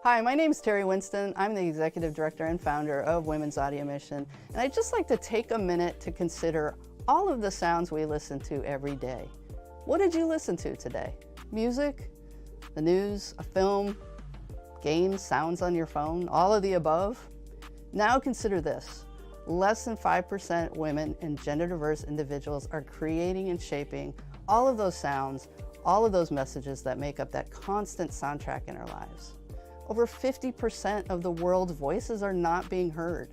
Hi, my name is Terry Winston. I'm the Executive Director and Founder of Women's Audio Mission, and I'd just like to take a minute to consider all of the sounds we listen to every day. What did you listen to today? Music, the news, a film, games, sounds on your phone, all of the above? Now consider this. Less than 5% women and gender diverse individuals are creating and shaping all of those sounds, all of those messages that make up that constant soundtrack in our lives. Over 50% of the world's voices are not being heard.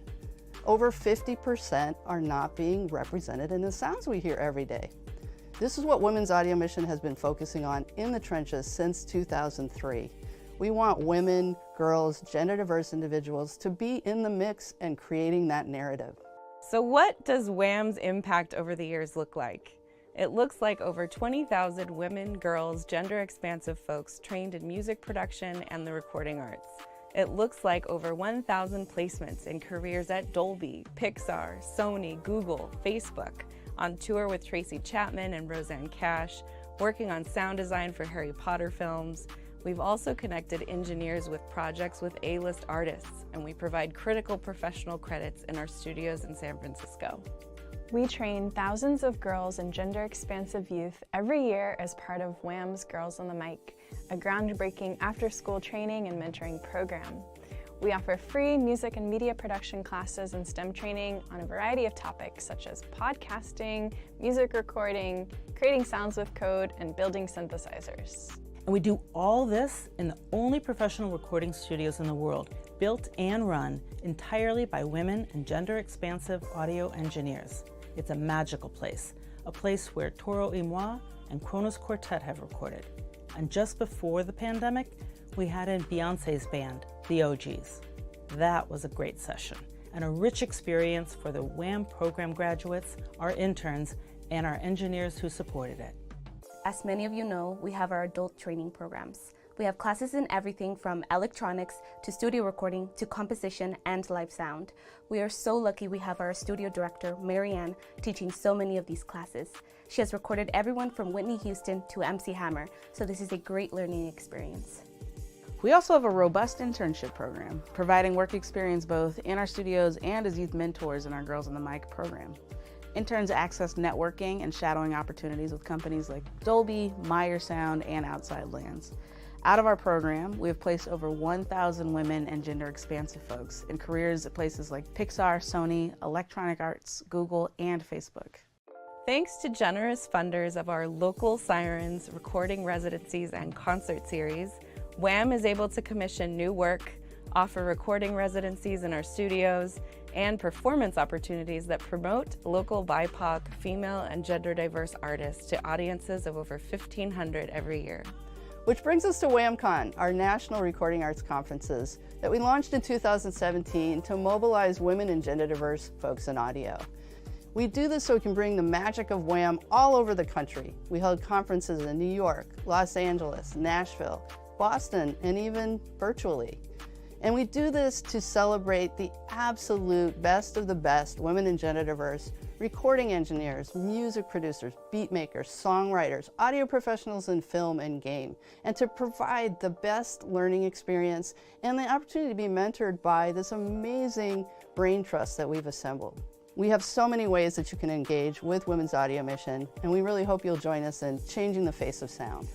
Over 50% are not being represented in the sounds we hear every day. This is what Women's Audio Mission has been focusing on in the trenches since 2003. We want women, girls, gender diverse individuals to be in the mix and creating that narrative. So what does WAM's impact over the years look like? It looks like over 20,000 women, girls, gender-expansive folks trained in music production and the recording arts. It looks like over 1,000 placements in careers at Dolby, Pixar, Sony, Google, Facebook, on tour with Tracy Chapman and Roseanne Cash, working on sound design for Harry Potter films. We've also connected engineers with projects with A-list artists, and we provide critical professional credits in our studios in San Francisco. We train thousands of girls and gender-expansive youth every year as part of WAM's Girls on the Mic, a groundbreaking after-school training and mentoring program. We offer free music and media production classes and STEM training on a variety of topics such as podcasting, music recording, creating sounds with code, and building synthesizers. And we do all this in the only professional recording studios in the world, built and run entirely by women and gender-expansive audio engineers. It's a magical place, a place where Toro y Moi and Kronos Quartet have recorded. And just before the pandemic, we had in Beyonce's band, the OGs. That was a great session and a rich experience for the WAM program graduates, our interns, and our engineers who supported it. As many of you know, we have our adult training programs. We have classes in everything from electronics to studio recording to composition and live sound. We are so lucky we have our studio director, Marianne, teaching so many of these classes. She has recorded everyone from Whitney Houston to MC Hammer, so this is a great learning experience. We also have a robust internship program, providing work experience both in our studios and as youth mentors in our Girls on the Mic program. Interns access networking and shadowing opportunities with companies like Dolby, Meyer Sound, and Outside Lands. Out of our program, we have placed over 1,000 women and gender-expansive folks in careers at places like Pixar, Sony, Electronic Arts, Google, and Facebook. Thanks to generous funders of our local Sirens recording residencies and concert series, WAM is able to commission new work, offer recording residencies in our studios, and performance opportunities that promote local BIPOC, female, and gender-diverse artists to audiences of over 1,500 every year. Which brings us to WAMCon, our National Recording Arts Conferences that we launched in 2017 to mobilize women and gender diverse folks in audio. We do this so we can bring the magic of WAM all over the country. We held conferences in New York, Los Angeles, Nashville, Boston, and even virtually. And we do this to celebrate the absolute best of the best women and gender diverse recording engineers, music producers, beat makers, songwriters, audio professionals in film and game, and to provide the best learning experience and the opportunity to be mentored by this amazing brain trust that we've assembled. We have so many ways that you can engage with Women's Audio Mission, and we really hope you'll join us in changing the face of sound.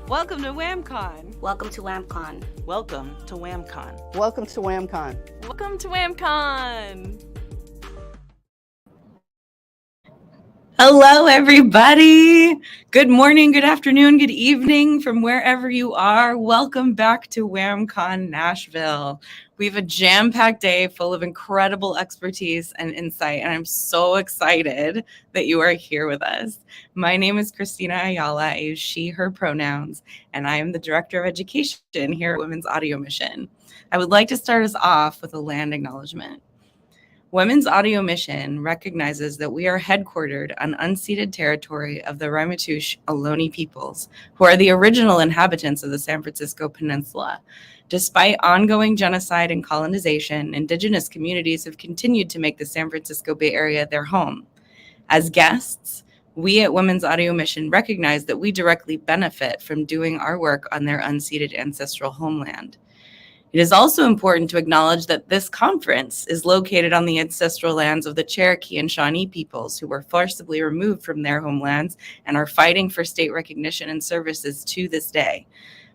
Welcome to WAMCon! Welcome to WAMCon. Welcome to WAMCon. Welcome to WAMCon. Welcome to WAMCon! Hello, everybody. Good morning, good afternoon, good evening from wherever you are. Welcome back to WAMCon Nashville. We have a jam-packed day full of incredible expertise and insight, and I'm so excited that you are here with us. My name is Christina Ayala. I use she, her pronouns, and I am the Director of Education here at Women's Audio Mission. I would like to start us off with a land acknowledgement. Women's Audio Mission recognizes that we are headquartered on unceded territory of the Ramaytush Ohlone peoples, who are the original inhabitants of the San Francisco Peninsula. Despite ongoing genocide and colonization, Indigenous communities have continued to make the San Francisco Bay Area their home. As guests, We at Women's Audio Mission recognize that we directly benefit from doing our work on their unceded ancestral homeland. It is also important to acknowledge that this conference is located on the ancestral lands of the Cherokee and Shawnee peoples who were forcibly removed from their homelands and are fighting for state recognition and services to this day.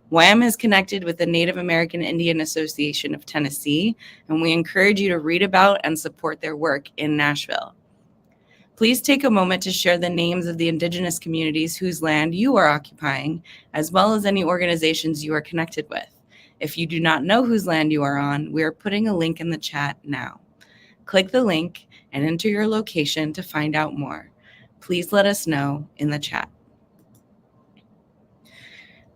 WAM is connected with the Native American Indian Association of Tennessee, and we encourage you to read about and support their work in Nashville. Please take a moment to share the names of the Indigenous communities whose land you are occupying, as well as any organizations you are connected with. If you do not know whose land you are on, we are putting a link in the chat now. Click the link and enter your location to find out more. Please let us know in the chat.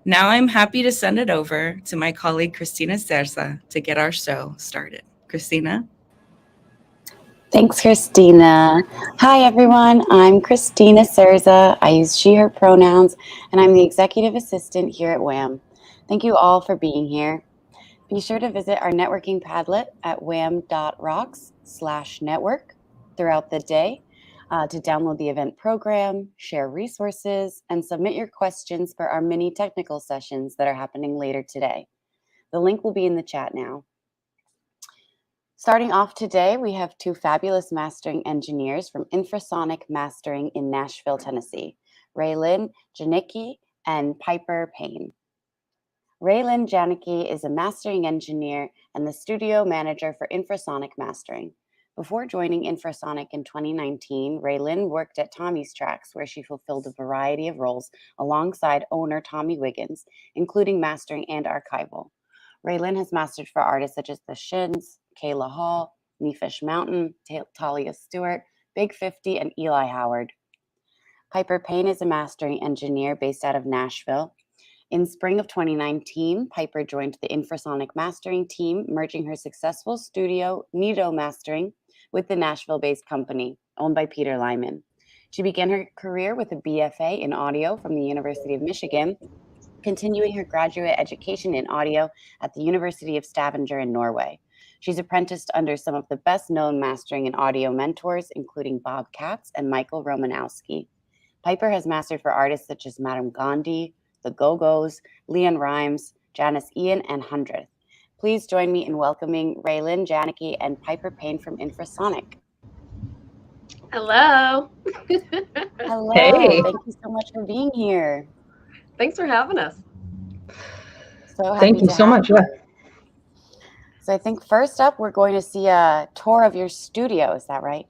Now I'm happy to send it over to my colleague, Christina Cerza, to get our show started. Christina? Thanks, Christina. Hi, everyone. I'm Christina Cerza. I use she, her pronouns, and I'm the executive assistant here at WAM. Thank you all for being here. Be sure to visit our networking Padlet at wam.rocks/network throughout the day to download the event program, share resources, and submit your questions for our mini technical sessions that are happening later today. The link will be in the chat now. Starting off today, we have two fabulous mastering engineers from Infrasonic Mastering in Nashville, Tennessee, Raylyn Janicki and Piper Payne. Raylyn Janicki is a mastering engineer and the studio manager for Infrasonic Mastering. Before joining Infrasonic in 2019, Raylyn worked at Tommy's Tracks, where she fulfilled a variety of roles alongside owner Tommy Wiggins, including mastering and archival. Raylyn has mastered for artists such as The Shins, Kayla Hall, Nefish Mountain, Talia Stewart, Big 50, and Eli Howard. Piper Payne is a mastering engineer based out of Nashville. In spring of 2019, Piper joined the Infrasonic Mastering team, merging her successful studio, Nido Mastering, with the Nashville-based company, owned by Peter Lyman. She began her career with a BFA in audio from the University of Michigan, continuing her graduate education in audio at the University of Stavanger in Norway. She's apprenticed under some of the best-known mastering and audio mentors, including Bob Katz and Michael Romanowski. Piper has mastered for artists such as Madame Gandhi, The Go-Go's, Leon Rimes, Janice Ian, and Hundredth. Please join me in welcoming Raylyn Janicki and Piper Payne from Infrasonic. Hello. Hello. Hey. Thank you so much for being here. Thanks for having us. So happy Thank you to so have much. you. So I think first up, we're going to see a tour of your studio. Is that right?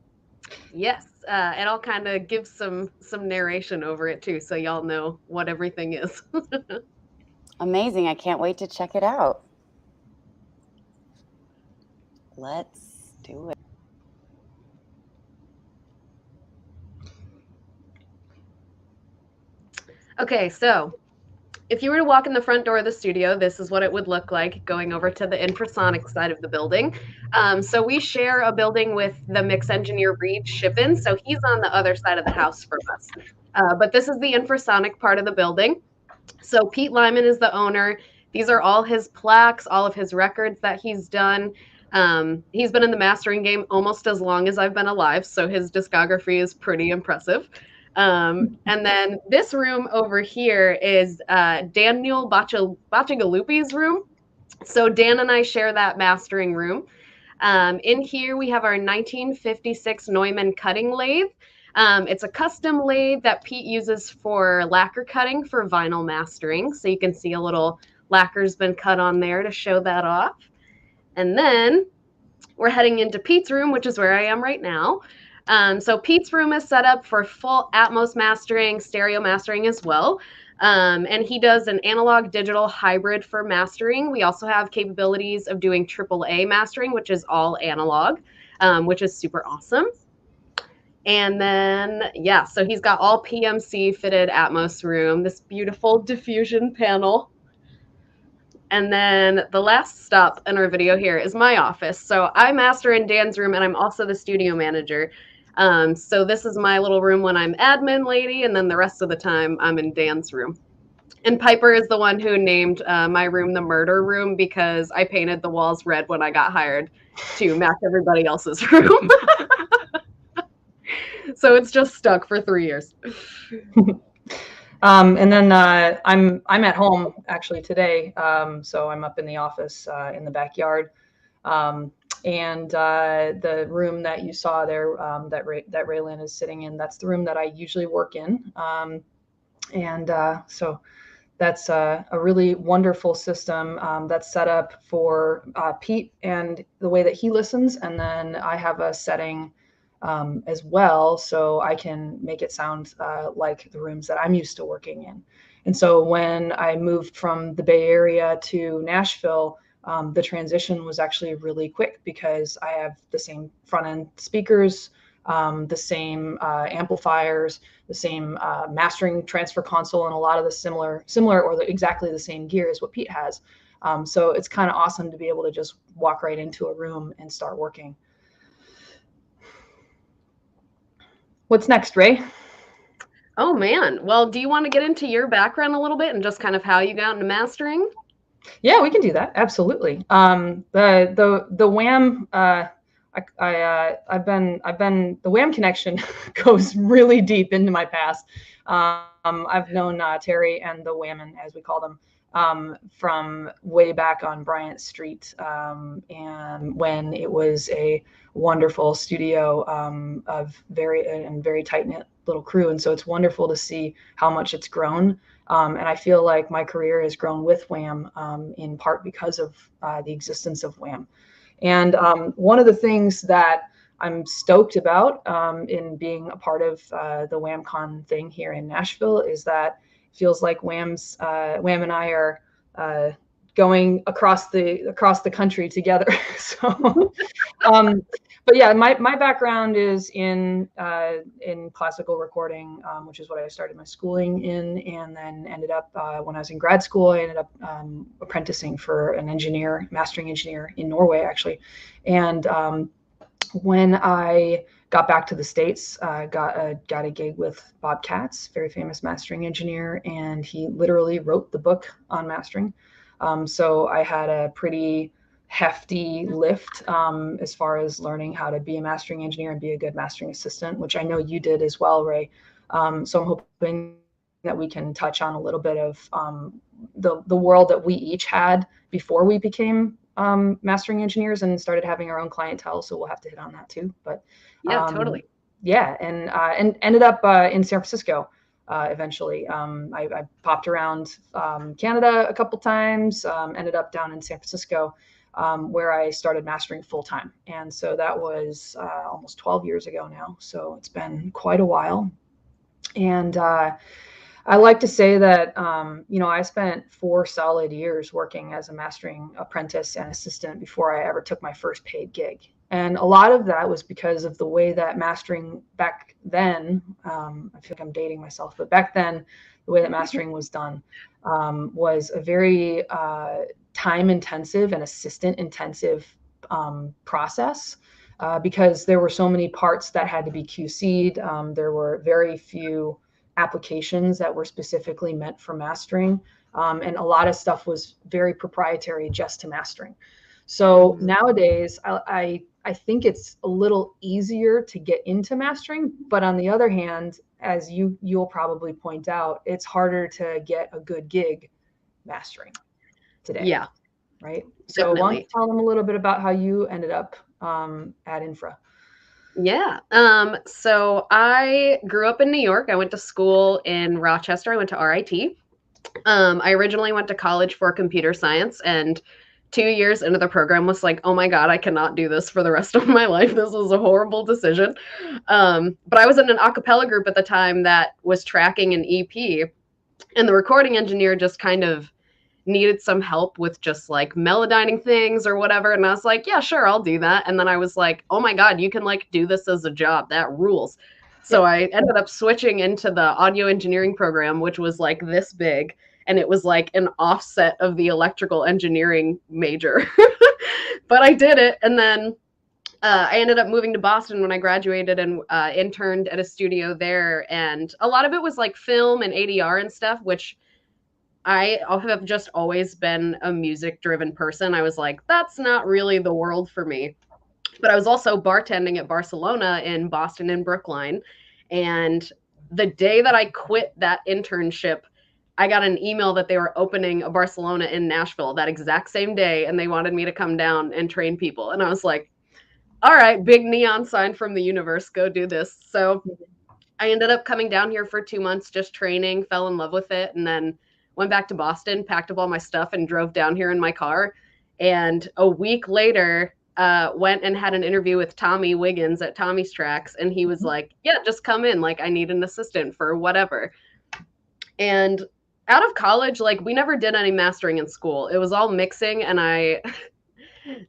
Yes, and I'll kind of give some narration over it too, so y'all know what everything is. Amazing. I can't wait to check it out. Let's do it. Okay, so if you were to walk in the front door of the studio, this is what it would look like going over to the Infrasonic side of the building. So we share a building with the mix engineer Reed Shippen, so he's on the other side of the house from us. But this is the Infrasonic part of the building. So Pete Lyman is the owner. These are all his plaques, all of his records that he's done. He's been in the mastering game almost as long as I've been alive, so his discography is pretty impressive. And then this room over here is Daniel Bacigalupi's room. So Dan and I share that mastering room. In here we have our 1956 Neumann cutting lathe. It's a custom lathe that Pete uses for lacquer cutting for vinyl mastering. So you can see a little lacquer's been cut on there to show that off. And then we're heading into Pete's room, which is where I am right now. So Pete's room is set up for full Atmos mastering, stereo mastering as well. And he does an analog digital hybrid for mastering. We also have capabilities of doing AAA mastering, which is all analog, which is super awesome. And then, yeah, so he's got all PMC fitted Atmos room, this beautiful diffusion panel. And then the last stop in our video here is my office. So I master in Dan's room and I'm also the studio manager. So this is my little room when I'm admin lady, and then the rest of the time I'm in Dan's room. And Piper is the one who named my room the murder room because I painted the walls red when I got hired to match everybody else's room. So it's just stuck for 3 years. And then I'm at home actually today, so I'm up in the office in the backyard, and the room that you saw there that Raylyn is sitting in, that's the room that I usually work in, and so that's a really wonderful system that's set up for Pete and the way that he listens, and then I have a setting as well, so I can make it sound like the rooms that I'm used to working in. And so when I moved from the Bay Area to Nashville, the transition was actually really quick because I have the same front end speakers, the same amplifiers, the same mastering transfer console, and a lot of the similar or exactly the same gear as what Pete has. So it's kind of awesome to be able to just walk right into a room and start working. What's next, Ray? Oh man. Well, do you want to get into your background a little bit and just kind of how you got into mastering? Yeah, we can do that. Absolutely. The WAM. I've been the WAM connection goes really deep into my past. I've known Terry and the Whammon, as we call them, from way back on Bryant Street, and when it was a wonderful studio of very tight knit little crew, and so it's wonderful to see how much it's grown. And I feel like my career has grown with WAM in part because of the existence of WAM. And one of the things that I'm stoked about in being a part of the WAMCon thing here in Nashville is that it feels like WAM and I are going across the country together. So, but yeah, my background is in classical recording, which is what I started my schooling in, and then ended up when I was in grad school, I ended up apprenticing for an mastering engineer in Norway, actually. And when I got back to the States, got a gig with Bob Katz, very famous mastering engineer, and he literally wrote the book on mastering. So I had a pretty hefty lift as far as learning how to be a mastering engineer and be a good mastering assistant, which I know you did as well, Ray. So I'm hoping that we can touch on a little bit of the world that we each had before we became mastering engineers and started having our own clientele. So we'll have to hit on that too. But yeah, totally. Yeah, and ended up in San Francisco. Eventually, I popped around Canada a couple times, ended up down in San Francisco, where I started mastering full time. And so that was almost 12 years ago now. So it's been quite a while. And I like to say that, I spent 4 solid years working as a mastering apprentice and assistant before I ever took my first paid gig. And a lot of that was because of the way that mastering back then, I feel like I'm dating myself, but back then, the way that mastering was done was a very time intensive and assistant intensive process because there were so many parts that had to be QC'd. There were very few applications that were specifically meant for mastering. And a lot of stuff was very proprietary just to mastering. So nowadays, I think it's a little easier to get into mastering, but on the other hand, as you'll probably point out, it's harder to get a good gig mastering today. Yeah. Right. So why don't you tell them a little bit about how you ended up at Infra? Yeah. So I grew up in New York. I went to school in Rochester. I went to RIT. I originally went to college for computer science, and 2 years into the program was like, oh my God, I cannot do this for the rest of my life. This was a horrible decision. But I was in an a cappella group at the time that was tracking an EP, and the recording engineer just kind of needed some help with just like melodyning things or whatever. And I was like, yeah, sure, I'll do that. And then I was like, oh my God, you can like do this as a job. That rules. So I ended up switching into the audio engineering program, which was like this big. And it was like an offset of the electrical engineering major. But I did it. And then I ended up moving to Boston when I graduated and interned at a studio there. And a lot of it was like film and ADR and stuff, which I have just always been a music driven person. I was like, that's not really the world for me. but I was also bartending at Barcelona in Boston and Brookline. And the day that I quit that internship, I got an email that they were opening a Barcelona in Nashville that exact same day, and they wanted me to come down and train people. And I was like, all right, big neon sign from the universe, go do this. So I ended up coming down here for 2 months, just training, fell in love with it, and then went back to Boston, packed up all my stuff, and drove down here in my car. And a week later, went and had an interview with Tommy Wiggins at Tommy's Tracks, and he was like, yeah, just come in, like, I need an assistant for whatever. And out of college, like, we never did any mastering in school. It was all mixing, and I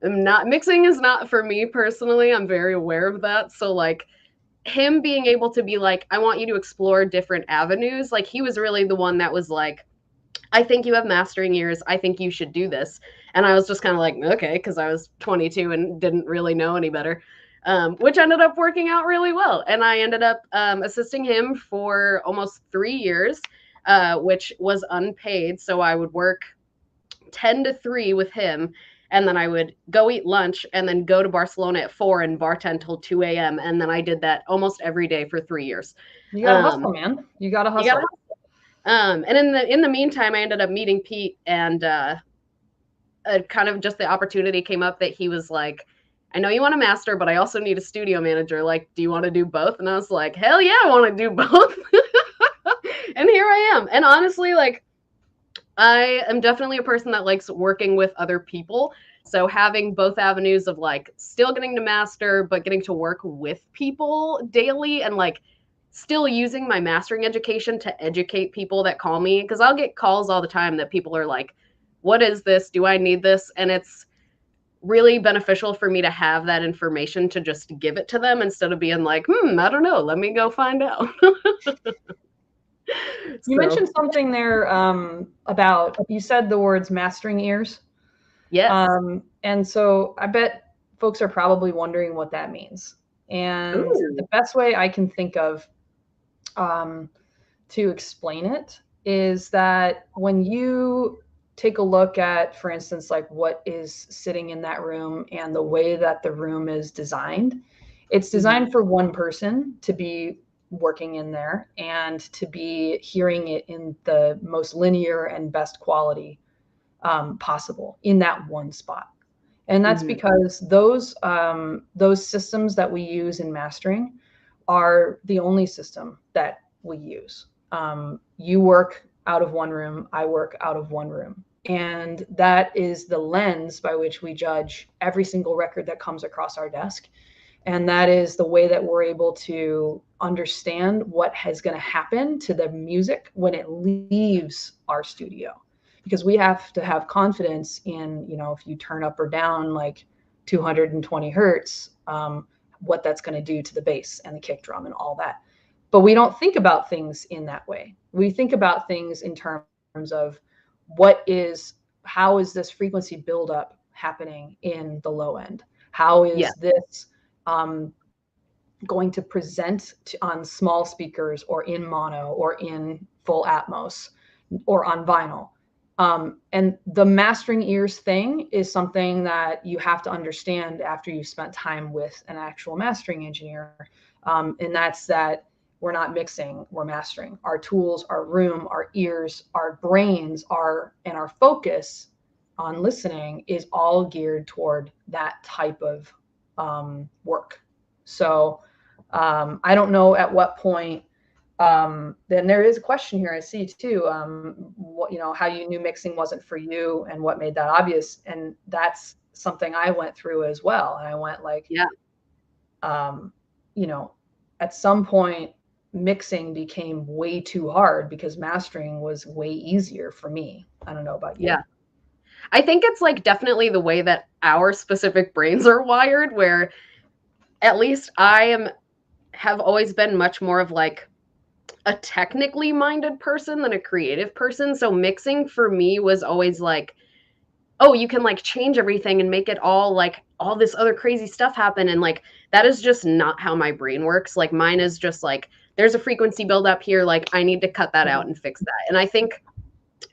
am not, mixing is not for me personally. I'm very aware of that. So, like, him being able to be like, I want you to explore different avenues, like, he was really the one that was like, I think you have mastering ears. I think you should do this. And I was just kind of like, okay, because I was 22 and didn't really know any better, which ended up working out really well. And I ended up assisting him for almost 3 years, which was unpaid. So I would work 10 to 3 with him. And then I would go eat lunch and then go to Barcelona at 4 and bartend till 2 a.m. And then I did that almost every day for 3 years. You gotta hustle, man. You gotta hustle. You gotta hustle. And in the meantime, I ended up meeting Pete, and kind of just the opportunity came up that he was like, I know you want to master, but I also need a studio manager. Like, do you want to do both? And I was like, hell yeah, I want to do both. And here I am. And honestly, like, I am definitely a person that likes working with other people. So having both avenues of like still getting to master, but getting to work with people daily, and like still using my mastering education to educate people that call me, because I'll get calls all the time that people are like, what is this? Do I need this? And it's really beneficial for me to have that information to just give it to them instead of being like, I don't know, let me go find out. You mentioned something there about, you said the words mastering ears. Yes. And so I bet folks are probably wondering what that means. And the best way I can think of to explain it is that when you take a look at, for instance, like what is sitting in that room and the way that the room is designed, it's designed for one person to be working in there and to be hearing it in the most linear and best quality possible in that one spot. And that's because those systems that we use in mastering are the only system that we use. You work out of one room, I work out of one room. And that is the lens by which we judge every single record that comes across our desk. And that is the way that we're able to understand what is going to happen to the music when it leaves our studio. Because we have to have confidence in, you know, if you turn up or down like 220 hertz, what that's going to do to the bass and the kick drum and all that. But we don't think about things in that way. We think about things in terms of how is this frequency buildup happening in the low end? How is this going to present on small speakers or in mono or in full Atmos or on vinyl? And the mastering ears thing is something that you have to understand after you've spent time with an actual mastering engineer. And that's that we're not mixing, we're mastering. Our tools, our room, our ears, our brains, and our focus on listening is all geared toward that type of work. So I don't know at what point. Then there is a question here I see too. What, you know, how you knew mixing wasn't for you and what made that obvious. And that's something I went through as well. And I went like, you know, at some point mixing became way too hard because mastering was way easier for me. I don't know about you. Yeah. I think it's like definitely the way that our specific brains are wired, where at least have always been much more of like a technically minded person than a creative person. So mixing for me was always like, oh, you can like change everything and make it all like all this other crazy stuff happen. And like, that is just not how my brain works. Like mine is just like, there's a frequency buildup here. Like I need to cut that out and fix that. And I think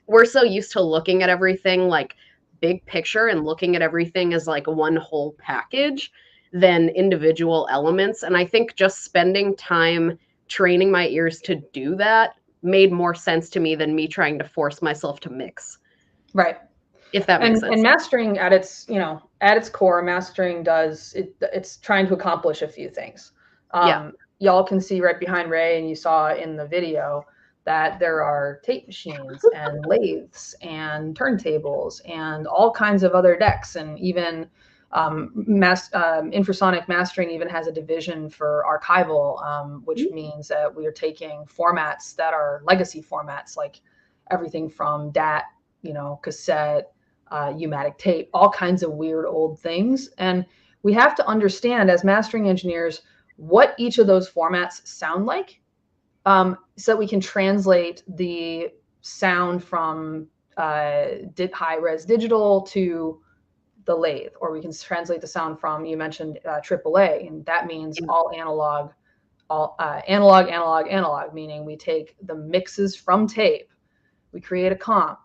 we're so used to looking at everything like big picture and looking at everything as like one whole package than individual elements. And I think just spending time training my ears to do that made more sense to me than me trying to force myself to mix. Right. If that makes sense. And mastering at its, at its core, mastering it's trying to accomplish a few things. Y'all can see right behind Ray, and you saw in the video, that there are tape machines and lathes and turntables and all kinds of other decks, and even infrasonic mastering even has a division for archival, which means that we are taking formats that are legacy formats, like everything from DAT, cassette, U-matic tape, all kinds of weird old things. And we have to understand as mastering engineers what each of those formats sound like, so that we can translate the sound from high-res digital to the lathe, or we can translate the sound from, you mentioned AAA, and that means all analog, analog, meaning we take the mixes from tape, we create a comp,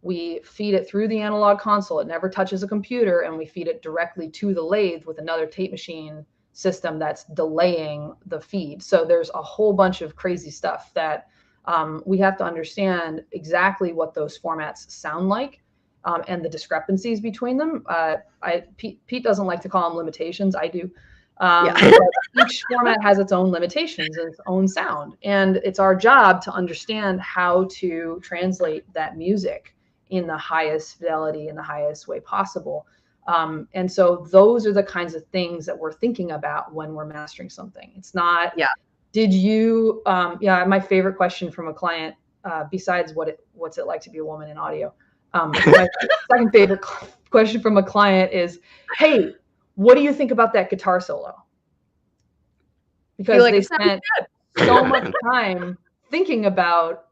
we feed it through the analog console, it never touches a computer, and we feed it directly to the lathe with another tape machine system that's delaying the feed. So there's a whole bunch of crazy stuff that we have to understand exactly what those formats sound like, and the discrepancies between them. Pete doesn't like to call them limitations. I do. But each format has its own limitations and its own sound. And it's our job to understand how to translate that music in the highest fidelity, in the highest way possible. And so those are the kinds of things that we're thinking about when we're mastering something. It's not, did you, my favorite question from a client, besides what's it like to be a woman in audio? My second favorite question from a client is, hey, what do you think about that guitar solo? Because they spent so much time thinking about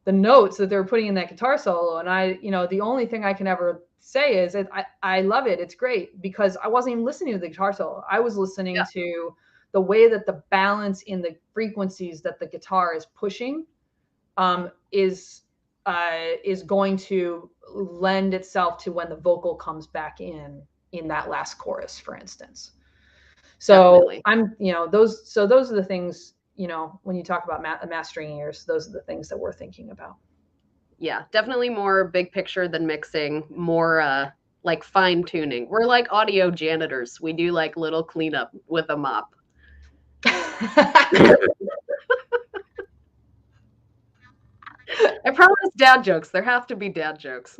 the notes that they were putting in that guitar solo. And the only thing I can ever say is that I love it. It's great, because I wasn't even listening to the guitar solo. I was listening to the way that the balance in the frequencies that the guitar is pushing is going to lend itself to when the vocal comes back in that last chorus, for instance. So definitely. Those are the things, when you talk about mastering ears, those are the things that we're thinking about. Yeah, definitely more big picture than mixing, more like fine tuning. We're like audio janitors. We do like little cleanup with a mop. I promise dad jokes. There have to be dad jokes.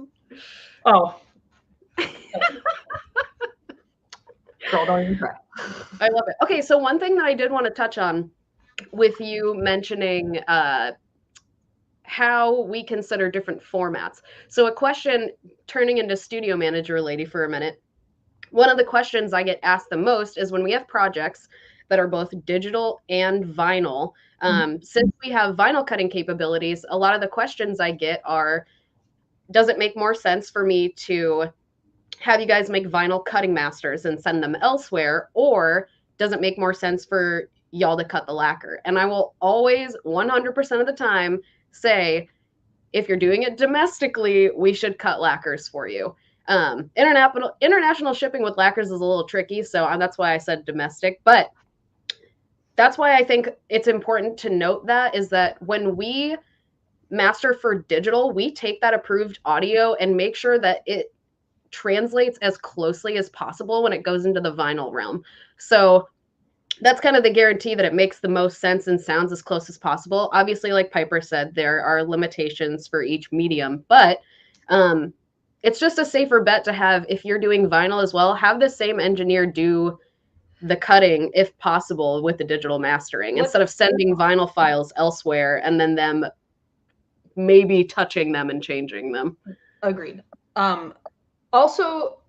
Oh. Girl, don't even try. I love it. Okay, so one thing that I did want to touch on with you mentioning how we consider different formats. So a question, turning into studio manager lady for a minute, one of the questions I get asked the most is when we have projects that are both digital and vinyl. Since we have vinyl cutting capabilities, a lot of the questions I get are, does it make more sense for me to have you guys make vinyl cutting masters and send them elsewhere, or does it make more sense for y'all to cut the lacquer? And I will always 100% of the time say, if you're doing it domestically, we should cut lacquers for you. International shipping with lacquers is a little tricky, so that's why I said domestic. But that's why I think it's important to note that is that when we master for digital, we take that approved audio and make sure that it translates as closely as possible when it goes into the vinyl realm. So that's kind of the guarantee that it makes the most sense and sounds as close as possible. Obviously, like Piper said, there are limitations for each medium, but it's just a safer bet to have, if you're doing vinyl as well, have the same engineer do the cutting, if possible, with the digital mastering, instead of sending vinyl files elsewhere and then them maybe touching them and changing them. Agreed. Also,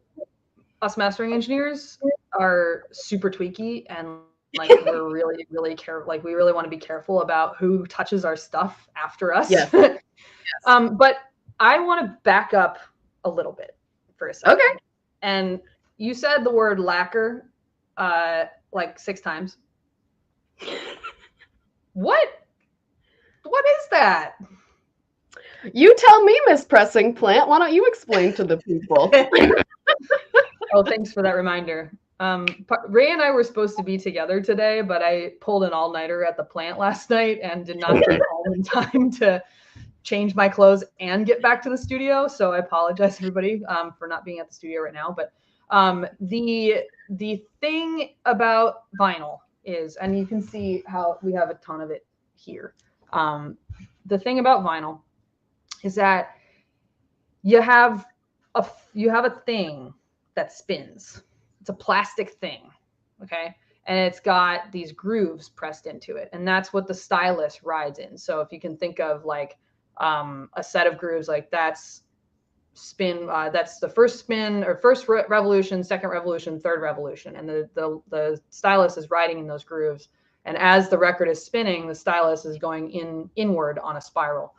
us mastering engineers are super tweaky, and like we're really, really careful. Like we really want to be careful about who touches our stuff after us. Yes. But I want to back up a little bit for a second. Okay. And you said the word lacquer like 6 times. What is that? You tell me, Miss Pressing Plant. Why don't you explain to the people? Oh, thanks for that reminder. Ray and I were supposed to be together today, but I pulled an all-nighter at the plant last night and did not get home in time to change my clothes and get back to the studio. So I apologize, everybody, for not being at the studio right now. But the thing about vinyl is, and you can see how we have a ton of it here. The thing about vinyl is that you have a thing that spins. It's a plastic thing, okay? And it's got these grooves pressed into it. And that's what the stylus rides in. So if you can think of like a set of grooves, like that's spin, that's the first spin or first revolution, second revolution, third revolution. And the stylus is riding in those grooves. And as the record is spinning, the stylus is going inward on a spiral.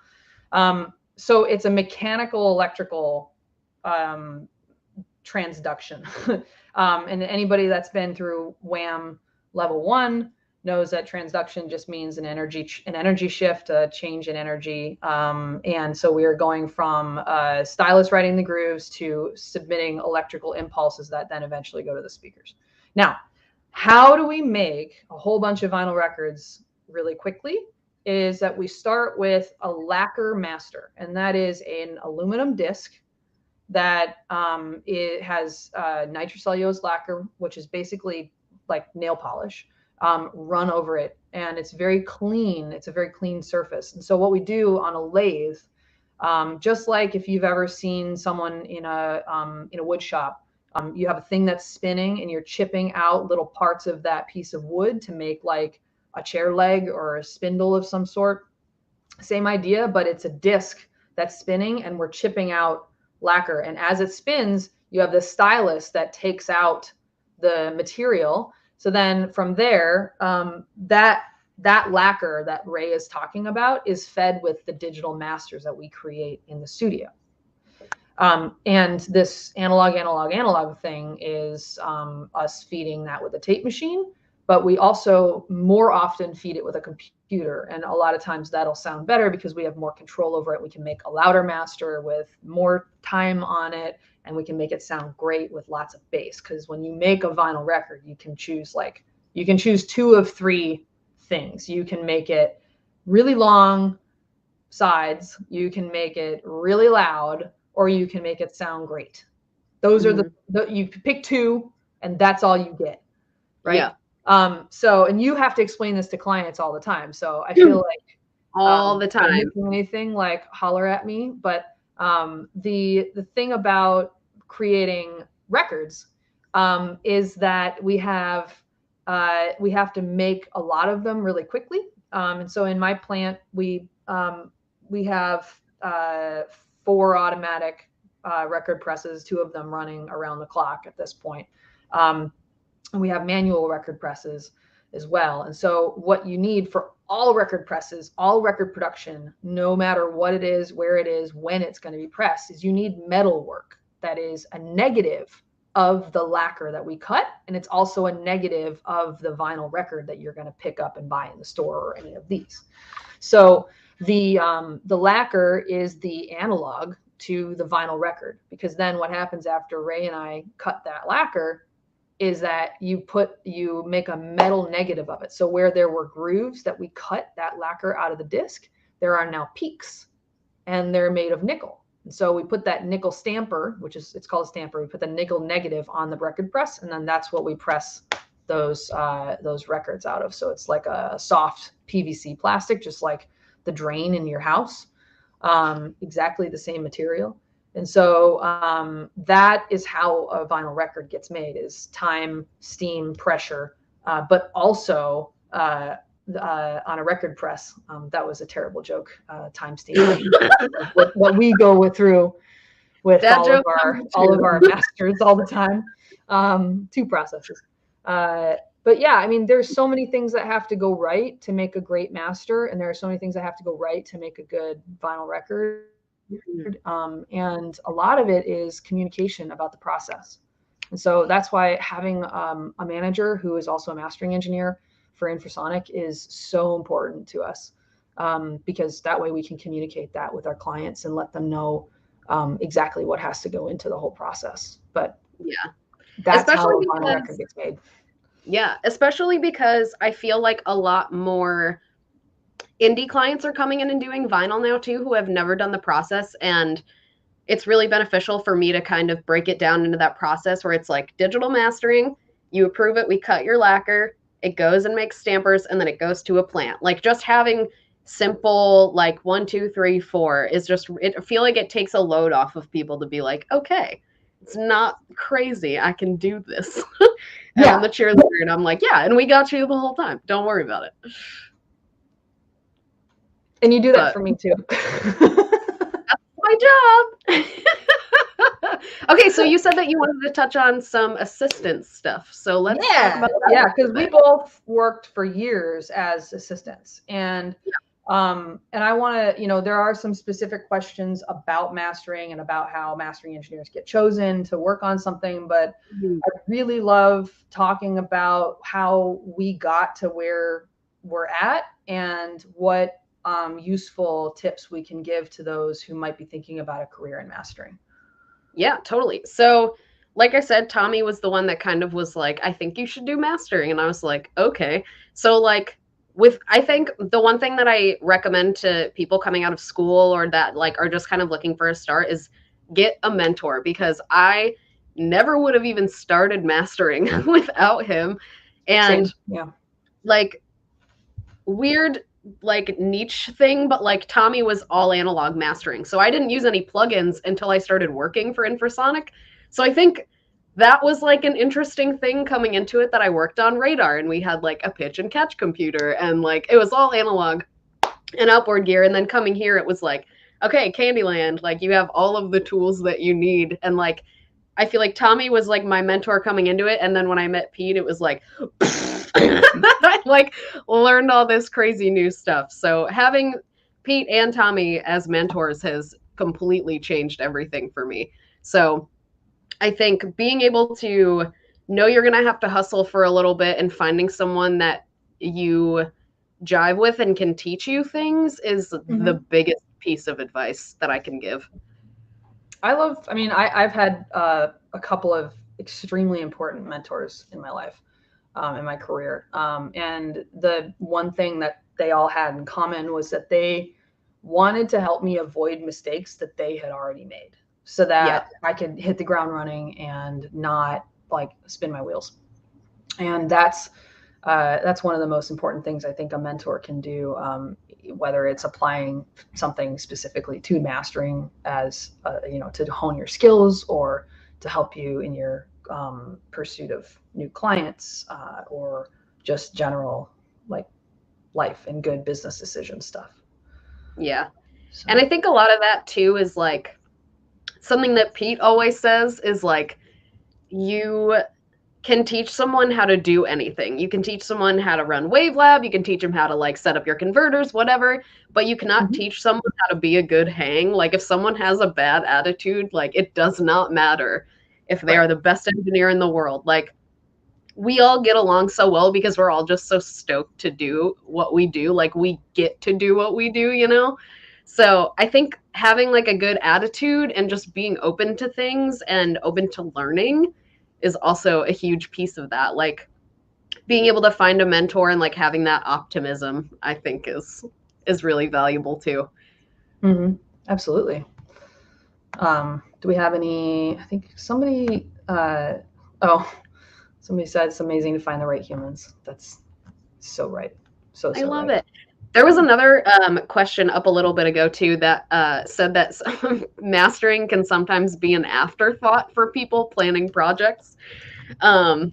So it's a mechanical electrical transduction. And anybody that's been through WAM level 1 knows that transduction just means an energy shift, a change in energy. And so we are going from stylus riding the grooves to submitting electrical impulses that then eventually go to the speakers. Now, how do we make a whole bunch of vinyl records really quickly? Is that we start with a lacquer master, and that is an aluminum disc that it has nitrocellulose lacquer, which is basically like nail polish, run over it, and it's very clean. It's a very clean surface. And so what we do on a lathe, just like if you've ever seen someone in a wood shop, you have a thing that's spinning and you're chipping out little parts of that piece of wood to make like a chair leg or a spindle of some sort. Same idea, but it's a disc that's spinning and we're chipping out lacquer. And as it spins, you have this stylus that takes out the material. So then from there, that lacquer that Ray is talking about is fed with the digital masters that we create in the studio. And this analog thing is us feeding that with a tape machine, but we also more often feed it with a computer. And a lot of times that'll sound better because we have more control over it. We can make a louder master with more time on it, and we can make it sound great with lots of bass. Because when you make a vinyl record, you can choose 2 of 3 things. You can make it really long sides, you can make it really loud, or you can make it sound great. Those are you pick 2 and that's all you get, right? Yeah. So, and you have to explain this to clients all the time. So I feel like all the time, if I'm missing anything, like holler at me. But the thing about creating records is that we have to make a lot of them really quickly. And so in my plant, we have 4 automatic record presses, 2 of them running around the clock at this point. And we have manual record presses as well. And so what you need for all record presses, all record production, no matter what it is, where it is, when it's going to be pressed, is you need metal work that is a negative of the lacquer that we cut. And it's also a negative of the vinyl record that you're going to pick up and buy in the store or any of these. So the lacquer is the analog to the vinyl record, because then what happens after Ray and I cut that lacquer is that you make a metal negative of it. So where there were grooves that we cut that lacquer out of the disc, there are now peaks, and they're made of nickel. And so we put that nickel stamper, it's called a stamper. We put the nickel negative on the record press, and then that's what we press those records out of. So it's like a soft PVC plastic, just like the drain in your house, exactly the same material. And so that is how a vinyl record gets made, is time, steam, pressure, but also on a record press. That was a terrible joke, time, steam. what we go through with all of our masters all the time, 2 processes. But yeah, I mean, there's so many things that have to go right to make a great master, and there are so many things that have to go right to make a good vinyl record. And a lot of it is communication about the process. And so that's why having a manager who is also a mastering engineer for Infrasonic is so important to us, because that way we can communicate that with our clients and let them know exactly what has to go into the whole process. But yeah. That's Especially how a vinyl record because, gets made. yeah, especially because I feel like a lot more indie clients are coming in and doing vinyl now too, who have never done the process. And it's really beneficial for me to kind of break it down into that process where it's like digital mastering, you approve it, we cut your lacquer, it goes and makes stampers, and then it goes to a plant. Like just having simple, like 1, 2, 3, 4 is just, I feel like it takes a load off of people to be like, okay, it's not crazy. I can do this. And Yeah. I'm the cheerleader and I'm like, yeah, and we got you the whole time. Don't worry about it. And you do that But for me too. my job. Okay, so you said that you wanted to touch on some assistance stuff. So let's talk about that. Yeah, because we both worked for years as assistants, and I want to, there are some specific questions about mastering and about how mastering engineers get chosen to work on something, but I really love talking about how we got to where we're at and what useful tips we can give to those who might be thinking about a career in mastering. Yeah, totally. So, like I said, Tommy was the one that kind of was like, I think you should do mastering. And I was like, okay. So, like, I think the one thing that I recommend to people coming out of school or that like are just kind of looking for a start is get a mentor, because I never would have even started mastering without him. And Same. Yeah. like, weird like niche thing, but like Tommy was all analog mastering. So I didn't use any plugins until I started working for Infrasonic. So I think that was like an interesting thing coming into it, that I worked on Radar and we had like a pitch and catch computer and like it was all analog and outboard gear. And then coming here, it was like, okay, Candyland, like you have all of the tools that you need. And like, I feel like Tommy was like my mentor coming into it. And then when I met Pete, it was like, I like learned all this crazy new stuff. So having Pete and Tommy as mentors has completely changed everything for me. So I think being able to know you're going to have to hustle for a little bit and finding someone that you jive with and can teach you things is the biggest piece of advice that I can give. I've had a couple of extremely important mentors in my life, in my career. And the one thing that they all had in common was that they wanted to help me avoid mistakes that they had already made so that I could hit the ground running and not like spin my wheels. And that's one of the most important things I think a mentor can do, whether it's applying something specifically to mastering as, to hone your skills or to help you in your pursuit of new clients, or just general like life and good business decision stuff. Yeah. So. And I think a lot of that too is like something that Pete always says is like, you can teach someone how to do anything. You can teach someone how to run Wavelab. You can teach them how to like set up your converters, whatever, but you cannot teach someone how to be a good hang. Like if someone has a bad attitude, like it does not matter if they are the best engineer in the world. Like we all get along so well because we're all just so stoked to do what we do. Like we get to do what we do, you know? So I think having like a good attitude and just being open to things and open to learning is also a huge piece of that. Like being able to find a mentor and like having that optimism, I think is really valuable too. Absolutely. Do we have any, I think somebody said it's amazing to find the right humans. That's so right. So I love right. it. There was another question up a little bit ago too that said that mastering can sometimes be an afterthought for people planning projects. I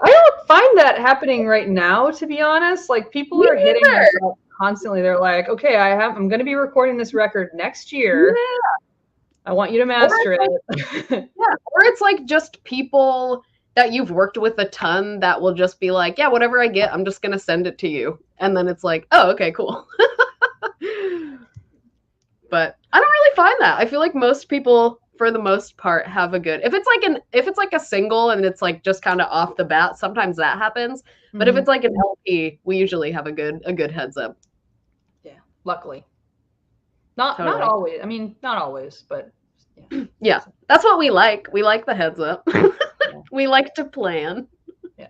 don't find that happening right now, to be honest. Like people are hitting us up constantly. They're like, okay, I'm going to be recording this record next year. Yeah. I want you to master it. Yeah. Or it's like just people that you've worked with a ton that will just be like, yeah, whatever I get, I'm just going to send it to you. And then it's like, oh, okay, cool. But I don't really find that. I feel like most people, for the most part, have a good, if it's like a single and it's like just kind of off the bat, sometimes that happens. But if it's like an LP, we usually have a good heads up. Yeah, luckily. Not always. I mean, not always, but yeah. That's what we like. We like the heads up. We like to plan. Yeah.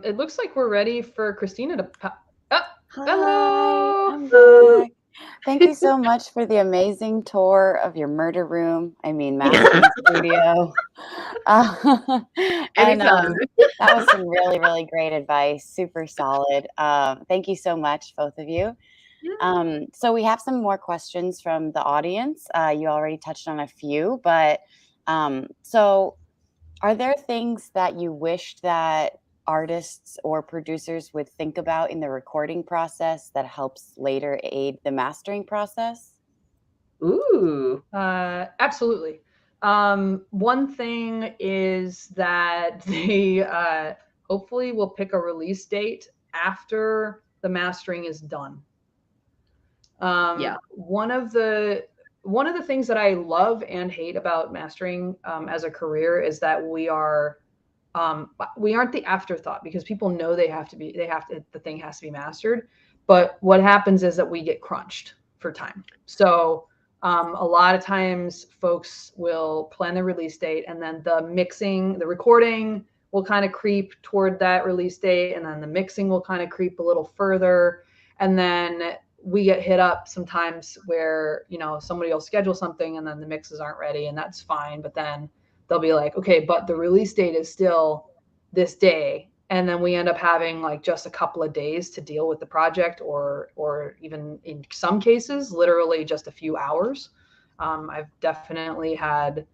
It looks like we're ready for Christina to oh, Hi, hello. I'm back. Thank you so much for the amazing tour of your murder room. I mean, mastering studio. And Anytime. that was some really, really great advice. Super solid. Thank you so much, both of you. So we have some more questions from the audience. You already touched on a few, but so are there things that you wished that artists or producers would think about in the recording process that helps later aid the mastering process? Ooh. Absolutely. One thing is that they hopefully will pick a release date after the mastering is done. Yeah. One of the things that I love and hate about mastering as a career is that we aren't the afterthought, because people know the thing has to be mastered. But what happens is that we get crunched for time. So a lot of times folks will plan the release date, and then the recording will kind of creep toward that release date, and then the mixing will kind of creep a little further. And then we get hit up sometimes where, somebody will schedule something and then the mixes aren't ready, and that's fine. But then they'll be like, okay, but the release date is still this day. And then we end up having like just a couple of days to deal with the project, or even in some cases, literally just a few hours. I've definitely had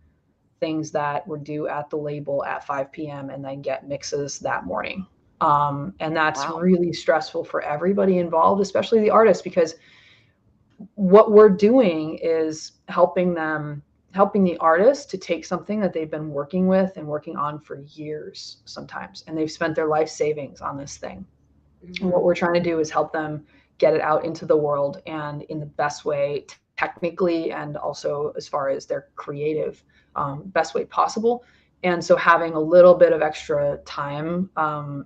things that were due at the label at 5 p.m. and then get mixes that morning. And that's really stressful for everybody involved, especially the artists, because what we're doing is helping the artist to take something that they've been working with and working on for years sometimes, and they've spent their life savings on this thing. Mm-hmm. And what we're trying to do is help them get it out into the world, and in the best way, technically, and also as far as their creative best way possible. And so having a little bit of extra time, a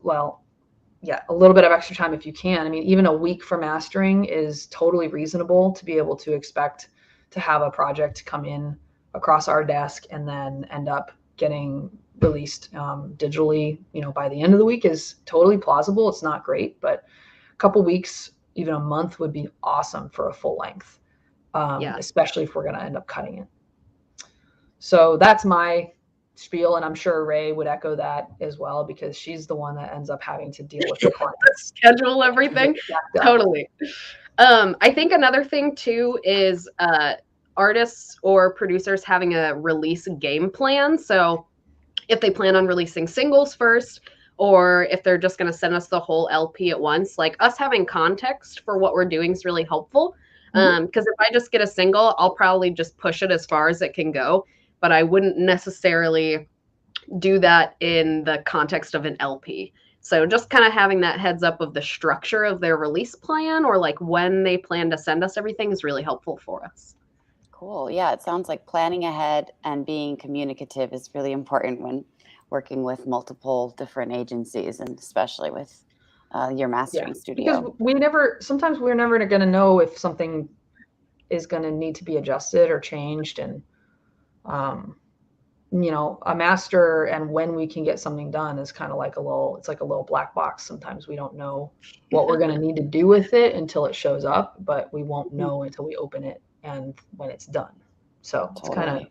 little bit of extra time if you can. I mean, even a week for mastering is totally reasonable to be able to expect to have a project come in across our desk and then end up getting released digitally, by the end of the week is totally plausible. It's not great, but a couple weeks, even a month would be awesome for a full length, especially if we're going to end up cutting it. So that's my spiel, and I'm sure Ray would echo that as well, because she's the one that ends up having to deal with the clients. Schedule everything. Totally. I think another thing too is artists or producers having a release game plan. So if they plan on releasing singles first, or if they're just going to send us the whole LP at once, like us having context for what we're doing is really helpful. Because if I just get a single, I'll probably just push it as far as it can go, but I wouldn't necessarily do that in the context of an LP. So just kind of having that heads up of the structure of their release plan, or like when they plan to send us everything, is really helpful for us. Cool. Yeah, it sounds like planning ahead and being communicative is really important when working with multiple different agencies, and especially with your mastering studio. Because sometimes we're never going to know if something is going to need to be adjusted or changed. And, a master and when we can get something done is kind of like it's like a little black box. Sometimes we don't know what we're going to need to do with it until it shows up, but we won't know until we open it and when it's done. So Totally.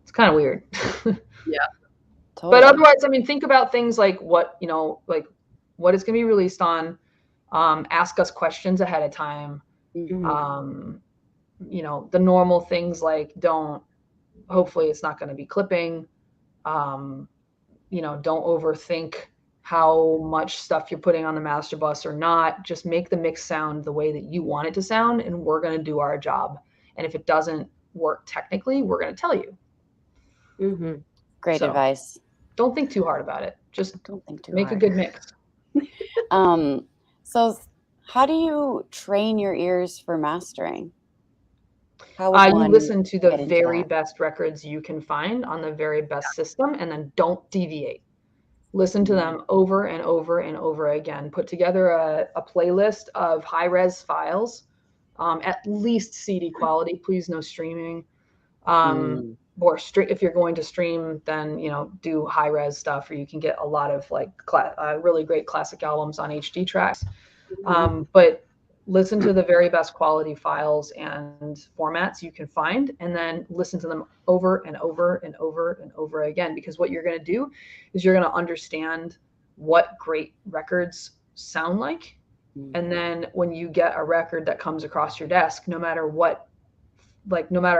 it's kind of weird. Yeah. Totally. But otherwise, I mean, think about things like what is going to be released on. Ask us questions ahead of time. Mm-hmm. The normal things like hopefully it's not going to be clipping. Don't overthink how much stuff you're putting on the master bus or not. Just make the mix sound the way that you want it to sound, and we're going to do our job. And if it doesn't work technically, we're going to tell you. Mm-hmm. Great advice. Don't think too hard about it. Just don't think too make hard. A good mix. So how do you train your ears for mastering? You listen to the very best records you can find on the very best system, and then don't deviate. Listen to them over and over and over again. Put together a playlist of high-res files, at least CD quality, please, no streaming. if you're going to stream, then, you know, do high res stuff, or you can get a lot of like really great classic albums on HD tracks. But listen to the very best quality files and formats you can find, and then listen to them over and over and over and over again, because what you're going to do is you're going to understand what great records sound like. And then when you get a record that comes across your desk, no matter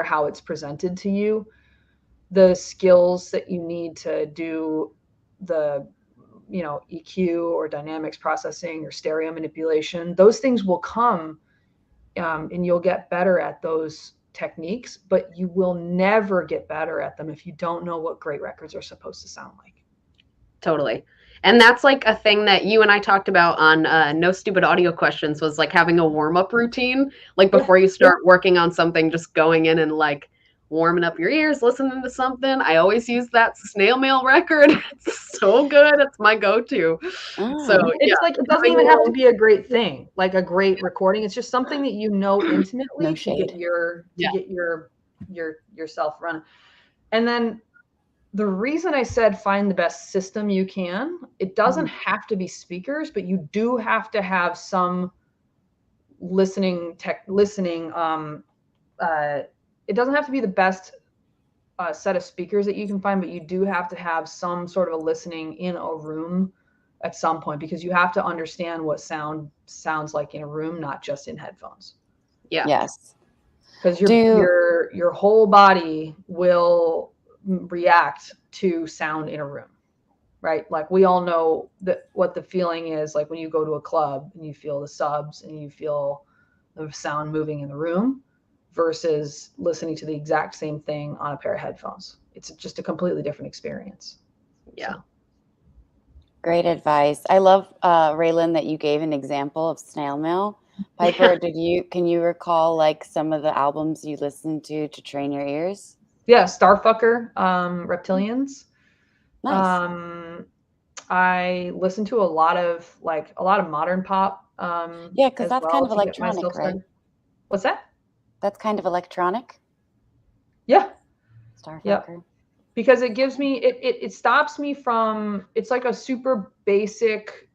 how it's presented to you, the skills that you need to do the, you know, EQ or dynamics processing or stereo manipulation, those things will come, and you'll get better at those techniques, but you will never get better at them if you don't know what great records are supposed to sound like. Totally. And that's like a thing that you and I talked about on No Stupid Audio Questions, was like having a warm-up routine, like before you start working on something, just going in and like warming up your ears, listening to something. I always use that Snail Mail record. It's so good. It's my go-to. So it's like, it doesn't even have to be a great thing, like a great recording. It's just something that you know intimately to get yourself running. And then the reason I said find the best system you can, it doesn't have to be speakers, but you do have to have some listening. It doesn't have to be the best set of speakers that you can find, but you do have to have some sort of a listening in a room at some point, because you have to understand what sound sounds like in a room, not just in headphones. Yeah. Yes. Because your whole body will react to sound in a room, right? Like we all know that what the feeling is like when you go to a club and you feel the subs and you feel the sound moving in the room versus listening to the exact same thing on a pair of headphones. It's just a completely different experience. Yeah. So. Great advice. I love, Raylan, that you gave an example of Snail Mail. Piper, can you recall like some of the albums you listened to train your ears? Yeah, Starfucker, Reptilians. Nice. I listen to a lot of modern pop. Yeah, because that's kind of electronic, right? What's that? That's kind of electronic. Yeah. Starfucker. Yeah. Because it gives me, it stops me from, it's like a super basic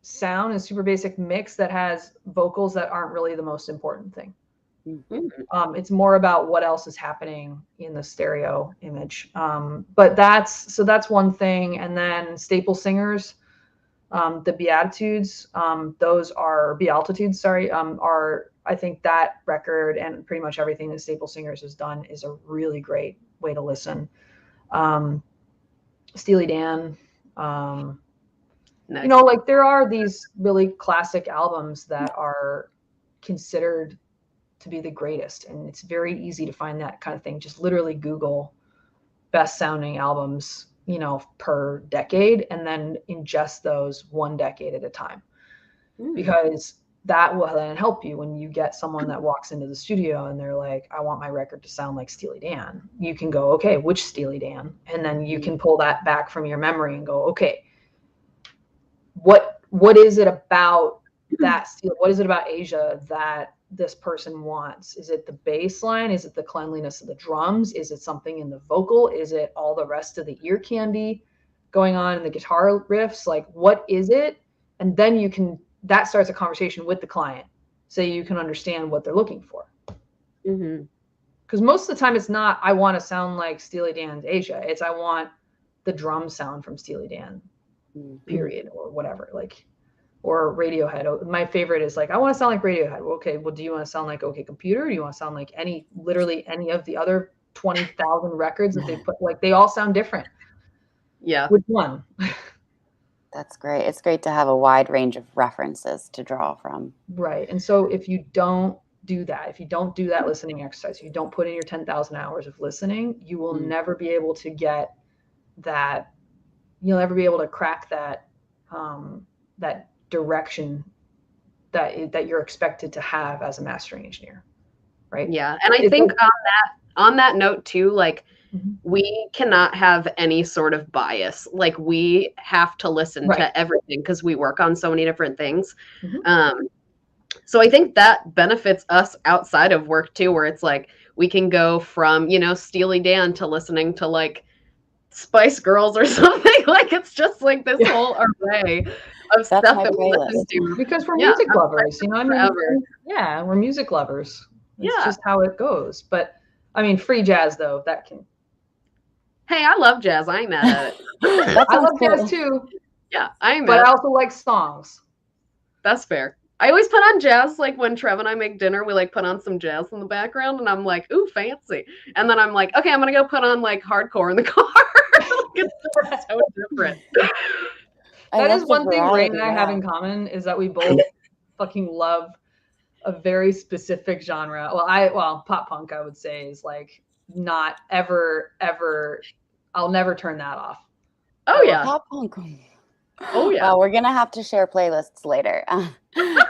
sound, a super basic mix that has vocals that aren't really the most important thing. It's more about what else is happening in the stereo image. But that's one thing. And then Staple Singers, the Beatitudes, I think that record and pretty much everything that Staple Singers has done is a really great way to listen. Steely Dan, you know, like there are these really classic albums that are considered to be the greatest, and it's very easy to find that kind of thing. Just literally Google best sounding albums, you know, per decade, and then ingest those one decade at a time, because that will then help you when you get someone that walks into the studio and they're like, I want my record to sound like Steely Dan. You can go, okay, which Steely Dan? And then you can pull that back from your memory and go, okay, what is it about that? What is it about Asia that this person wants? Is it the bass line? Is it the cleanliness of the drums? Is it something in the vocal? Is it all the rest of the ear candy going on in the guitar riffs? Like, what is it? And then that starts a conversation with the client, so you can understand what they're looking for. Because most of the time it's not, I want to sound like Steely Dan's Asia. It's, I want the drum sound from Steely Dan, period, or whatever. Like, or Radiohead. My favorite is like, I want to sound like Radiohead. Well, okay, well, do you want to sound like OK Computer? Do you want to sound like literally any of the other 20,000 records that they put? Like, they all sound different. Yeah. Which one? That's great. It's great to have a wide range of references to draw from. Right. And so if you don't do that, if you don't do that listening exercise, if you don't put in your 10,000 hours of listening, you will never be able to get that. You'll never be able to crack that, that direction that you're expected to have as a mastering engineer. Right. Yeah. And I think on that note too, like, we cannot have any sort of bias. Like, we have to listen to everything because we work on so many different things. So I think that benefits us outside of work too, where it's like We can go from, you know, Steely Dan to listening to like Spice Girls or something. Like it's just like this whole array of That's stuff my that we listen playlist. to. Because we're Yeah, music I've lovers, you know. I mean, forever. yeah, we're music lovers. It's Yeah. just how it goes. But I mean, free jazz though, that can. Hey, I love jazz. I ain't mad at it. That I sounds love cool. jazz too, Yeah, I ain't but mad. I also like songs. That's fair. I always put on jazz, like when Trev and I make dinner, we like put on some jazz in the background, and I'm like, ooh, fancy. And then I'm like, okay, I'm gonna go put on like hardcore in the car. Like, it's so different. That is the one thing Ray and variety, I have wow. in common is that we both fucking love a very specific genre. Well, pop punk, I would say, is like not ever, I'll never turn that off. Oh yeah. Pop punk. Oh yeah. Well, we're gonna have to share playlists later.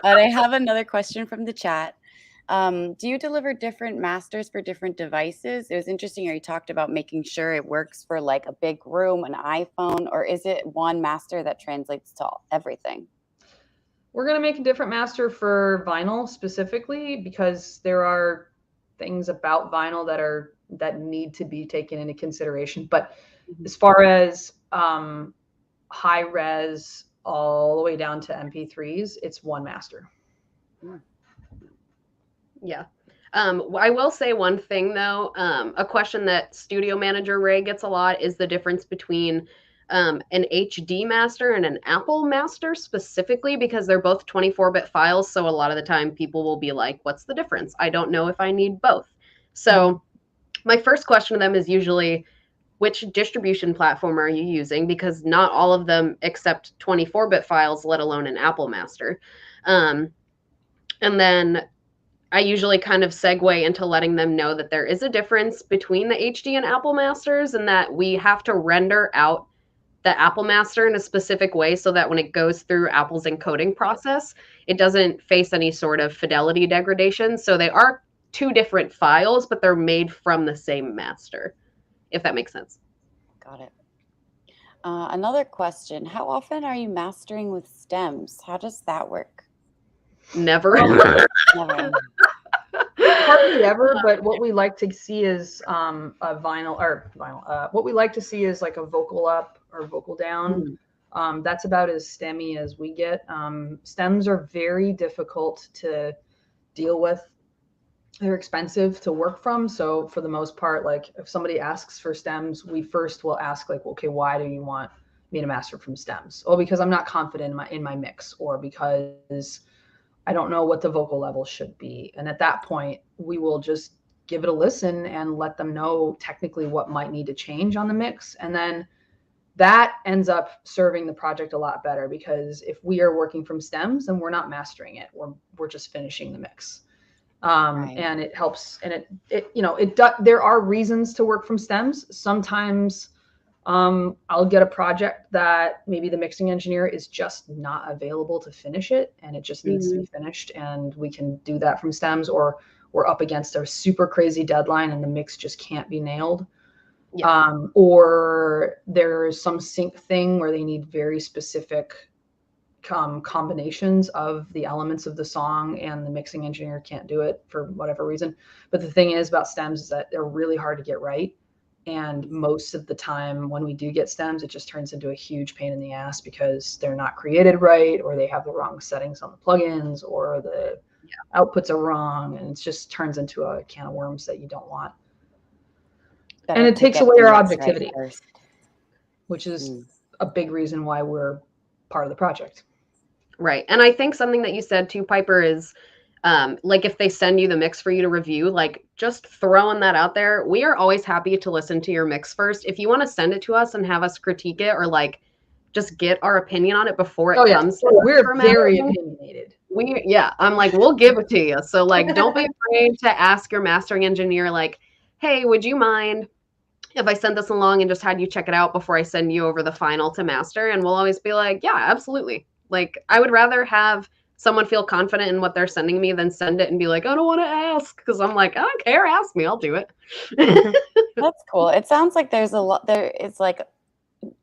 But I have another question from the chat. Do you deliver different masters for different devices? It was interesting how you talked about making sure it works for like a big room, an iPhone, or is it one master that translates to everything? We're going to make a different master for vinyl specifically because there are things about vinyl that need to be taken into consideration. But as far as high res all the way down to MP3s, it's one master. Yeah. I will say one thing though. A question that studio manager Ray gets a lot is the difference between an HD master and an Apple master, specifically because they're both 24-bit files. So a lot of the time people will be like, what's the difference? I don't know if I need both. So my first question to them is usually, which distribution platform are you using? Because not all of them accept 24-bit files, let alone an Apple master. And then I usually kind of segue into letting them know that there is a difference between the HD and Apple masters, and that we have to render out the Apple master in a specific way so that when it goes through Apple's encoding process, it doesn't face any sort of fidelity degradation. So they are two different files, but they're made from the same master, if that makes sense. Got it. Another question. How often are you mastering with stems? How does that work? Never. Never. Hardly ever, but what we like to see is what we like to see is like a vocal up or vocal down. That's about as stemmy as we get. Stems are very difficult to deal with. They're expensive to work from. So for the most part, like if somebody asks for stems, we first will ask like, okay, why do you want me to master from stems? Oh, because I'm not confident in my mix, or because I don't know what the vocal level should be. And at that point, we will just give it a listen and let them know technically what might need to change on the mix. And then that ends up serving the project a lot better, because if we are working from stems, then we're not mastering it. We're just finishing the mix. Right. And it helps. And there are reasons to work from stems. Sometimes I'll get a project that maybe the mixing engineer is just not available to finish it, and it just needs to be finished, and we can do that from stems, or we're up against a super crazy deadline and the mix just can't be nailed. Yeah. Or there's some sync thing where they need very specific combinations of the elements of the song, and the mixing engineer can't do it for whatever reason. But the thing is about stems is that they're really hard to get right. And most of the time when we do get stems, it just turns into a huge pain in the ass because they're not created right, or they have the wrong settings on the plugins, or the outputs are wrong. And it just turns into a can of worms that you don't want. Better and it to takes get away the our mix right objectivity, first. which is a big reason why we're part of the project. Right. And I think something that you said too, Piper, is like if they send you the mix for you to review, like just throwing that out there. We are always happy to listen to your mix first. If you want to send it to us and have us critique it, or like just get our opinion on it before it comes to us, we're very opinionated. I'm like, we'll give it to you. So like, don't be afraid to ask your mastering engineer, like, hey, would you mind if I sent this along and just had you check it out before I send you over the final to master? And we'll always be like, yeah, absolutely. Like, I would rather have someone feel confident in what they're sending me than send it and be like, I don't want to ask. Because I'm like, I don't care. Ask me. I'll do it. That's cool. It sounds like there's a lot there. It's like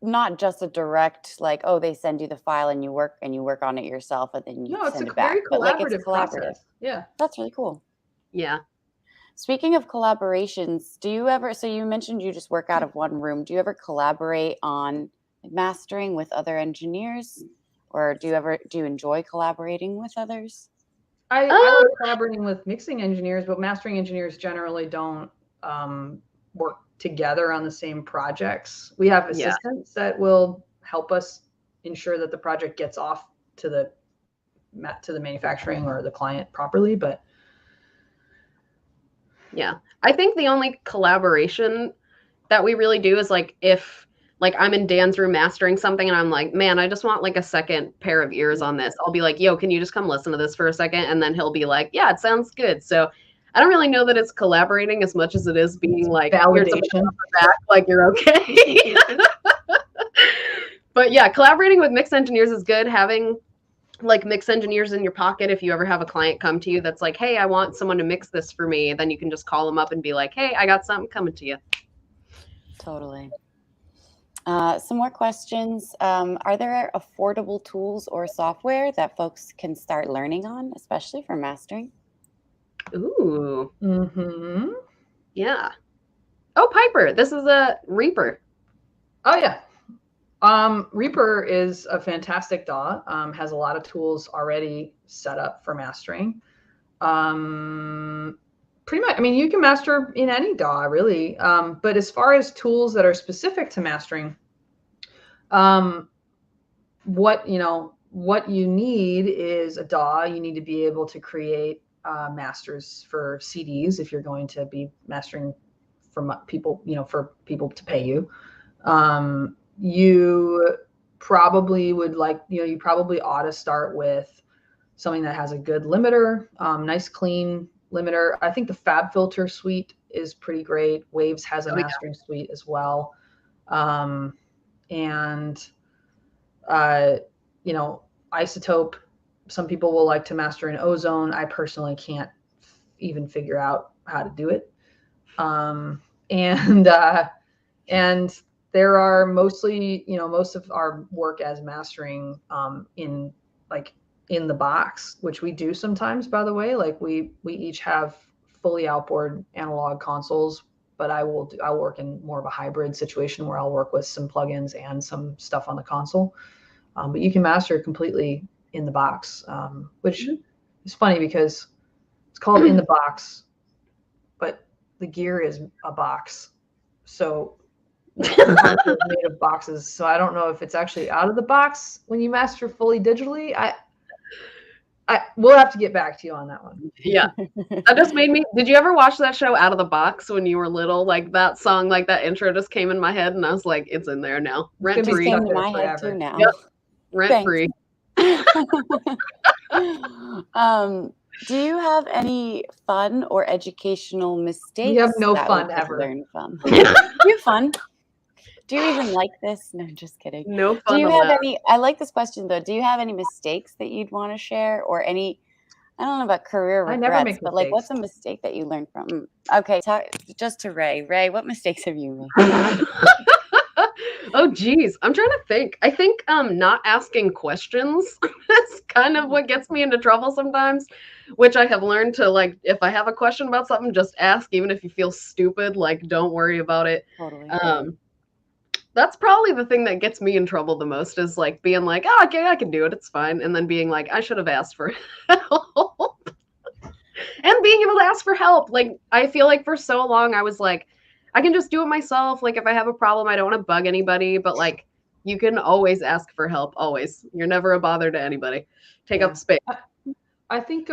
not just a direct, like, oh, they send you the file and you work on it yourself, and then you send it back. Very But like, it's collaborative collaborative. process. Yeah. That's really cool. Yeah. Speaking of collaborations, do you ever, so you mentioned you just work out of one room. Do you ever collaborate on mastering with other engineers, or do you enjoy collaborating with others? I like collaborating with mixing engineers, but mastering engineers generally don't work together on the same projects. We have assistants that will help us ensure that the project gets off to the manufacturing or the client properly, but yeah, I think the only collaboration that we really do is like if like I'm in Dan's room mastering something and I'm like, man, I just want like a second pair of ears on this. I'll be like, yo, can you just come listen to this for a second? And then he'll be like, yeah, it sounds good. So I don't really know that it's collaborating as much as it is being like validation, back, like you're okay. But yeah, collaborating with mix engineers is good. Having like mix engineers in your pocket, if you ever have a client come to you that's like, hey, I want someone to mix this for me, then you can just call them up and be like, hey, I got something coming to you. Totally. Some more questions. Are there affordable tools or software that folks can start learning on, especially for mastering? Ooh. Mm-hmm. Yeah. Oh, Piper, this is a Reaper. Oh, yeah. Reaper is a fantastic DAW, has a lot of tools already set up for mastering. Pretty much, I mean, you can master in any DAW, really. But as far as tools that are specific to mastering, what you need is a DAW. You need to be able to create masters for CDs if you're going to be mastering for people, for people to pay you. You probably would like, you probably ought to start with something that has a good limiter, nice clean limiter. I think the FabFilter suite is pretty great. Waves has a mastering suite as well. Isotope, some people will like to master in Ozone. I personally can't even figure out how to do it. And there are mostly, most of our work as mastering in the box, which we do sometimes, by the way. Like we each have fully outboard analog consoles, but I'll work in more of a hybrid situation where I'll work with some plugins and some stuff on the console. But you can master completely in the box, which is funny because it's called in the box, but the gear is a box. So the console is made of boxes. So I don't know if it's actually out of the box when you master fully digitally. We'll have to get back to you on that one. Yeah. That just made me, did you ever watch that show Out of the Box when you were little? Like that song, like that intro just came in my head and I was like, it's in there now. Rent free. Came in my head too now. Yep. Rent free. Do you have any fun or educational mistakes? We have no fun ever. Learn from? Do you have fun? Do you even like this? No, just kidding. No fun. Do you have any? I like this question though. Do you have any mistakes that you'd want to share, or any? I don't know about career regrets, I never make but mistakes. like, what's a mistake that you learned from? Okay, just to Ray. Ray, what mistakes have you made? Oh geez, I'm trying to think. I think not asking questions is kind of what gets me into trouble sometimes, which I have learned to, like, if I have a question about something, just ask, even if you feel stupid, like don't worry about it. Totally. That's probably the thing that gets me in trouble the most, is like being like, oh, okay, I can do it, it's fine, and then being like, I should have asked for help. And being able to ask for help, like I feel like for so long I was like, I can just do it myself. Like if I have a problem, I don't want to bug anybody, but like you can always ask for help. Always. You're never a bother to anybody. Take up space. I think,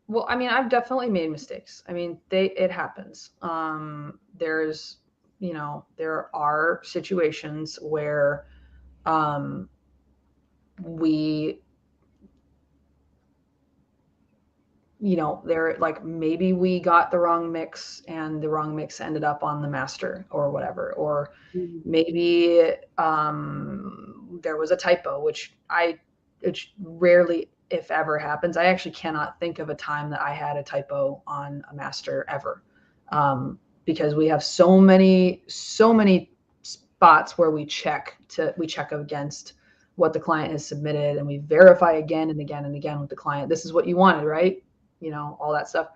well, I mean, I've definitely made mistakes. I mean, it happens. There are situations where they're like, maybe we got the wrong mix and the wrong mix ended up on the master or whatever, or maybe there was a typo, which rarely, if ever, happens. I actually cannot think of a time that I had a typo on a master ever, because we have so many spots where we check against what the client has submitted, and we verify again and again and again with the client. This is what you wanted, right? You know, all that stuff.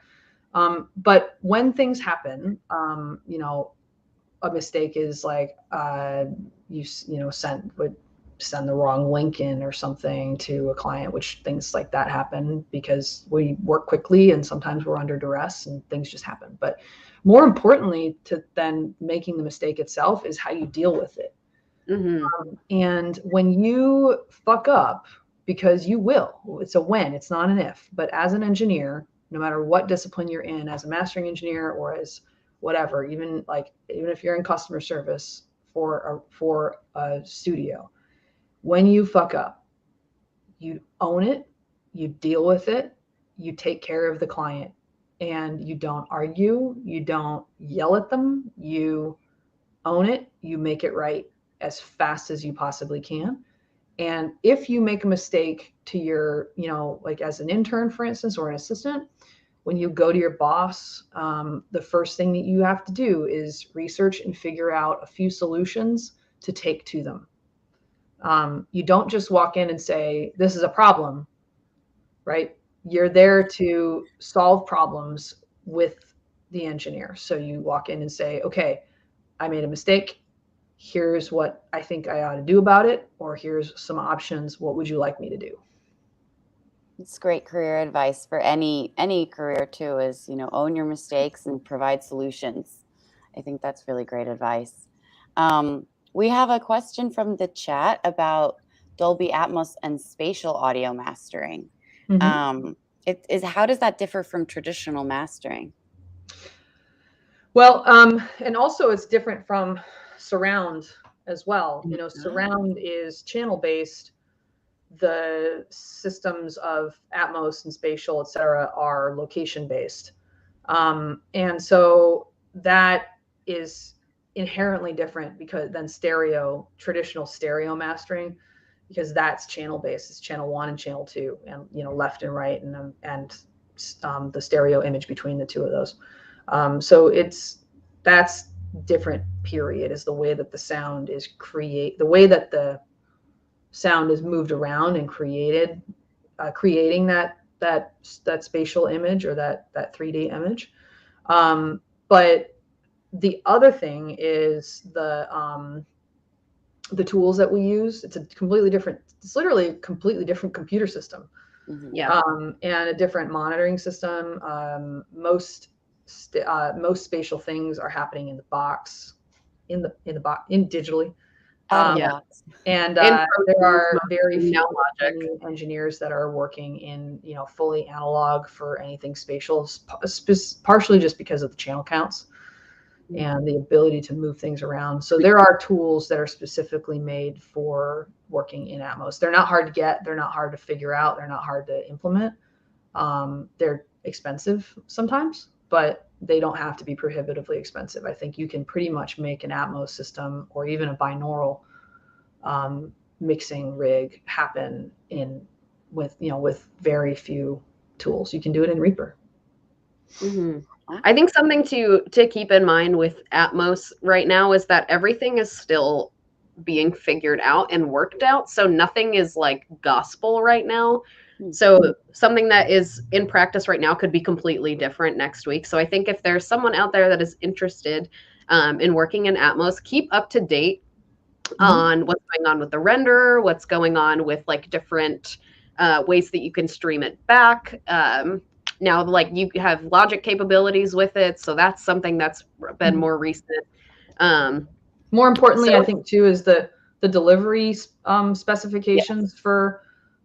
But when things happen, you know, a mistake is like you know send the wrong link in or something to a client, which things like that happen because we work quickly and sometimes we're under duress and things just happen. But more importantly to then making the mistake itself is how you deal with it. And when you fuck up, because you will, it's a when, it's not an if, but as an engineer, no matter what discipline you're in, as a mastering engineer or as whatever, even if you're in customer service for a studio, when you fuck up, you own it, you deal with it, you take care of the client, and you don't argue, you don't yell at them, you own it, you make it right as fast as you possibly can. And if you make a mistake to your, you know, like as an intern, for instance, or an assistant, when you go to your boss, the first thing that you have to do is research and figure out a few solutions to take to them. You don't just walk in and say, this is a problem, right? You're there to solve problems with the engineer. So you walk in and say, okay, I made a mistake. Here's what I think I ought to do about it, or here's some options. What would you like me to do? It's great career advice for any career too, is, you know, own your mistakes and provide solutions. I think that's really great advice. We have a question from the chat about Dolby Atmos and spatial audio mastering. How does that differ from traditional mastering? Well, and also it's different from surround as well. You know, surround is channel based. The systems of Atmos and spatial, et cetera, are location based. And so that is inherently different than traditional stereo mastering, because that's channel based. It's channel 1 and channel 2, and, you know, left and right, and the stereo image between the two of those. So that's different, period, is the way that the sound is the way that the sound is moved around and creating that spatial image or that 3D image. But the other thing is the tools that we use. It's literally a completely different computer system. And a different monitoring system. Most spatial things are happening in the box, in digitally. And there are very few engineers that are working in, you know, fully analog for anything spatial, partially just because of the channel counts and the ability to move things around. So there are tools that are specifically made for working in Atmos. They're not hard to get. They're not hard to figure out. They're not hard to implement. They're expensive sometimes, but they don't have to be prohibitively expensive. I think you can pretty much make an Atmos system or even a binaural mixing rig happen with very few tools. You can do it in Reaper. I think something to keep in mind with Atmos right now is that everything is still being figured out and worked out. So nothing is like gospel right now. So something that is in practice right now could be completely different next week. So I think if there's someone out there that is interested in working in Atmos, keep up to date on what's going on with the renderer, what's going on with like different ways that you can stream it back. Now, like, you have logic capabilities with it, so that's something that's been more recent. More importantly, I think too, is the delivery specifications for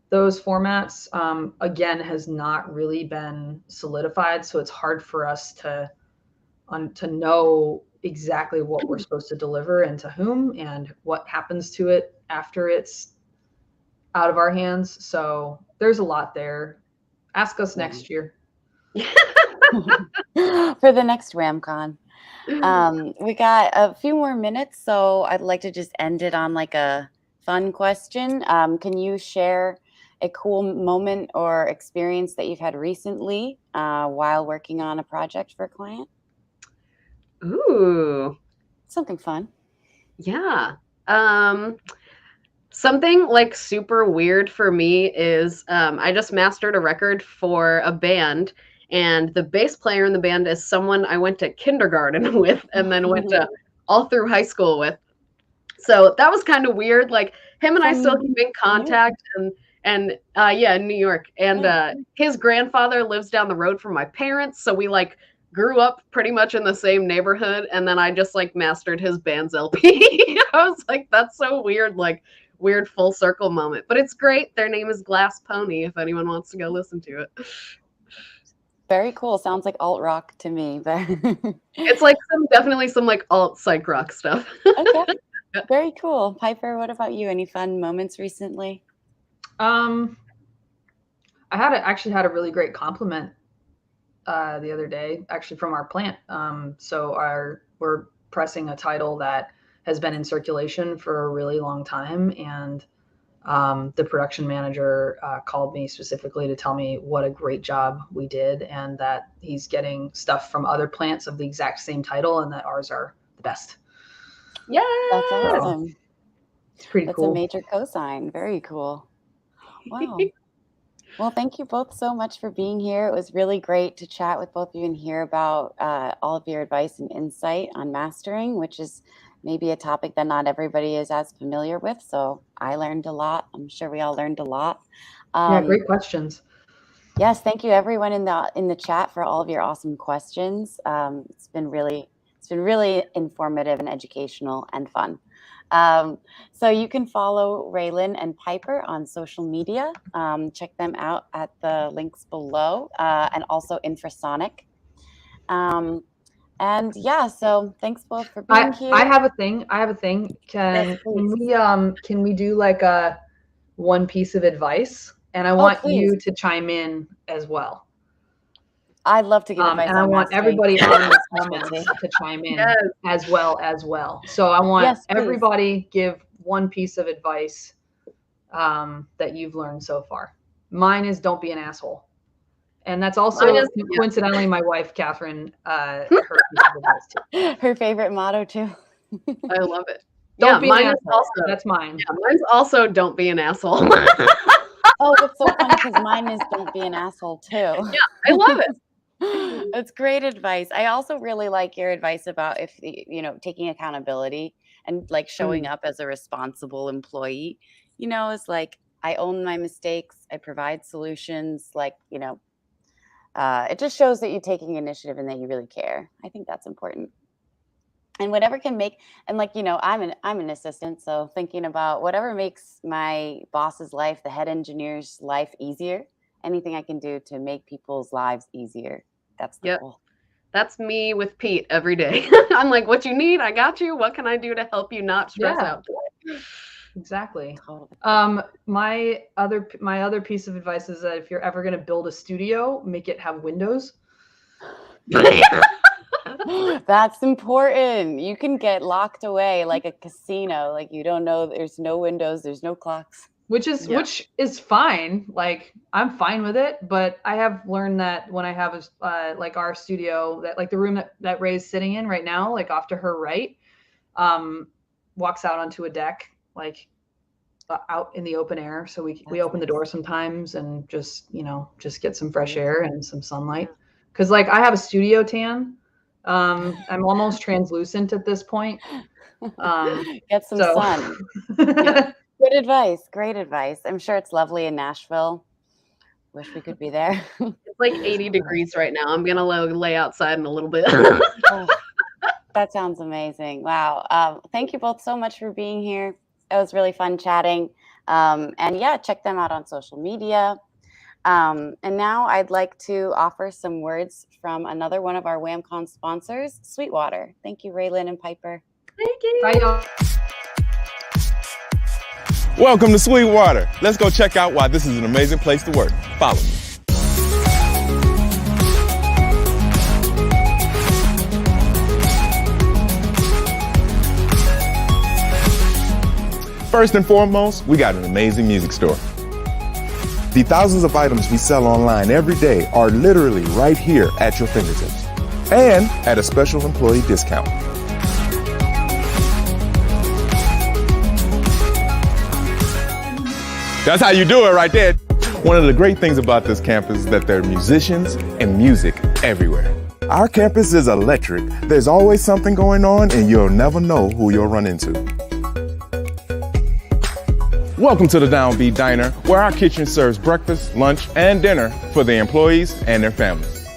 those formats, again, has not really been solidified. So it's hard for us to know exactly what we're supposed to deliver and to whom and what happens to it after it's out of our hands. So there's a lot there. Ask us next year. For the next WAMCon. We got a few more minutes, so I'd like to just end it on like a fun question. Can you share a cool moment or experience that you've had recently while working on a project for a client? Ooh. Something fun. Yeah. Something like super weird for me is I just mastered a record for a band, and the bass player in the band is someone I went to kindergarten with and then went to all through high school with. So that was kind of weird. Like him and I still keep in contact, and yeah, in New York. And his grandfather lives down the road from my parents, so we like grew up pretty much in the same neighborhood. And then I just like mastered his band's LP. I was like, that's so weird, like weird full circle moment. But it's great. Their name is Glass Pony. If anyone wants to go listen to it. Very cool. Sounds like alt rock to me, but it's like definitely some like alt psych rock stuff. Okay. Very cool. Piper, what about you? Any fun moments recently? I actually had a really great compliment the other day, actually from our plant. So we're pressing a title that has been in circulation for a really long time, and the production manager called me specifically to tell me what a great job we did, and that he's getting stuff from other plants of the exact same title, and that ours are the best. Yeah, that's awesome. It's pretty cool. That's a major cosign. Very cool. Wow. Well, thank you both so much for being here. It was really great to chat with both of you and hear about all of your advice and insight on mastering, which is maybe a topic that not everybody is as familiar with. So I learned a lot. I'm sure we all learned a lot. Yeah, great questions. Yes, thank you everyone in the chat for all of your awesome questions. It's been really informative and educational and fun. So you can follow Raylan and Piper on social media. Check them out at the links below, and also Infrasonic. And yeah, so thanks both for being here. I have a thing. Can we do like a one piece of advice? And I want you to chime in as well. I'd love to give advice. And I want everybody on the comments to chime in as well. So I want everybody give one piece of advice that you've learned so far. Mine is don't be an asshole. And that's also coincidentally my wife, Catherine, her piece of advice too. Her favorite motto too. I love it. Don't be an asshole. Also, that's mine. Yeah, mine's also don't be an asshole. Oh, it's so funny because mine is don't be an asshole too. Yeah, I love it. That's great advice. I also really like your advice about taking accountability and like showing up as a responsible employee. It's like I own my mistakes. I provide solutions. Like, it just shows that you're taking initiative and that you really care. I think that's important. And whatever can make, and like, I'm an assistant. So thinking about whatever makes my boss's life, the head engineer's life easier, anything I can do to make people's lives easier. That's the goal. That's me with Pete every day. I'm like, what you need, I got you. What can I do to help you not stress out today? Exactly. My other piece of advice is that if you're ever going to build a studio, make it have windows. That's important. You can get locked away like a casino. Like you don't know, there's no windows, there's no clocks. Which is fine. Like I'm fine with it, but I have learned that when I have like our studio, that like the room that Ray's sitting in right now, like off to her right, walks out onto a deck, like out in the open air. So we open the door sometimes and just get some fresh air and some sunlight. Cause like I have a studio tan. I'm almost translucent at this point. Get some sun. Yeah. Good advice. Great advice. I'm sure it's lovely in Nashville. Wish we could be there. It's like 80 degrees right now. I'm going to lay outside in a little bit. Oh, that sounds amazing. Wow. Thank you both so much for being here. It was really fun chatting. And yeah, check them out on social media. And now I'd like to offer some words from another one of our WAMCon sponsors, Sweetwater. Thank you, Raylan and Piper. Thank you. Bye, y'all. Welcome to Sweetwater. Let's go check out why this is an amazing place to work. Follow me. First and foremost, we got an amazing music store. The thousands of items we sell online every day are literally right here at your fingertips and at a special employee discount. That's how you do it right there. One of the great things about this campus is that there are musicians and music everywhere. Our campus is electric. There's always something going on, and you'll never know who you'll run into. Welcome to the Downbeat Diner, where our kitchen serves breakfast, lunch, and dinner for the employees and their families.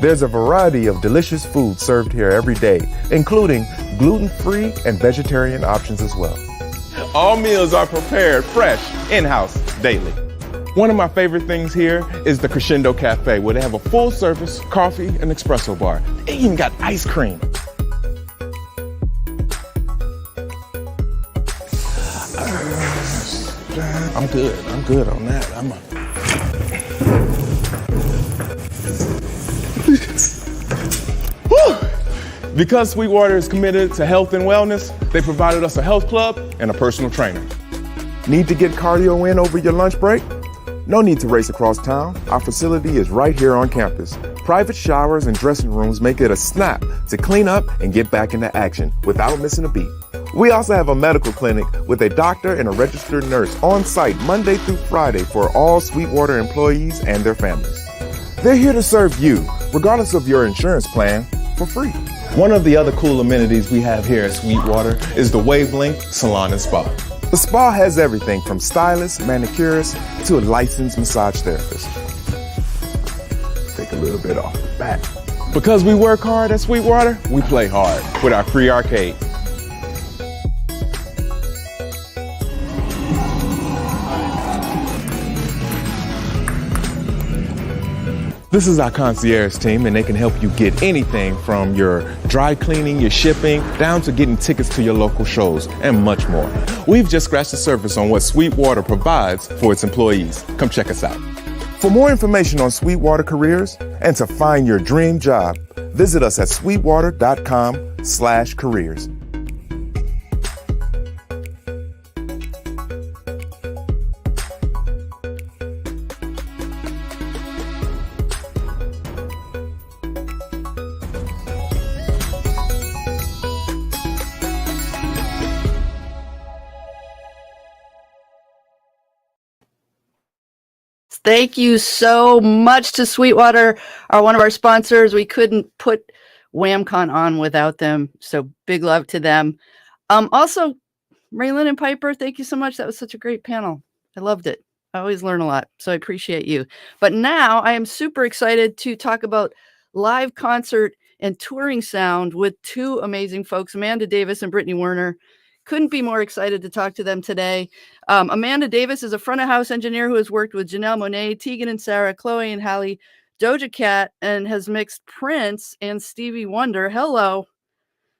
There's a variety of delicious food served here every day, including gluten-free and vegetarian options as well. All meals are prepared fresh, in-house, daily. One of my favorite things here is the Crescendo Cafe, where they have a full-service coffee and espresso bar. They even got ice cream. I'm good on that. Because Sweetwater is committed to health and wellness, they provided us a health club and a personal trainer. Need to get cardio in over your lunch break? No need to race across town. Our facility is right here on campus. Private showers and dressing rooms make it a snap to clean up and get back into action without missing a beat. We also have a medical clinic with a doctor and a registered nurse on site Monday through Friday for all Sweetwater employees and their families. They're here to serve you, regardless of your insurance plan, for free. One of the other cool amenities we have here at Sweetwater is the Wavelength Salon and Spa. The spa has everything from stylists, manicurists, to a licensed massage therapist. Take a little bit off the back. Because we work hard at Sweetwater, we play hard with our free arcade. This is our concierge team, and they can help you get anything from your dry cleaning, your shipping, down to getting tickets to your local shows, and much more. We've just scratched the surface on what Sweetwater provides for its employees. Come check us out. For more information on Sweetwater careers and to find your dream job, visit us at sweetwater.com/careers. Thank you so much to Sweetwater, one of our sponsors. We couldn't put WAMCon on without them, so big love to them. Also, Raylyn and Piper, thank you so much. That was such a great panel. I loved it. I always learn a lot, so I appreciate you. But now I am super excited to talk about live concert and touring sound with two amazing folks, Amanda Davis and Brittany Werner. Couldn't be more excited to talk to them today. Amanda Davis is a front of house engineer who has worked with Janelle Monáe, Tegan and Sarah, Chloe and Halle, Doja Cat, and has mixed Prince and Stevie Wonder. Hello.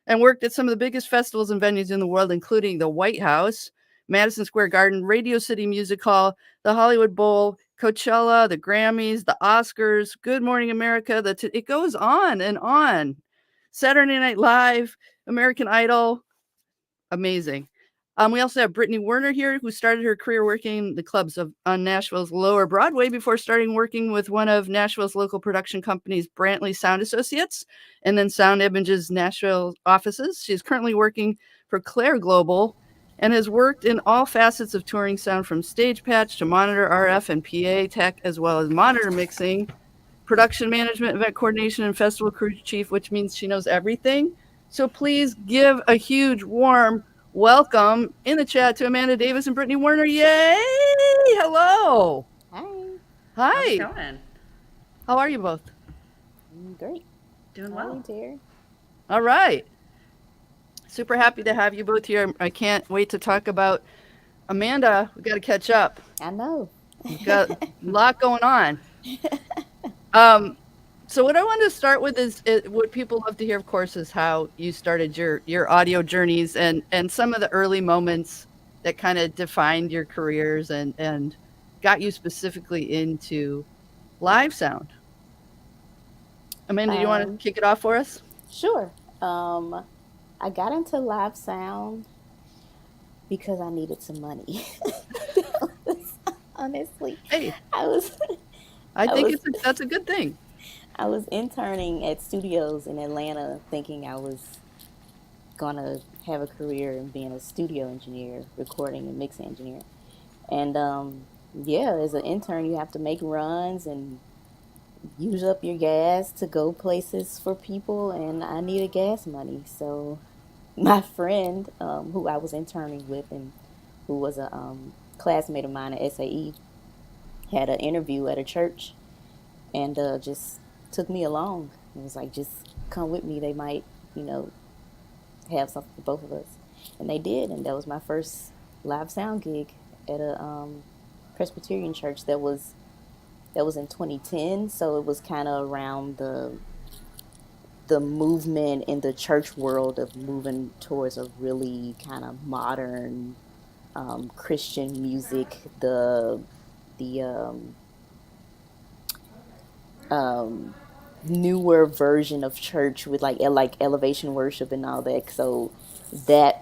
And worked at some of the biggest festivals and venues in the world, including the White House, Madison Square Garden, Radio City Music Hall, the Hollywood Bowl, Coachella, the Grammys, the Oscars, Good Morning America. It goes on and on. Saturday Night Live, American Idol. Amazing. We also have Brittany Werner here, who started her career working the clubs on Nashville's Lower Broadway before starting working with one of Nashville's local production companies, Brantley Sound Associates, and then Sound Image's Nashville offices. She's currently working for Claire Global and has worked in all facets of touring sound, from stage patch to monitor, RF, and PA tech, as well as monitor mixing, production management, event coordination, and festival crew chief, which means she knows everything. So please give a huge, warm welcome in the chat to Amanda Davis and Brittany Werner. Yay! Hello. Hi. Hi. How's it going? How are you both? Great. Doing well. Dear. All right. Super happy to have you both here. I can't wait to talk about Amanda. We got to catch up. I know. We've got a lot going on. So what I wanted to start with is what people love to hear, of course, is how you started your audio journeys and some of the early moments that kind of defined your careers and got you specifically into live sound. Amanda, do you want to kick it off for us? Sure. I got into live sound because I needed some money. Honestly, hey, I think that's a good thing. I was interning at studios in Atlanta thinking I was going to have a career in being a studio engineer, recording and mix engineer. And yeah, as an intern, you have to make runs and use up your gas to go places for people, and I needed gas money. So my friend, who I was interning with and who was a classmate of mine at SAE, had an interview at a church and just took me along. It was like, just come with me. They might, you know, have something for both of us. And they did. And that was my first live sound gig at a Presbyterian church that was in 2010. So it was kind of around the movement in the church world of moving towards a really kind of modern Christian music. The um, newer version of church with like elevation worship and all that. So that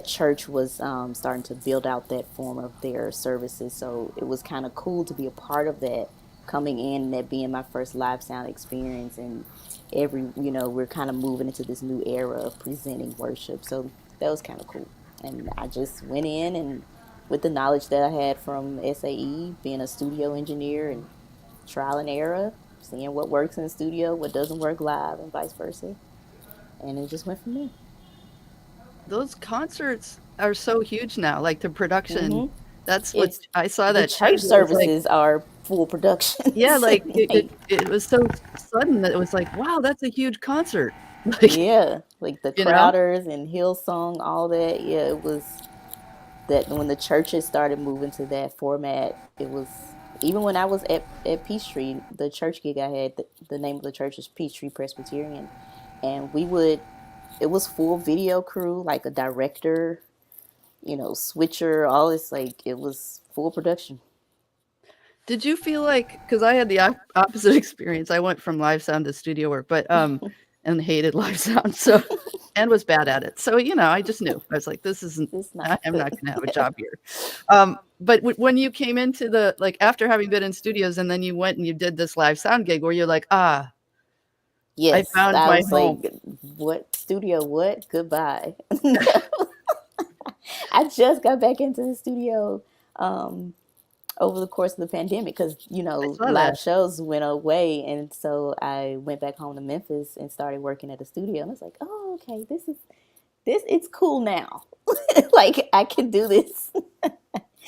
church was starting to build out that form of their services. So it was kind of cool to be a part of that, coming in and that being my first live sound experience. And we're kind of moving into this new era of presenting worship. So that was kind of cool. And I just went in, and with the knowledge that I had from SAE, being a studio engineer, and trial and error, seeing what works in the studio, what doesn't work live, and vice versa. And it just went from there. Those concerts are so huge now, like the production. hmm That's what It's I saw the that church change. It was like, services are full yeah, productions. like Like, it was so sudden that it was like, wow, that's a huge concert. Like, yeah, like the you know? Crowders and Hillsong, all that. Yeah, it was that when the churches started moving to that format. It was even when I was at Peachtree, the church gig I had. The name of the church is Peachtree Presbyterian, and it was full video crew, like a director, switcher, all this, like it was full production. Did you feel like, because I had the opposite experience. I went from live sound to studio work, but and hated live sound, so and was bad at it. So, I just knew. I was like, this isn't It's not I'm good. not gonna have a job here. But when you came into like after having been in studios and then you went and you did this live sound gig where you're like, I Yes, found I my was home. like, what studio? What? Goodbye. I just got back into the studio um, over the course of the pandemic because I saw that. live shows went away, and so I went back home to Memphis and started working at a studio. And I was like, oh, okay, this. It's cool now. Like I can do this,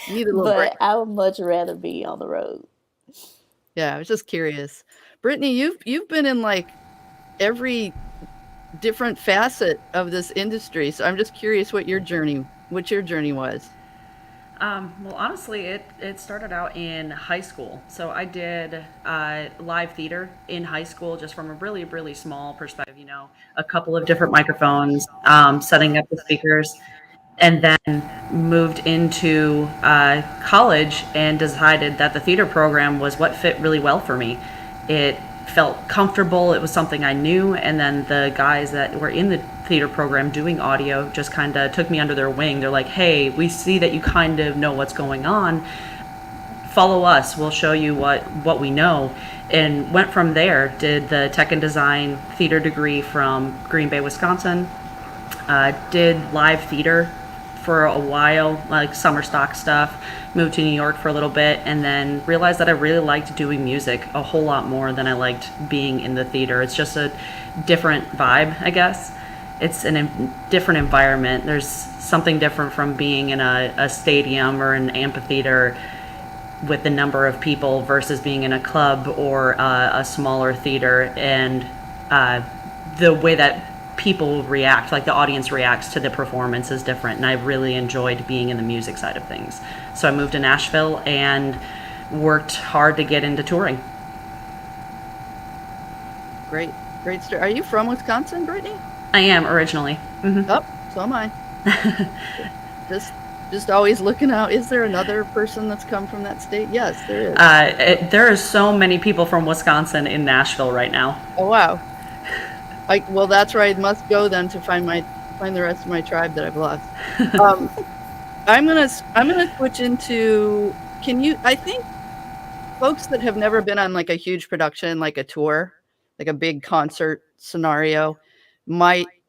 You need a little break. but I would much rather be on the road. Yeah, I was just curious. Brittany, you've been in like every different facet of this industry. So I'm just curious what your journey was. Well, honestly, it started out in high school. So I did live theater in high school, just from a really, really small perspective, a couple of different microphones, setting up the speakers, and then moved into college and decided that the theater program was what fit really well for me. It felt comfortable. It was something I knew. And then the guys that were in the theater program doing audio just kind of took me under their wing. They're like, hey, we see that you kind of know what's going on. Follow us. We'll show you what we know. And went from there, did the tech and design theater degree from Green Bay, Wisconsin. Did live theater for a while, like summer stock stuff, moved to New York for a little bit, and then realized that I really liked doing music a whole lot more than I liked being in the theater. It's just a different vibe, I guess. It's different environment. There's something different from being in a stadium or an amphitheater with the number of people versus being in a club or a smaller theater, and the way that people react, like the audience reacts to the performance, is different. And I really enjoyed being in the music side of things. So I moved to Nashville and worked hard to get into touring. Great story. Are you from Wisconsin, Brittany? I am originally. Mm-hmm. Oh, so am I. Just always looking out. Is there another person that's come from that state? Yes, there is. There are so many people from Wisconsin in Nashville right now. Oh wow. Well, that's where I must go then to find the rest of my tribe that I've lost. I'm gonna switch into. I think folks that have never been on like a huge production, like a tour, like a big concert scenario,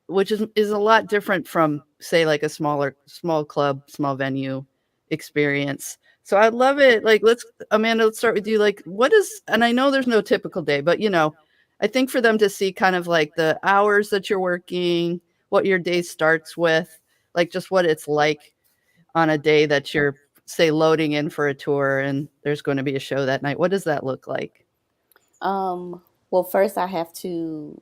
which is a lot different from say like a small club, small venue experience. So I love it. Like, Amanda, let's start with you. Like, and I know there's no typical day, but I think for them to see kind of like the hours that you're working, what your day starts with, like just what it's like on a day that you're, say, loading in for a tour and there's going to be a show that night. What does that look like? Well, first I have to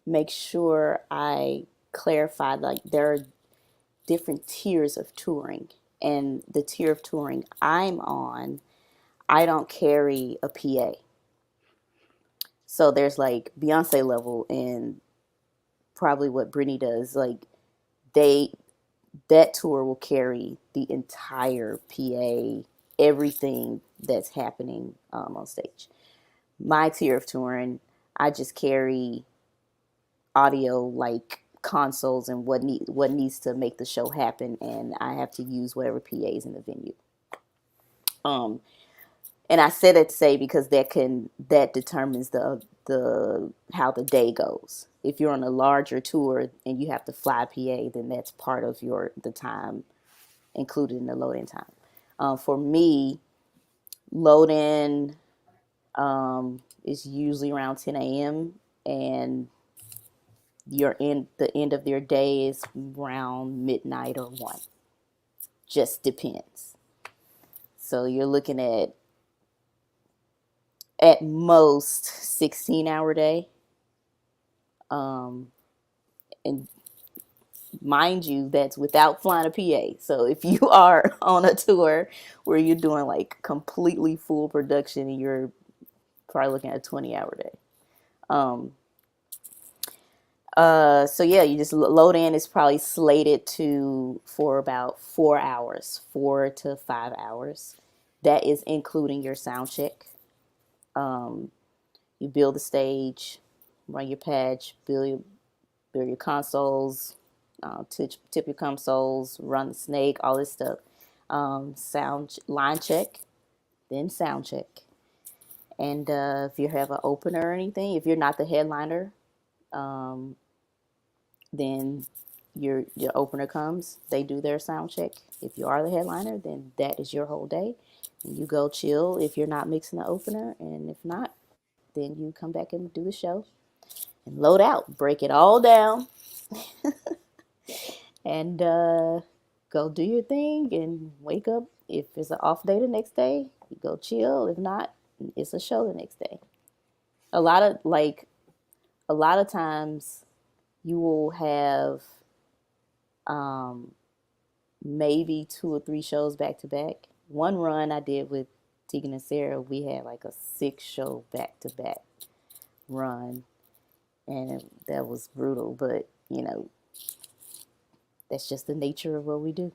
make sure I clarify, like, there are different tiers of touring, and the tier of touring I'm on, I don't carry a PA. So there's like Beyonce level and probably what Britney does. Like, that tour will carry the entire PA, everything that's happening on stage. My tier of touring, I just carry audio, like consoles and what needs to make the show happen, and I have to use whatever PA's in the venue. And I said it to say because that determines the how the day goes. If you're on a larger tour and you have to fly PA, then that's part of the time included in the load-in time. For me, load-in is usually around 10 a.m. and the end of your day is around midnight or 1. Just depends. So you're looking at most 16-hour day. And mind you, that's without flying a PA. So if you are on a tour where you're doing like completely full production, you're probably looking at a 20-hour day. So yeah, you just load in is probably slated for about 4 hours, 4 to 5 hours. That is including your sound check. You build the stage, run your patch, build your consoles, tip your consoles, run the snake, all this stuff. Line check, then sound check. And if you have an opener or anything, if you're not the headliner, then your opener comes, they do their sound check. If you are the headliner, then that is your whole day. And you go chill if you're not mixing the opener, and if not, then you come back and do the show and load out, break it all down, and go do your thing and wake up. If it's an off day the next day, you go chill. If not, it's a show the next day. A lot of times you will have maybe 2 or 3 shows back to back. One run I did with Tegan and Sarah, we had like a 6-show back to back run, and that was brutal, but that's just the nature of what we do.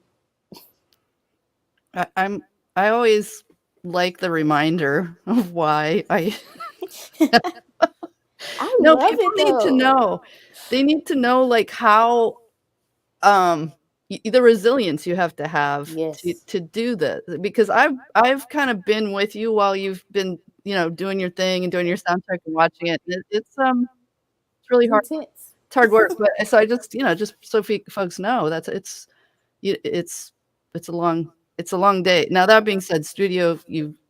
I always like the reminder of why I No, love people it need to though. know. They need to know like how the resilience you have to have Yes. to do this, because I've kind of been with you while you've been doing your thing and doing your sound check and watching it. It's really hard. Intense. It's hard work, but so I just just so folks know it's a long day. Now that being said, studio,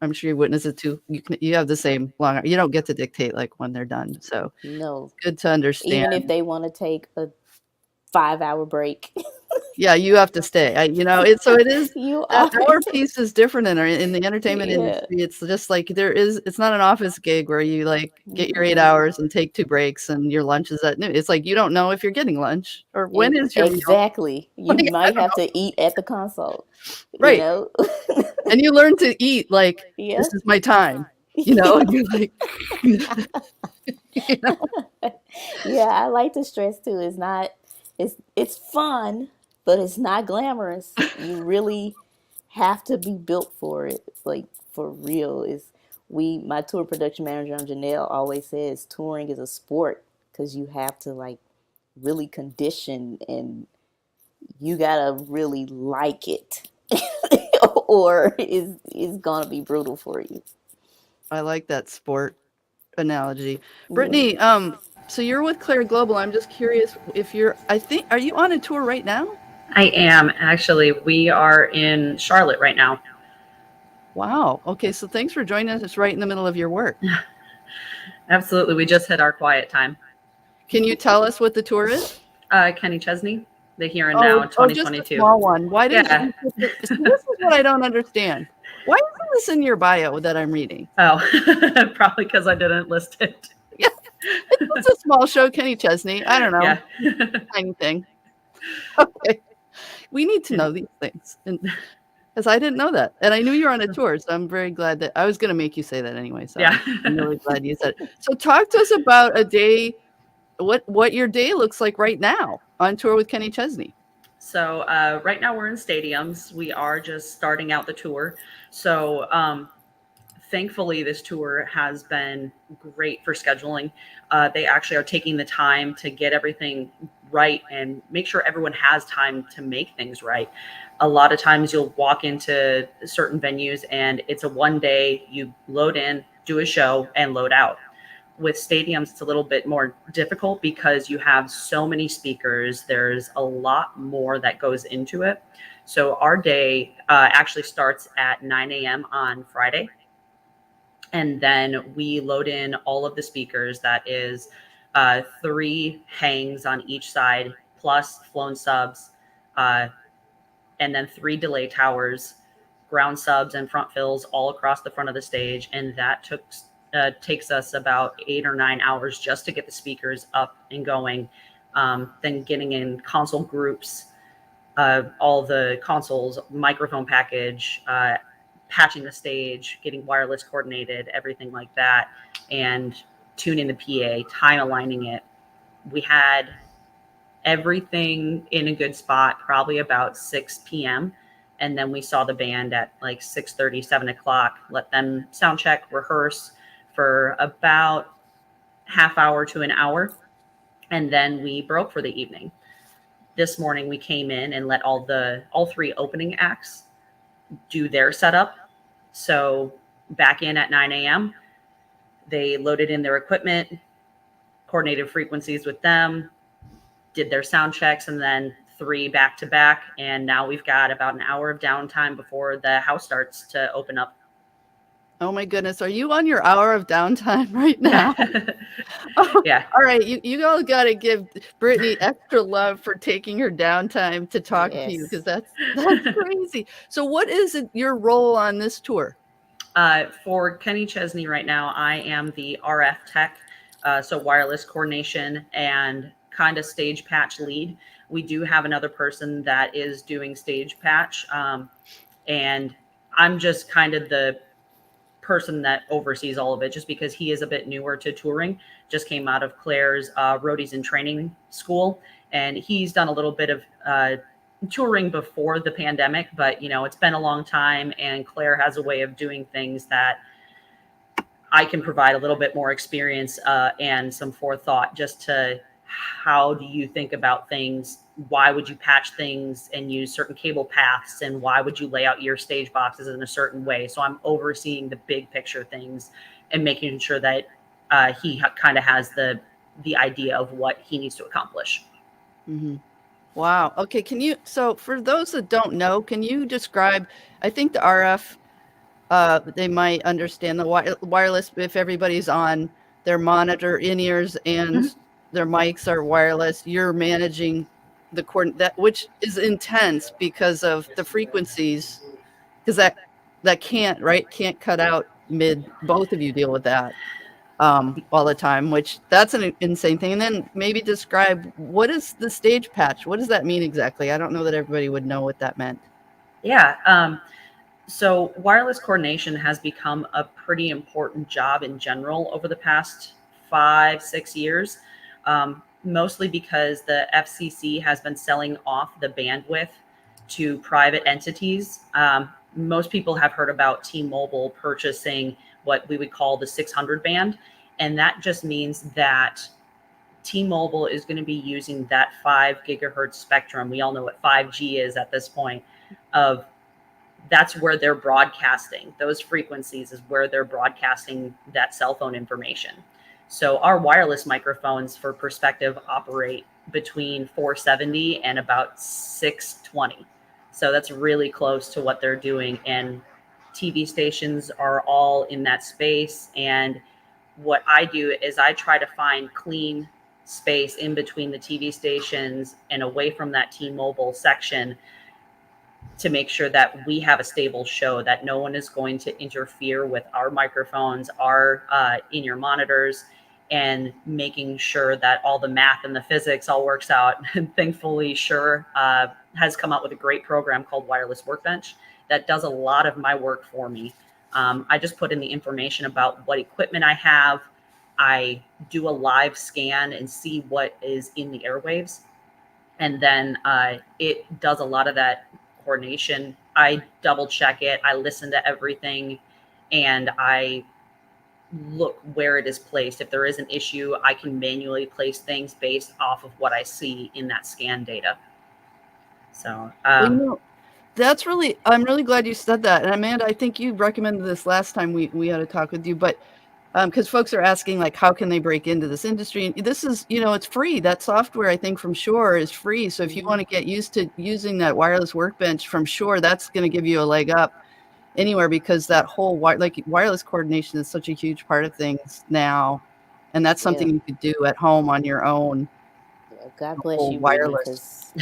I'm sure you witness it too. You have the same long. You don't get to dictate like when they're done. So No. it's good to understand. Even if they want to take a 5-hour break. Yeah, you have to stay. It is. You That are. hour piece is different in the entertainment industry. It's just like it's not an office gig where you like get your 8 hours and take 2 breaks and your lunch is at noon. It's like you don't know if you're getting lunch or when is your meal. Exactly. You Like, might have to eat at the console. Right. And you learn to eat like Yes. this is my time. And you're like Yeah, I like to stress too. It's fun, but it's not glamorous. You really have to be built for it, like for real. My tour production manager, Janelle, always says touring is a sport because you have to like really condition and you gotta really like it, or it's gonna be brutal for you. I like that sport analogy. Brittany, so you're with Claire Global. I'm just curious if are you on a tour right now? I am actually. We are in Charlotte right now. Wow. Okay, so thanks for joining us right in the middle of your work. Absolutely. We just hit our quiet time. Can you tell us what the tour is? Kenny Chesney, the Here and Now Just a 2022. small one. Why did Yeah. you see, this is what I don't understand. Why isn't this in your bio that I'm reading? Oh, probably because I didn't list it. Yeah, it's just a small show, Kenny Chesney. I don't know. Yeah. Tiny thing. Okay. We need to know these things. And because I didn't know that. And I knew you were on a tour, so I'm very glad that I was going to make you say that anyway. So Yeah. I'm really glad you said it. So talk to us about a day, what your day looks like right now on tour with Kenny Chesney. So right now we're in stadiums. We are just starting out the tour. So thankfully, this tour has been great for scheduling. They actually are taking the time to get everything right and make sure everyone has time to make things right. A lot of times you'll walk into certain venues and it's a one day, you load in, do a show, and load out. With stadiums, it's a little bit more difficult because you have so many speakers. There's a lot more that goes into it. So our day actually starts at 9 a.m. on Friday. And then we load in all of the speakers. That is 3 hangs on each side, plus flown subs, and then 3 delay towers, ground subs, and front fills all across the front of the stage. And that takes us about 8 or 9 hours just to get the speakers up and going. Then getting in console groups, all the consoles, microphone package, patching the stage, getting wireless coordinated, everything like that, and tuning the PA, time aligning it. We had everything in a good spot, probably about 6 p.m. And then we saw the band at like 6:30, 7 o'clock, let them sound check, rehearse for about half hour to an hour. And then we broke for the evening. This morning we came in and let all 3 opening acts do their setup. So back in at 9 a.m., they loaded in their equipment, coordinated frequencies with them, did their sound checks, and then 3 back to back. And now we've got about an hour of downtime before the house starts to open up. Oh my goodness. Are you on your hour of downtime right now? Yeah. All right. You all got to give Brittany extra love for taking her downtime to talk to you, because that's crazy. So what is your role on this tour? For Kenny Chesney right now, I am the RF tech, so wireless coordination and kind of stage patch lead. We do have another person that is doing stage patch, and I'm just kind of the person that oversees all of it, just because he is a bit newer to touring, just came out of Claire's roadies and training school, and he's done a little bit of touring before the pandemic, but it's been a long time, and Claire has a way of doing things that I can provide a little bit more experience and some forethought, just to how do you think about things? Why would you patch things and use certain cable paths? And why would you lay out your stage boxes in a certain way? So I'm overseeing the big picture things and making sure that he kind of has the idea of what he needs to accomplish. Mm-hmm. Wow. Okay. So for those that don't know, can you describe, I think the RF, they might understand the wireless if everybody's on their monitor in-ears and their mics are wireless. You're managing the which is intense because of the frequencies, because that can't cut out mid. Both of you deal with that all the time, which that's an insane thing. And then maybe describe, what is the stage patch? What does that mean exactly? I don't know that everybody would know what that meant. Yeah. So wireless coordination has become a pretty important job in general over the past 5-6 years, mostly because the FCC has been selling off the bandwidth to private entities. Most people have heard about T-Mobile purchasing what we would call the 600 band, and that just means that T-Mobile is going to be using that 5 gigahertz spectrum. We all know what 5G is at this point. That's where they're broadcasting. Those frequencies is where they're broadcasting that cell phone information. So our wireless microphones, for perspective, operate between 470 and about 620. So that's really close to what they're doing. And TV stations are all in that space. And what I do is I try to find clean space in between the TV stations and away from that T-Mobile section to make sure that we have a stable show, that no one is going to interfere with our microphones, our in-ear monitors, and making sure that all the math and the physics all works out. And thankfully, Shure has come out with a great program called Wireless Workbench that does a lot of my work for me. I just put in the information about what equipment I have. I do a live scan and see what is in the airwaves. And then it does a lot of that coordination. I double check it. I listen to everything, and I look where it is placed. If there is an issue, I can manually place things based off of what I see in that scan data. So, that's really, I'm really glad you said that. And Amanda, I think you recommended this last time we had a talk with you, but because folks are asking, like, how can they break into this industry? And this is, it's free. That software, I think, from Shure is free. So if you want to get used to using that wireless workbench from Shure, that's going to give you a leg up anywhere, because that whole wireless coordination is such a huge part of things now. And that's something you could do at home on your own. God bless you, Brittany, because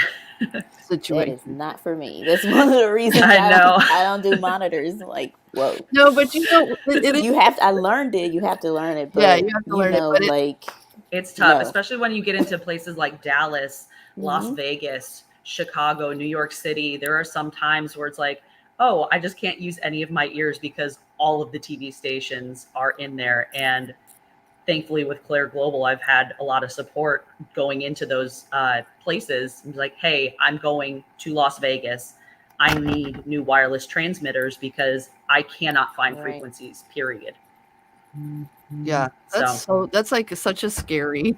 situation. that is not for me. That's one of the reasons I don't do monitors. Like, whoa. No, but I learned it. You have to learn it. But, yeah, you have to learn it. But it's tough, especially when you get into places like Dallas, Las Vegas, Chicago, New York City. There are some times where it's like, oh, I just can't use any of my ears because all of the TV stations are in there. And thankfully with Claire Global, I've had a lot of support going into those places. Like, hey, I'm going to Las Vegas. I need new wireless transmitters because I cannot find frequencies, period. Yeah, that's like such a scary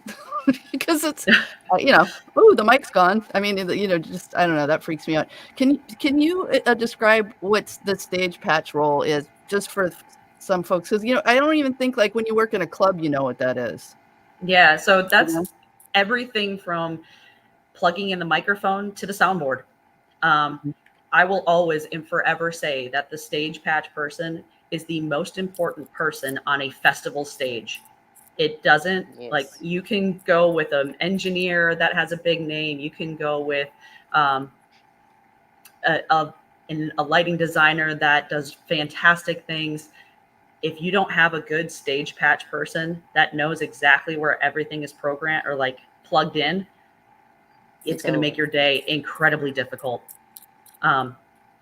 because it's oh, the mic's gone. I mean, just I don't know, that freaks me out. Can you describe what the stage patch role is, just for some folks? Because I don't even think, like, when you work in a club, you know what that is. Yeah, so that's everything from plugging in the microphone to the soundboard. I will always and forever say that the stage patch person is the most important person on a festival stage. It doesn't, like, you can go with an engineer that has a big name. You can go with a lighting designer that does fantastic things. If you don't have a good stage patch person that knows exactly where everything is programmed or like plugged in, it's going to make your day incredibly difficult.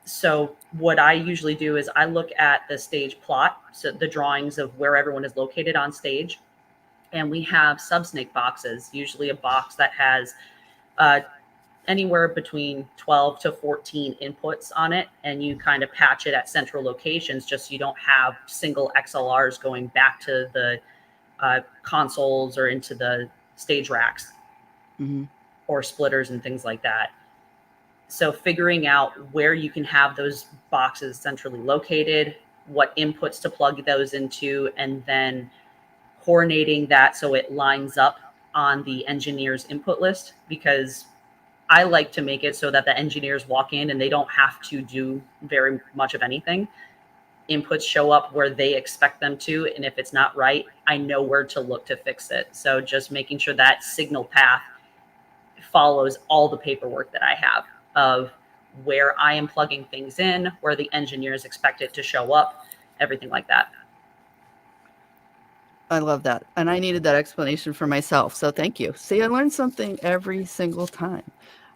So what I usually do is I look at the stage plot, so the drawings of where everyone is located on stage, and we have subsnake boxes, usually a box that has anywhere between 12 to 14 inputs on it, and you kind of patch it at central locations just so you don't have single XLRs going back to the consoles or into the stage racks or splitters and things like that. So figuring out where you can have those boxes centrally located, what inputs to plug those into, and then coordinating that so it lines up on the engineer's input list, because I like to make it so that the engineers walk in and they don't have to do very much of anything. Inputs show up where they expect them to, and if it's not right, I know where to look to fix it. So just making sure that signal path follows all the paperwork that I have of where I am plugging things in, where the engineers expect it to show up, everything like that. I love that. And I needed that explanation for myself. So thank you. See, I learned something every single time.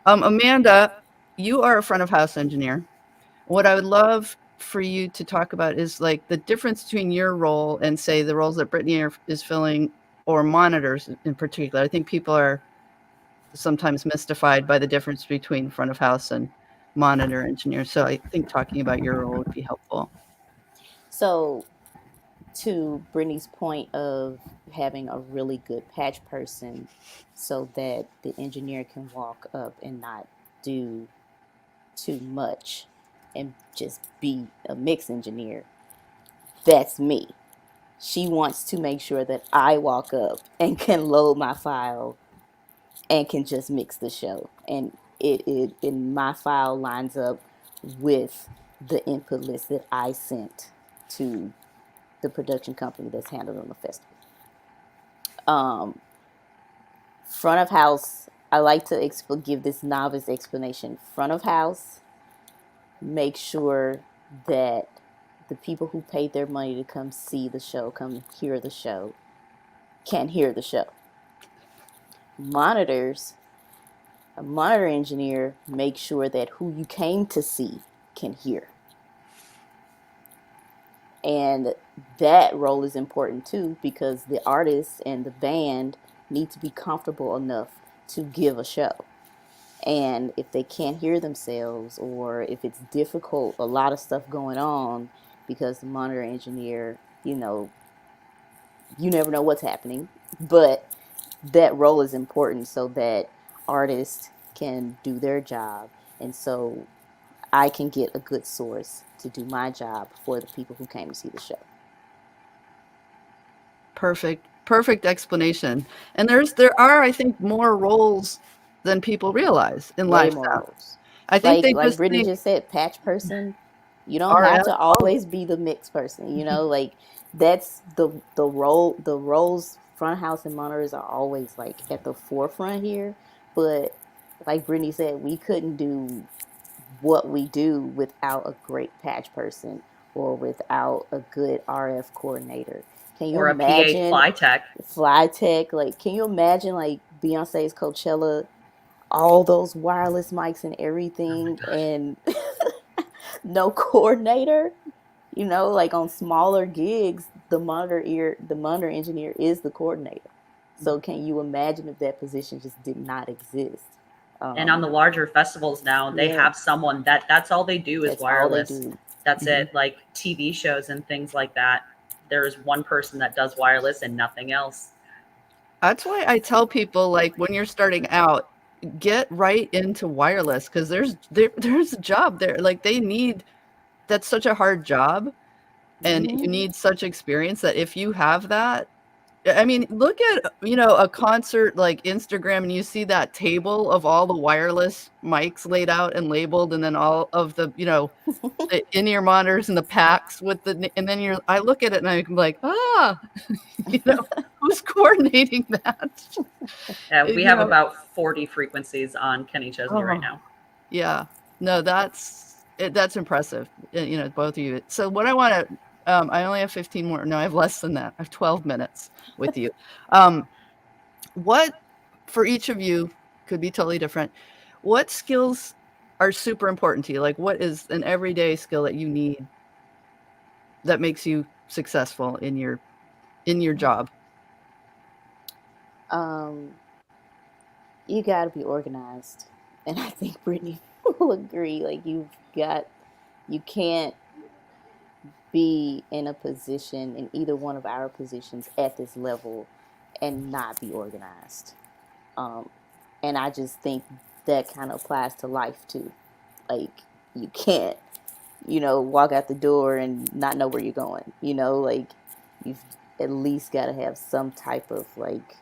Amanda, you are a front of house engineer. What I would love for you to talk about is, like, the difference between your role and, say, the roles that Brittany is filling, or monitors in particular. I think people are sometimes mystified by the difference between front of house and monitor engineer. So I think talking about your role would be helpful. So, to Brittany's point of having a really good patch person so that the engineer can walk up and not do too much and just be a mix engineer, that's me. She wants to make sure that I walk up and can load my file and can just mix the show, and it my file lines up with the input list that I sent to the production company that's handling the festival. Front of house, I like to give this novice explanation. Front of house, make sure that the people who paid their money to come see the show, come hear the show, can hear the show. Monitors, a monitor engineer, make sure that who you came to see can hear. And that role is important too, because the artist and the band need to be comfortable enough to give a show. And if they can't hear themselves, or if it's difficult, a lot of stuff going on, because the monitor engineer, you never know what's happening, but that role is important so that artists can do their job, and so I can get a good source to do my job for the people who came to see the show. Perfect explanation. And there are, I think, more roles than people realize in Way live more sound. roles. I think they Like just Brittany think just said, patch person. You don't have RF. to always be the mix person. Like that's the role. The roles, front house and monitors are always like at the forefront here. But like Brittany said, we couldn't do what we do without a great patch person or without a good RF coordinator. Can you Or a PA imagine fly tech. fly tech? Like, can you imagine like Beyonce's Coachella, all those wireless mics and everything, and no coordinator? Like on smaller gigs, the monitor engineer is the coordinator. So can you imagine if that position just did not exist? And on the larger festivals now, they have someone that's all they do is That's wireless. all they do. That's it. Like TV shows and things like that, there is one person that does wireless and nothing else. That's why I tell people, like, when you're starting out, get right into wireless, because there's a job there. Like, that's such a hard job, and you need such experience that if you have that, I mean, look at, a concert like Instagram, and you see that table of all the wireless mics laid out and labeled, and then all of the, the in-ear monitors and the packs and then I look at it and I'm like, who's coordinating that? We have about 40 frequencies on Kenny Chesney right now. Yeah, no, that's impressive. Both of you. So what I want to, I only have 15 more. No, I have less than that. I have 12 minutes with you. What, for each of you, could be totally different. What skills are super important to you? Like, what is an everyday skill that you need that makes you successful in your job? You got to be organized, and I think Brittany will agree. Like, you can't be in a position, in either one of our positions at this level, and not be organized. And I just think that kind of applies to life too. Like, you can't, walk out the door and not know where you're going. Like, you've at least got to have some type of like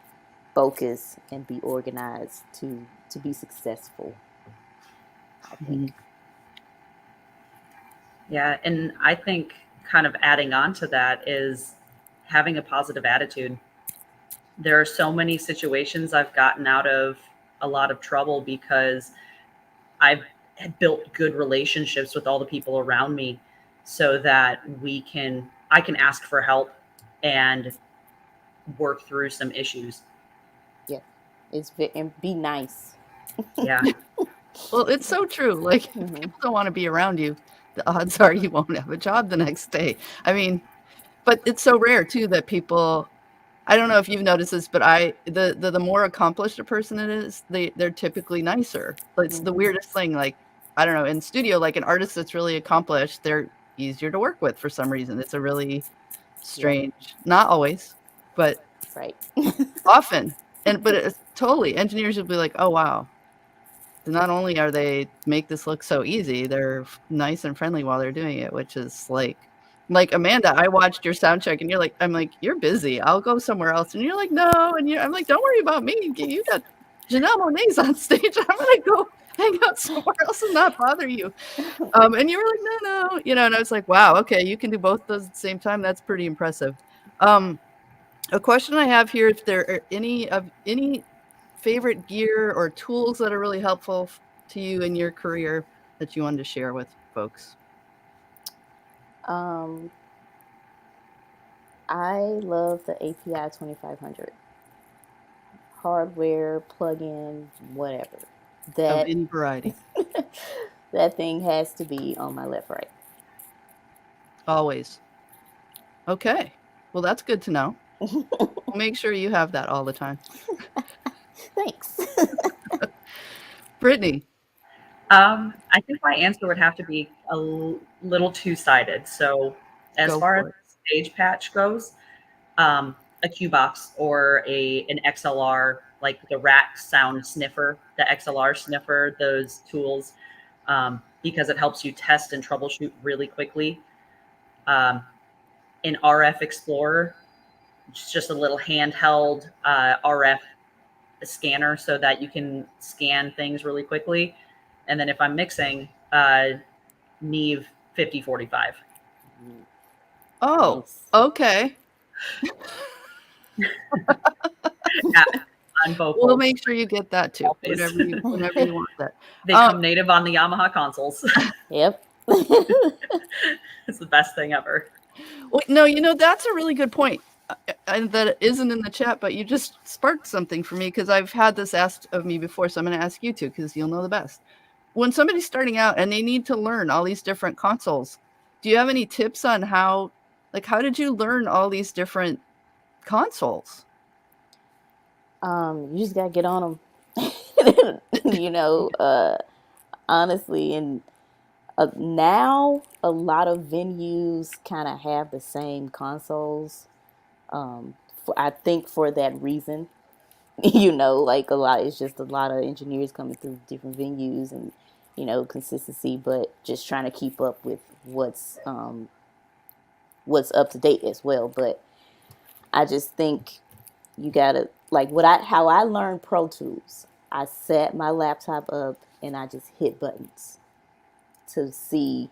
focus and be organized to be successful, I think. Yeah, and I think kind of adding on to that is having a positive attitude. There are so many situations I've gotten out of a lot of trouble because I've built good relationships with all the people around me so that I can ask for help and work through some issues. Yeah, and be nice. Yeah. Well, it's so true. Like, if people don't want to be around you, the odds are you won't have a job the next day. I mean, but it's so rare too that people, I don't know if you've noticed this, but the more accomplished a person it is, they're typically nicer. It's the weirdest thing. Like, I don't know, in studio, like an artist that's really accomplished, they're easier to work with for some reason. It's a really strange, not always, but often. But it's totally, engineers will be like, oh, wow. Not only are they make this look so easy, they're nice and friendly while they're doing it, which is like Amanda, I watched your sound check and I'm like, you're busy. I'll go somewhere else. And you're like, no. And I'm like, don't worry about me. You got Janelle Monáe's on stage. I'm going to go hang out somewhere else and not bother you. And you were like, no, and I was like, wow, okay, you can do both those at the same time. That's pretty impressive. A question I have here, if there are any favorite gear or tools that are really helpful to you in your career that you wanted to share with folks. I love the API 2500. Hardware, plug-in, whatever. Of any variety. That thing has to be on my left, right. Always. Okay. Well, that's good to know. We'll make sure you have that all the time. Thanks. Brittany. I think my answer would have to be a little two-sided. So as far as stage patch goes, a Q box or an XLR, like the rack sound sniffer, the XLR sniffer, those tools, because it helps you test and troubleshoot really quickly. An RF Explorer, just a little handheld RF scanner so that you can scan things really quickly. And then if I'm mixing, Neve 5045. Oh, nice. Okay. On vocals. We'll make sure you get that too, whenever you want that. They come native on the Yamaha consoles. Yep. It's the best thing ever. Well, no, that's a really good point. That isn't in the chat, but you just sparked something for me because I've had this asked of me before, so I'm going to ask you too because you'll know the best. When somebody's starting out and they need to learn all these different consoles, do you have any tips on how did you learn all these different consoles? You just got to get on them. Honestly, and now a lot of venues kind of have the same consoles. I think for that reason, it's just a lot of engineers coming through different venues and, consistency, but just trying to keep up with what's up to date as well. But I just think you gotta, how I learned Pro Tools, I set my laptop up and I just hit buttons to see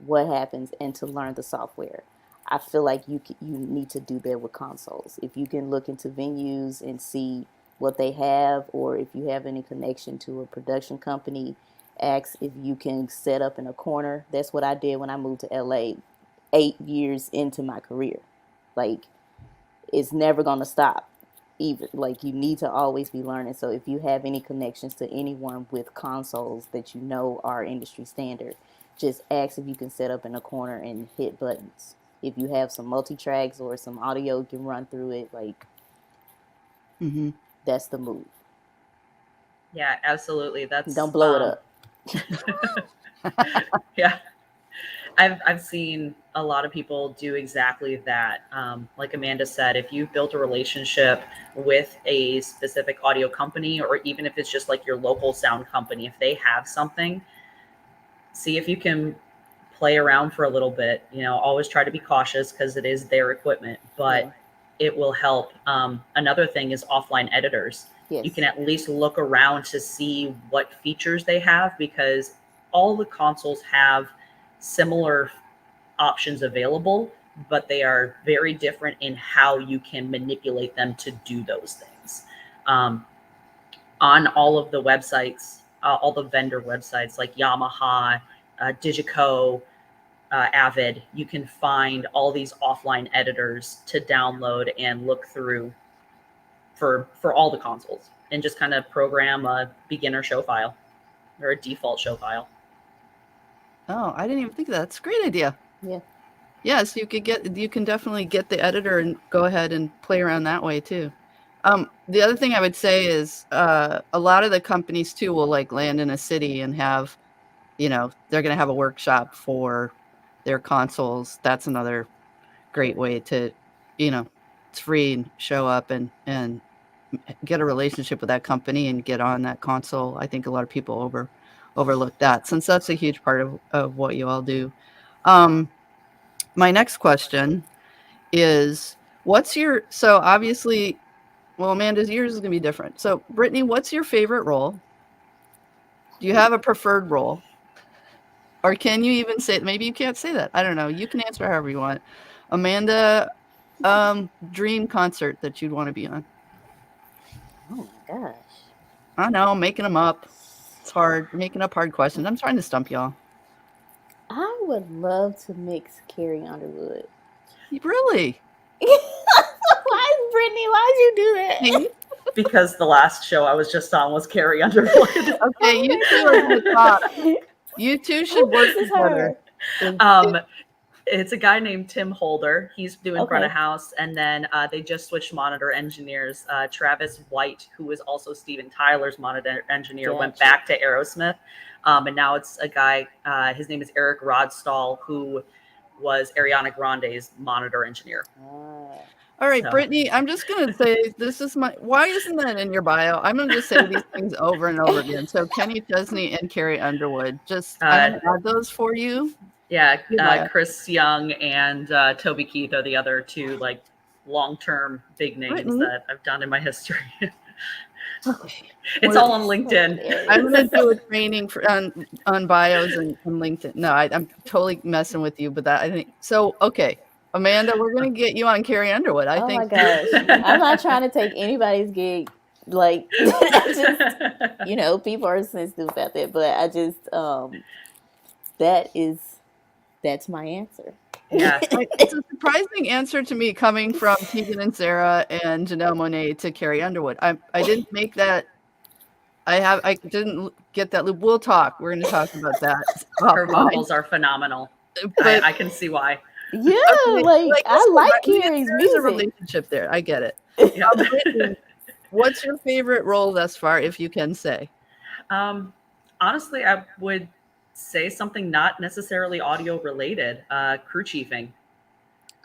what happens and to learn the software. I feel like you need to do that with consoles. If you can look into venues and see what they have, or if you have any connection to a production company, ask if you can set up in a corner. That's what I did when I moved to LA 8 years into my career. It's never going to stop. Even you need to always be learning. So if you have any connections to anyone with consoles that are industry standard, just ask if you can set up in a corner and hit buttons. If you have some multi-tracks or some audio you can run through it, that's the move. Yeah, absolutely. Don't blow it up. Yeah. I've seen a lot of people do exactly that. Like Amanda said, if you've built a relationship with a specific audio company, or even if it's just your local sound company, if they have something, see if you can play around for a little bit. Always try to be cautious because it is their equipment, but it will help. Another thing is offline editors. Yes. You can at least look around to see what features they have, because all the consoles have similar options available, but they are very different in how you can manipulate them to do those things. On all of the websites, all the vendor websites like Yamaha, Digico, Avid, you can find all these offline editors to download and look through for all the consoles, and just kind of program a beginner show file or a default show file. Oh, I didn't even think of that. That's a great idea. Yeah. Yes, you can definitely get the editor and go ahead and play around that way too. The other thing I would say is a lot of the companies too will land in a city and have, they're going to have a workshop for their consoles. That's another great way to, it's free, and show up and get a relationship with that company and get on that console. I think a lot of people overlook that, since that's a huge part of what you all do. My next question is, so obviously, well, Amanda's yours is going to be different. So Brittany, what's your favorite role? Do you have a preferred role? Or can you even say, maybe you can't say that. I don't know. You can answer however you want. Amanda, dream concert that you'd want to be on. Oh my gosh. I know, making them up. It's hard. Making up hard questions. I'm trying to stump y'all. I would love to mix Carrie Underwood. Really? Why, Brittany? Why'd you do that? Because the last show I was just on was Carrie Underwood. Okay, you two are going to talk. You two should work together. It's a guy named Tim Holder. He's doing front of house, and then they just switched monitor engineers. Travis White, who was also Steven Tyler's monitor engineer, went back to Aerosmith, and now it's a guy. His name is Eric Rodstall, who was Ariana Grande's monitor engineer. All right, Brittany, I'm just going to say, why isn't that in your bio? I'm going to just say these things over and over again. So Kenny Chesney and Carrie Underwood, I'm going to add those for you. Yeah, Chris Young and Toby Keith are the other two like long-term big names that I've done in my history. It's all on LinkedIn. I'm going to do a training on bios and LinkedIn. No, I'm totally messing with you, but that I think so. Okay, Amanda, we're going to get you on Carrie Underwood. I think. Oh my gosh, I'm not trying to take anybody's gig. Like, just, people are sensitive about that, but I just that's my answer. Yeah, it's a surprising answer to me coming from Tegan and Sarah and Janelle Monáe to Carrie Underwood. I didn't make that. I didn't get that loop. We'll talk. We're going to talk about that. Her vocals are phenomenal. But, I can see why. Yeah, I like Carrie's music. There's a relationship there. I get it. Brittany, what's your favorite role thus far, if you can say? Honestly, I would say something not necessarily audio related. Crew chiefing.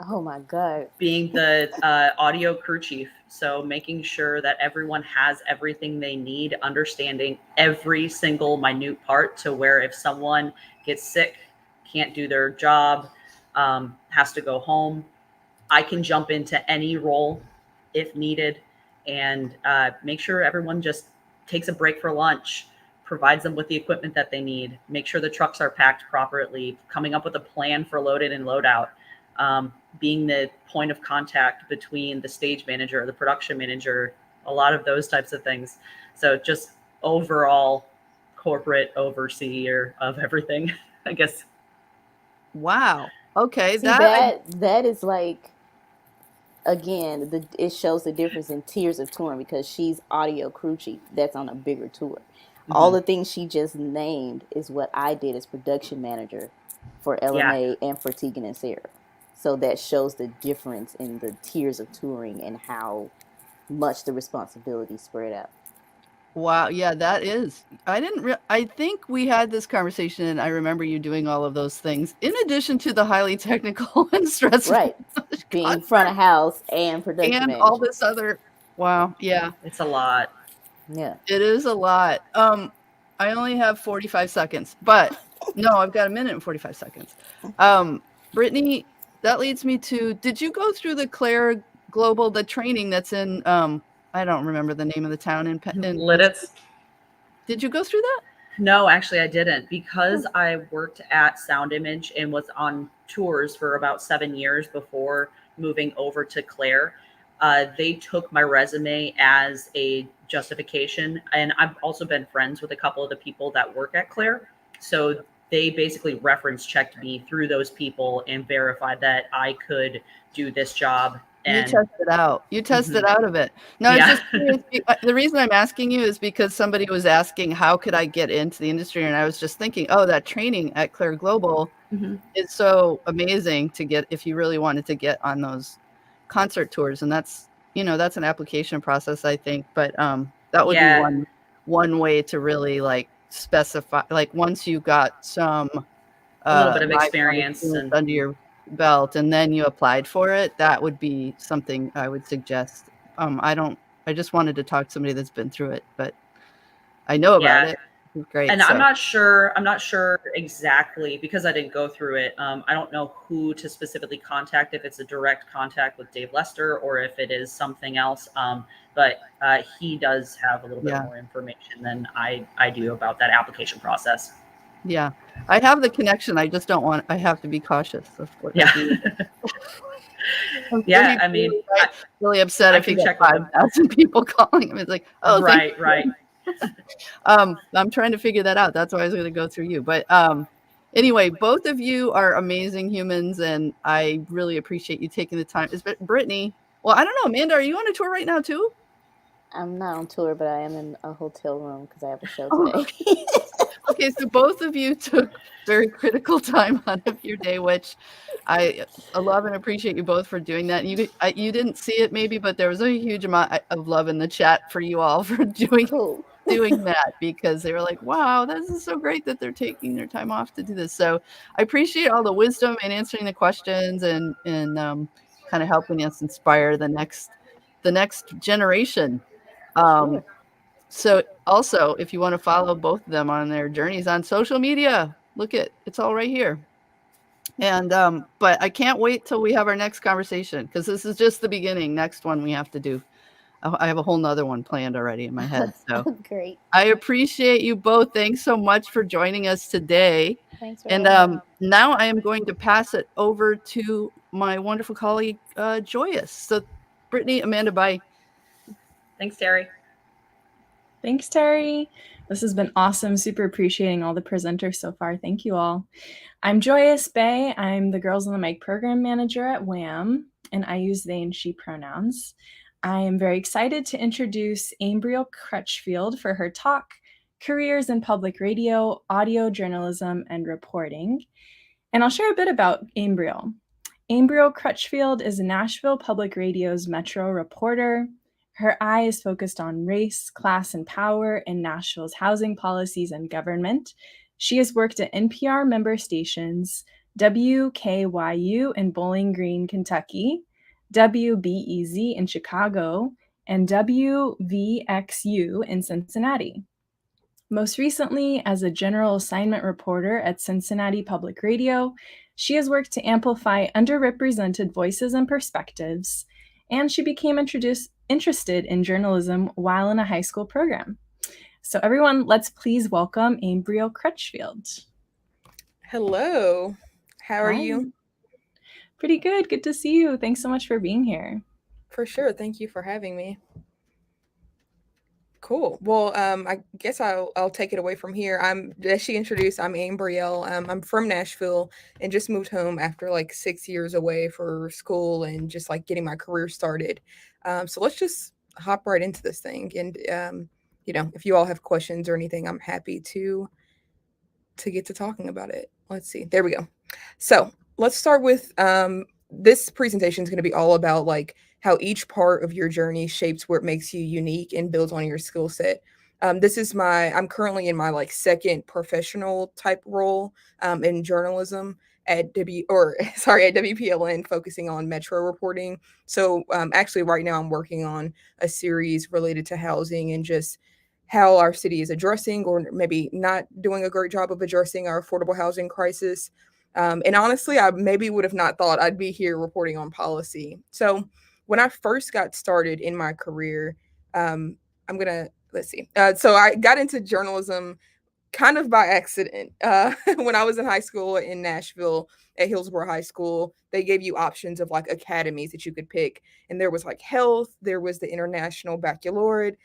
Oh my God. Being the audio crew chief. So making sure that everyone has everything they need, understanding every single minute part to where if someone gets sick, can't do their job, has to go home, I can jump into any role if needed and make sure everyone just takes a break for lunch, provides them with the equipment that they need, make sure the trucks are packed properly, coming up with a plan for load in and load out, being the point of contact between the stage manager, the production manager, a lot of those types of things. So just overall corporate overseer of everything, I guess. Wow. Okay. See, that is like, again, it shows the difference in tiers of touring because she's audio crew chief. That's on a bigger tour. Mm-hmm. All the things she just named is what I did as production manager for LMA and for Tegan and Sarah. So that shows the difference in the tiers of touring and how much the responsibility spread out. Wow. Yeah, that is. I think we had this conversation and I remember you doing all of those things in addition to the highly technical and stressful. Right. Being front of house and production and manager. All this other. Wow. Yeah. It's a lot. Yeah. It is a lot. I only have 45 seconds, but no, I've got a minute and 45 seconds. Brittany, that leads me to, did you go through the Claire Global, the training that's in, I don't remember the name of the town in Lidditz. Did you go through that? No, actually I didn't because I worked at Sound Image and was on tours for about 7 years before moving over to Claire. They took my resume as a justification. And I've also been friends with a couple of the people that work at Claire. So they basically reference checked me through those people and verified that I could do this job. And you tested out. You tested out of it. No, it's just curious. The reason I'm asking you is because somebody was asking, how could I get into the industry? And I was just thinking, oh, that training at Claire Global is so amazing to get if you really wanted to get on those concert tours. And that's, that's an application process, I think. But that would be one way to really like specify, like once you got some a little bit of experience and under your belt and then you applied for it, that would be something I would suggest. I just wanted to talk to somebody that's been through it, but I know about it, Great. And I'm not sure exactly, because I didn't go through it. I don't know who to specifically contact, if it's a direct contact with Dave Lester or if it is something else. But he does have a little bit more information than I do about that application process. Yeah, I have the connection. I just don't want, I have to be cautious of what I do. I'm Yeah, I mean, really upset if you got 5,000 people calling him. It's like, oh, right. I'm trying to figure that out. That's why I was going to go through you. But anyway, both of you are amazing humans, and I really appreciate you taking the time. Is Brittany? Well, I don't know, Amanda, are you on a tour right now too? I'm not on tour, but I am in a hotel room because I have a show today. Okay, so both of you took very critical time out of your day, which I love and appreciate you both for doing that. And you didn't see it maybe, but there was a huge amount of love in the chat for you all for doing that, because they were like, wow, this is so great that they're taking their time off to do this. So I appreciate all the wisdom and answering the questions and kind of helping us inspire the next generation. Sure. So also, if you want to follow both of them on their journeys on social media, it's all right here. And but I can't wait till we have our next conversation, because this is just the beginning. Next one we have to do. I have a whole nother one planned already in my head. So great. I appreciate you both. Thanks so much for joining us today. Thanks for and now I am going to pass it over to my wonderful colleague, Joyous. So Brittany, Amanda, bye. Thanks, Terry. Thanks, Terry. This has been awesome. Super appreciating all the presenters so far. Thank you all. I'm Joyous Bay. I'm the Girls on the Mic program manager at WAM, and I use they and she pronouns. I am very excited to introduce Ambriel Crutchfield for her talk, Careers in Public Radio, Audio Journalism, and Reporting. And I'll share a bit about Ambriel. Ambriel Crutchfield is Nashville Public Radio's Metro reporter. Her eye is focused on race, class, and power in Nashville's housing policies and government. She has worked at NPR member stations, WKYU in Bowling Green, Kentucky, WBEZ in Chicago, and WVXU in Cincinnati. Most recently, as a general assignment reporter at Cincinnati Public Radio, she has worked to amplify underrepresented voices and perspectives, and she became interested in journalism while in a high school program. So everyone, let's please welcome Ambriel Crutchfield. Hello, how are you? Pretty good, good to see you. Thanks so much for being here. For sure, thank you for having me. Cool. Well, I guess I'll take it away from here. As she introduced, I'm Ambriel. I'm from Nashville and just moved home after like 6 years away for school and just like getting my career started. So let's just hop right into this thing. And if you all have questions or anything, I'm happy to get to talking about it. Let's see. There we go. So let's start with this presentation is going to be all about like how each part of your journey shapes what makes you unique and builds on your skill set. I'm currently in my like second professional type role in journalism at WPLN, focusing on metro reporting. So actually right now I'm working on a series related to housing and just how our city is addressing or maybe not doing a great job of addressing our affordable housing crisis. And honestly, I maybe would have not thought I'd be here reporting on policy. So when I first got started in my career, so I got into journalism kind of by accident. When I was in high school in Nashville at Hillsborough High School, they gave you options of like academies that you could pick. And there was like health, there was the International Baccalaureate,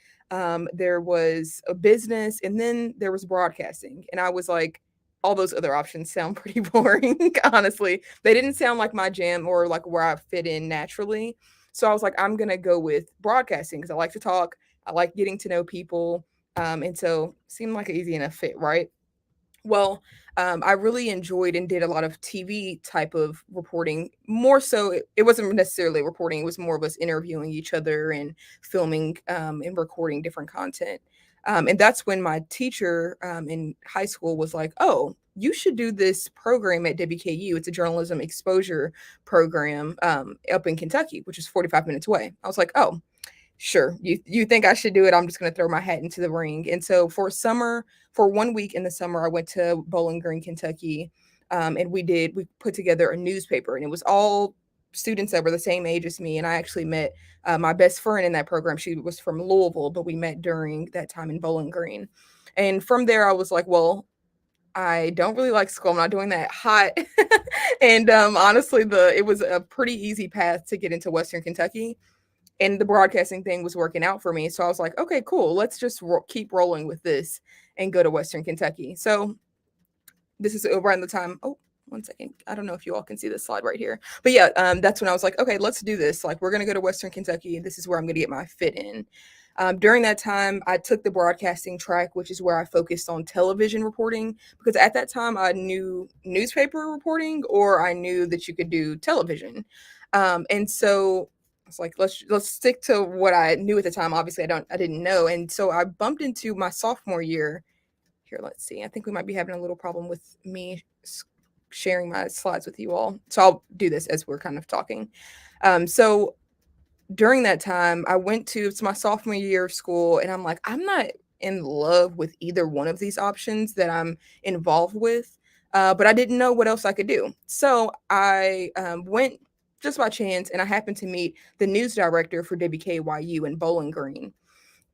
there was a business, and then there was broadcasting. And I was like, all those other options sound pretty boring, honestly. They didn't sound like my jam or like where I fit in naturally. So I was like, I'm going to go with broadcasting because I like to talk. I like getting to know people. And so it seemed like an easy enough fit, right? Well, I really enjoyed and did a lot of TV type of reporting. More so, it wasn't necessarily reporting. It was more of us interviewing each other and filming and recording different content. And that's when my teacher in high school was like, oh, you should do this program at WKU. It's a journalism exposure program up in Kentucky, which is 45 minutes away. I was like, oh, sure, you think I should do it, I'm just going to throw my hat into the ring. And so for 1 week in the summer, I went to Bowling Green, Kentucky, and we put together a newspaper, and it was all students that were the same age as me. And I actually met my best friend in that program. She was from Louisville, but we met during that time in Bowling Green. And from there, I was like, well, I don't really like school. I'm not doing that hot. And honestly, it was a pretty easy path to get into Western Kentucky, and the broadcasting thing was working out for me. So I was like, okay, cool. Let's just keep rolling with this and go to Western Kentucky. So this is around the time. Oh, 1 second. I don't know if you all can see this slide right here, but yeah, that's when I was like, okay, let's do this. Like, we're going to go to Western Kentucky. This is where I'm going to get my fit in. During that time, I took the broadcasting track, which is where I focused on television reporting, because at that time I knew newspaper reporting, or I knew that you could do television. And so I was like, let's stick to what I knew at the time. Obviously, I didn't know. And so I bumped into my sophomore year. Here, let's see. I think we might be having a little problem with me sharing my slides with you all. So I'll do this as we're kind of talking. So during that time, it's my sophomore year of school, and I'm like, I'm not in love with either one of these options that I'm involved with, but I didn't know what else I could do. So I went just by chance, and I happened to meet the news director for WKYU in Bowling Green.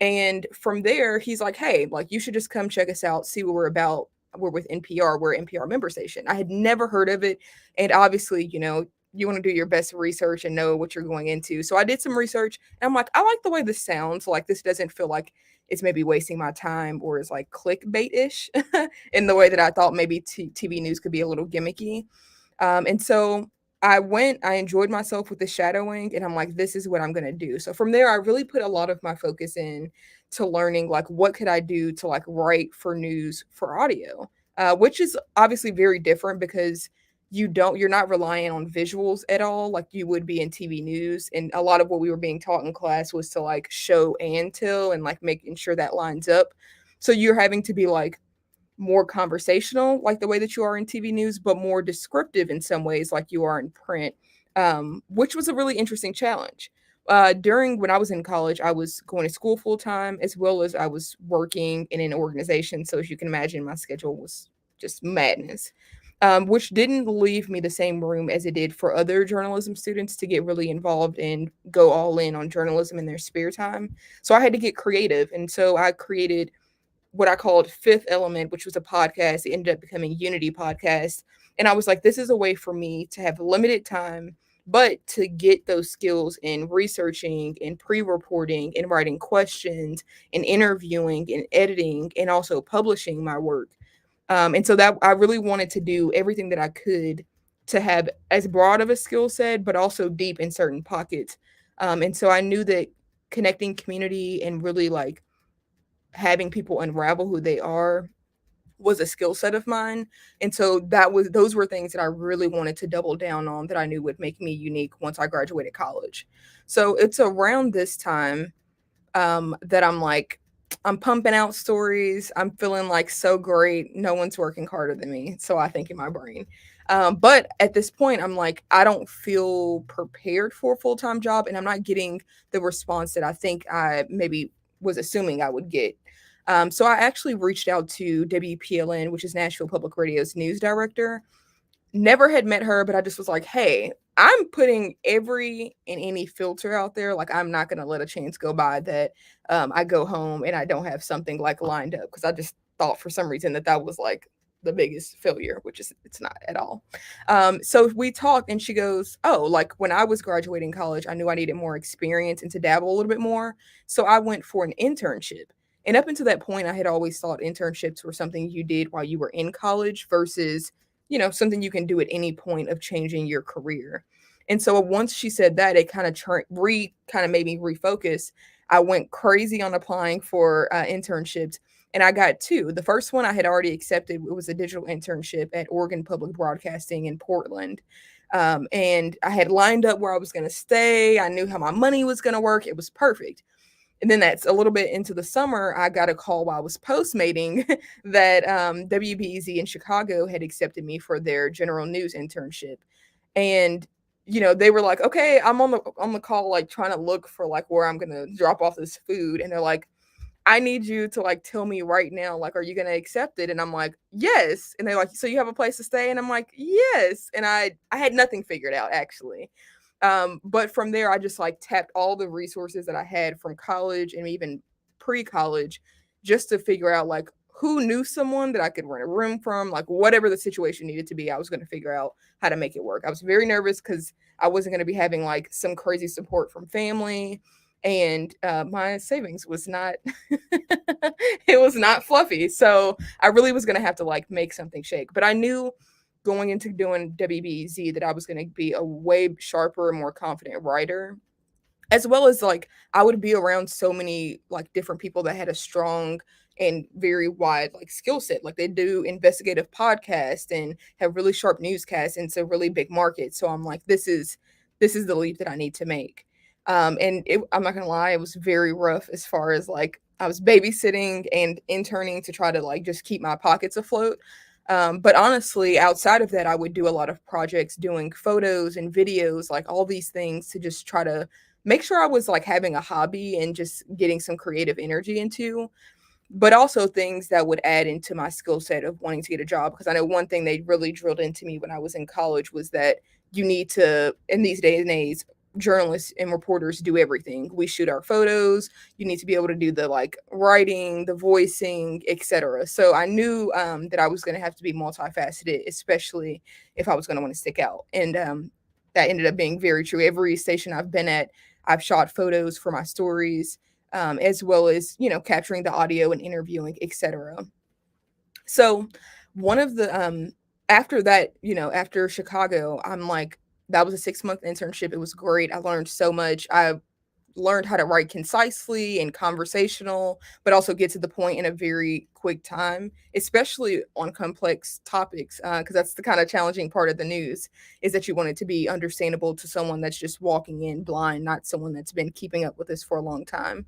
And from there, he's like, hey, like, you should just come check us out, see what we're about. We're with NPR, we're an NPR member station. I had never heard of it. And obviously, you want to do your best research and know what you're going into. So I did some research, and I'm like, I like the way this sounds. Like, this doesn't feel like it's maybe wasting my time, or is like clickbait-ish in the way that I thought maybe TV news could be a little gimmicky. And so I enjoyed myself with the shadowing, and I'm like, this is what I'm going to do. So from there, I really put a lot of my focus in to learning, like, what could I do to like write for news for audio, which is obviously very different, because you're not relying on visuals at all like you would be in TV news. And a lot of what we were being taught in class was to like show and tell, and like making sure that lines up. So you're having to be like more conversational, like the way that you are in TV news, but more descriptive in some ways, like you are in print, which was a really interesting challenge. During when I was in college, I was going to school full time, as well as I was working in an organization. So as you can imagine, my schedule was just madness, which didn't leave me the same room as it did for other journalism students to get really involved and go all in on journalism in their spare time. So I had to get creative. And so I created what I called Fifth Element, which was a podcast. It ended up becoming Unity Podcast. And I was like, this is a way for me to have limited time, but to get those skills in researching and pre-reporting and writing questions and interviewing and editing and also publishing my work. And so that I really wanted to do everything that I could to have as broad of a skill set, but also deep in certain pockets. And so I knew that connecting community and really like having people unravel who they are was a skill set of mine. And so those were things that I really wanted to double down on, that I knew would make me unique once I graduated college. So it's around this time that I'm pumping out stories. I'm feeling like so great. No one's working harder than me. So I think in my brain. But at this point, I'm like, I don't feel prepared for a full-time job, and I'm not getting the response that I think I maybe was assuming I would get. So I actually reached out to WPLN, which is Nashville Public Radio's news director. Never had met her, but I just was like, hey, I'm putting every and any filter out there. Like, I'm not going to let a chance go by that I go home and I don't have something like lined up, because I just thought for some reason that was like the biggest failure, which is it's not at all. So we talked, and she goes, oh, like when I was graduating college, I knew I needed more experience and to dabble a little bit more. So I went for an internship. And up until that point, I had always thought internships were something you did while you were in college versus, something you can do at any point of changing your career. And so once she said that, it kind of made me refocus. I went crazy on applying for internships, and I got two. The first one I had already accepted. It was a digital internship at Oregon Public Broadcasting in Portland. And I had lined up where I was going to stay. I knew how my money was going to work. It was perfect. And then that's a little bit into the summer, I got a call while I was postmating that WBEZ in Chicago had accepted me for their general news internship. And they were like, okay, I'm on the call, like trying to look for like where I'm gonna drop off this food, and they're like, I need you to like tell me right now, like, are you gonna accept it? And I'm like, yes. And they're like, so you have a place to stay? And I'm like, yes. And I had nothing figured out actually. But from there, I just like tapped all the resources that I had from college and even pre-college just to figure out like who knew someone that I could rent a room from, like whatever the situation needed to be, I was going to figure out how to make it work. I was very nervous because I wasn't going to be having like some crazy support from family, and my savings was not it was not fluffy. So I really was going to have to like make something shake. But I knew going into doing WBZ that I was going to be a way sharper, more confident writer, as well as like I would be around so many like different people that had a strong and very wide like skill set. Like they do investigative podcasts and have really sharp newscasts, and it's a really big market. So I'm like, this is the leap that I need to make. I'm not gonna lie, it was very rough as far as like I was babysitting and interning to try to like just keep my pockets afloat. But honestly, outside of that, I would do a lot of projects doing photos and videos, like all these things to just try to make sure I was like having a hobby and just getting some creative energy into, but also things that would add into my skill set of wanting to get a job. Because I know one thing they really drilled into me when I was in college was that you need to, in these days and age, journalists and reporters do everything. We shoot our photos. You need to be able to do the like writing, the voicing, etc. So I knew that I was going to have to be multifaceted, especially if I was going to want to stick out. And that ended up being very true. Every station I've been at, I've shot photos for my stories, as well as capturing the audio and interviewing, etc. So one of the after that, after Chicago, I'm like, that was a 6-month internship. It was great. I learned so much. I learned how to write concisely and conversational, but also get to the point in a very quick time, especially on complex topics, because that's the kind of challenging part of the news, is that you want it to be understandable to someone that's just walking in blind, not someone that's been keeping up with this for a long time.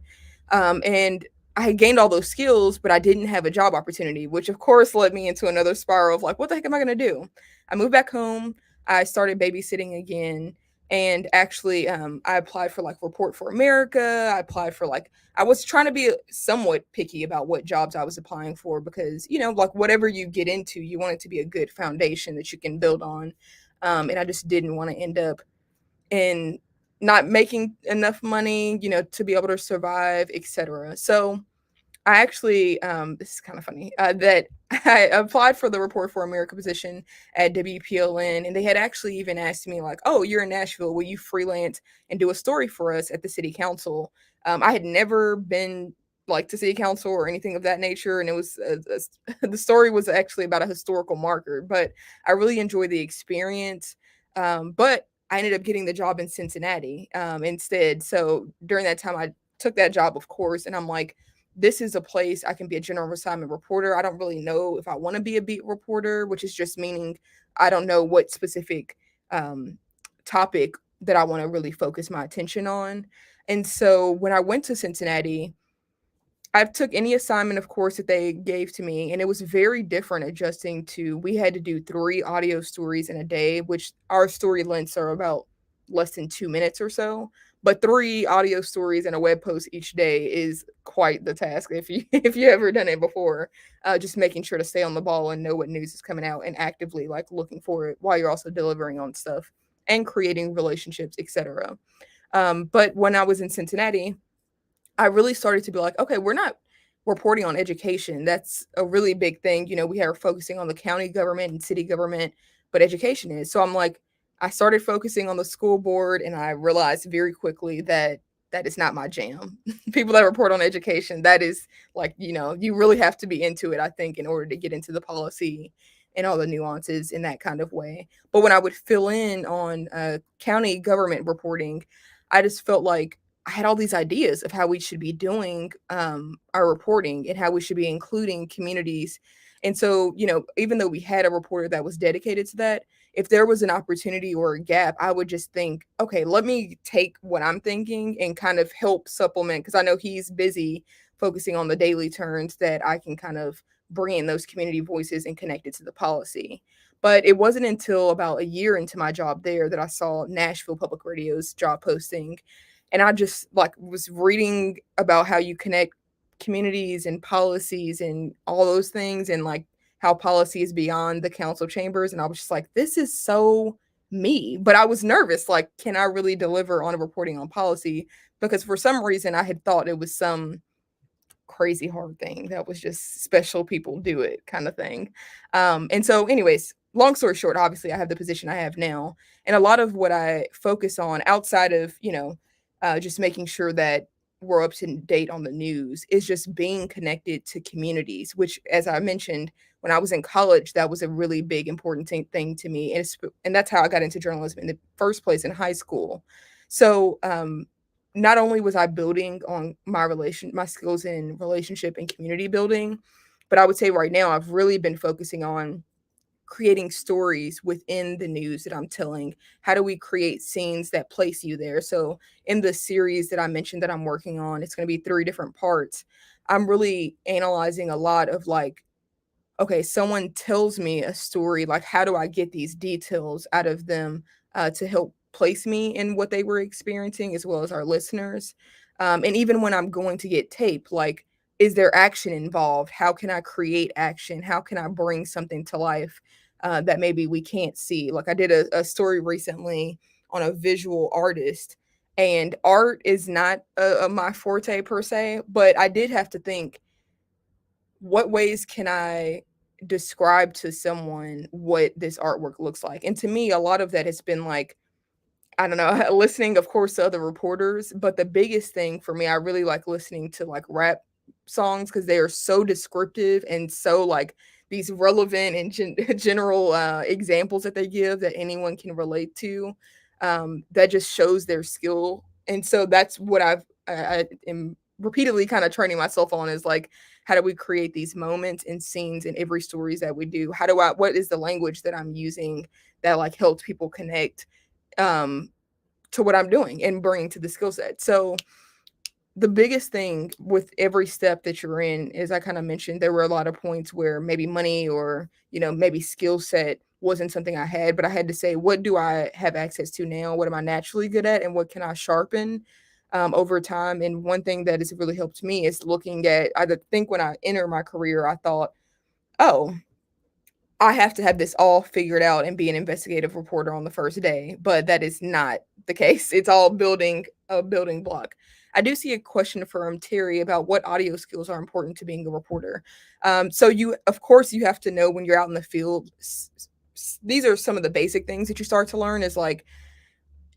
And I had gained all those skills, but I didn't have a job opportunity, which of course led me into another spiral of like, what the heck am I going to do? I moved back home. I started babysitting again. And actually, I applied for like Report for America. I applied for like, I was trying to be somewhat picky about what jobs I was applying for because, like whatever you get into, you want it to be a good foundation that you can build on. And I just didn't want to end up in not making enough money, to be able to survive, etc. So I actually, this is kind of funny, that I applied for the Report for America position at WPLN, and they had actually even asked me like, "Oh, you're in Nashville. Will you freelance and do a story for us at the city council?" I had never been like to city council or anything of that nature, and it was the story was actually about a historical marker, but I really enjoyed the experience. But I ended up getting the job in Cincinnati instead. So during that time, I took that job, of course, and I'm like, this is a place I can be a general assignment reporter. I don't really know if I want to be a beat reporter, which is just meaning I don't know what specific topic that I want to really focus my attention on. And so when I went to Cincinnati, I took any assignment, of course, that they gave to me, and it was very different adjusting to, we had to do 3 audio stories in a day, which our story lengths are about less than 2 minutes or so. But 3 audio stories and a web post each day is quite the task if you if you ever done it before. Just making sure to stay on the ball and know what news is coming out and actively like looking for it while you're also delivering on stuff and creating relationships, etc. But when I was in Cincinnati, I really started to be like, okay, we're not reporting on education. That's a really big thing. We are focusing on the county government and city government, but education is. So I'm like, I started focusing on the school board, and I realized very quickly that that is not my jam. People that report on education, that is like, you really have to be into it, I think, in order to get into the policy and all the nuances in that kind of way. But when I would fill in on county government reporting, I just felt like I had all these ideas of how we should be doing our reporting and how we should be including communities. And so, even though we had a reporter that was dedicated to that, if there was an opportunity or a gap, I would just think, okay, let me take what I'm thinking and kind of help supplement, because I know he's busy focusing on the daily turns, that I can kind of bring in those community voices and connect it to the policy. But it wasn't until about a year into my job there that I saw Nashville Public Radio's job posting. And I just like was reading about how you connect communities and policies and all those things, and like how policy is beyond the council chambers. And I was just like, this is so me. But I was nervous, like, can I really deliver on a reporting on policy? Because for some reason I had thought it was some crazy hard thing that was just special people do it kind of thing. And so anyways, long story short, obviously I have the position I have now. And a lot of what I focus on outside of, just making sure that we're up to date on the news is just being connected to communities, which, as I mentioned, when I was in college, that was a really big, important thing to me. And that's how I got into journalism in the first place in high school. So, not only was I building on my skills in relationship and community building, but I would say right now I've really been focusing on creating stories within the news that I'm telling. How do we create scenes that place you there? So in the series that I mentioned that I'm working on, it's going to be 3 different parts. I'm really analyzing a lot of like, okay, someone tells me a story, like how do I get these details out of them to help place me in what they were experiencing, as well as our listeners. And even when I'm going to get tape, like, is there action involved? How can I create action? How can I bring something to life that maybe we can't see? Like I did a story recently on a visual artist, and art is not my forte per se, but I did have to think, what ways can I describe to someone what this artwork looks like? And to me, a lot of that has been like, I don't know, listening, of course, to other reporters. But the biggest thing for me, I really like listening to like rap songs because they are so descriptive and so like these relevant and general examples that they give that anyone can relate to. That just shows their skill. And so that's what I am repeatedly kind of training myself on, is like, how do we create these moments and scenes in every stories that we do? What is the language that I'm using that like helps people connect to what I'm doing and bringing to the skill set? So the biggest thing with every step that you're in is, I kind of mentioned, there were a lot of points where maybe money or, maybe skill set wasn't something I had, but I had to say, what do I have access to now? What am I naturally good at? And what can I sharpen over time? And one thing that has really helped me is looking at, I think when I entered my career, I thought, oh, I have to have this all figured out and be an investigative reporter on the first day, but that is not the case. It's all a building block. I do see a question from Terry about what audio skills are important to being a reporter. So of course, you have to know when you're out in the field. These are some of the basic things that you start to learn, is like,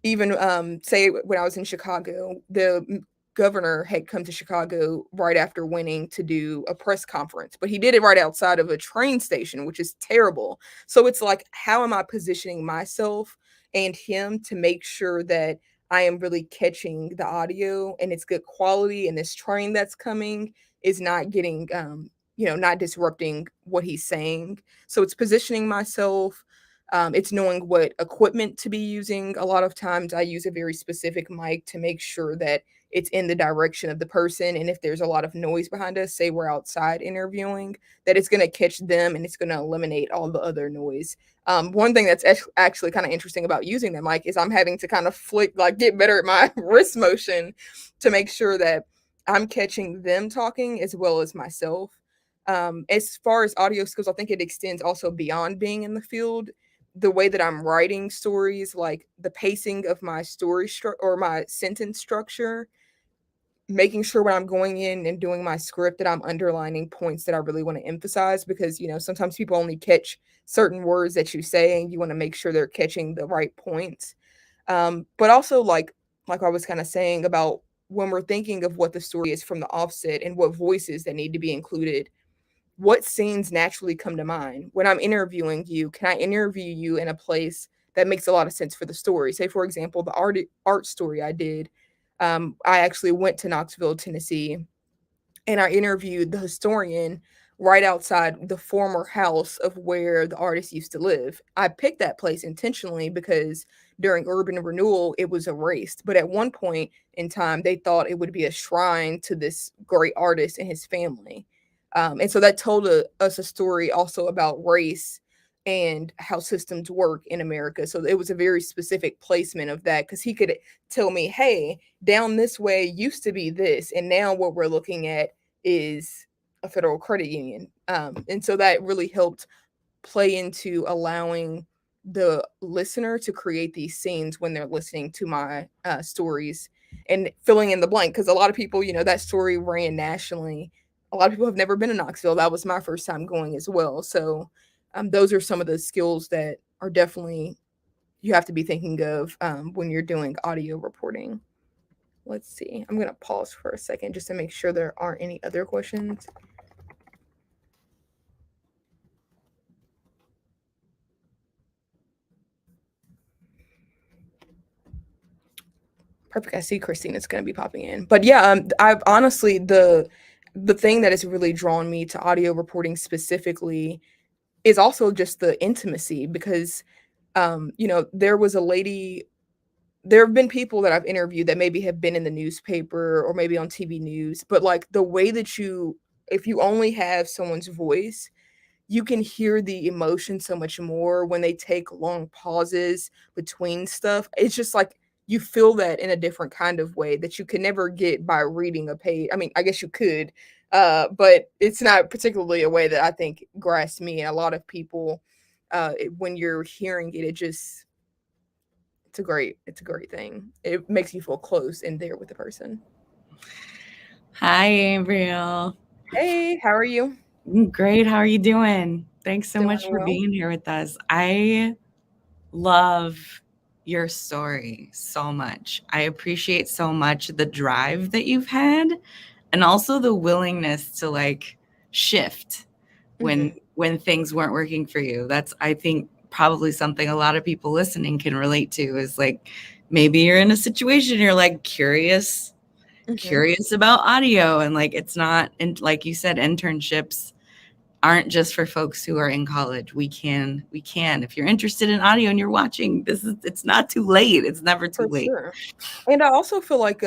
even say when I was in Chicago, the governor had come to Chicago right after winning to do a press conference, but he did it right outside of a train station, which is terrible. So it's like, how am I positioning myself and him to make sure that I am really catching the audio and it's good quality, and this train that's coming is not getting not disrupting what he's saying. So it's positioning myself. It's knowing what equipment to be using. A lot of times I use a very specific mic to make sure that it's in the direction of the person. And if there's a lot of noise behind us, say we're outside interviewing, that it's going to catch them and it's going to eliminate all the other noise. One thing that's actually kind of interesting about using the mic is I'm having to kind of get better at my wrist motion to make sure that I'm catching them talking as well as myself. As far as audio skills, I think it extends also beyond being in the field. The way that I'm writing stories, like the pacing of my story or my sentence structure, making sure when I'm going in and doing my script that I'm underlining points that I really want to emphasize, because, sometimes people only catch certain words that you say and you want to make sure they're catching the right points. But also like I was kind of saying about when we're thinking of what the story is from the offset and what voices that need to be included, what scenes naturally come to mind when I'm interviewing you? Can I interview you in a place that makes a lot of sense for the story? Say, for example, the art story I did. I actually went to Knoxville, Tennessee, and I interviewed the historian right outside the former house of where the artist used to live. I picked that place intentionally because during urban renewal, it was erased. But at one point in time, they thought it would be a shrine to this great artist and his family. And so that told us a story also about race and how systems work in America. So it was a very specific placement of that, because he could tell me, hey, down this way used to be this, and now what we're looking at is a federal credit union. And so that really helped play into allowing the listener to create these scenes when they're listening to my stories, and filling in the blank, because a lot of people, that story ran nationally. A lot of people have never been to Knoxville. That was my first time going as well. So those are some of the skills that are definitely you have to be thinking of when you're doing audio reporting. Let's see. I'm going to pause for a second just to make sure there aren't any other questions. Perfect. I see Christina's going to be popping in. But yeah, I've honestly, the thing that has really drawn me to audio reporting specifically is also just the intimacy, because there was a lady, there have been people that I've interviewed that maybe have been in the newspaper or maybe on TV news, but like the way that if you only have someone's voice, you can hear the emotion so much more when they take long pauses between stuff. It's just like you feel that in a different kind of way that you can never get by reading a page. I mean, I guess you could, but it's not particularly a way that I think grasps me and a lot of people. When you're hearing it, it's a great thing. It makes you feel close and there with the person. Hi, Gabriel. Hey, how are you? Great. How are you doing? Thanks so Doing much for well. being here with us. I love your story so much. I appreciate so much the drive that you've had, and also the willingness to like shift when things weren't working for you. That's, I think, probably something a lot of people listening can relate to, is like maybe you're in a situation you're like curious about audio, and like it's not, and like you said, internships aren't just for folks who are in college. We can, if you're interested in audio and you're watching, it's not too late. It's never too late. Sure. And I also feel like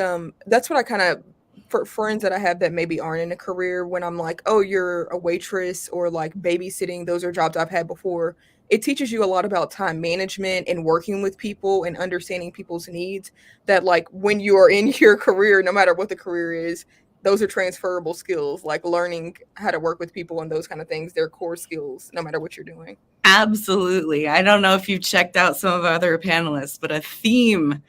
that's what I kind of, for friends that I have that maybe aren't in a career, when I'm like, oh, you're a waitress or like babysitting, those are jobs I've had before. It teaches you a lot about time management and working with people and understanding people's needs, that like when you are in your career, no matter what the career is, those are transferable skills, like learning how to work with people and those kind of things. They're core skills, no matter what you're doing. Absolutely. I don't know if you've checked out some of our other panelists, but a theme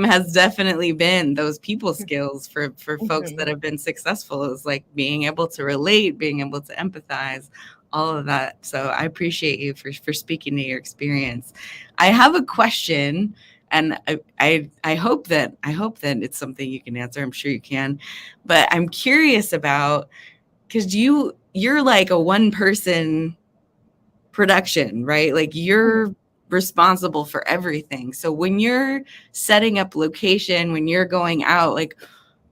has definitely been those people skills for folks that have been successful, is like being able to relate, being able to empathize, all of that. So I appreciate you for speaking to your experience. I have a question, and I hope that it's something you can answer. I'm sure you can, but I'm curious about, because you're like a one person production, right? Like you're responsible for everything. So when you're setting up location, when you're going out, like,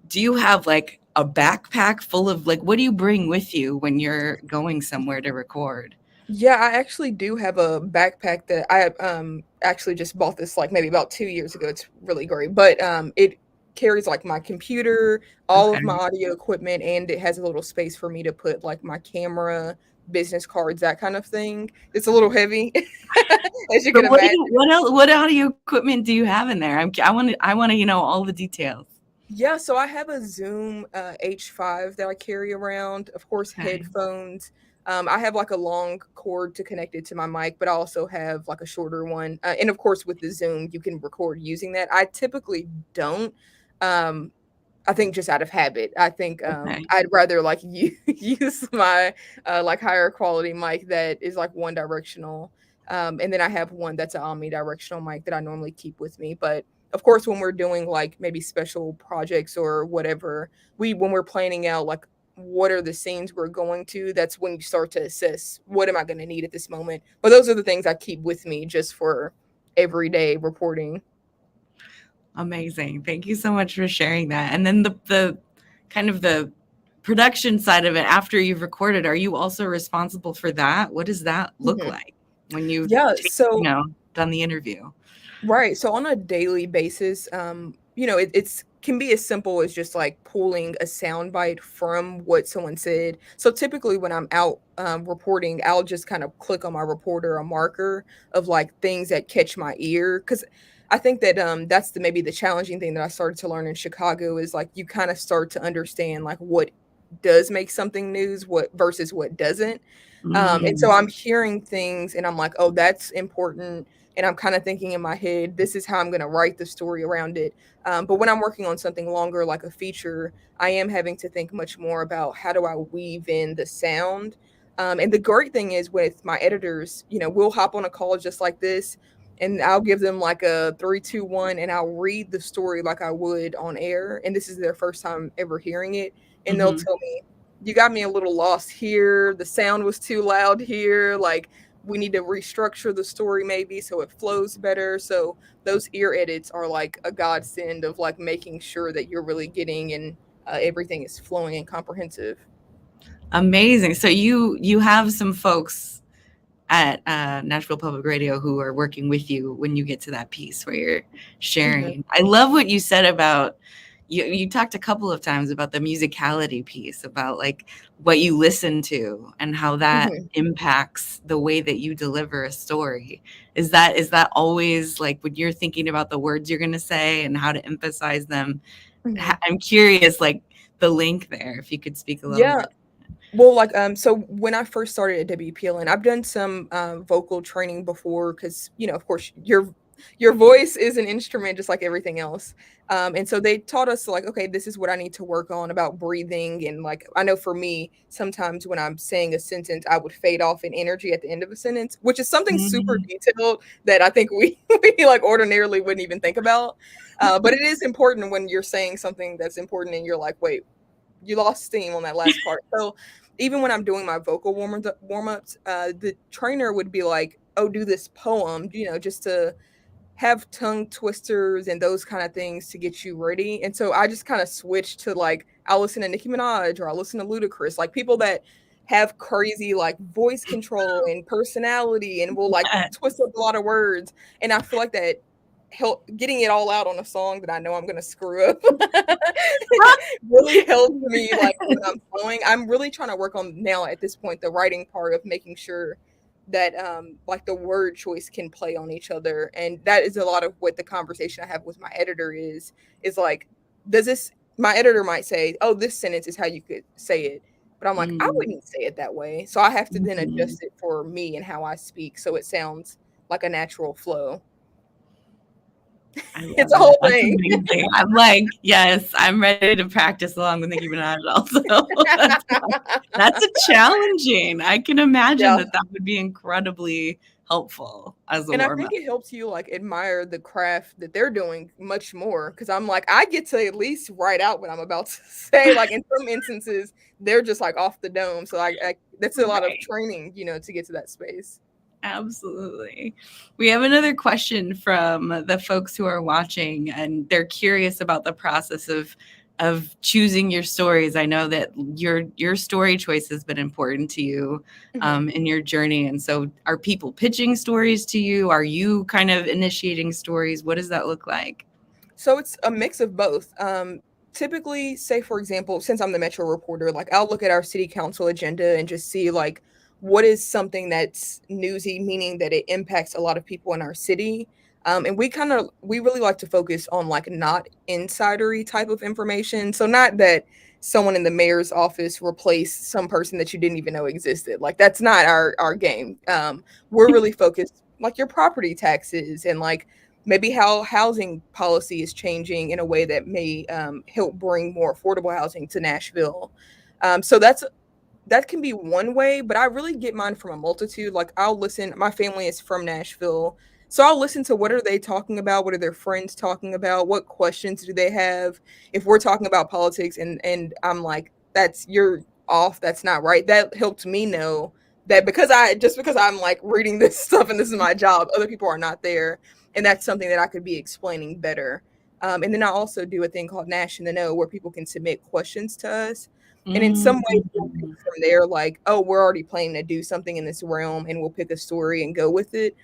do you have like a backpack full of, like, what do you bring with you when you're going somewhere to record? Yeah, I actually do have a backpack that I actually just bought this like maybe about 2 years ago. It's really great, but it carries like my computer, all of my audio equipment, and it has a little space for me to put like my camera, business cards, that kind of thing. It's a little heavy, as you can imagine. What audio equipment do you have in there? I want to all the details. Yeah, so I have a Zoom H5 that I carry around, of course, headphones. I have like a long cord to connect it to my mic, but I also have like a shorter one. And of course, with the Zoom, you can record using that. I typically don't. I think just out of habit. I think I'd rather like use my like higher quality mic that is like one directional. And then I have one that's an omnidirectional mic that I normally keep with me. But of course, when we're doing like maybe special projects or whatever, when we're planning out like what are the scenes we're going to, that's when you start to assess what am I going to need at this moment. But those are the things I keep with me just for everyday reporting. Amazing. Thank you so much for sharing that. And then the kind of the production side of it after you've recorded, are you also responsible for that? What does that look like when you've done the interview? Right. So on a daily basis, it's can be as simple as just like pulling a soundbite from what someone said. So typically when I'm out reporting, I'll just kind of click on my reporter a marker of like things that catch my ear, because I think that that's maybe the challenging thing that I started to learn in Chicago is like you kind of start to understand like what does make something news, what versus what doesn't. And so I'm hearing things and I'm like, oh, that's important. And I'm kind of thinking in my head, this is how I'm going to write the story around it. But when I'm working on something longer, like a feature, I am having to think much more about how do I weave in the sound. And the great thing is with my editors, we'll hop on a call just like this, and I'll give them like a 3, 2, 1, and I'll read the story like I would on air. And this is their first time ever hearing it. And they'll tell me, you got me a little lost here. The sound was too loud here. Like, we need to restructure the story maybe so it flows better. So those ear edits are like a godsend of like making sure that you're really getting and everything is flowing and comprehensive. Amazing. So you have some folks at Nashville Public Radio who are working with you when you get to that piece where you're sharing. I love what you said about you talked a couple of times about the musicality piece, about like what you listen to and how that impacts the way that you deliver a story. Is that always like when you're thinking about the words you're going to say and how to emphasize them? I'm curious, like the link there, if you could speak a little more. Well, like, so when I first started at WPLN, I've done some vocal training before because, of course, your voice is an instrument just like everything else. And so they taught us like, okay, this is what I need to work on about breathing. And like, I know for me, sometimes when I'm saying a sentence, I would fade off in energy at the end of a sentence, which is something super detailed that I think we like ordinarily wouldn't even think about. But it is important when you're saying something that's important and you're like, wait, you lost steam on that last part. So even when I'm doing my vocal warm-ups, the trainer would be like, oh, do this poem, just to have tongue twisters and those kind of things to get you ready. And so I just kind of switched to like, I'll listen to Nicki Minaj or I'll listen to Ludacris, like people that have crazy like voice control and personality and will like twist up a lot of words. And I feel like that help getting it all out on a song that I know I'm gonna screw up really helps me like when I'm flowing. I'm really trying to work on now at this point the writing part of making sure that like the word choice can play on each other. And that is a lot of what the conversation I have with my editor is like, my editor might say, oh, this sentence is how you could say it. But I'm like, I wouldn't say it that way. So I have to then adjust it for me and how I speak so it sounds like a natural flow. It's a whole thing. I'm like, yes, I'm ready to practice along with Nicki Minaj also. That's a challenging. I can imagine that would be incredibly helpful as a warm-up. And I think it helps you like admire the craft that they're doing much more, because I'm like, I get to at least write out what I'm about to say. Like in some instances, they're just like off the dome. So that's a lot of training, to get to that space. Absolutely. We have another question from the folks who are watching, and they're curious about the process of choosing your stories. I know that your story choice has been important to you in your journey. And so are people pitching stories to you? Are you kind of initiating stories? What does that look like? So it's a mix of both. Typically, say, for example, since I'm the Metro reporter, like I'll look at our city council agenda and just see like, what is something that's newsy, meaning that it impacts a lot of people in our city. And we really like to focus on like not insidery type of information. So not that someone in the mayor's office replaced some person that you didn't even know existed. Like that's not our game. We're really focused like your property taxes and like maybe how housing policy is changing in a way that may help bring more affordable housing to Nashville. So that can be one way, but I really get mine from a multitude. Like I'll listen, my family is from Nashville, so I'll listen to what are they talking about? What are their friends talking about? What questions do they have? If we're talking about politics and I'm like, you're off, that's not right. That helps me know that because I'm like reading this stuff and this is my job, other people are not there. And that's something that I could be explaining better. And then I also do a thing called Nash in the Know where people can submit questions to us. And in some ways, we'll pick from there, like, oh, we're already planning to do something in this realm and we'll pick a story and go with it.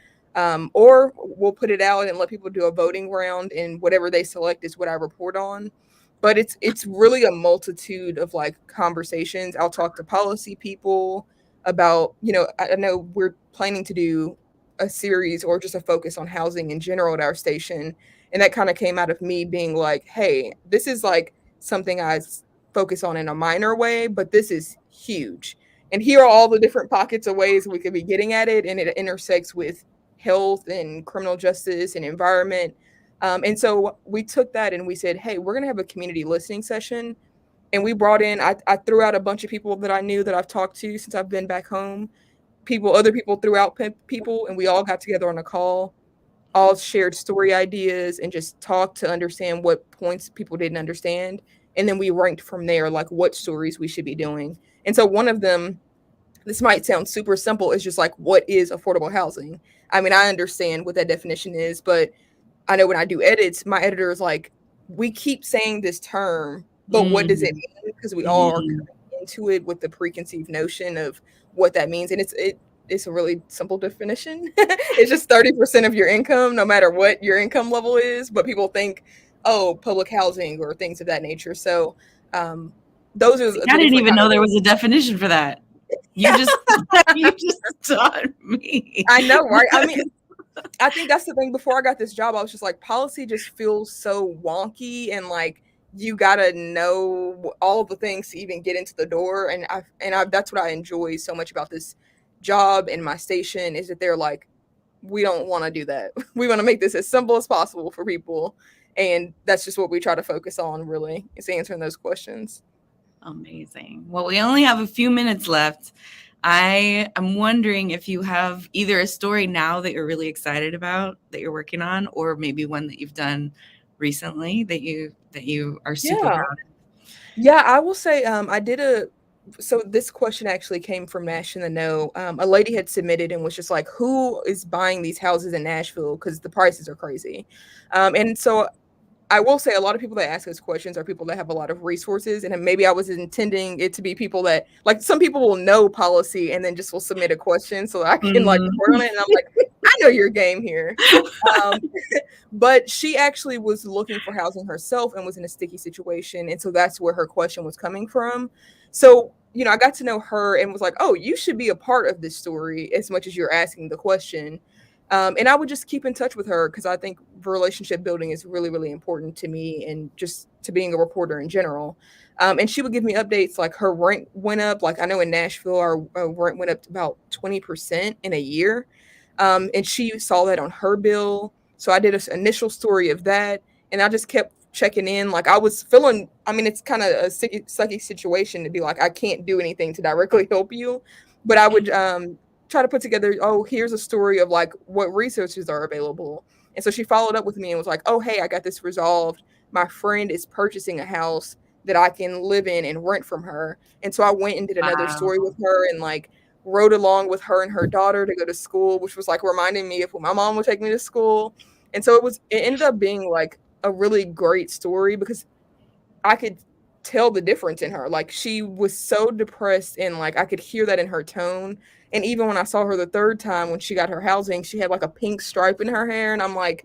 Or we'll put it out and let people do a voting round, and whatever they select is what I report on. But it's really a multitude of like conversations. I'll talk to policy people about, I know we're planning to do a series or just a focus on housing in general at our station. And that kind of came out of me being like, hey, this is like something focus on in a minor way, but this is huge. And here are all the different pockets of ways we could be getting at it. And it intersects with health and criminal justice and environment. And so we took that and we said, hey, we're going to have a community listening session. And we brought in, I threw out a bunch of people that I knew that I've talked to since I've been back home. Other people threw out people, and we all got together on a call, all shared story ideas and just talked to understand what points people didn't understand. And then we ranked from there, like what stories we should be doing. And so one of them, this might sound super simple, is just like, what is affordable housing? I mean, I understand what that definition is, but I know when I do edits, my editor is like, we keep saying this term, but what does it mean? Because we all are coming into it with the preconceived notion of what that means. And it's a really simple definition. It's just 30% of your income, no matter what your income level is. But people think, oh, public housing or things of that nature. So those are. I didn't even know there was a definition for that. You just taught me. I know, right? I mean, I think that's the thing. Before I got this job, I was just like, policy just feels so wonky, and like you gotta know all the things to even get into the door. And that's what I enjoy so much about this job and my station, is that they're like, we don't want to do that. We want to make this as simple as possible for people, and that's just what we try to focus on. Really, is answering those questions. Amazing. Well, we only have a few minutes left. I am wondering if you have either a story now that you're really excited about that you're working on, or maybe one that you've done recently that you are super proud of. Yeah, I will say so this question actually came from Nash in the Know. A lady had submitted and was just like, who is buying these houses in Nashville? Because the prices are crazy. And so I will say a lot of people that ask us questions are people that have a lot of resources, and maybe I was intending it to be people that, like, some people will know policy and then just will submit a question so I can like report on it. And I'm like, I know your game here. But she actually was looking for housing herself and was in a sticky situation. And so that's where her question was coming from. So, I got to know her and was like, oh, you should be a part of this story as much as you're asking the question. And I would just keep in touch with her, because I think relationship building is really, really important to me and just to being a reporter in general. And she would give me updates, like her rent went up. Like I know in Nashville, our rent went up to about 20% in a year. And she saw that on her bill. So I did an initial story of that. And I just kept checking in. Like I was feeling, I mean, it's kind of a sucky situation to be like, I can't do anything to directly help you. But I would try to put together, oh, here's a story of like what resources are available. And so she followed up with me and was like, oh, hey, I got this resolved. My friend is purchasing a house that I can live in and rent from her. And so I went and did another story with her and like rode along with her and her daughter to go to school, which was like reminding me of when my mom would take me to school. And so it ended up being like a really great story, because I could tell the difference in her. Like she was so depressed, and like I could hear that in her tone. And even when I saw her the third time when she got her housing, she had like a pink stripe in her hair, and I'm like,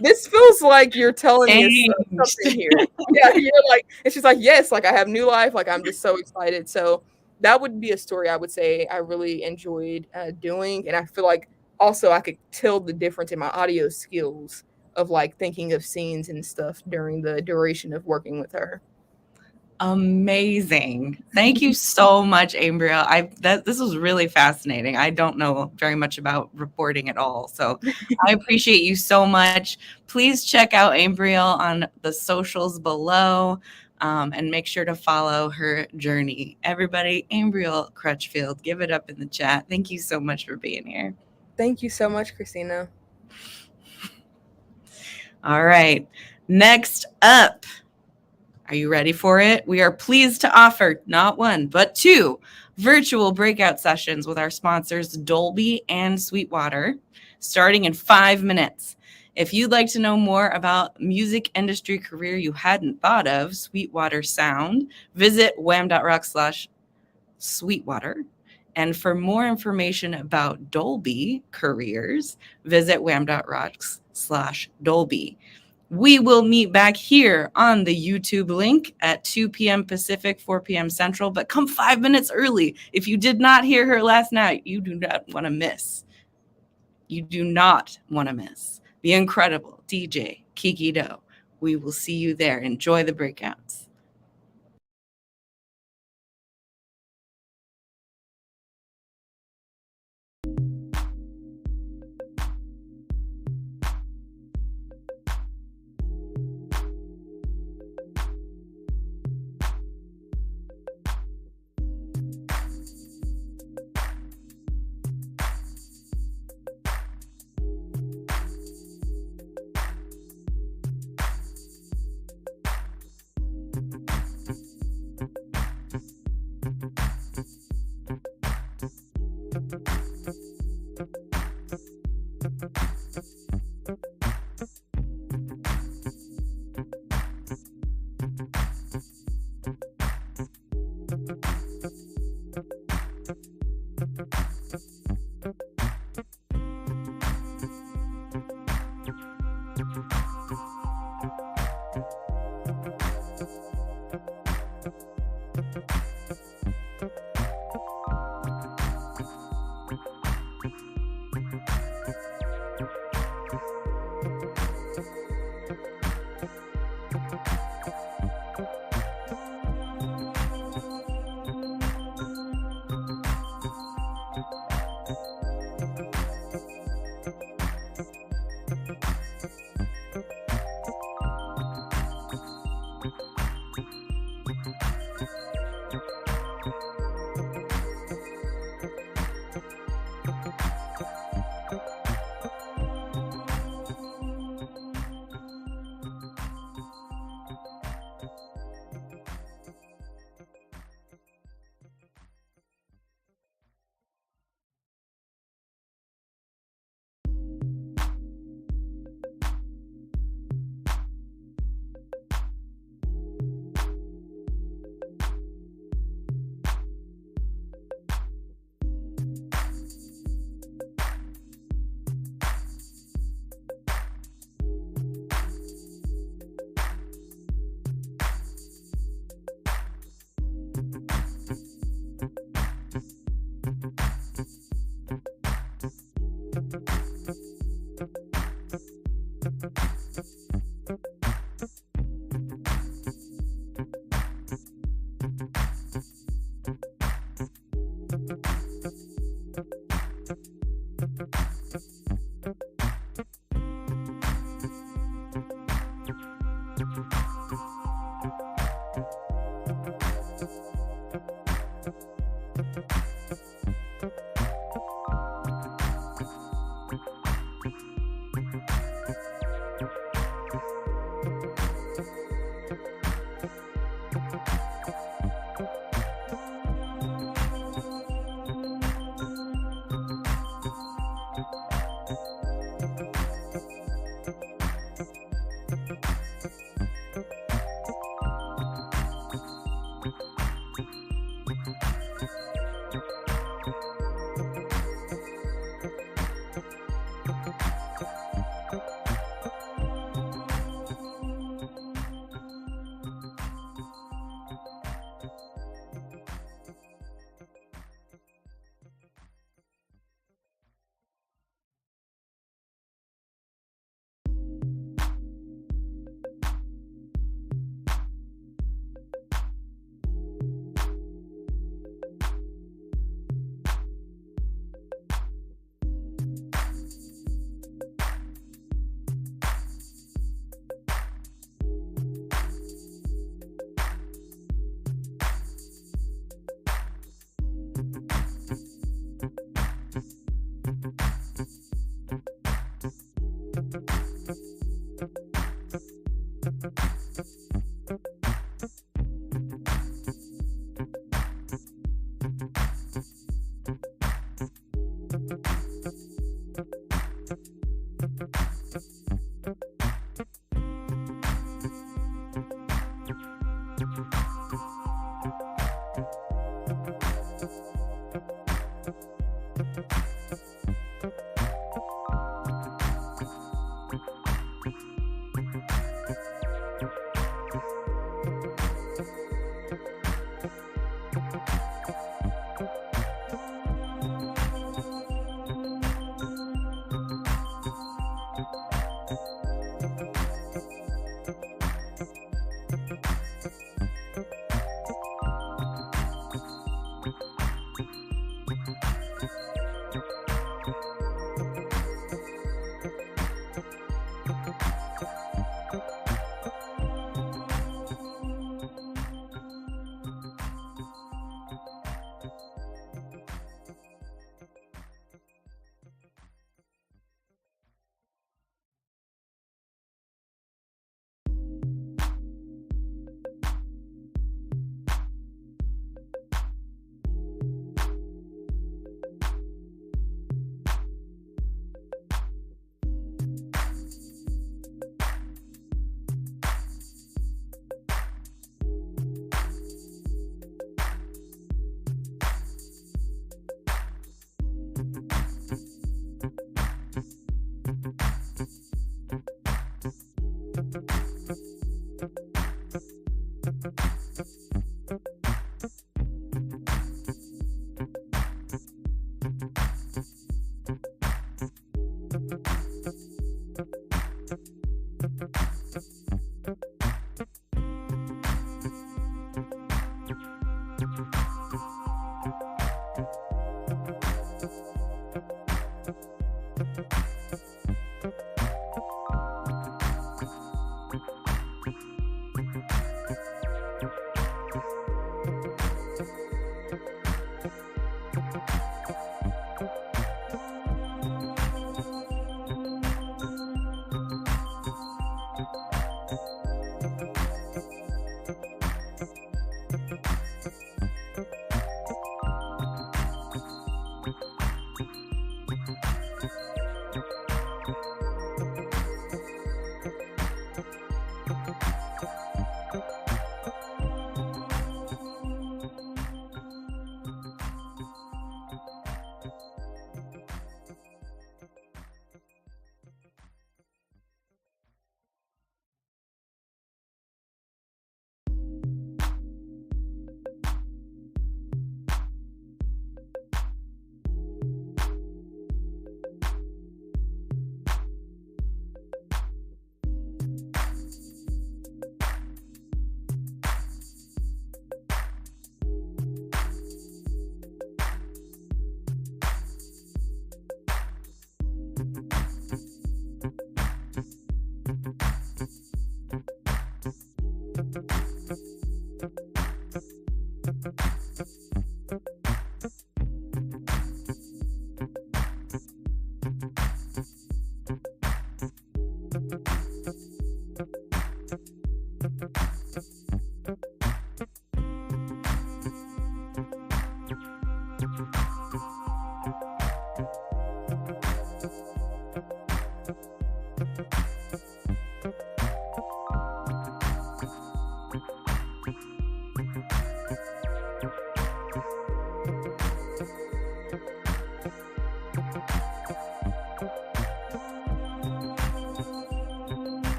this feels like you're telling me something here. Yeah, you're like, and she's like, yes, like I have new life, like I'm just so excited. So that would be a story I would say I really enjoyed doing, and I feel like also I could tell the difference in my audio skills of like thinking of scenes and stuff during the duration of working with her. Amazing. Thank you so much, Ambriel. This was really fascinating. I don't know very much about reporting at all, so I appreciate you so much. Please check out Ambriel on the socials below, and make sure to follow her journey. Everybody, Ambriel Crutchfield, give it up in the chat. Thank you so much for being here. Thank you so much, Christina. All right. Next up, are you ready for it? We are pleased to offer not one, but two virtual breakout sessions with our sponsors, Dolby and Sweetwater, starting in 5 minutes. If you'd like to know more about music industry career you hadn't thought of, Sweetwater Sound, visit wham.rock/Sweetwater. And for more information about Dolby careers, visit wham.rocks/Dolby. We will meet back here on the YouTube link at 2 p.m. Pacific, 4 p.m. Central, but come 5 minutes early. If you did not hear her last night, you do not want to miss. You do not want to miss the incredible DJ Kiki Doe. We will see you there. Enjoy the breakouts.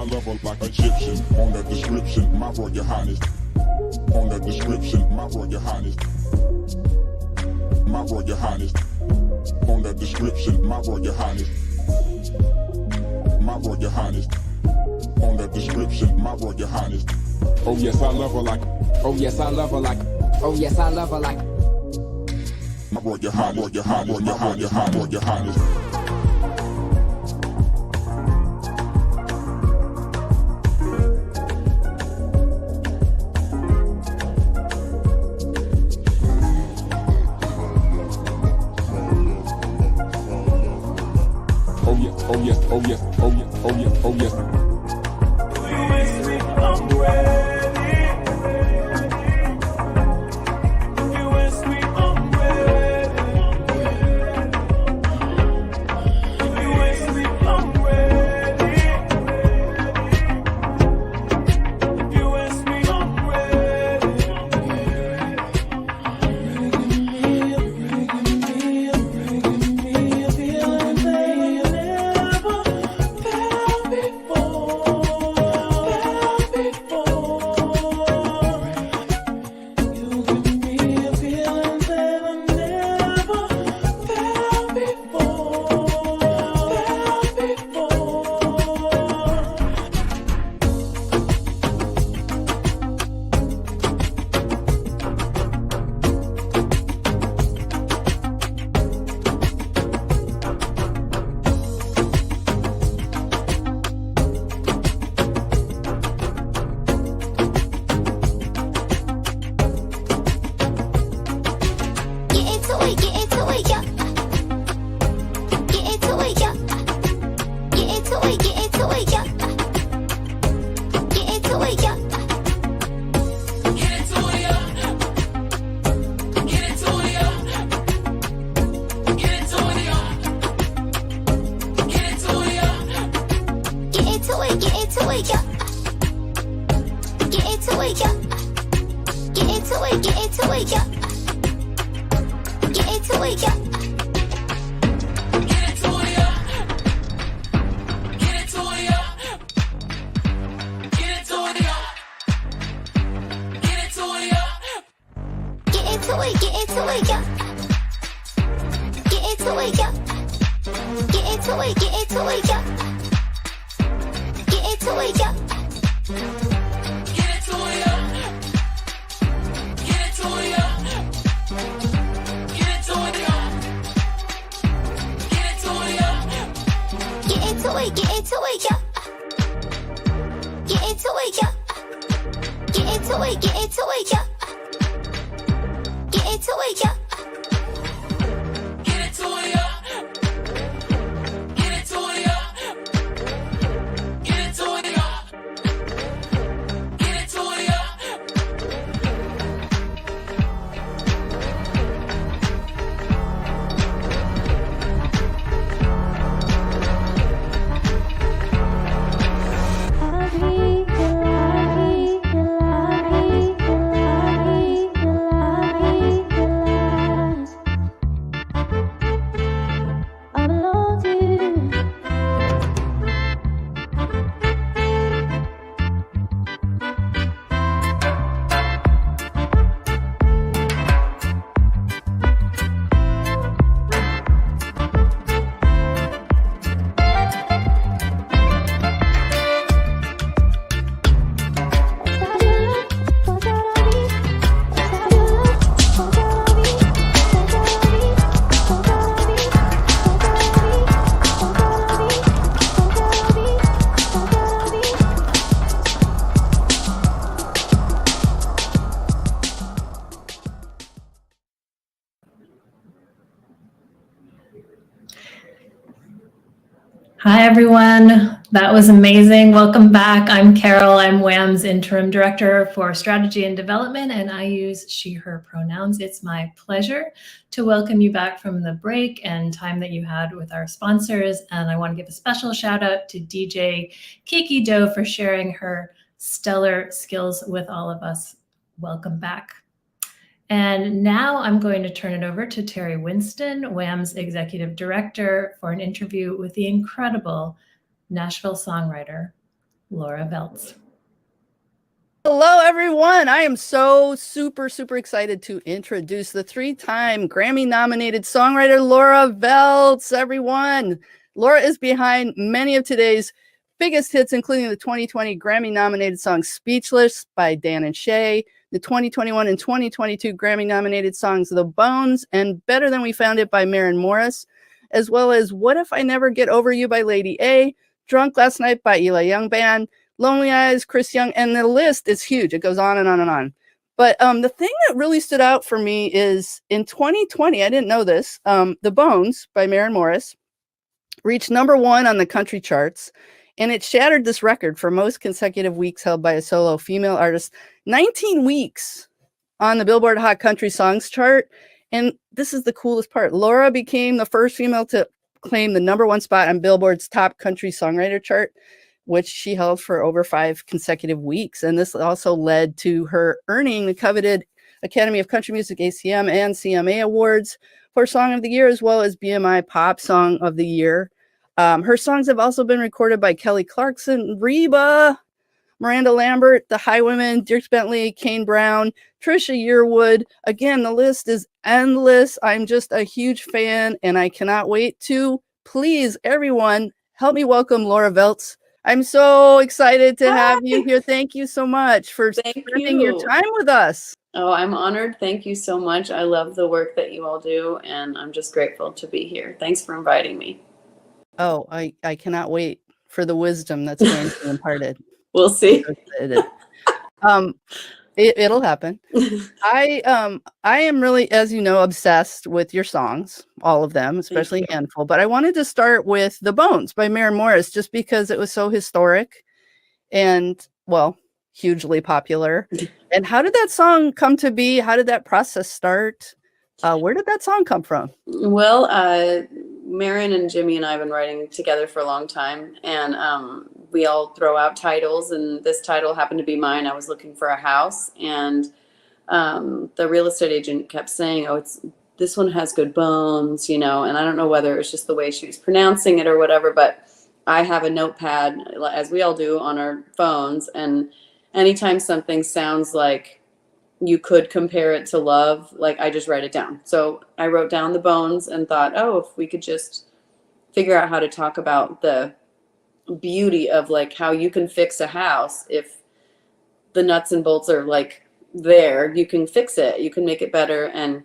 love her like Egyptian. On the description, my Royal Highness. On the description, my Royal Highness. My Royal Highness. On the description, my Royal Highness. My Royal Highness. On the description, my Royal Highness. Oh yes, I love her like. Oh yes, I love her like. Oh yes, I love her like. My Royal Highness. Royal Highness. Royal Highness. Royal Highness. Oh yes, oh yes, oh yes, oh yes, oh yes, oh yes. Hi, everyone. That was amazing. Welcome back. I'm Carol. I'm WAM's Interim Director for Strategy and Development, and I use she, her pronouns. It's my pleasure to welcome you back from the break and time that you had with our sponsors. And I want to give a special shout out to DJ Kiki Doe for sharing her stellar skills with all of us. Welcome back. And now I'm going to turn it over to Terry Winston, WAM's Executive Director, for an interview with the incredible Nashville songwriter, Laura Veltz. Hello, everyone. I am so super excited to introduce the 3-time Grammy-nominated songwriter Laura Veltz, everyone. Laura is behind many of today's biggest hits, including the 2020 Grammy-nominated song Speechless by Dan and Shay, the 2021 and 2022 Grammy-nominated songs The Bones and Better Than We Found It by Maren Morris, as well as What If I Never Get Over You by Lady A, Drunk Last Night by Eli Young Band, Lonely Eyes, Chris Young, and the list is huge. It goes on and on and on. But the thing that really stood out for me is in 2020, I didn't know this, The Bones by Maren Morris reached #1 on the country charts, and it shattered this record for most consecutive weeks held by a solo female artist, 19 weeks on the Billboard Hot Country Songs chart. And this is the coolest part. Laura became the first female to claim the #1 spot on Billboard's top country songwriter chart, which she held for over 5 consecutive weeks. And this also led to her earning the coveted Academy of Country Music ACM and CMA awards for Song of the Year, as well as BMI Pop Song of the Year. Her songs have also been recorded by Kelly Clarkson, Reba, Miranda Lambert, The Highwomen, Dierks Bentley, Kane Brown, Trisha Yearwood. Again, the list is endless. I'm just a huge fan, and I cannot wait to, please, everyone, help me welcome Laura Veltz. I'm so excited to have you here. Thank you so much for spending your time with us. Oh, I'm honored. Thank you so much. I love the work that you all do, and I'm just grateful to be here. Thanks for inviting me. Oh, I cannot wait for the wisdom that's going to be imparted. We'll see. It'll happen. I am really, as you know, obsessed with your songs, all of them, especially Handful. But I wanted to start with The Bones by Maren Morris, just because it was so historic and, well, hugely popular. And how did that song come to be? How did that process start? Where did that song come from? Well, Maren and Jimmy and I have been writing together for a long time, and we all throw out titles, and this title happened to be mine. I was looking for a house, and the real estate agent kept saying, "Oh, this one has good bones," and I don't know whether it was just the way she was pronouncing it or whatever, but I have a notepad, as we all do, on our phones, and anytime something sounds like you could compare it to love, like I just write it down. So I wrote down The Bones and thought, oh, if we could just figure out how to talk about the beauty of like how you can fix a house. If the nuts and bolts are like there, you can fix it, you can make it better. And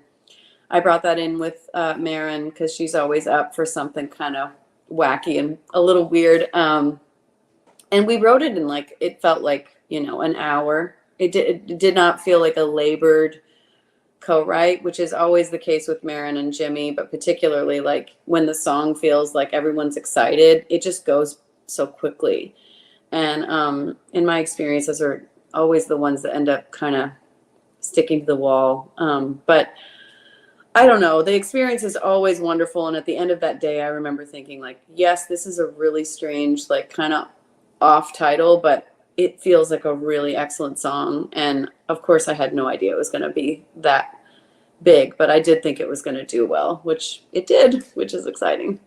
I brought that in with Maren because she's always up for something kind of wacky and a little weird. And we wrote it in it felt like, an hour. It did not feel like a labored co-write, which is always the case with Maren and Jimmy, but particularly like when the song feels like everyone's excited, it just goes so quickly. And in my experience, those are always the ones that end up kind of sticking to the wall. But I don't know, the experience is always wonderful. And at the end of that day, I remember thinking yes, this is a really strange, kind of off title, but it feels like a really excellent song. And of course I had no idea it was going to be that big, but I did think it was going to do well, which it did, which is exciting.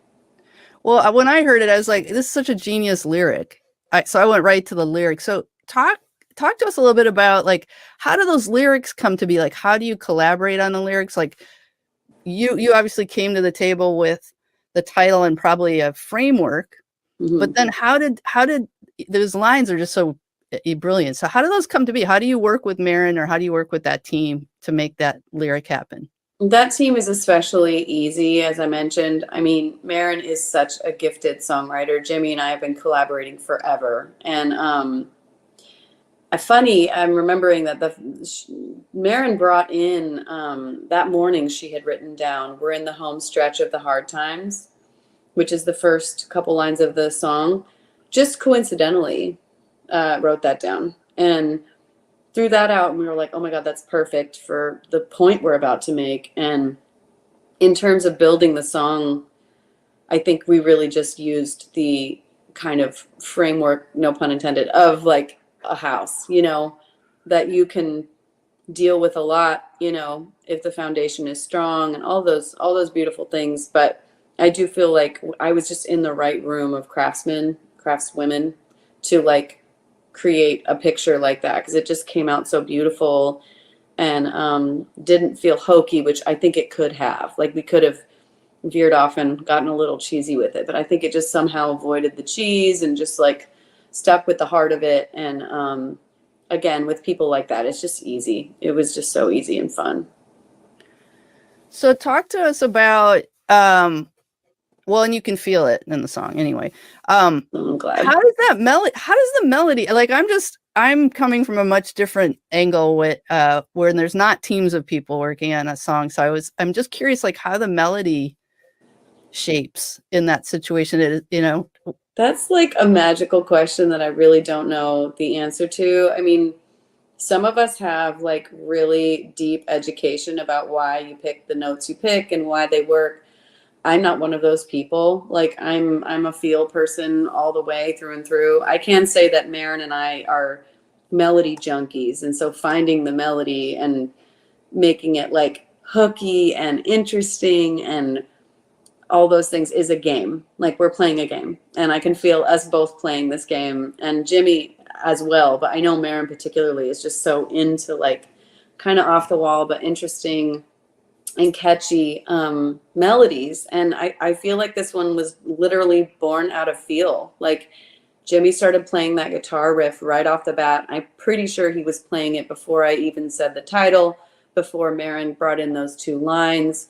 Well, when I heard it, I was like, this is such a genius lyric. So I went right to the lyric. So talk to us a little bit about how do those lyrics come to be? How do you collaborate on the lyrics? You obviously came to the table with the title and probably a framework, but then how did those lines are just so brilliant. So how do those come to be? How do you work with Maren, or how do you work with that team to make that lyric happen? That team is especially easy, as I mentioned. I mean, Maren is such a gifted songwriter. Jimmy and I have been collaborating forever. And I'm remembering that Maren brought in, that morning she had written down, "We're in the home stretch of the hard times," which is the first couple lines of the song. Just coincidentally wrote that down and threw that out, and we were like, oh my God, that's perfect for the point we're about to make. And in terms of building the song, I think we really just used the kind of framework, no pun intended, of a house, that you can deal with a lot, if the foundation is strong and all those beautiful things. But I do feel like I was just in the right room of craftswomen to create a picture like that, because it just came out so beautiful and didn't feel hokey, which I think it could have. Like, we could have veered off and gotten a little cheesy with it, but I think it just somehow avoided the cheese and just like stuck with the heart of it. And again, with people like that, it's just easy. It was just so easy and fun. So talk to us about well, and you can feel it in the song anyway. I'm glad. How does the melody, like, I'm coming from a much different angle with where there's not teams of people working on a song. So I'm just curious, like, how the melody shapes in that situation. That's like a magical question that I really don't know the answer to. I mean, some of us have like really deep education about why you pick the notes you pick and why they work. I'm not one of those people. Like, I'm a feel person all the way through and through. I can say that Maren and I are melody junkies, and so finding the melody and making it like hooky and interesting and all those things is a game. Like, we're playing a game, and I can feel us both playing this game, and Jimmy as well. But I know Maren particularly is just so into like kind of off the wall but interesting and catchy melodies. And I feel like this one was literally born out of feel. Like, Jimmy started playing that guitar riff right off the bat. I'm pretty sure he was playing it before I even said the title, before Maren brought in those two lines.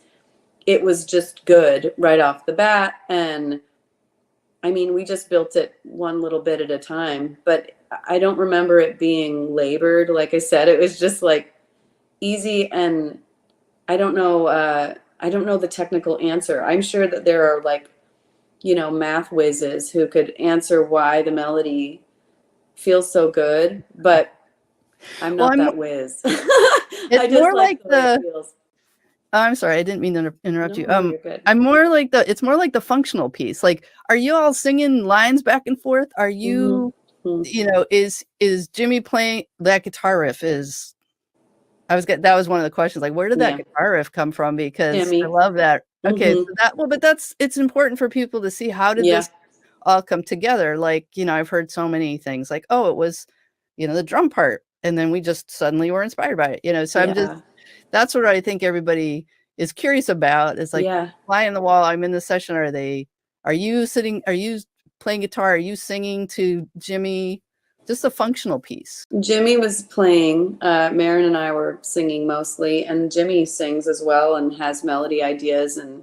It was just good right off the bat. And I mean, we just built it one little bit at a time, but I don't remember it being labored. Like I said, it was just like easy. And I don't know the technical answer. I'm sure that there are like, math whizzes who could answer why the melody feels so good, but I'm not that whiz. It's more like I'm sorry, I didn't mean to interrupt you. No, you're good. I'm more like it's more like the functional piece. Like, are you all singing lines back and forth? Are you, is Jimmy playing that guitar riff? That was one of the questions. Like, where did that guitar riff come from? Because Jimmy. I love that. Okay, so it's important for people to see, how did this all come together? Like, I've heard so many things like, oh, it was, the drum part, and then we just suddenly were inspired by it. So that's what I think everybody is curious about. Is like, fly on the wall. I'm in the session. Are you playing guitar? Are you singing to Jimmy? Just a functional piece. Jimmy was playing, Maren and I were singing mostly, and Jimmy sings as well and has melody ideas. And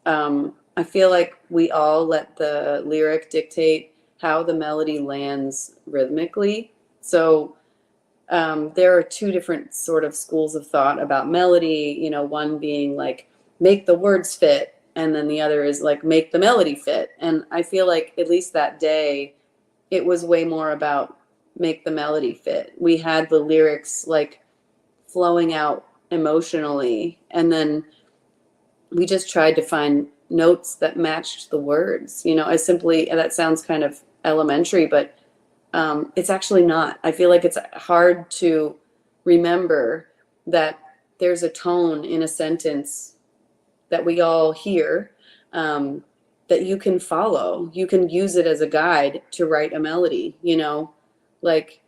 I feel like we all let the lyric dictate how the melody lands rhythmically. So there are two different sort of schools of thought about melody, one being like, make the words fit, and then the other is like, make the melody fit. And I feel like at least that day, it was way more about make the melody fit. We had the lyrics like flowing out emotionally, and then we just tried to find notes that matched the words. That sounds kind of elementary, but it's actually not. I feel like it's hard to remember that there's a tone in a sentence that we all hear, that you can follow. You can use it as a guide to write a melody, like,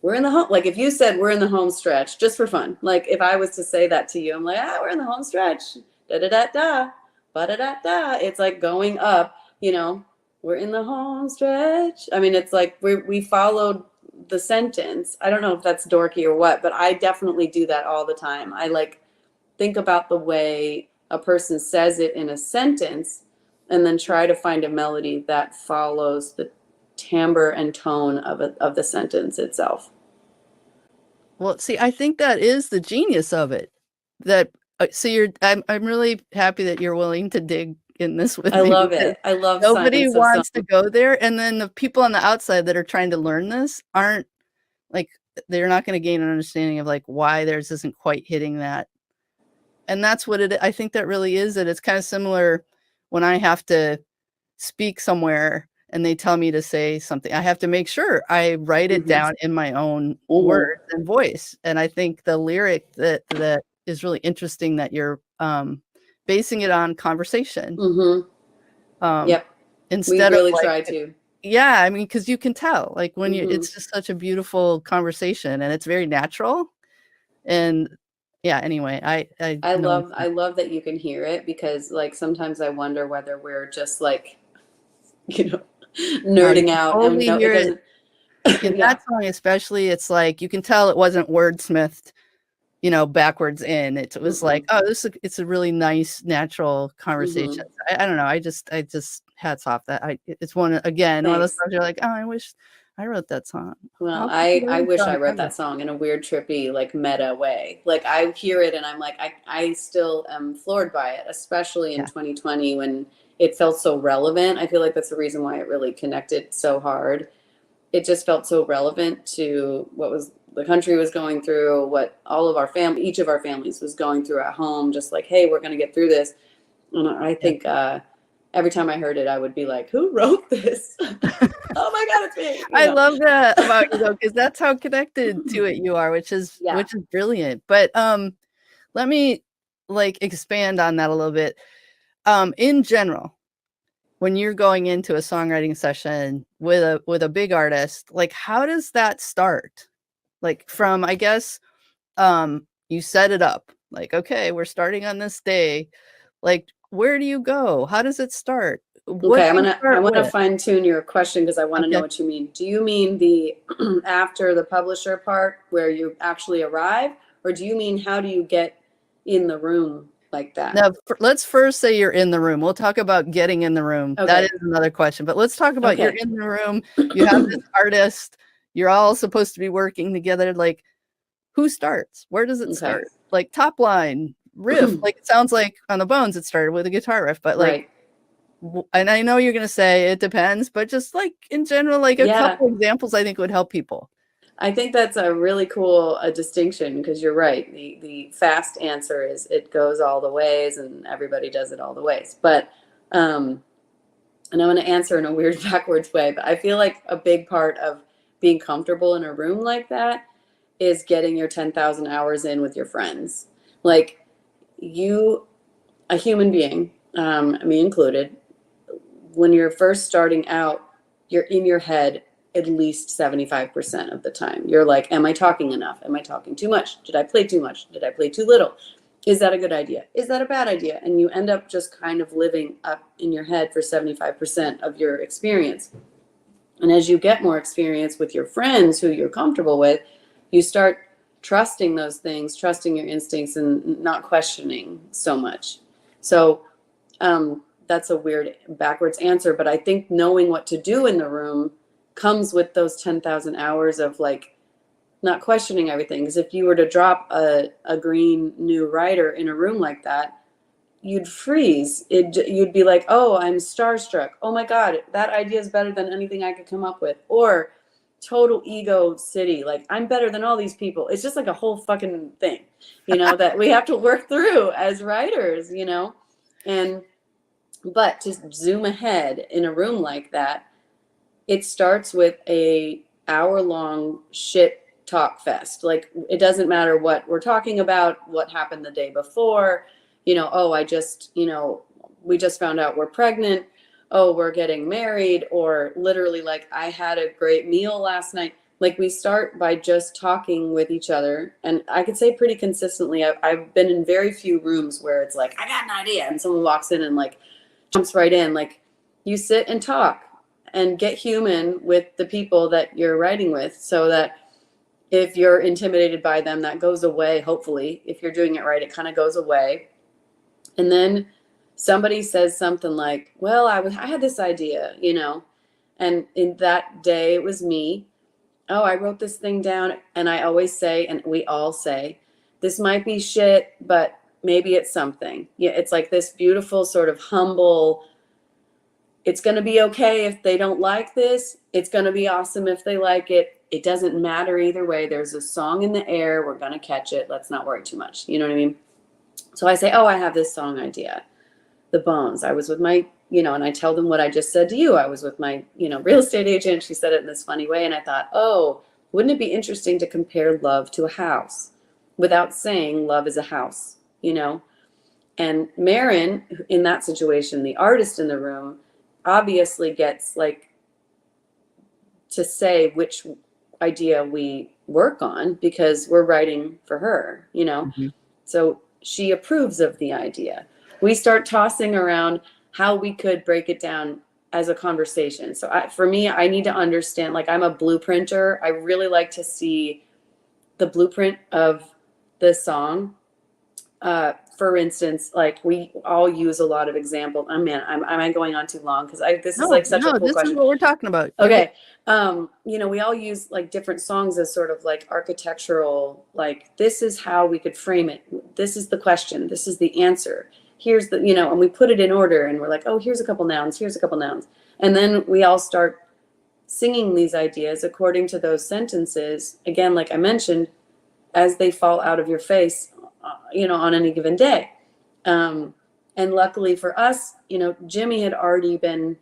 we're in the home. Like, if you said we're in the home stretch, just for fun, like if I was to say that to you, I'm like, we're in the home stretch, da da da da, ba da da da. It's like going up, we're in the home stretch. I mean, it's like we followed the sentence. I don't know if that's dorky or what, but I definitely do that all the time. I like think about the way a person says it in a sentence, and then try to find a melody that follows the timbre and tone of the sentence itself. Well, see, I think that is the genius of it. I'm really happy that you're willing to dig in this with me. I love it. I love nobody wants to go there, and then the people on the outside that are trying to learn this aren't like, they're not going to gain an understanding of like why theirs isn't quite hitting that. And that's what I think that really is it. It's kind of similar when I have to speak somewhere and they tell me to say something. I have to make sure I write it down in my own words and voice. And I think the lyric that is really interesting, that you're basing it on conversation. Yep. Instead we really of like, try to. Yeah, I mean, because you can tell, like, when you Mhm. it's just such a beautiful conversation, and it's very natural, and yeah, anyway, I I know love I love that you can hear it, because like sometimes I wonder whether we're just like, you know, no, you nerding can out, and totally no, it hear it. doesn't. In Yeah. that song especially, it's like, you can tell it wasn't wordsmithed, you know, backwards in. It was like, Mm-mm. "Oh, it's a really nice, natural conversation." Mhm. I don't know, I just hats off that it's one again, one of those Thanks. songs you're like, "Oh, I wish I wrote that song. Well, How could you I write a wish song I wrote ever?" that song in a weird, trippy, like meta way. Like I hear it and I'm like, I still am floored by it, especially in Yeah. 2020 when it felt so relevant. I feel like that's the reason why it really connected so hard. It just felt so relevant to what was the country was going through, what all of our each of our families was going through at home, just like, hey, we're gonna get through this. And I Yeah. think every time I heard it, I would be like, who wrote this? Oh my God, it's me. You I know. love that about you though, because that's how connected to it you are, Yeah. which is brilliant. But, let me, like, expand on that a little bit. In general, when you're going into a songwriting session with a big artist, like, how does that start? Like, from, I guess, you set it up, like, "Okay, we're starting on this day." Like, where do you go? How does it start? What Okay, do you I start wanna with? fine tune your question because I wanna know Okay. what you mean. Do you mean the after the publisher part where you actually arrive? Or do you mean how do you get in the room like that? Now, let's first say you're in the room. We'll talk about getting in the room. That is Okay. another question, but let's talk about you're Okay. in the room, you have this artist, you're all supposed to be working together, like, who starts? Where does it Okay. start? Like, top line, riff, like, it sounds like on the Bones, it started with a guitar riff, but, like, Right. and I know you're gonna say it depends, but just, like, in general, like, a Yeah. couple examples I think would help people. I think that's a really cool distinction because you're right. The fast answer is it goes all the ways and everybody does it all the ways. But and I'm going to answer in a weird backwards way, but I feel like a big part of being comfortable in a room like that is getting your 10,000 hours in with your friends. Like you, a human being, me included, when you're first starting out, you're in your head at least 75% of the time. You're like, am I talking enough? Am I talking too much? Did I play too much? Did I play too little? Is that a good idea? Is that a bad idea? And you end up just kind of living up in your head for 75% of your experience. And as you get more experience with your friends who you're comfortable with, you start trusting those things, trusting your instincts, and not questioning so much. So that's a weird backwards answer, but I think knowing what to do in the room comes with those 10,000 hours of like not questioning everything. Because if you were to drop a green new writer in a room like that, you'd freeze. You'd be like, oh, I'm starstruck. Oh my God, that idea is better than anything I could come up with. Or total ego city. Like, I'm better than all these people. It's just like a whole fucking thing, that we have to work through as writers. But to zoom ahead in a room like that, it starts with a hour-long shit talk fest. Like, it doesn't matter what we're talking about, what happened the day before, oh, we just found out we're pregnant, oh, we're getting married, or literally like, I had a great meal last night. Like, we start by just talking with each other. And I could say pretty consistently, I've been in very few rooms where it's like, I got an idea, and someone walks in and like jumps right in. Like, you sit and talk and get human with the people that you're writing with, so that if you're intimidated by them, that goes away. Hopefully, if you're doing it right, it kind of goes away. And then somebody says something like, well, I had this idea, and in that day it was me. Oh, I wrote this thing down. And I always say, and we all say, this might be shit, but maybe it's something. Yeah, it's like this beautiful sort of humble, it's going to be okay if they don't like this. It's going to be awesome if they like it. It doesn't matter either way. There's a song in the air. We're going to catch it. Let's not worry too much. You know what I mean? So I say, oh, I have this song idea. The Bones. I was with my, and I tell them what I just said to you. I was with my, real estate agent. She said it in this funny way. And I thought, oh, wouldn't it be interesting to compare love to a house without saying love is a house, And Marin, in that situation, the artist in the room, obviously gets like to say which idea we work on because we're writing for her, you know? Mm-hmm. So she approves of the idea. We start tossing around how we could break it down as a conversation. So for me, I need to understand, like, I'm a blueprinter. I really like to see the blueprint of the song. For instance, like we all use a lot of examples. Oh man, am I going on too long? Because this is like such a cool this question. is what we're talking about. Okay. You know, we all use like different songs as sort of like architectural, like this is how we could frame it. This is the question. This is the answer. Here's the, you know, and we put it in order and we're like, oh, here's a couple nouns. Here's a couple nouns. And then we all start singing these ideas according to those sentences. Again, like I mentioned, as they fall out of your face, you know, on any given day. And luckily for us, you know, Jimmy had already been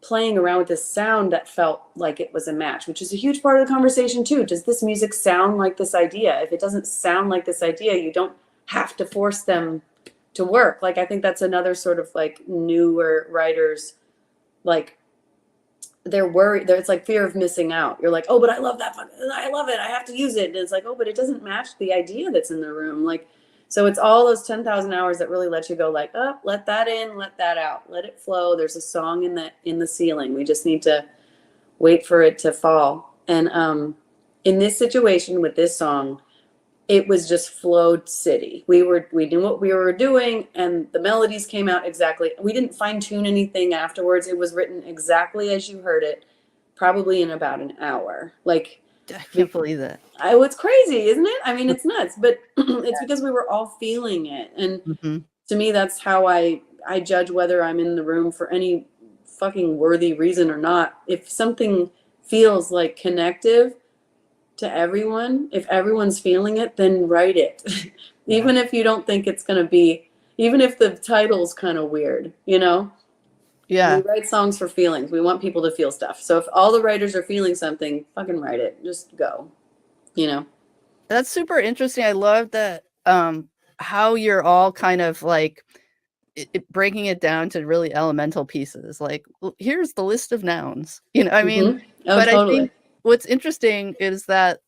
playing around with this sound that felt like it was a match, which is a huge part of the conversation too. Does this music sound like this idea? If it doesn't sound like this idea, you don't have to force them to work. Like, I think that's another sort of like newer writers, like they're worried. It's like fear of missing out. You're like, oh, but I love that. I love it. I have to use it. And it's like, oh, but it doesn't match the idea that's in the room. Like, so it's all those 10,000 hours that really let you go like, oh, let that in, let that out, let it flow. There's a song in the ceiling. We just need to wait for it to fall. And in this situation with this song, it was just flowed city. We knew what we were doing and the melodies came out exactly. We didn't fine tune anything afterwards. It was written exactly as you heard it, probably in about an hour. Like, I can't believe that. It's crazy, isn't it? I mean, it's nuts, but it's because we were all feeling it. And to me, that's how I judge whether I'm in the room for any fucking worthy reason or not. If something feels like connective to everyone, if everyone's feeling it, then write it. Even if you don't think it's going to be, even if the title's kind of weird, you know? Yeah. We write songs for feelings. We want people to feel stuff. So if all the writers are feeling something, fucking write it. Just go, you know? That's super interesting. I love that how you're all kind of like breaking it down to really elemental pieces. Like, here's the list of nouns. You know, I mean, Oh, but totally. I think what's interesting is that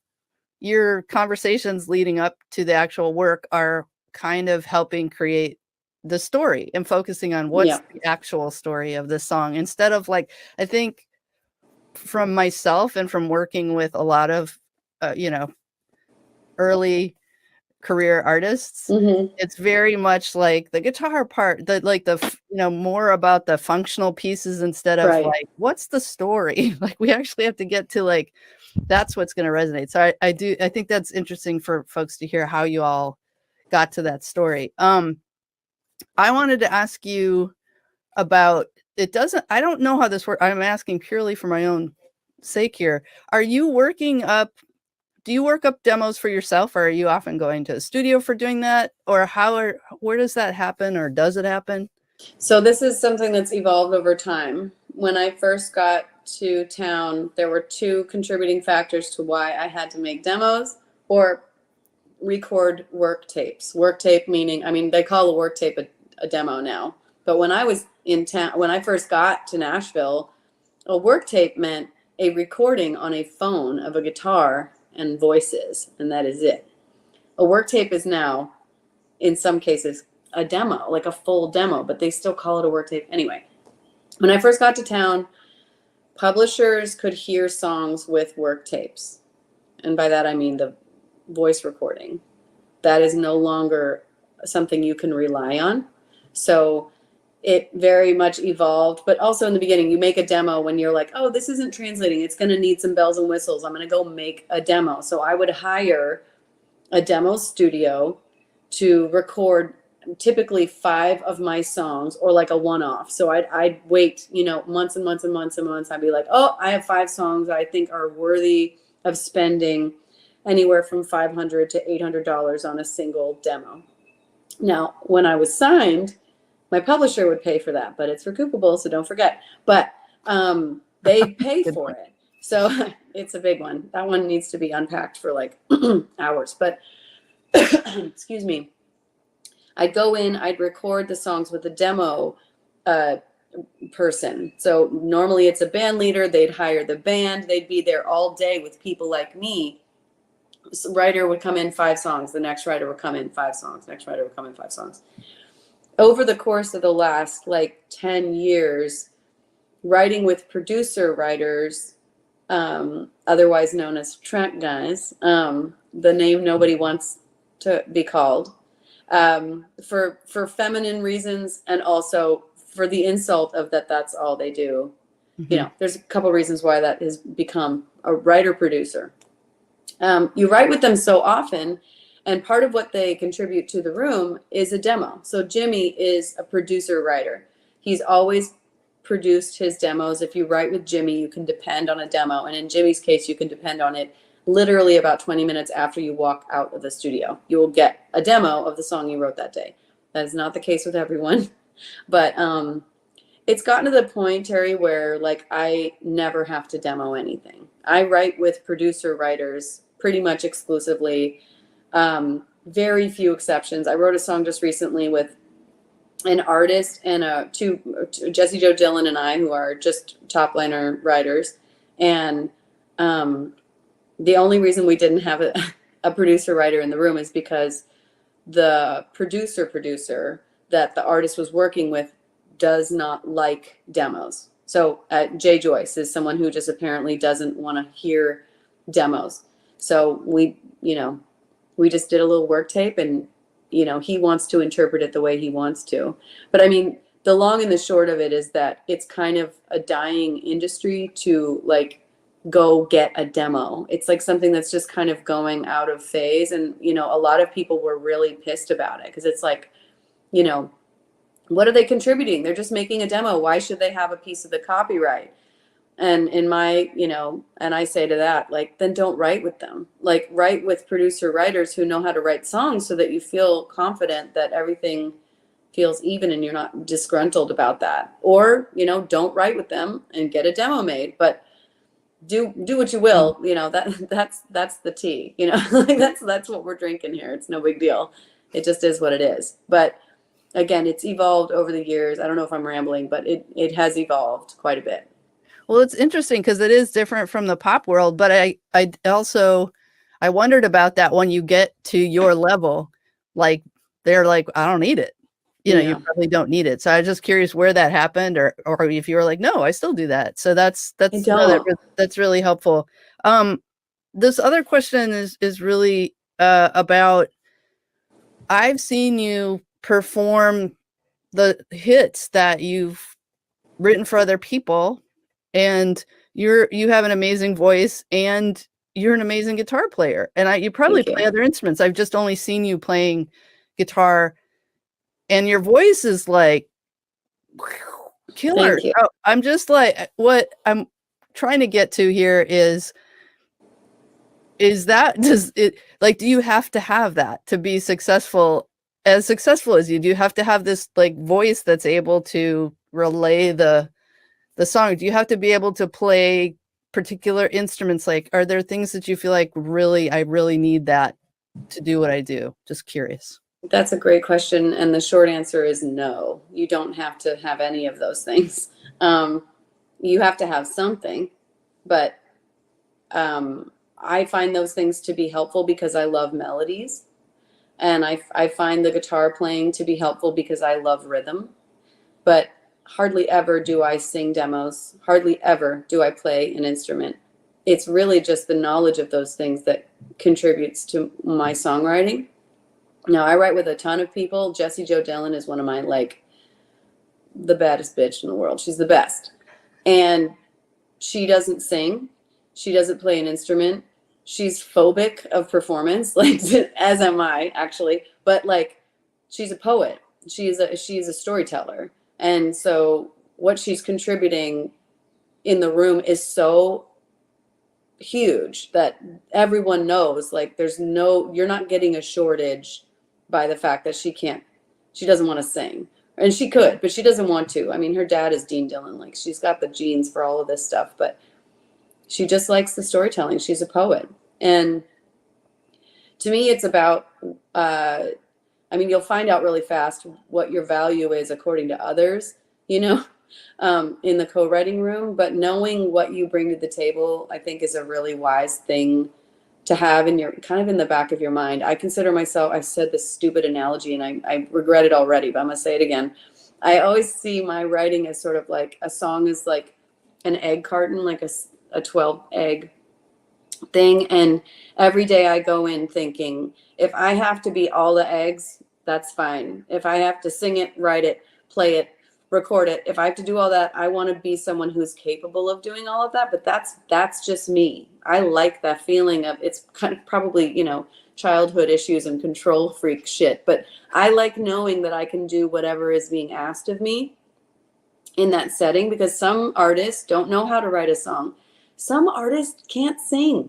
your conversations leading up to the actual work are kind of helping create the story and focusing on what's the actual story of this song instead of like, I think from myself and from working with a lot of, you know, early career artists, it's very much like the guitar part, you know, more about the functional pieces instead of like, what's the story? Like, we actually have to get to like, that's what's going to resonate. So I think that's interesting for folks to hear how you all got to that story. I wanted to ask you about, I don't know how this works. I'm asking purely for my own sake here. Do you work up demos for yourself, or are you often going to a studio for doing that? Or where does that happen, or does it happen? So this is something that's evolved over time. When I first got to town, there were two contributing factors to why I had to make demos or record work tapes. Work tape meaning, I mean, they call a work tape a demo now. But when I was in town, when I first got to Nashville, a work tape meant a recording on a phone of a guitar and voices, and that is it. A work tape is now, in some cases, a demo, like a full demo, but they still call it a work tape. Anyway, when I first got to town, publishers could hear songs with work tapes. And by that, I mean the voice recording. That is no longer something you can rely on. So it very much evolved. But also in the beginning, you make a demo when you're like, oh, this isn't translating. It's going to need some bells and whistles. I'm going to go make a demo. So I would hire a demo studio to record typically 5 of my songs, or like a one-off. So I'd wait, you know, months and months and months and months. I'd be like, oh, I have 5 songs I think are worthy of spending anywhere from $500 to $800 on a single demo. Now, when I was signed, my publisher would pay for that, but it's recoupable, so don't forget. But they pay for it. So it's a big one. That one needs to be unpacked for like hours. But excuse me. I'd go in, I'd record the songs with the demo person. So normally it's a band leader. They'd hire the band. They'd be there all day with people like me. So writer would come in 5 songs. The next writer would come in 5 songs. Next writer would come in 5 songs. Over the course of the last like 10 years, writing with producer writers, otherwise known as track guys, the name nobody wants to be called, for feminine reasons, and also for the insult of that's all they do. You know, there's a couple reasons why that has become a writer producer. You write with them so often, and part of what they contribute to the room is a demo. So Jimmy is a producer writer. He's always produced his demos. If you write with Jimmy, you can depend on a demo. And in Jimmy's case, you can depend on it literally about 20 minutes after you walk out of the studio. You will get a demo of the song you wrote that day. That is not the case with everyone. But it's gotten to the point, Terry, where like I never have to demo anything. I write with producer writers pretty much exclusively. Very few exceptions. I wrote a song just recently with an artist and two Jessie Jo Dillon and I, who are just top liner writers. And the only reason we didn't have a producer writer in the room is because the producer that the artist was working with does not like demos. So Jay Joyce is someone who just apparently doesn't want to hear demos. So we just did a little work tape, and he wants to interpret it the way he wants to. But I mean, the long and the short of it is that it's kind of a dying industry to like go get a demo. It's like something that's just kind of going out of phase. And, a lot of people were really pissed about it because it's like, what are they contributing? They're just making a demo. Why should they have a piece of the copyright? And in my, and I say to that, like, then don't write with them. Like, write with producer writers who know how to write songs so that you feel confident that everything feels even and you're not disgruntled about that. Or, don't write with them and get a demo made, but do what you will. That's the tea, like that's what we're drinking here. It's no big deal. It just is what it is. But again, it's evolved over the years. I don't know if I'm rambling, but it has evolved quite a bit. Well, it's interesting because it is different from the pop world, but I also wondered about that when you get to your level, like they're like, I don't need it. You probably don't need it. So I was just curious where that happened, or if you were like, no, I still do that. So that's really helpful. This other question is really about, I've seen you perform the hits that you've written for other people, and you have an amazing voice and you're an amazing guitar player. And you probably play other instruments. I've just only seen you playing guitar, and your voice is like killer. I'm just like, what I'm trying to get to here is that, do you have to have that to be successful as you? Do you have to have this like voice that's able to relay the song? Do you have to be able to play particular instruments? Like, are there things that you feel like I really need that to do what I do? Just curious. That's a great question. And the short answer is no. You don't have to have any of those things. You have to have something, but I find those things to be helpful because I love melodies. And I find the guitar playing to be helpful because I love rhythm. But hardly ever do I sing demos. Hardly ever do I play an instrument. It's really just the knowledge of those things that contributes to my songwriting. Now, I write with a ton of people. Jessie Jo Dillon is one of my, the baddest bitch in the world. She's the best. And she doesn't sing. She doesn't play an instrument. She's phobic of performance, as am I, actually. But, she's a poet. She's a storyteller. And so what she's contributing in the room is so huge that everyone knows, you're not getting a shortage by the fact that she doesn't want to sing. And she could, but she doesn't want to. I mean, her dad is Dean Dillon. She's got the genes for all of this stuff, but she just likes the storytelling. She's a poet. And to me, it's about, you'll find out really fast what your value is according to others, in the co-writing room, but knowing what you bring to the table, I think, is a really wise thing to have in your kind of in the back of your mind. I consider myself, I've said this stupid analogy and I regret it already, but I'm gonna say it again. I always see my writing as sort of like a song is like an egg carton, like a 12 egg thing. And every day I go in thinking, if I have to be all the eggs, that's fine. If I have to sing it, write it, play it, record it, if I have to do all that, I want to be someone who's capable of doing all of that. But that's just me. I like that feeling of, it's kind of probably, you know, childhood issues and control freak shit, but I like knowing that I can do whatever is being asked of me in that setting, because some artists don't know how to write a song. Some artists can't sing.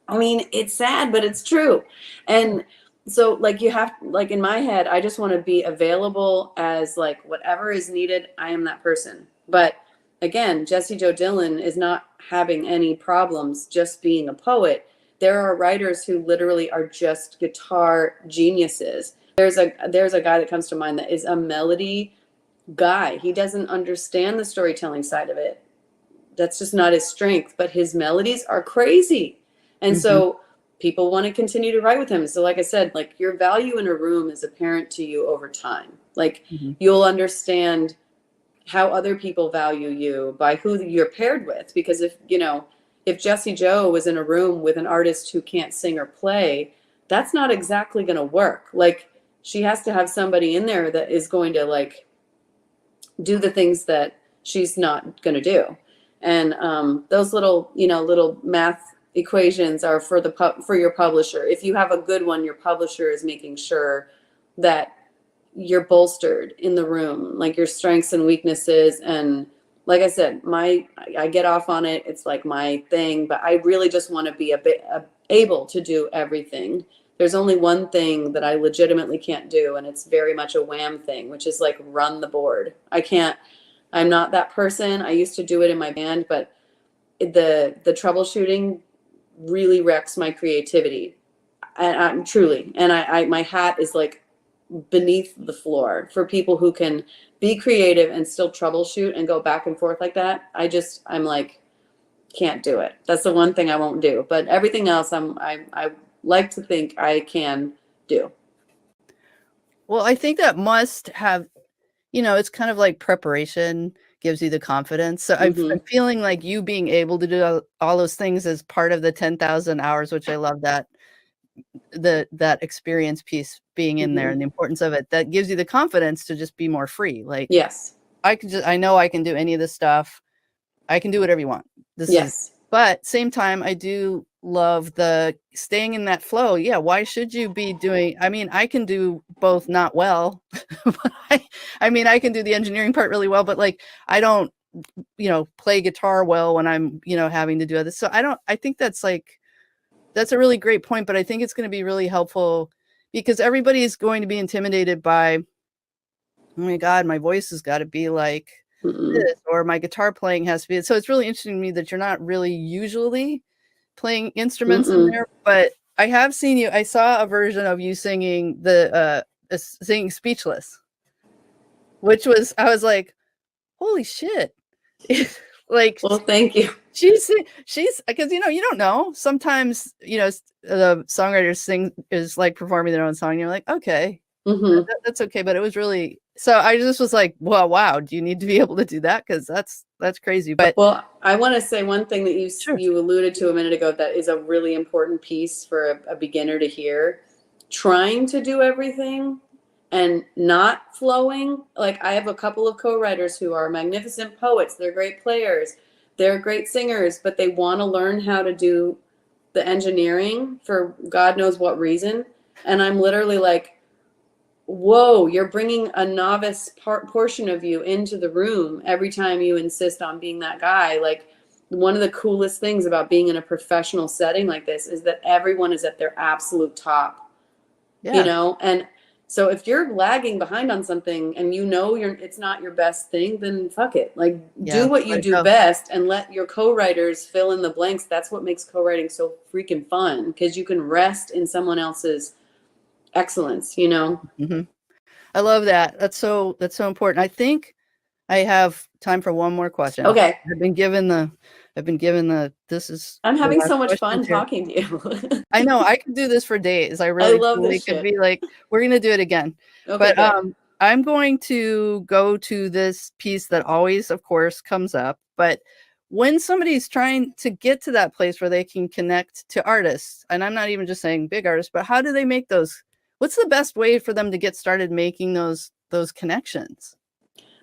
I mean, it's sad, but it's true. And so like you have, like in my head, I just want to be available as like whatever is needed. I am that person. But again, Jessie Jo Dillon is not having any problems just being a poet. There are writers who literally are just guitar geniuses. There's a guy that comes to mind that is a melody guy. He doesn't understand the storytelling side of it. That's just not his strength, but his melodies are crazy. And so people want to continue to write with him. So like I said, like your value in a room is apparent to you over time. Like you'll understand how other people value you by who you're paired with. Because if, you know, if Jessie Jo was in a room with an artist who can't sing or play, that's not exactly going to work. Like she has to have somebody in there that is going to like do the things that she's not going to do. And those little, you know, little math equations are for your publisher. If you have a good one, your publisher is making sure that you're bolstered in the room, like your strengths and weaknesses. And like I said, I get off on it. It's like my thing, but I really just want to be able to do everything. There's only one thing that I legitimately can't do, and it's very much a Wham thing, which is like run the board. I'm not that person. I used to do it in my band, but the troubleshooting really wrecks my creativity. And I'm truly, and my hat is like beneath the floor for people who can be creative and still troubleshoot and go back and forth like that. I'm like, can't do it. That's the one thing I won't do. But everything else, I like to think I can do. Well, I think that must have, you know, it's kind of like preparation gives you the confidence. So I'm feeling like you being able to do all those things as part of the 10,000 hours, which I love that experience piece being in there and the importance of it, that gives you the confidence to just be more free. Like, yes, I know I can do any of this stuff. I can do whatever you want. But same time, I do love the staying in that flow. Yeah. Why should you be doing, I mean, I can do both not well. I mean, I can do the engineering part really well, but like, I don't, you know, play guitar well when I'm, you know, having to do this. So I think that's a really great point, but I think it's going to be really helpful because everybody is going to be intimidated by, oh my God, my voice has got to be like this, or my guitar playing has to be. So it's really interesting to me that you're not really usually playing instruments in there, but I have seen you. I saw a version of you singing singing Speechless, which was, I was like, holy shit. Like, well, thank you. She's because, you know, you don't know. Sometimes, you know, the songwriters is like performing their own song. And you're like, okay, that's okay. But it was really, so I just was like, well, wow, do you need to be able to do that? Because that's crazy. But well, I want to say one thing that you alluded to a minute ago that is a really important piece for a beginner to hear. Trying to do everything and not flowing. Like I have a couple of co-writers who are magnificent poets. They're great players. They're great singers, but they want to learn how to do the engineering for God knows what reason. And I'm literally like, whoa, you're bringing a novice portion of you into the room every time you insist on being that guy. Like one of the coolest things about being in a professional setting like this is that everyone is at their absolute top, you know? And so if you're lagging behind on something and you know it's not your best thing, then fuck it. Like do what you do best and let your co-writers fill in the blanks. That's what makes co-writing so freaking fun, because you can rest in someone else's excellence, you know? I love that. That's so important. I think I have time for one more question. Okay. I've been given the, this is. I'm the having last so much question fun here. talking to you. I know I could do this for days. I I really love truly this could shit. be like, we're going to do it again. Okay, But good. I'm going to go to this piece that always, of course, comes up. But when somebody's trying to get to that place where they can connect to artists, and I'm not even just saying big artists, but how do they make those? What's the best way for them to get started making those connections?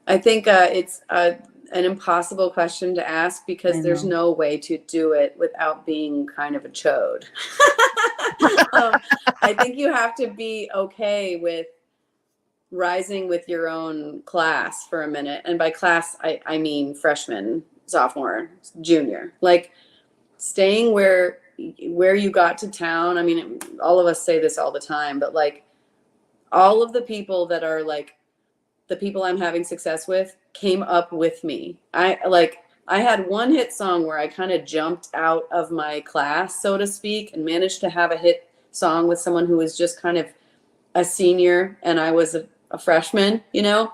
I think it's an impossible question to ask because there's no way to do it without being kind of a chode. I think you have to be okay with rising with your own class for a minute. And by class, I mean freshman, sophomore, junior. Like staying where you got to town. I mean, all of us say this all the time, but like all of the people that are like the people I'm having success with came up with me. I had one hit song where I kind of jumped out of my class, so to speak, and managed to have a hit song with someone who was just kind of a senior and I was a freshman, you know?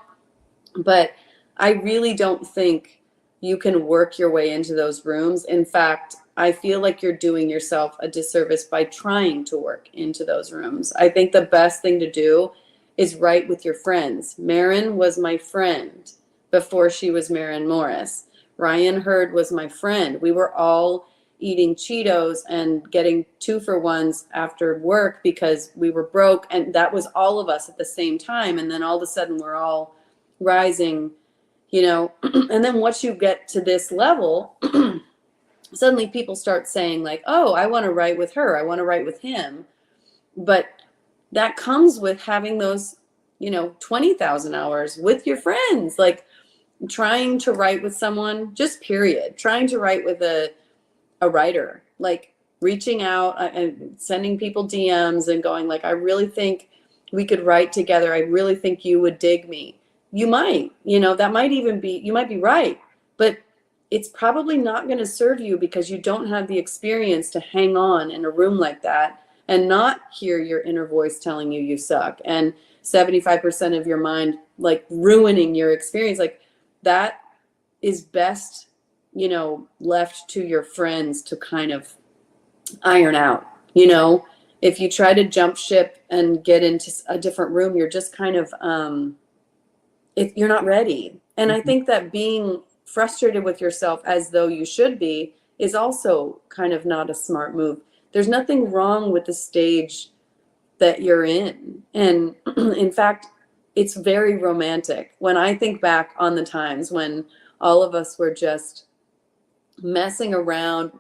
But I really don't think you can work your way into those rooms. In fact, I feel like you're doing yourself a disservice by trying to work into those rooms. I think the best thing to do is write with your friends. Marin was my friend before she was Marin Morris. Ryan Hurd was my friend. We were all eating Cheetos and getting 2-for-1s after work because we were broke. And that was all of us at the same time. And then all of a sudden we're all rising, you know. And then once you get to this level, suddenly people start saying like, oh, I want to write with her. I want to write with him. But that comes with having those, 20,000 hours with your friends, like trying to write with someone, just period, trying to write with a writer, like reaching out and sending people DMs and going like, I really think we could write together. I really think you would dig me. You might, that might even be, you might be right, but it's probably not going to serve you because you don't have the experience to hang on in a room like that and not hear your inner voice telling you you suck and 75% of your mind like ruining your experience. Like that is best, left to your friends to kind of iron out. If you try to jump ship and get into a different room, you're just kind of you're not ready. And I think that being frustrated with yourself as though you should be is also kind of not a smart move. There's nothing wrong with the stage that you're in. And in fact, it's very romantic. When I think back on the times when all of us were just messing around,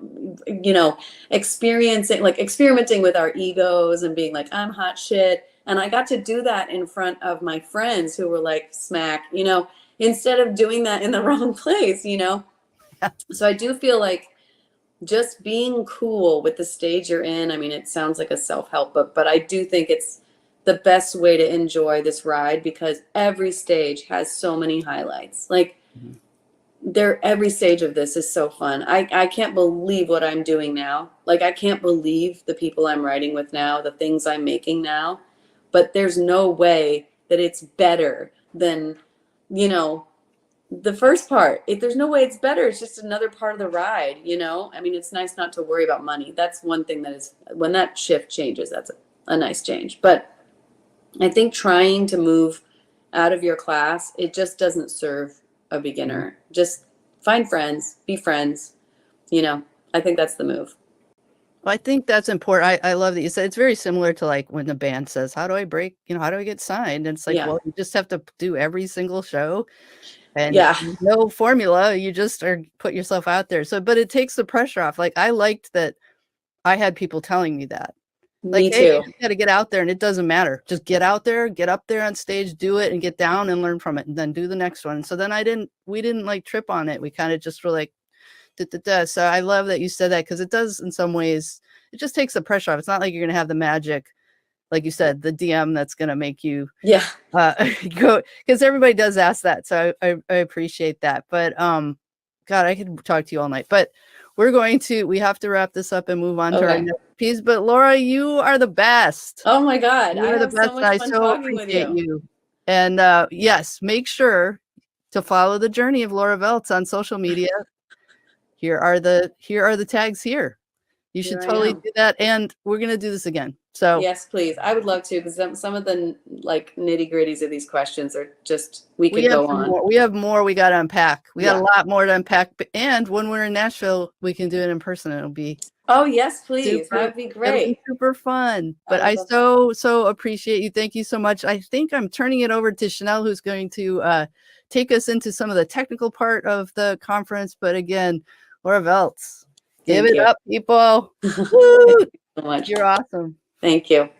experimenting with our egos and being like, I'm hot shit. And I got to do that in front of my friends who were like smack, instead of doing that in the wrong place, So I do feel like just being cool with the stage you're in. I mean, it sounds like a self-help book, but I do think it's the best way to enjoy this ride because every stage has so many highlights. Like every stage of this is so fun. I can't believe what I'm doing now. Like I can't believe the people I'm writing with now, the things I'm making now, but there's no way that it's better than, the first part. If there's no way it's better, it's just another part of the ride, I mean, it's nice not to worry about money. That's one thing that is, when that shift changes, that's a nice change. But I think trying to move out of your class, it just doesn't serve a beginner. Just find friends, be friends, I think that's the move. Well, I think that's important. I love that you said it's very similar to like when the band says, how do I break, how do I get signed? And it's like, well, you just have to do every single show. And no formula, you just put yourself out there. So, but it takes the pressure off. Like I liked that I had people telling me that. Like, me hey, too. you got to get out there and it doesn't matter. Just get out there, get up there on stage, do it and get down and learn from it and then do the next one. So then we didn't like trip on it. We kind of just were like, So I love that you said that because it does in some ways, it just takes the pressure off. It's not like you're going to have the magic, like you said, the DM that's going to make you go, because everybody does ask that. So I appreciate that. But God, I could talk to you all night, but we have to wrap this up and move on to our next piece. But Laura, you are the best. Oh my God. You are the best. So much fun talking with you. And yes, make sure to follow the journey of Laura Veltz on social media, here are the tags here. You should totally do that, and we're gonna do this again. So yes, please. I would love to, because some of the like nitty gritties of these questions are just, we could go on. We have more we got to unpack. We got a lot more to unpack. And when we're in Nashville, we can do it in person. It'll be yes, please. That would be great. It'll be super fun. But I so appreciate you. Thank you so much. I think I'm turning it over to Chanel, who's going to take us into some of the technical part of the conference. But again, Laura Veltz, give it up, people. Thank you so much. You're awesome. Thank you.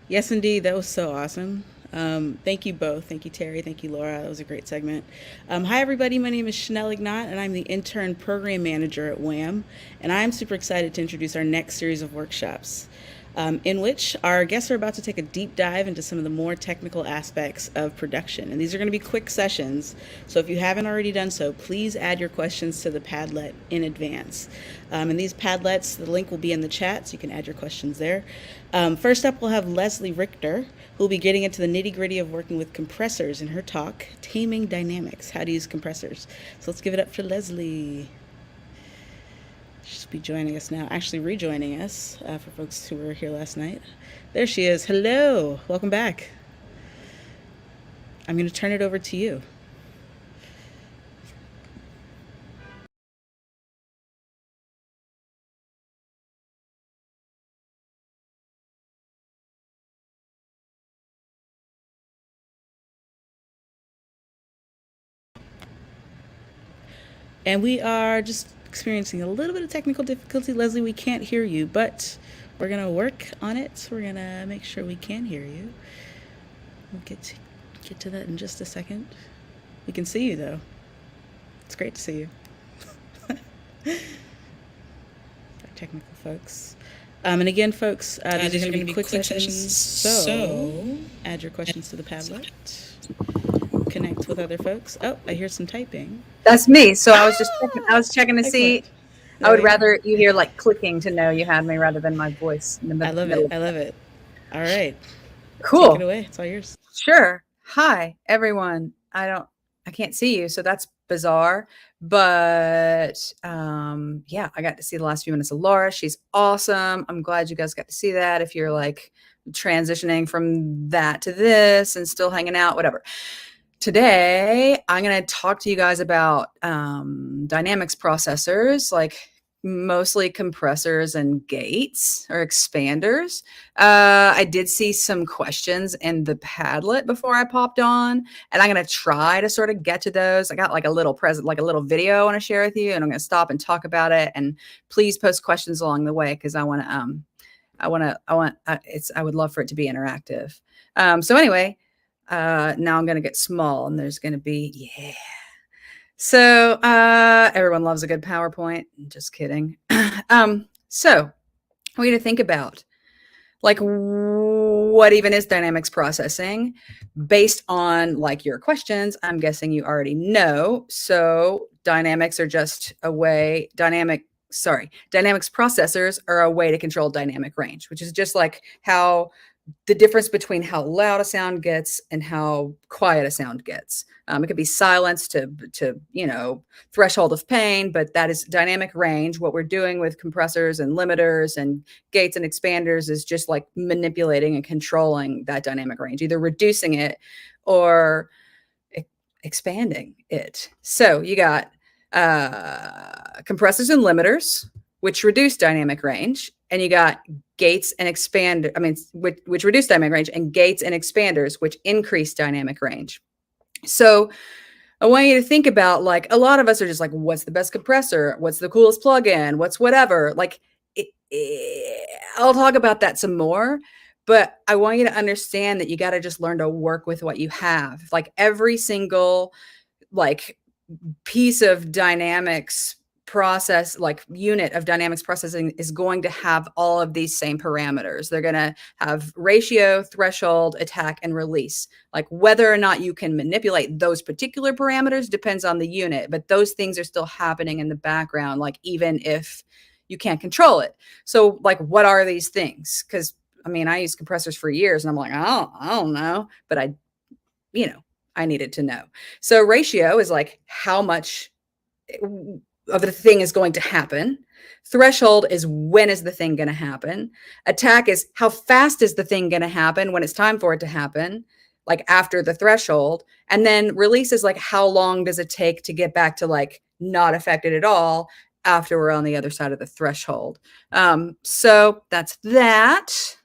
Yes, indeed. That was so awesome. Thank you both. Thank you, Terry. Thank you, Laura. That was a great segment. Hi, everybody. My name is Chanel Ignat, and I'm the intern program manager at WAM. And I'm super excited to introduce our next series of workshops, in which our guests are about to take a deep dive into some of the more technical aspects of production. And these are going to be quick sessions. So if you haven't already done so, please add your questions to the Padlet in advance. And these Padlets, the link will be in the chat, so you can add your questions there. First up, we'll have Leslie Richter, who will be getting into the nitty-gritty of working with compressors in her talk, Taming Dynamics, How to Use Compressors. So let's give it up for Leslie. She'll be joining us now, actually rejoining us for folks who were here last night. There she is. Hello. Welcome back. I'm going to turn it over to you. And we are just experiencing a little bit of technical difficulty. Leslie, we can't hear you, but we're going to work on it. We're going to make sure we can hear you. We'll get to that in just a second. We can see you, though. It's great to see you. Our technical folks. And again, folks, these are going to be quick sessions, so add your questions to the Padlet. Connect with other folks. Oh, I hear some typing. That's me. So I was checking to see. I would rather you hear like clicking to know you had me rather than my voice in the middle. I love it. All right. Cool. Take it away. It's all yours. Sure. Hi, everyone. I can't see you, so that's bizarre. But yeah, I got to see the last few minutes of Laura. She's awesome. I'm glad you guys got to see that. If you're like transitioning from that to this and still hanging out, whatever. Today, I'm going to talk to you guys about dynamics processors, like mostly compressors and gates or expanders. I did see some questions in the Padlet before I popped on, and I'm going to try to sort of get to those. I got like a little video I want to share with you, and I'm going to stop and talk about it. And please post questions along the way, because I would love for it to be interactive. So anyway. Now I'm going to get small, and there's going to be, So everyone loves a good PowerPoint. Just kidding. So we're going to think about like what even is dynamics processing based on like your questions. I'm guessing you already know. So dynamics processors are a way to control dynamic range, which is just like how the difference between how loud a sound gets and how quiet a sound gets. It could be silence to threshold of pain, but that is dynamic range. What we're doing with compressors and limiters and gates and expanders is just like manipulating and controlling that dynamic range, either reducing it or expanding it. So you got compressors and limiters, which reduce dynamic range, and you got gates and which reduce dynamic range, and gates and expanders, which increase dynamic range. So I want you to think about, like, a lot of us are just like, what's the best compressor? What's the coolest plugin? What's whatever? Like, I'll talk about that some more, but I want you to understand that you got to just learn to work with what you have. Like every single like piece of dynamics process, like unit of dynamics processing, is going to have all of these same parameters. They're going to have ratio, threshold, attack, and release. Like whether or not you can manipulate those particular parameters depends on the unit, but those things are still happening in the background, like even if you can't control it. So like, what are these things? Because I mean, I use compressors for years and I'm like, I don't know, but I needed to know. So ratio is like how much of the thing is going to happen. Threshold is when is the thing going to happen. Attack is how fast is the thing going to happen when it's time for it to happen, like after the threshold. And then release is like how long does it take to get back to like not affected at all after we're on the other side of the threshold. So that's that.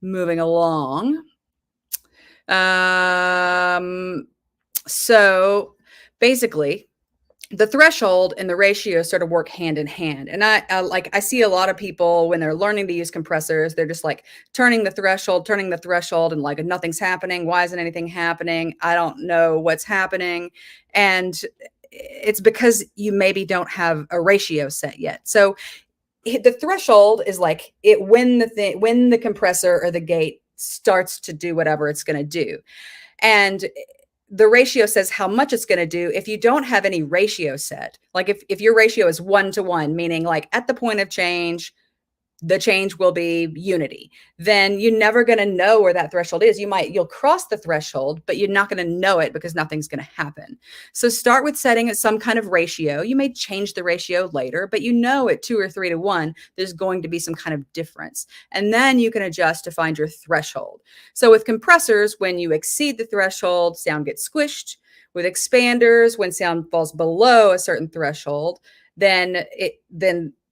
Moving along. So basically, the threshold and the ratio sort of work hand in hand. And I see a lot of people when they're learning to use compressors, they're just like turning the threshold, and like nothing's happening. Why isn't anything happening? I don't know what's happening. And it's because you maybe don't have a ratio set yet. So the threshold is like when the compressor or the gate starts to do whatever it's going to do. And the ratio says how much it's going to do. If you don't have any ratio set, like if your ratio is 1-to-1, meaning like at the point of change, the change will be unity, then you're never going to know where that threshold is. You'll cross the threshold, but you're not going to know it because nothing's going to happen. So start with setting some kind of ratio. You may change the ratio later, but you know at 2 or 3 to 1, there's going to be some kind of difference. And then you can adjust to find your threshold. So with compressors, when you exceed the threshold, sound gets squished. With expanders, when sound falls below a certain threshold, then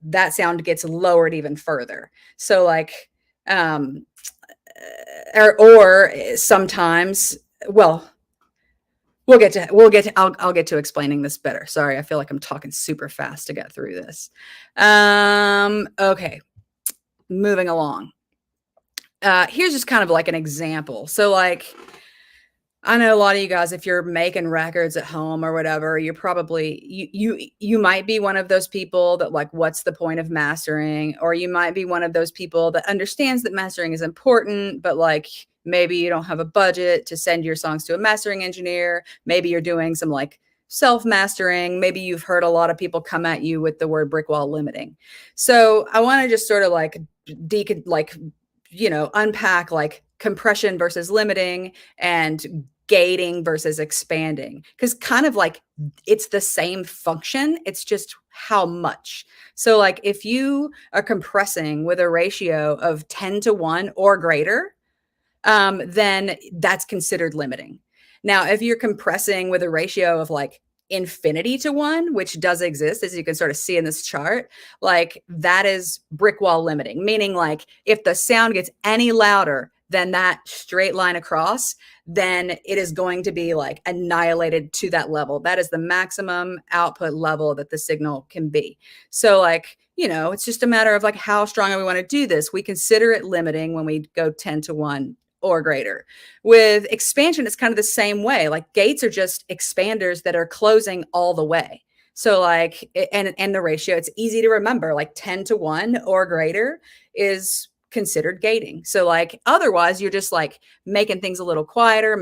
that sound gets lowered even further. So like, or sometimes, well, I'll get to explaining this better. Sorry, I feel like I'm talking super fast to get through this. Okay, moving along. Here's just kind of like an example. So like, I know a lot of you guys, if you're making records at home or whatever, you're probably, you might be one of those people that like, what's the point of mastering? Or you might be one of those people that understands that mastering is important, but like, maybe you don't have a budget to send your songs to a mastering engineer. Maybe you're doing some like self-mastering. Maybe you've heard a lot of people come at you with the word brick wall limiting. So I want to just sort of like unpack like compression versus limiting and gating versus expanding, because kind of like it's the same function, it's just how much. So like if you are compressing with a ratio of 10-to-1 or greater, then that's considered limiting. Now, if you're compressing with a ratio of like infinity to 1, which does exist, as you can sort of see in this chart, like that is brick wall limiting, meaning like if the sound gets any louder than that straight line across, then it is going to be like annihilated to that level. That is the maximum output level that the signal can be. So like, it's just a matter of like how strong we want to do this. We consider it limiting when we go 10-to-1 or greater. With expansion, it's kind of the same way. Like gates are just expanders that are closing all the way. So like, and the ratio, it's easy to remember, like 10-to-1 or greater is considered gating. So like, otherwise you're just like making things a little quieter.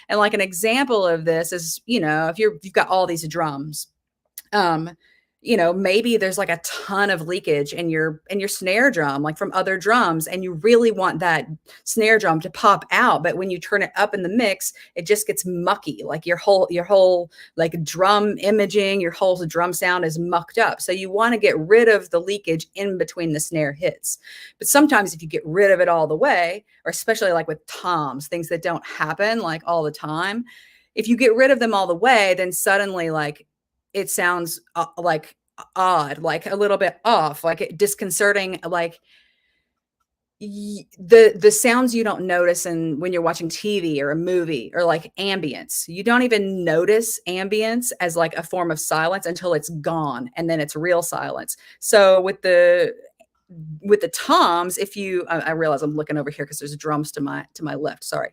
And like an example of this is, if you've got all these drums, maybe there's like a ton of leakage in your snare drum, like from other drums, and you really want that snare drum to pop out. But when you turn it up in the mix, it just gets mucky. Like your whole like drum imaging, your whole drum sound is mucked up. So you want to get rid of the leakage in between the snare hits. But sometimes if you get rid of it all the way, or especially like with toms, things that don't happen like all the time, if you get rid of them all the way, then suddenly like it sounds like odd, like a little bit off, like disconcerting, like the sounds you don't notice when you're watching TV or a movie, or like ambience. You don't even notice ambience as like a form of silence until it's gone, and then it's real silence. So with the toms, if you, I realize I'm looking over here because there's drums to my left. Sorry.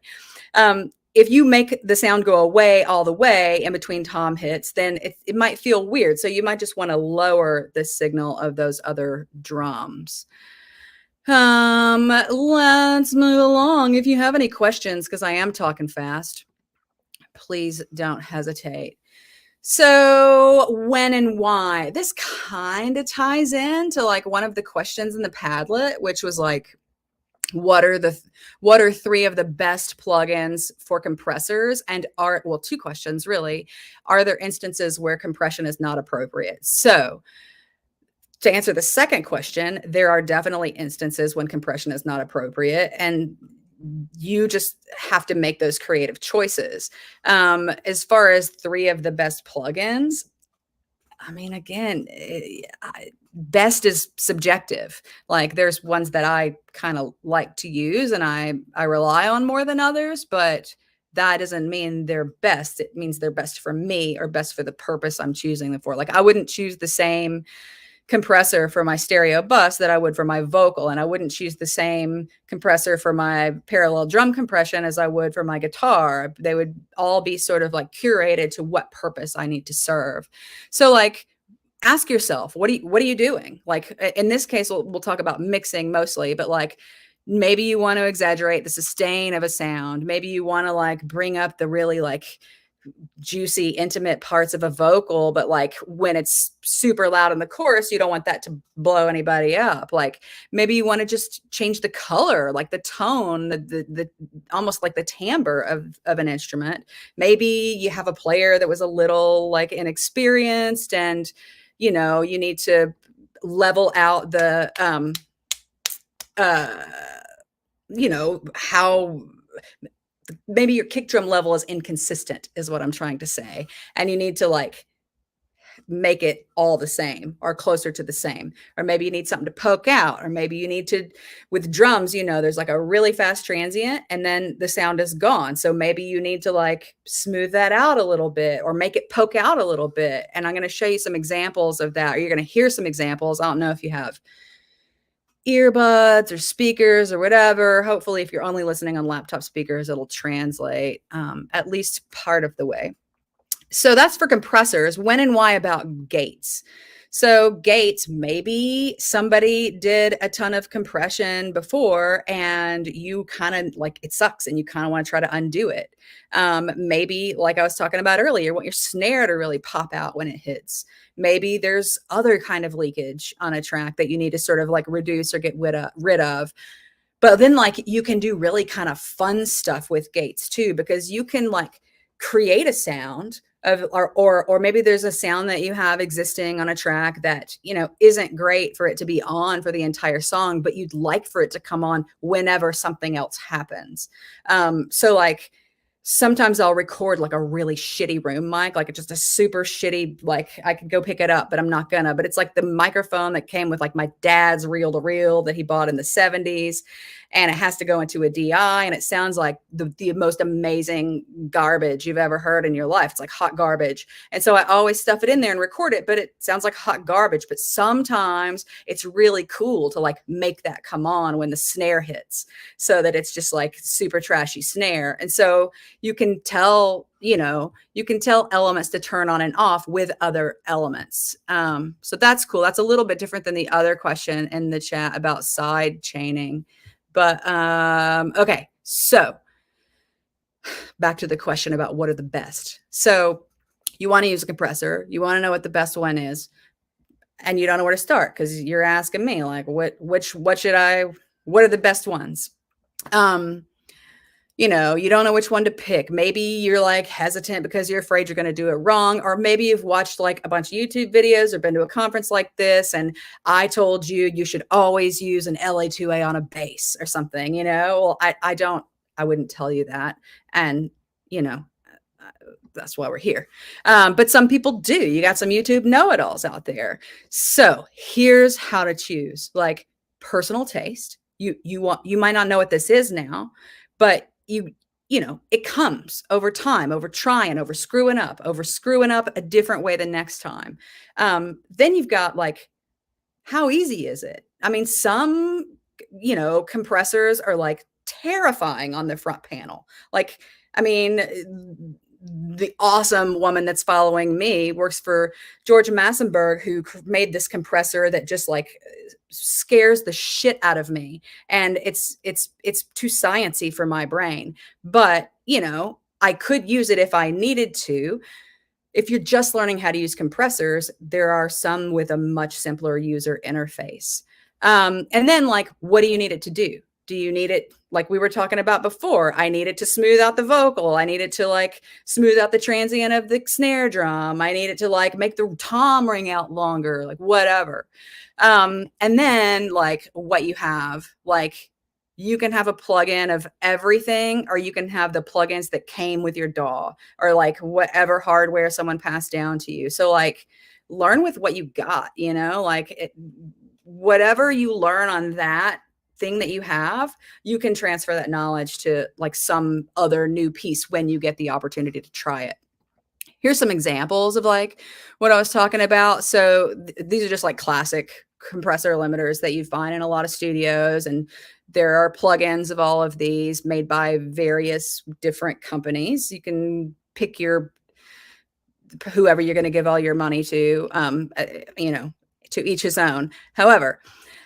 If you make the sound go away all the way in between tom hits, then it might feel weird. So you might just want to lower the signal of those other drums. Let's move along. If you have any questions, because I am talking fast, please don't hesitate. So when and why? This kind of ties into like one of the questions in the Padlet, which was like, what are three of the best plugins for compressors? And two questions really. Are there instances where compression is not appropriate? So to answer the second question, there are definitely instances when compression is not appropriate, and you just have to make those creative choices. As far as three of the best plugins, I mean, again, best is subjective. Like there's ones that I kind of like to use and I rely on more than others, but that doesn't mean they're best. It means they're best for me or best for the purpose I'm choosing them for. Like I wouldn't choose the same compressor for my stereo bus that I would for my vocal, and I wouldn't choose the same compressor for my parallel drum compression as I would for my guitar. They would all be sort of like curated to what purpose I need to serve. So like ask yourself, what are you doing? Like in this case, we'll talk about mixing mostly, but like maybe you want to exaggerate the sustain of a sound. Maybe you want to like bring up the really like juicy, intimate parts of a vocal, but like when it's super loud in the chorus, you don't want that to blow anybody up. Like maybe you want to just change the color, like the tone, the almost like the timbre of an instrument. Maybe you have a player that was a little like inexperienced and you know, you need to level out the you know, how maybe your kick drum level is inconsistent is what I'm trying to say. And you need to like make it all the same or closer to the same. Or maybe you need something to poke out, or maybe you need to, with drums, you know, there's like a really fast transient and then the sound is gone. So maybe you need to like smooth that out a little bit or make it poke out a little bit. And I'm going to show you some examples of that, or you're going to hear some examples. I don't know if you have earbuds or speakers or whatever. Hopefully, if you're only listening on laptop speakers, it'll translate at least part of the way. So that's for compressors. When and why about gates? So gates, maybe somebody did a ton of compression before and you kind of like, it sucks and you kind of want to try to undo it. Maybe like I was talking about earlier, you want your snare to really pop out when it hits. Maybe there's other kind of leakage on a track that you need to sort of like reduce or get rid of. But then like you can do really kind of fun stuff with gates too, because you can like create a sound of, or maybe there's a sound that you have existing on a track that, you know, isn't great for it to be on for the entire song, but you'd like for it to come on whenever something else happens. So like, sometimes I'll record like a really shitty room mic, like just a super shitty, like I could go pick it up, but I'm not gonna, but it's like the microphone that came with like my dad's reel-to-reel that he bought in the 70s. And it has to go into a DI and it sounds like the most amazing garbage you've ever heard in your life. It's like hot garbage. And so I always stuff it in there and record it, but it sounds like hot garbage. But sometimes it's really cool to like make that come on when the snare hits so that it's just like super trashy snare. And so you can tell, you know, you can tell elements to turn on and off with other elements. So that's cool. That's a little bit different than the other question in the chat about side chaining. But okay, so back to the question about what are the best. So you want to use a compressor, you want to know what the best one is, and you don't know where to start because you're asking me like, what are the best ones? You know, you don't know which one to pick. Maybe you're like hesitant because you're afraid you're going to do it wrong. Or maybe you've watched like a bunch of YouTube videos or been to a conference like this. And I told you, you should always use an LA2A on a bass or something, you know, well, I wouldn't tell you that. And, you know, that's why we're here. But some people do. You got some YouTube know-it-alls out there. So here's how to choose, like personal taste. You might not know what this is now, but you know, it comes over time, over trying, over screwing up a different way the next time. Then you've got like, how easy is it? I mean, some, you know, compressors are like terrifying on the front panel. Like, I mean, the awesome woman that's following me works for George Massenburg, who made this compressor that just like scares the shit out of me. And it's too sciencey for my brain, but you know, I could use it if I needed to. If you're just learning how to use compressors, there are some with a much simpler user interface. And then like, what do you need it to do? Do you need it, like we were talking about before? I need it to smooth out the vocal. I need it to like smooth out the transient of the snare drum. I need it to like make the tom ring out longer, like whatever. And then like what you have, like you can have a plugin of everything, or you can have the plugins that came with your DAW, or like whatever hardware someone passed down to you. So like learn with what you got, you know, like whatever you learn on that thing that you have, you can transfer that knowledge to like some other new piece when you get the opportunity to try it. Here's some examples of like what I was talking about. So these are just like classic compressor limiters that you find in a lot of studios, and there are plugins of all of these made by various different companies. You can pick whoever you're going to give all your money to, you know, to each his own. However,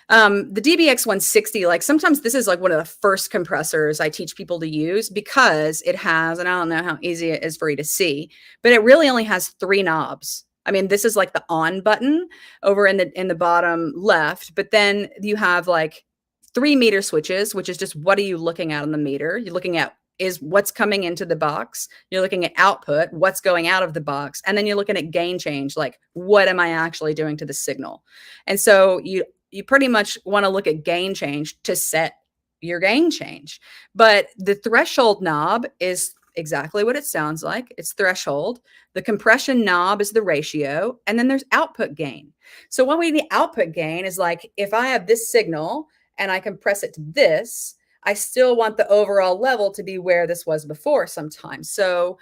the DBX 160, like sometimes this is like one of the first compressors I teach people to use, because it has, and I don't know how easy it is for you to see, but it really only has 3 knobs. I mean, this is like the on button over in the bottom left, but then you have like 3 meter switches, which is just what are you looking at on the meter? You're looking at is what's coming into the box. You're looking at output, what's going out of the box. And then you're looking at gain change, like what am I actually doing to the signal? And so you pretty much want to look at gain change to set your gain change. But the threshold knob is exactly what it sounds like. It's threshold. The compression knob is the ratio. And then there's output gain. So when we need output gain is like, if I have this signal and I compress it to this, I still want the overall level to be where this was before sometimes. So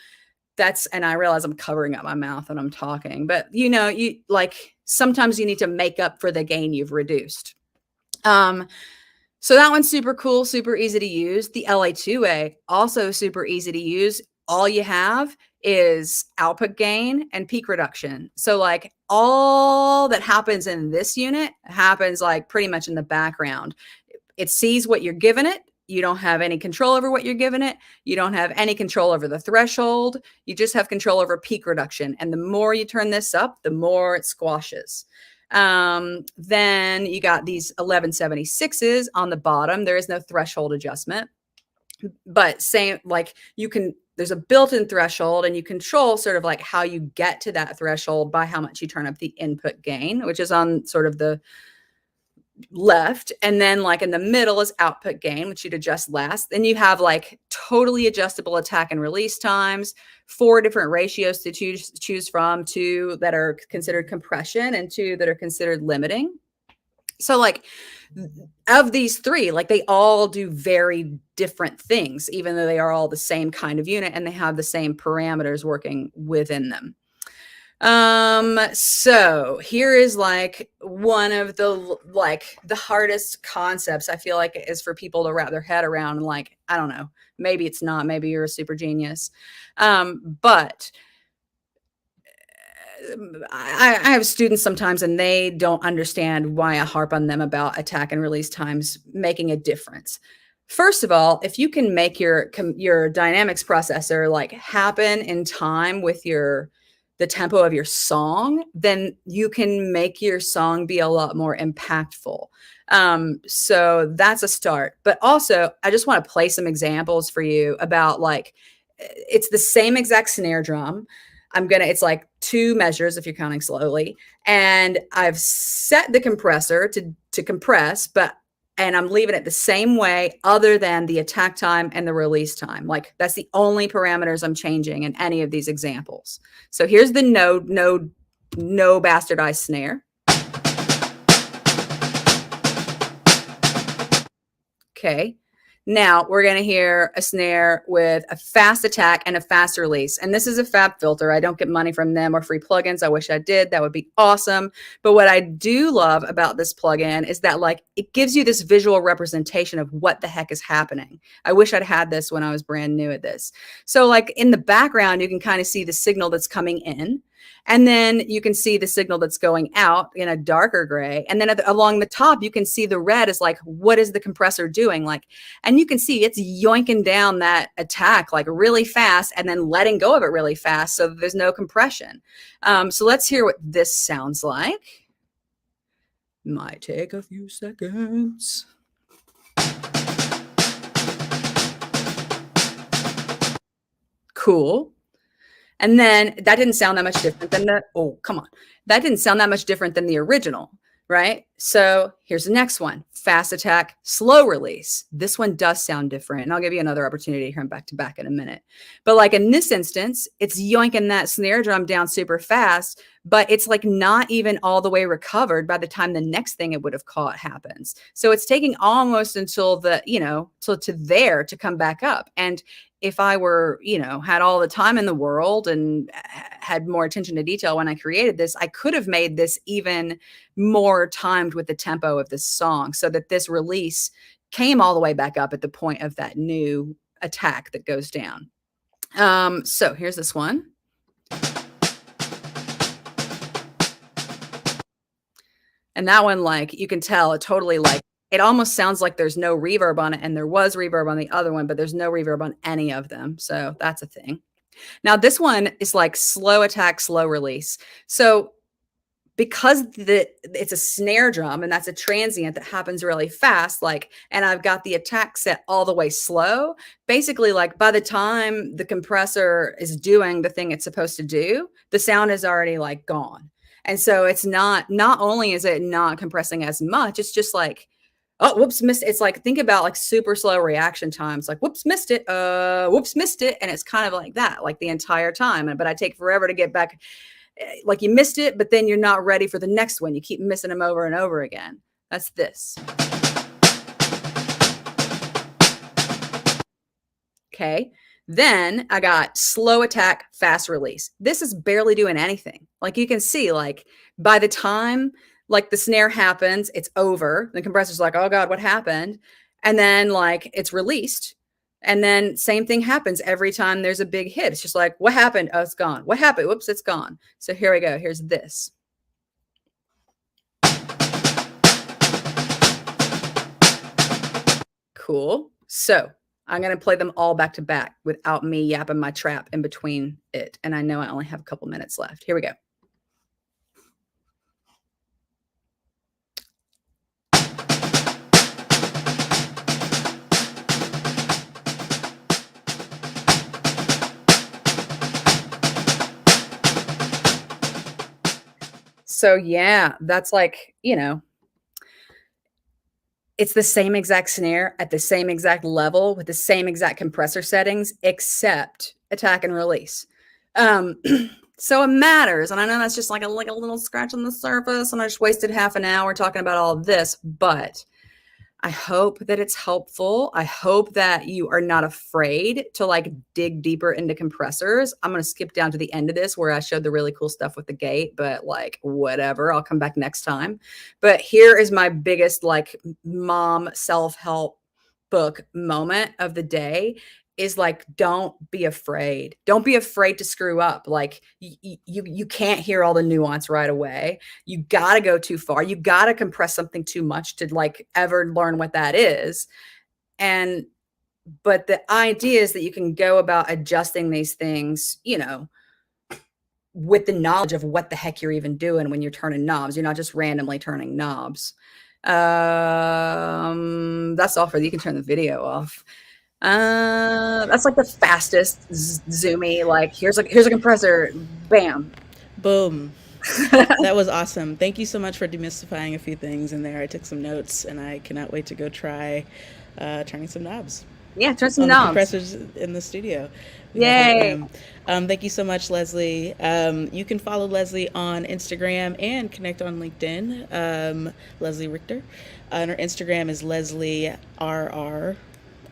that's, and I realize I'm covering up my mouth when I'm talking, but you know, you like, sometimes you need to make up for the gain you've reduced. So that one's super cool, super easy to use. The LA2A, also super easy to use. All you have is output gain and peak reduction. So like all that happens in this unit happens like pretty much in the background. It sees what you're giving it. You don't have any control over what you're giving it. You don't have any control over the threshold. You just have control over peak reduction. And the more you turn this up, the more it squashes. Then you got these 1176s on the bottom. There is no threshold adjustment, but same, like you can, there's a built-in threshold and you control sort of like how you get to that threshold by how much you turn up the input gain, which is on sort of the left. And then like in the middle is output gain, which you'd adjust last. Then you have like totally adjustable attack and release times, 4 different ratios to choose from, 2 that are considered compression and 2 that are considered limiting. So like of these 3, like they all do very different things, even though they are all the same kind of unit and they have the same parameters working within them. So here is like one of the hardest concepts I feel like it is for people to wrap their head around. And like, I don't know, maybe it's not, maybe you're a super genius. But I have students sometimes and they don't understand why I harp on them about attack and release times making a difference. First of all, if you can make your dynamics processor like happen in time with the tempo of your song, then you can make your song be a lot more impactful. So that's a start. But also, I just want to play some examples for you about like, it's the same exact snare drum. It's like 2 measures if you're counting slowly. And I've set the compressor to compress, and I'm leaving it the same way other than the attack time and the release time. Like that's the only parameters I'm changing in any of these examples. So here's the no bastardized snare. Okay. Now we're going to hear a snare with a fast attack and a fast release. And this is a Fab Filter. I don't get money from them or free plugins. I wish I did. That would be awesome. But what I do love about this plugin is that like it gives you this visual representation of what the heck is happening. I wish I'd had this when I was brand new at this. So like in the background, you can kind of see the signal that's coming in. And then you can see the signal that's going out in a darker gray. And then along the top, you can see the red is like, what is the compressor doing? Like, and you can see it's yoinking down that attack like really fast and then letting go of it really fast. So there's no compression. So let's hear what this sounds like. Might take a few seconds. Cool. And then that didn't sound that much different than that didn't sound that much different than the original, right? So here's the next one, fast attack, slow release. This one does sound different. And I'll give you another opportunity to hear them back to back in a minute. But like in this instance, it's yoinking that snare drum down super fast, but it's like not even all the way recovered by the time the next thing it would have caught happens. So it's taking almost until till to there to come back up. And if I were, had all the time in the world and had more attention to detail when I created this, I could have made this even more timed with the tempo of this song so that this release came all the way back up at the point of that new attack that goes down. So here's this one. And that one, like, you can tell it totally, like, it almost sounds like there's no reverb on it, and there was reverb on the other one, but there's no reverb on any of them. So that's a thing. Now this one is like slow attack, slow release. So because it's a snare drum and that's a transient that happens really fast, and I've got the attack set all the way slow, basically, like, by the time the compressor is doing the thing it's supposed to do, the sound is already like gone. And so it's not only is it not compressing as much, it's just like, oh, whoops, missed it. It's like, think about like super slow reaction times, like, whoops, missed it. Whoops, missed it. And it's kind of like that, like the entire time. But I take forever to get back. Like, you missed it, but then you're not ready for the next one. You keep missing them over and over again. That's this. Okay. Then I got slow attack, fast release. This is barely doing anything. Like, you can see, like, by the time like the snare happens, it's over. The compressor's like, oh God, what happened? And then like it's released. And then same thing happens every time there's a big hit. It's just like, what happened? Oh, it's gone. What happened? Whoops, it's gone. So here we go. Here's this. Cool. So I'm going to play them all back to back without me yapping my trap in between it. And I know I only have a couple minutes left. Here we go. So yeah, that's like, it's the same exact snare at the same exact level with the same exact compressor settings, except attack and release. So it matters. And I know that's just like a little scratch on the surface, and I just wasted half an hour talking about all of this, but I hope that it's helpful. I hope that you are not afraid to like dig deeper into compressors. I'm going to skip down to the end of this where I showed the really cool stuff with the gate, but like whatever, I'll come back next time. But here is my biggest like mom self-help book moment of the day is like, don't be afraid. Don't be afraid to screw up. Like you can't hear all the nuance right away. You got to go too far. You got to compress something too much to like ever learn what that is. But the idea is that you can go about adjusting these things, with the knowledge of what the heck you're even doing when you're turning knobs. You're not just randomly turning knobs. That's all for you. You can turn the video off. That's like the fastest zoomy, like here's a compressor, bam, boom. That was awesome. Thank you so much for demystifying a few things in there. I took some notes and I cannot wait to go try turning some knobs. Yeah, turn some knobs. Compressors in the studio. Yay. Thank you so much, Leslie. You can follow Leslie on Instagram and connect on LinkedIn. Leslie Richter. And her Instagram is Leslie RR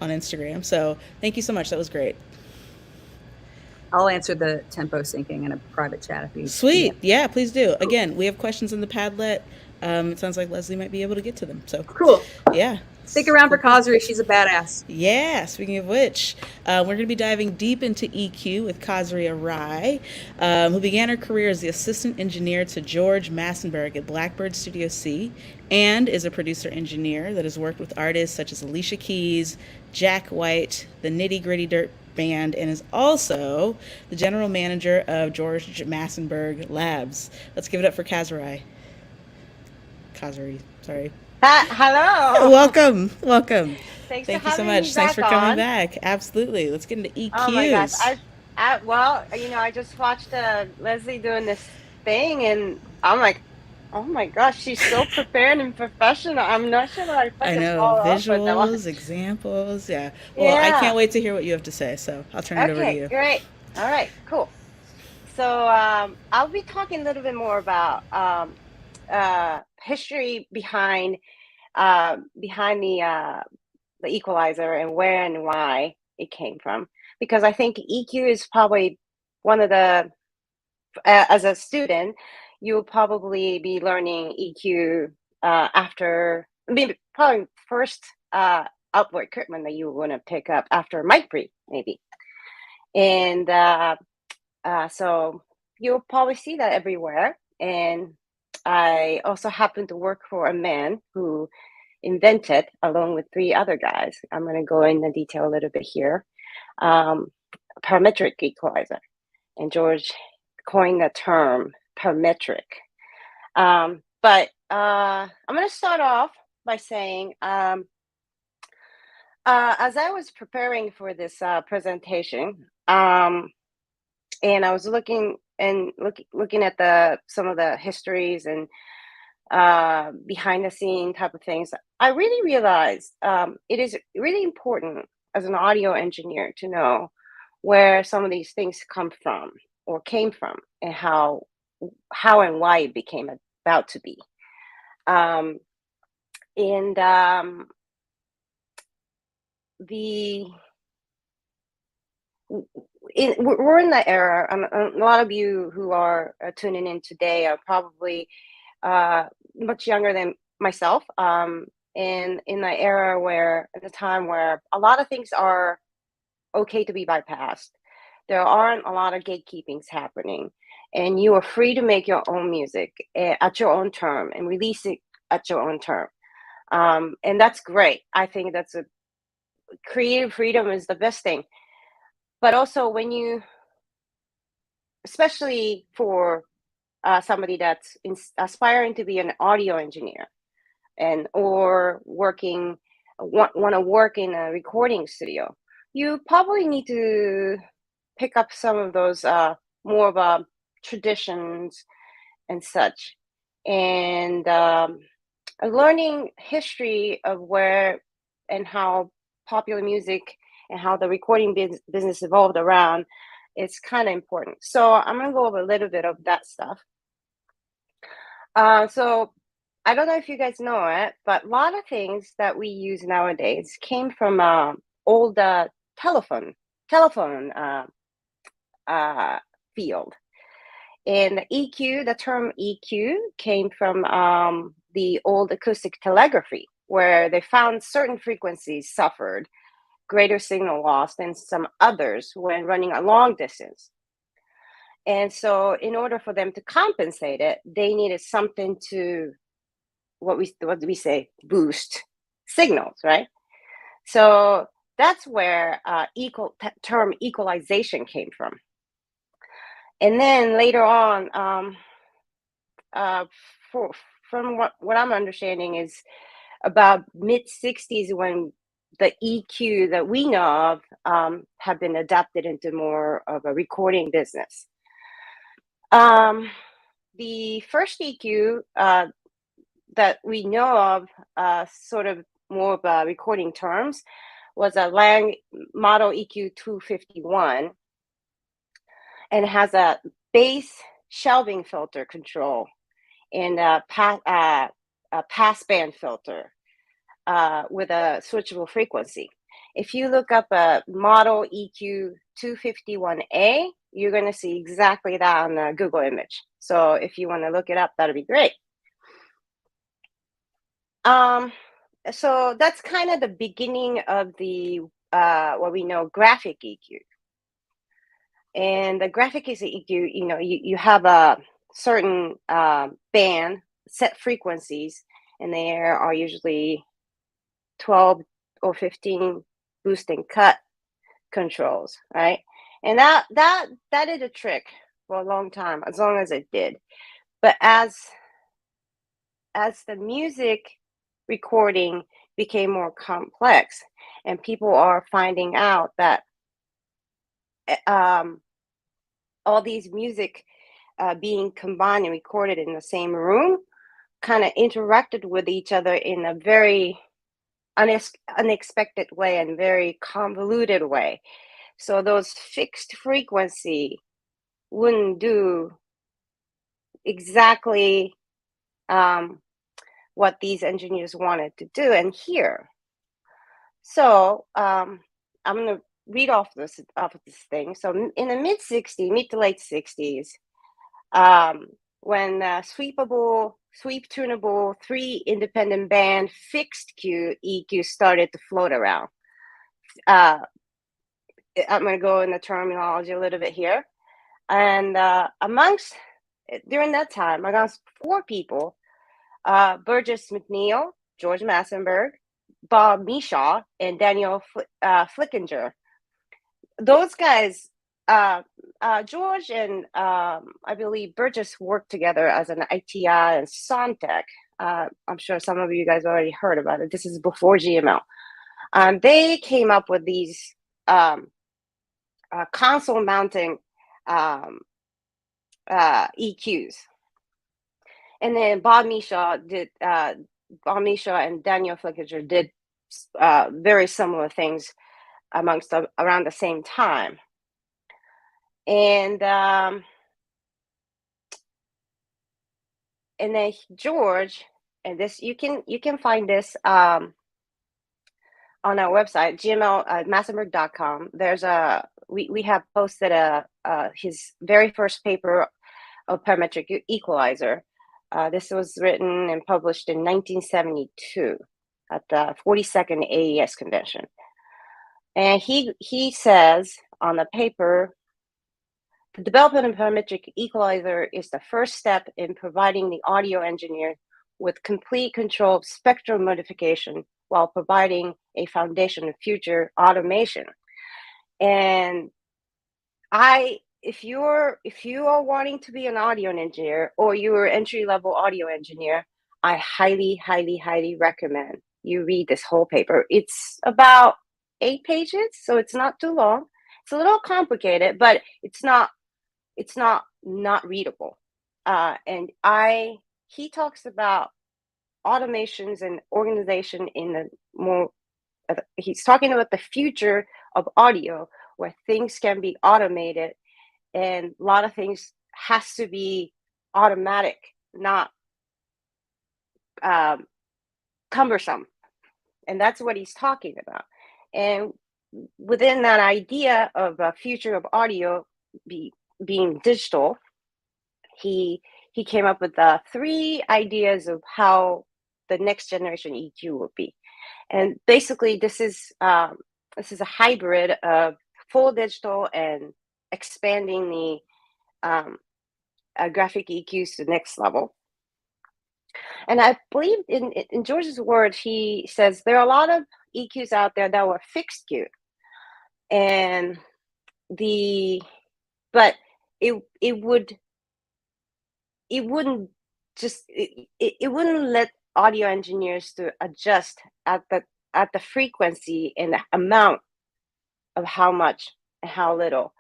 on Instagram. So thank you so much. That was great. I'll answer the tempo syncing in a private chat if you. Sweet. Yeah, please do. Again, we have questions in the Padlet. It sounds like Leslie might be able to get to them. So cool. Yeah. Stick around for Kazri. She's a badass. Yeah. Speaking of which, we're going to be diving deep into EQ with Kazri Arai, who began her career as the assistant engineer to George Massenberg at Blackbird Studio C, and is a producer engineer that has worked with artists such as Alicia Keys, Jack White, the Nitty Gritty Dirt Band, and is also the general manager of George Massenberg Labs. Let's give it up for Kazri. Sorry. Hello. Welcome. Thank you so much. Thanks for coming back. Absolutely. Let's get into EQs. Oh my gosh. Well, I just watched Leslie doing this thing, and I'm like, oh my gosh, she's so prepared and professional. I'm not sure if I I can know, follow up with that one. visuals, examples. Yeah. Well, I Yeah. can't wait to hear what you have to say. So I'll turn it over to Okay, you. great. All right, cool. So I'll be talking a little bit more about history behind the equalizer and where and why it came from. Because I think EQ is probably one of the as a student, you'll probably be learning EQ after, probably first outboard equipment that you want to pick up after mic pre, maybe. And so you'll probably see that everywhere. And I also happen to work for a man who invented, along with 3 other guys, I'm going to go into detail a little bit here, parametric equalizer. And George coined the term parametric. But I'm going to start off by saying, as I was preparing for this presentation, and I was looking at some of the histories and behind the scene type of things, I really realized it is really important as an audio engineer to know where some of these things come from or came from, and how and why it became about to be. And we're in that era. A lot of you who are tuning in today are probably much younger than myself. And in the era where, at the time where a lot of things are okay to be bypassed, there aren't a lot of gatekeepings happening, and you are free to make your own music at your own term and release it at your own term. And that's great. I think that's creative freedom is the best thing. But also, especially for somebody that's aspiring to be an audio engineer or want to work in a recording studio, you probably need to pick up some of those more of traditions and such, and learning history of where and how popular music and how the recording business evolved around. It's kind of important. So I'm going to go over a little bit of that stuff. So I don't know if you guys know it, but a lot of things that we use nowadays came from old telephone field. And the term EQ came from the old acoustic telegraphy, where they found certain frequencies suffered greater signal loss than some others when running a long distance. And so in order for them to compensate it, they needed something to, what do we say, boost signals, right? So that's where term equalization came from. And then later on, from what I'm understanding, is about mid-60s when the EQ that we know of have been adapted into more of a recording business. The first EQ that we know of, sort of more of recording terms, was a Lang Model EQ 251, and it has a bass shelving filter control and a passband filter with a switchable frequency. If you look up a Model EQ 251A, you're going to see exactly that on the Google image. So if you want to look it up, that'd be great. So that's kind of the beginning of the what we know, graphic EQ. And the graphic is EQ. You have a certain band, set frequencies, and there are usually 12 or 15 boost and cut controls, right? And that did a trick for a long time, as long as it did. But as the music recording became more complex, and people are finding out that all these music being combined and recorded in the same room kind of interacted with each other in a very unexpected way and very convoluted way. So those fixed frequency wouldn't do exactly what these engineers wanted to do and hear. So I'm going to read off this thing. So in the mid to late 60s, when sweep tunable 3 independent band fixed Q EQ started to float around. I'm going to go in the terminology a little bit here. And during that time, amongst 4 people, Burgess McNeil, George Massenberg, Bob Mishaw, and Daniel Flickinger. Those guys, George and I believe Burgess worked together as an ITI and Sontec. I'm sure some of you guys already heard about it. This is before GML. They came up with these console mounting EQs. And then Bob Mishaw and Daniel Flickinger did very similar things around the same time. And then George, and this you can find this on our website, gml@massenberg.com. There's we have posted his very first paper of parametric equalizer. This was written and published in 1972 at the 42nd AES convention. And he says on the paper, the development of parametric equalizer is the first step in providing the audio engineer with complete control of spectral modification while providing a foundation of future automation. And if you are wanting to be an audio engineer or you're an entry-level audio engineer, I highly, highly, highly recommend you read this whole paper. It's about 8 pages, so it's not too long. It's a little complicated, but it's not readable. And he talks about automations and organization in the more. He's talking about the future of audio, where things can be automated, and a lot of things has to be automatic, not cumbersome. And that's what he's talking about. And within that idea of a future of audio being digital, he came up with 3 ideas of how the next generation EQ will be. And basically, this is a hybrid of full digital and expanding the graphic EQs to the next level. And I believe in George's words, he says there are a lot of EQs out there that were fixed Q, and but it wouldn't let audio engineers to adjust at the frequency and the amount of how much and how little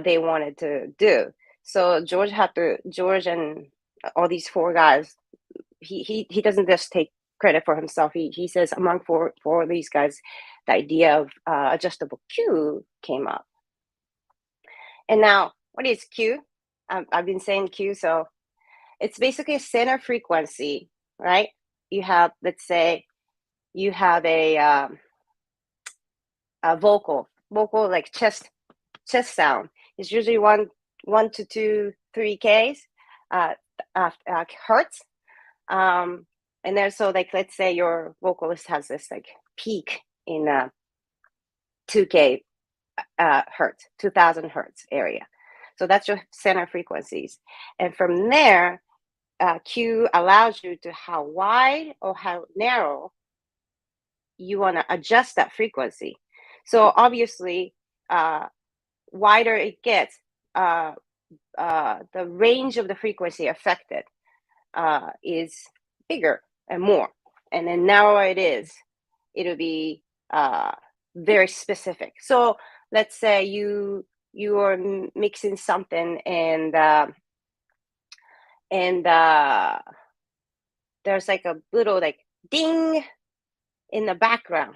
they wanted to do. So George and all these 4 guys, he doesn't just take credit for himself. He says among four of these guys, the idea of adjustable Q came up. And now, what is Q? I've been saying Q, so it's basically a center frequency, right? You have, let's say, you have a vocal like chest sound. It's usually 1 to 2, 3 Ks, hertz. And then so like, let's say your vocalist has this like peak in 2K hertz, 2000 hertz area. So that's your center frequencies. And from there, Q allows you to how wide or how narrow you want to adjust that frequency. So obviously, wider it gets, the range of the frequency affected is bigger and more. And then narrower it is, it'll be very specific. So let's say you you are mixing something and there's like a little like ding in the background,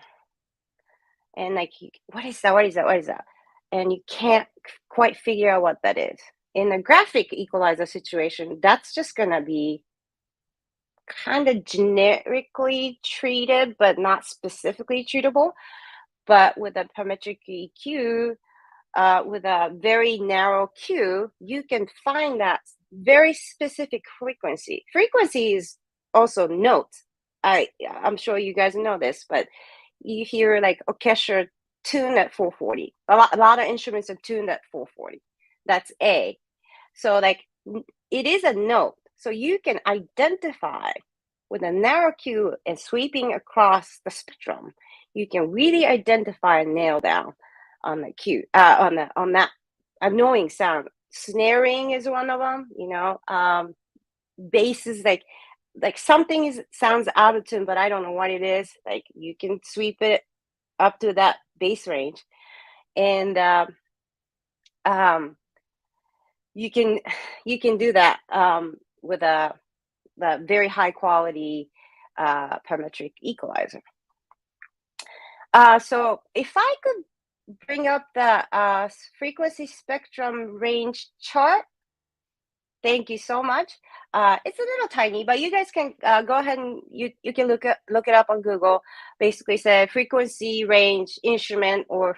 and like, what is that, and you can't quite figure out what that is. In a graphic equalizer situation, that's just gonna be kind of generically treated but not specifically treatable. But with a parametric EQ, with a very narrow Q, you can find that very specific frequency. Frequency is also notes. I'm sure you guys know this, but you hear like orchestra tuned at 440. A lot of instruments are tuned at 440. That's A. So like it is a note. So you can identify with a narrow Q and sweeping across the spectrum, you can really identify and nail down on the Q, on that annoying sound. Snaring is one of them, you know. Bass is like something sounds out of tune, but I don't know what it is. Like you can sweep it up to that bass range, and you can do that with the very high quality parametric equalizer. So if I could bring up the frequency spectrum range chart. Thank you so much. It's a little tiny, but you guys can go ahead and you can look it up on Google. Basically, say frequency range instrument or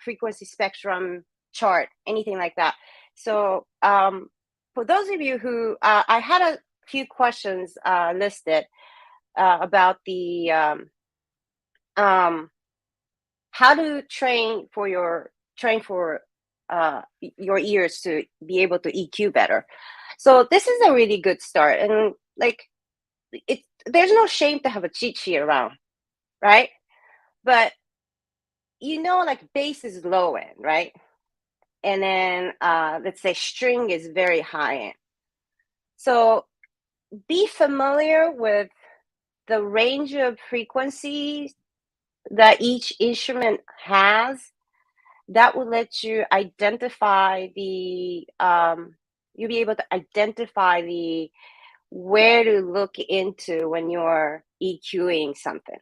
frequency spectrum chart, anything like that. So for those of you who I had a few questions listed about the how to train for your ears to be able to EQ better. So this is a really good start, and like there's no shame to have a cheat sheet around, right? But you know, like bass is low end, right? And then let's say string is very high end. So be familiar with the range of frequencies that each instrument has. That will let you identify the you'll be able to identify the where to look into when you're EQing something.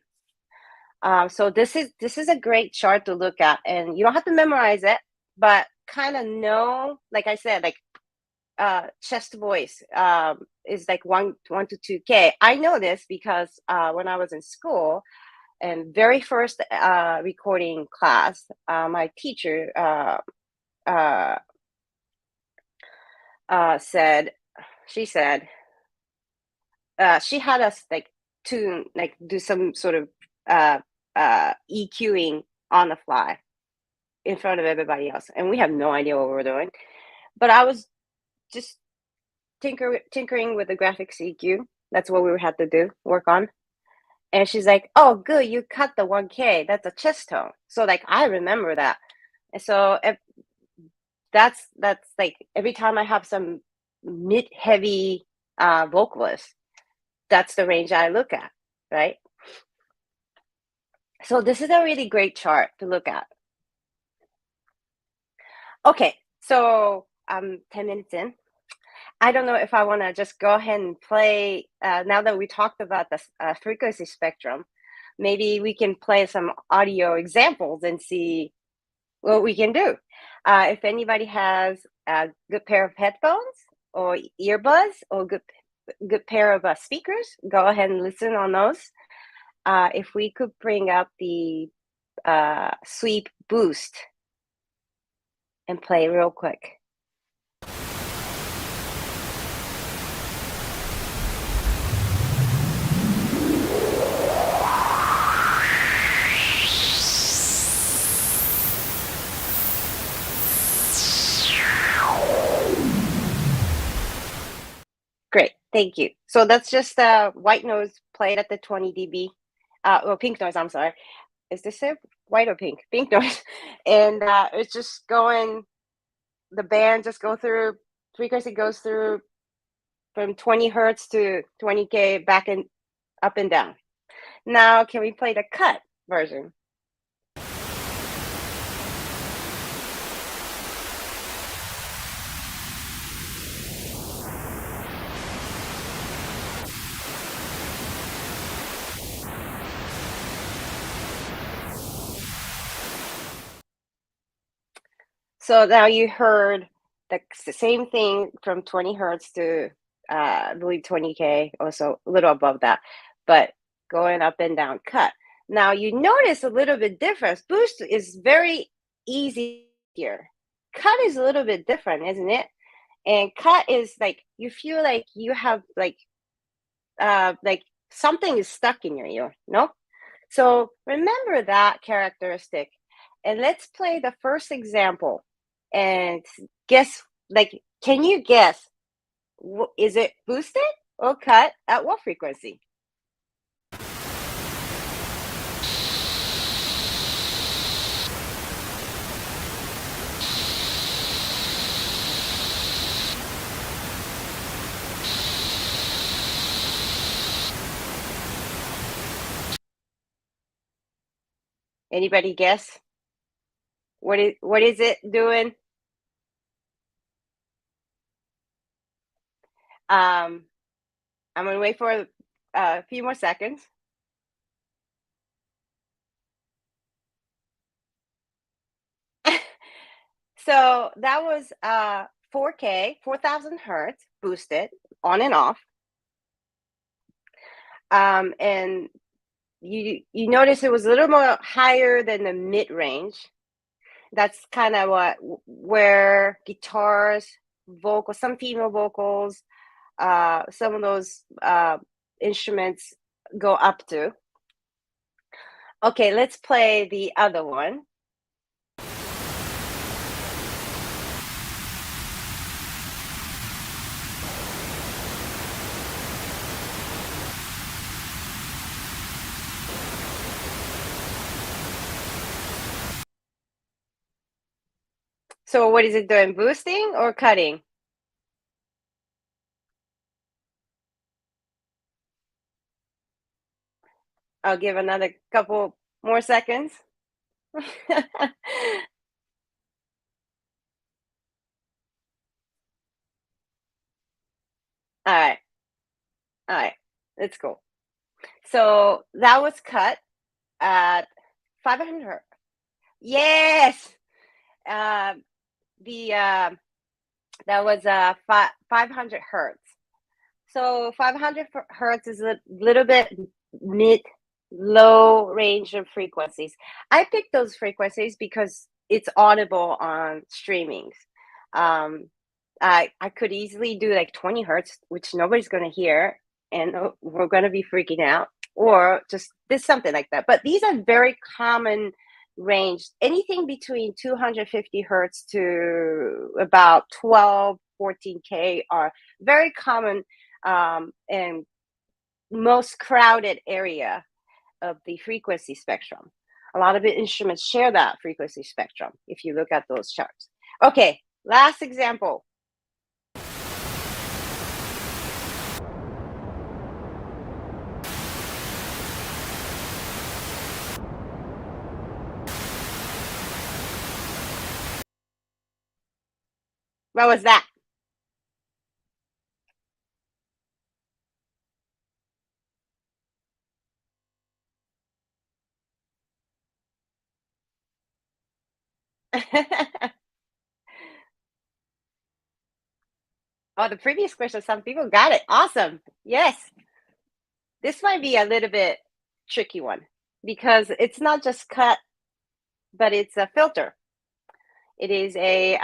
So this is a great chart to look at, and you don't have to memorize it, but kind of know, like I said, like chest voice is like 1 to 2K. I know this because when I was in school, and very first recording class, my teacher said she had us like tune, like do some sort of EQing on the fly in front of everybody else, and we have no idea what we're doing. But I was just tinkering with the graphics EQ. That's what we had to do, work on. And she's like, "Oh, good, you cut the 1K. That's a chest tone." So like I remember that, and so that's like every time I have some mid heavy vocalist, that's the range I look at, right? So this is a really great chart to look at. Okay, so I'm 10 minutes in. I don't know if I want to just go ahead and play, now that we talked about the frequency spectrum, maybe we can play some audio examples and see what we can do. If anybody has a good pair of headphones or earbuds or good pair of speakers, go ahead and listen on those. If we could bring up the sweep boost and play real quick. Great, thank you. So that's just white noise played at the 20 dB, or pink noise, I'm sorry. Is this it? White or pink? Pink noise. And it's just going, the band just go through, frequency goes through from 20 hertz to 20K back and up and down. Now, can we play the cut version? So now you heard the same thing from 20 hertz to I believe 20K, also a little above that, but going up and down cut. Now you notice a little bit difference. Boost is very easy here. Cut is a little bit different, isn't it? And cut is like you feel like you have like something is stuck in your ear, no? So remember that characteristic. And let's play the first example and guess, like, can you guess, is it boosted or cut at what frequency? Anybody guess? What is it doing? I'm gonna wait for a few more seconds. So that was 4K, 4,000 hertz boosted on and off. And you notice it was a little more higher than the mid range. That's kind of where guitars, vocals, some female vocals, some of those instruments go up to. Okay, let's play the other one. So what is it doing, boosting or cutting? I'll give another couple more seconds. All right. All right. Let's go. So that was cut at 500 hertz. Yes. That was 500 hertz. So 500 hertz is a little bit low range of frequencies. I picked those frequencies because it's audible on streamings. I could easily do like 20 hertz, which nobody's going to hear, and we're going to be freaking out, or just there's something like that. But these are very common range, anything between 250 hertz to about 12, 14K are very common and most crowded area of the frequency spectrum. A lot of the instruments share that frequency spectrum if you look at those charts. Okay, last example. What was that? Oh, the previous question, some people got it. Awesome. Yes. This might be a little bit tricky one because it's not just cut, but it's a filter. It is a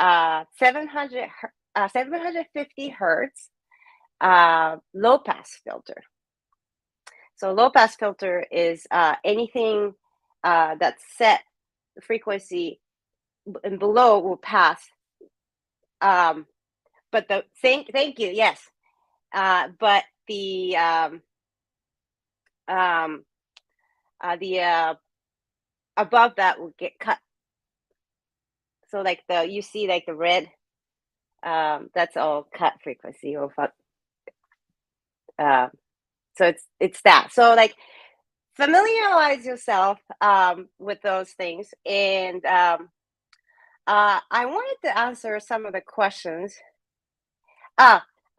750 hertz low pass filter. So low pass filter is anything that's set frequency and below will pass. But the thank you, yes. But the above that will get cut. So like you see like the red, that's all cut frequency or so it's that. So like familiarize yourself with those things, and I wanted to answer some of the questions.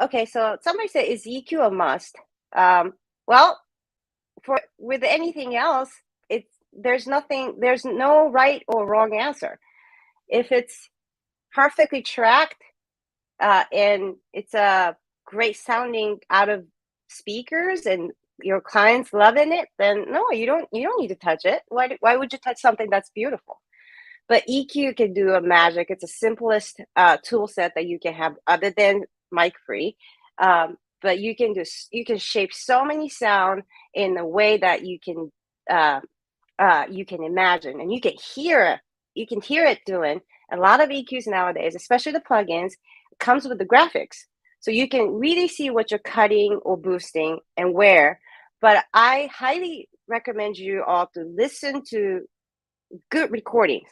Okay, so somebody said, is EQ a must? Well, with anything else, there's no right or wrong answer. If it's perfectly tracked, and it's a great sounding out of speakers, and your clients loving it, then no, you don't need to touch it. Why would you touch something that's beautiful? But EQ can do a magic. It's the simplest tool set that you can have other than mic free. But you can shape so many sound in a way that you can imagine, and you can hear it. You can hear it doing a lot of EQs nowadays, especially the plugins. It comes with the graphics, so you can really see what you're cutting or boosting and where. But I highly recommend you all to listen to good recordings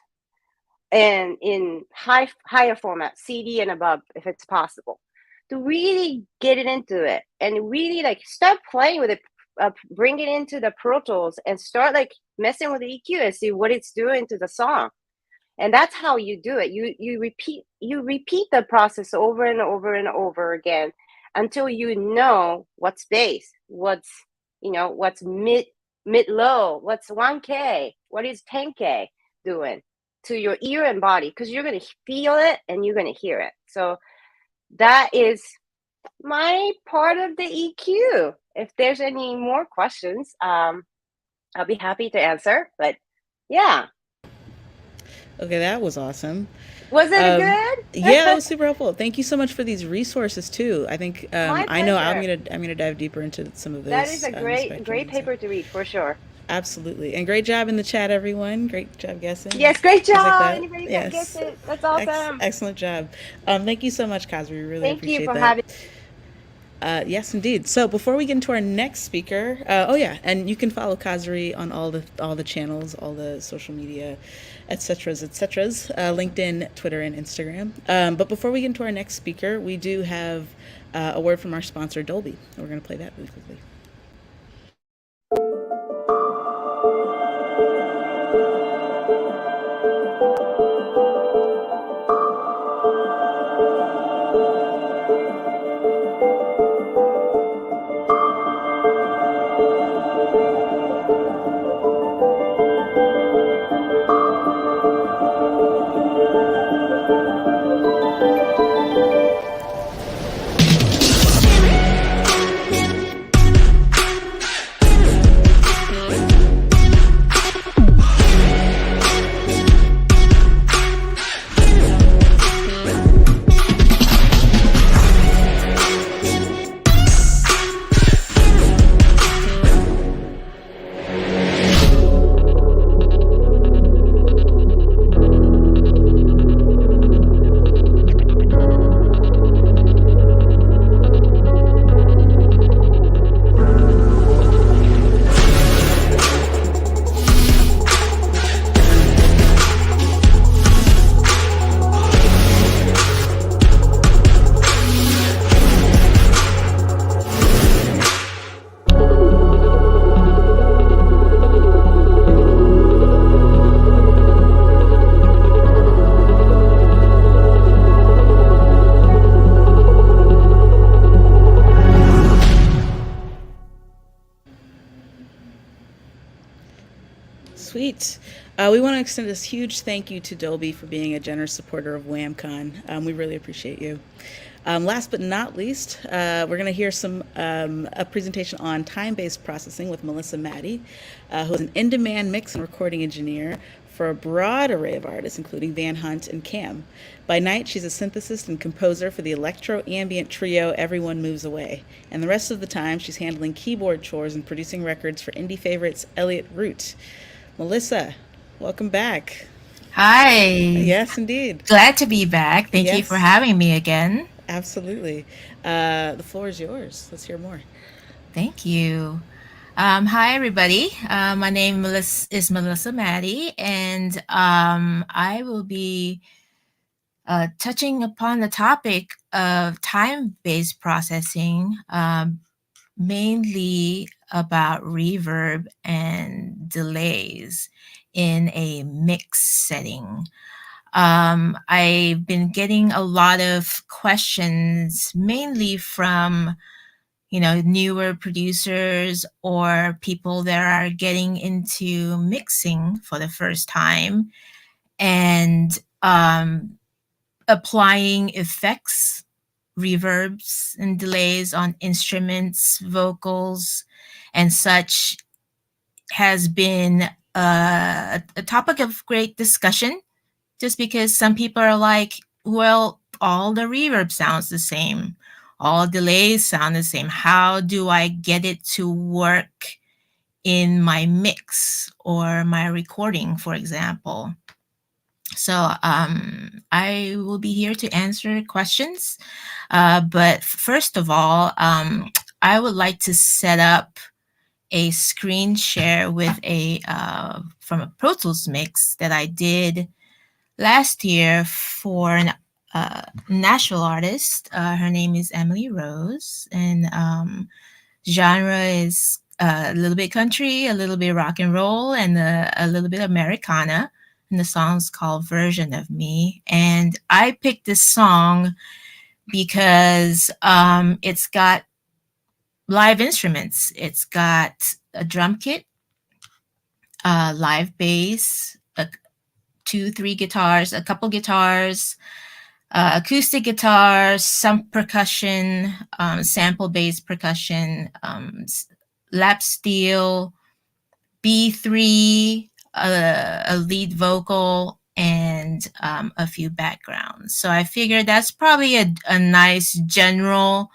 and in higher format, CD and above, if it's possible, to really get it into it and really like start playing with it, bring it into the Pro Tools and start like messing with the EQ and see what it's doing to the song. And that's how you do it. You repeat the process over and over and over again until you know what's bass, what's mid low, what's 1K, what is 10K doing to your ear and body, because you're going to feel it and you're going to hear it. So that is my part of the EQ. If there's any more questions, I'll be happy to answer. But yeah. Okay, that was awesome. Was it good? Yeah, that was super helpful. Thank you so much for these resources too. I think I know I'm gonna dive deeper into some of those. That is a great paper to read for sure. Absolutely, and great job in the chat, everyone. Great job guessing. Yes, great job. Like Anybody that gets it, that's awesome. Excellent job. Thank you so much, Kaz. We really appreciate that. Thank you for having. Yes, indeed. So before we get into our next speaker, and you can follow Kazri on all the channels, all the social media, etc., LinkedIn, Twitter, and Instagram. But before we get into our next speaker, we do have a word from our sponsor, Dolby. We're going to play that really quickly. Sweet. We want to extend this huge thank you to Dolby for being a generous supporter of WAMCon. We really appreciate you. Last but not least, we're going to hear a presentation on time-based processing with Melissa Maddie, who is an in-demand mix and recording engineer for a broad array of artists, including Van Hunt and Cam. By night, she's a synthesist and composer for the electro-ambient trio Everyone Moves Away. And the rest of the time, she's handling keyboard chores and producing records for indie favorites Elliot Root. Melissa, welcome back. Hi. Yes, indeed. Glad to be back. Thank you for having me again. Absolutely. The floor is yours. Let's hear more. Thank you. Hi, everybody. My name is Melissa Maddie, and I will be touching upon the topic of time-based processing, mainly about reverb and delays in a mix setting. I've been getting a lot of questions, mainly from newer producers or people that are getting into mixing for the first time. And applying effects, reverbs, and delays on instruments, vocals, and such has been a topic of great discussion, just because some people are like, well, all the reverb sounds the same, all delays sound the same. How do I get it to work in my mix or my recording, for example? So I will be here to answer questions. But first of all, I would like to set up a screen share with a from a Pro Tools mix that I did last year for an Nashville artist. Her name is Emily Rose, and genre is a little bit country, a little bit rock and roll, and a little bit Americana. And the song's called Version of Me. And I picked this song because it's got live instruments. It's got a drum kit, live bass, 2-3 guitars, a couple guitars, acoustic guitars, some percussion, sample-based percussion, lap steel, B3, a lead vocal, and a few backgrounds. So I figured that's probably a nice general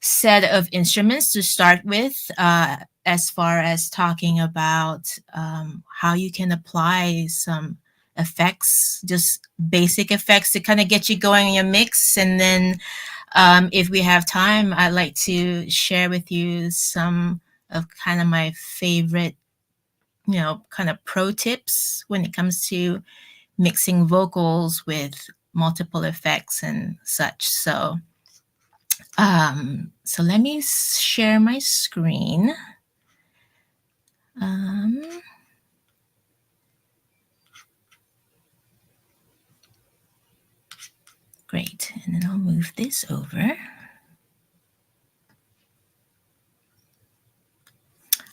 set of instruments to start with, as far as talking about how you can apply some effects, just basic effects to kind of get you going in your mix. And then if we have time, I'd like to share with you some of kind of my favorite, kind of pro tips when it comes to mixing vocals with multiple effects and such. So let me share my screen. Great, and then I'll move this over.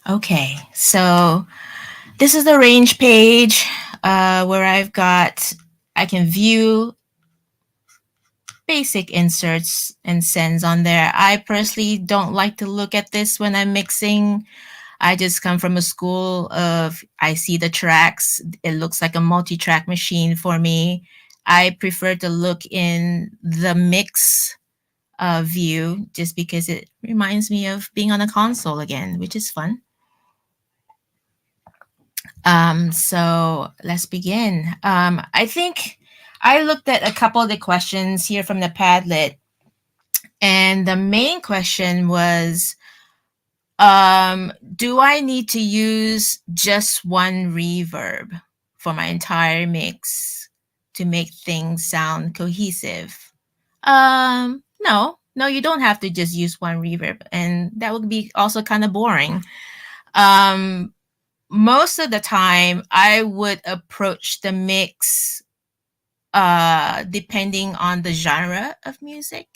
Okay, so this is the range page where I can view basic inserts and sends on there. I personally don't like to look at this when I'm mixing. I just come from a school of, I see the tracks, it looks like a multi-track machine for me. I prefer to look in the mix view just because it reminds me of being on a console again, which is fun. So let's begin. I think I looked at a couple of the questions here from the Padlet, and the main question was, do I need to use just one reverb for my entire mix to make things sound cohesive? No, you don't have to just use one reverb, and that would be also kind of boring. Most of the time, I would approach the mix depending on the genre of music.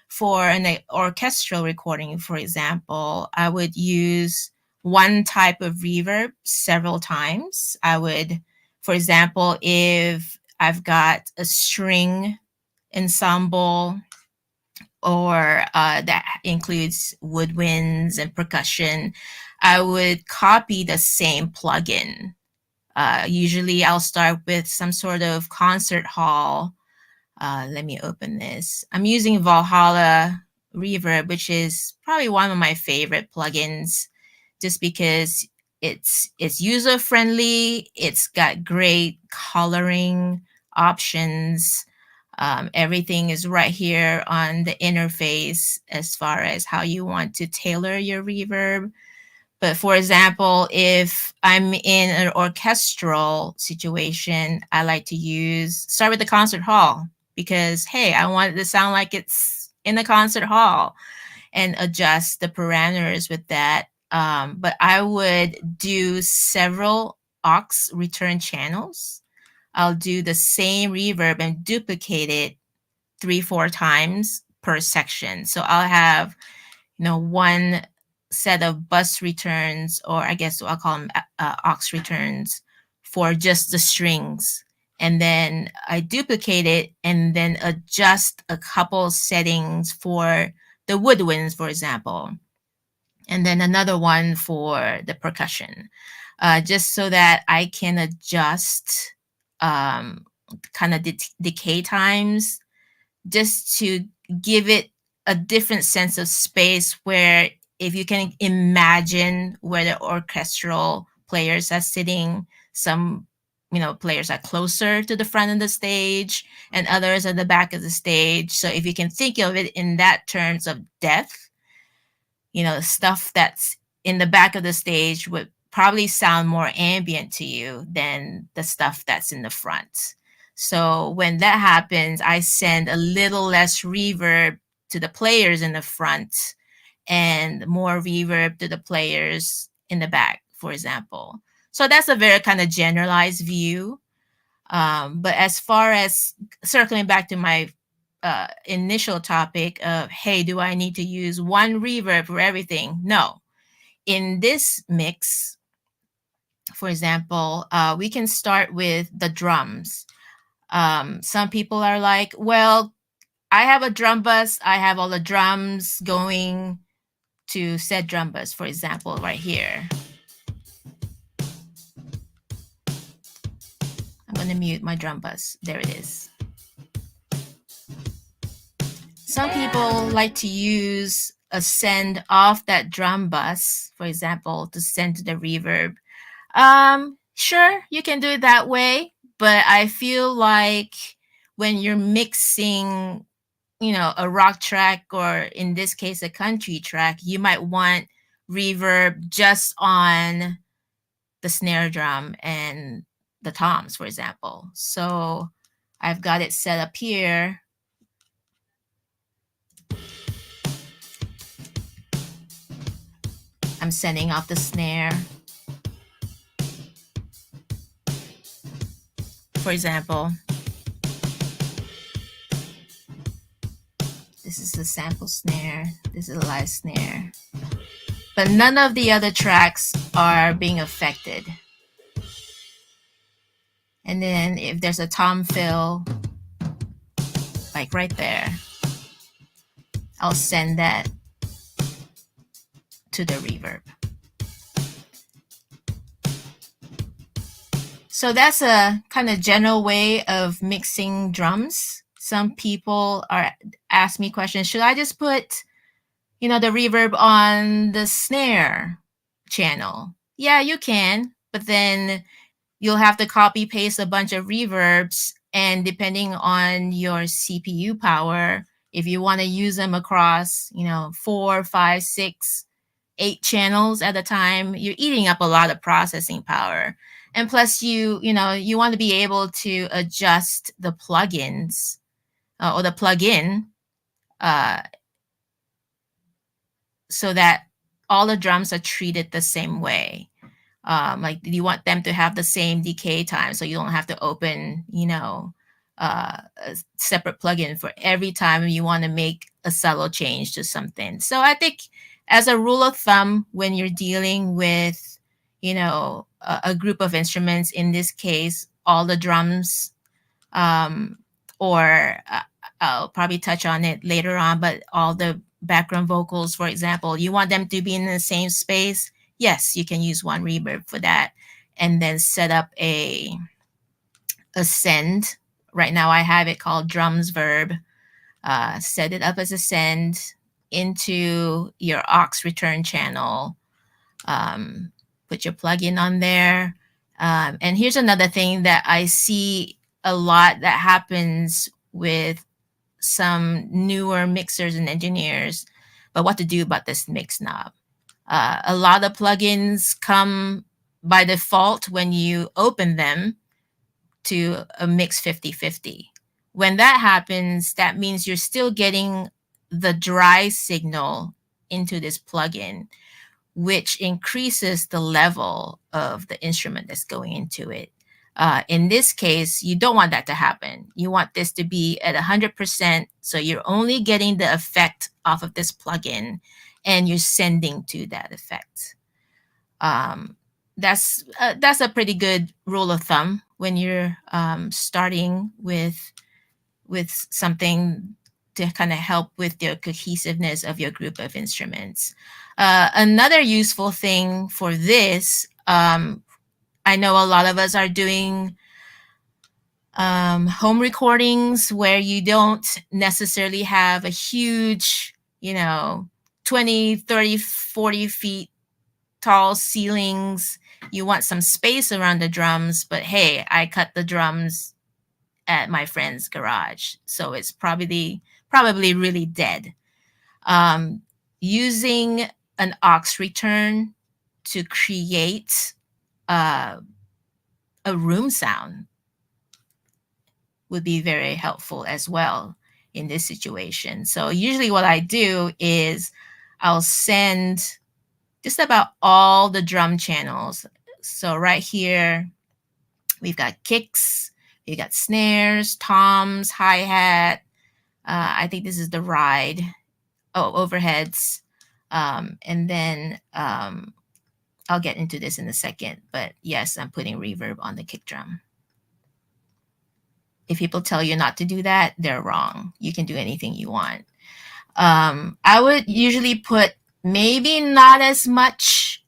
For an orchestral recording, for example, I would use one type of reverb several times. I would, for example, if I've got a string ensemble, or that includes woodwinds and percussion, I would copy the same plugin. Usually I'll start with some sort of concert hall. Let me open this. I'm using Valhalla Reverb, which is probably one of my favorite plugins, just because it's user friendly. It's got great coloring options. Everything is right here on the interface as far as how you want to tailor your reverb. But for example, if I'm in an orchestral situation, I like to start with the concert hall, because, hey, I want it to sound like it's in the concert hall, and adjust the parameters with that. But I would do several aux return channels. I'll do the same reverb and duplicate it 3-4 times per section. So I'll have, one set of bus returns, or I guess I'll call them aux returns, for just the strings. and then I duplicate it and then adjust a couple settings for the woodwinds, for example, and then another one for the percussion, just so that I can adjust kind of decay times, just to give it a different sense of space, where if you can imagine where the orchestral players are sitting, some players are closer to the front of the stage and others at the back of the stage. So if you can think of it in that terms of depth, stuff that's in the back of the stage would probably sound more ambient to you than the stuff that's in the front. So when that happens, I send a little less reverb to the players in the front and more reverb to the players in the back, for example. So that's a very kind of generalized view. But as far as circling back to my initial topic of, hey, do I need to use one reverb for everything? No. In this mix, for example, we can start with the drums. Some people are like, well, I have a drum bus. I have all the drums going to said drum bus, for example, right here. I'm going to mute my drum bus. There it is. Some people like to use a send off that drum bus, for example, to send to the reverb. Sure, you can do it that way, but I feel like when you're mixing, a rock track, or in this case, a country track, you might want reverb just on the snare drum and the toms, for example. So I've got it set up here. I'm sending off the snare. For example, this is the sample snare. This is a live snare. But none of the other tracks are being affected. And then if there's a tom fill, like right there, I'll send that to the reverb. So that's a kind of general way of mixing drums. Some people ask me questions, should I just put, the reverb on the snare channel? Yeah, you can, but then you'll have to copy paste a bunch of reverbs, and depending on your CPU power, if you want to use them across, 4, 5, 6, 8 channels at a time, you're eating up a lot of processing power. And plus, you want to be able to adjust the plugins or the plugin so that all the drums are treated the same way. Like you want them to have the same decay time, so you don't have to open, a separate plugin for every time you want to make a subtle change to something. So I think, as a rule of thumb, when you're dealing with, a group of instruments, in this case, all the drums, or I'll probably touch on it later on, but all the background vocals, for example, you want them to be in the same space. Yes, you can use one reverb for that, and then set up a send. Right now I have it called drums verb. Set it up as a send into your aux return channel. Put your plugin on there. And here's another thing that I see a lot that happens with some newer mixers and engineers, but what to do about this mix knob. A lot of plugins come by default when you open them to a mix 50-50. When that happens, that means you're still getting the dry signal into this plugin, which increases the level of the instrument that's going into it. In this case, you don't want that to happen. You want this to be at 100%, so you're only getting the effect off of this plugin, and you're sending to that effect. That's a pretty good rule of thumb when you're starting with something to kind of help with the cohesiveness of your group of instruments. Another useful thing for this, I know a lot of us are doing home recordings where you don't necessarily have a huge, 20, 30, 40 feet tall ceilings. You want some space around the drums, but hey, I cut the drums at my friend's garage, so it's probably really dead. Using an aux return to create a room sound would be very helpful as well in this situation. So usually what I do is I'll send just about all the drum channels. So right here, we've got kicks, we've got snares, toms, hi-hat. I think this is the ride. Oh, overheads. And then I'll get into this in a second. But yes, I'm putting reverb on the kick drum. If people tell you not to do that, they're wrong. You can do anything you want. I would usually put maybe not as much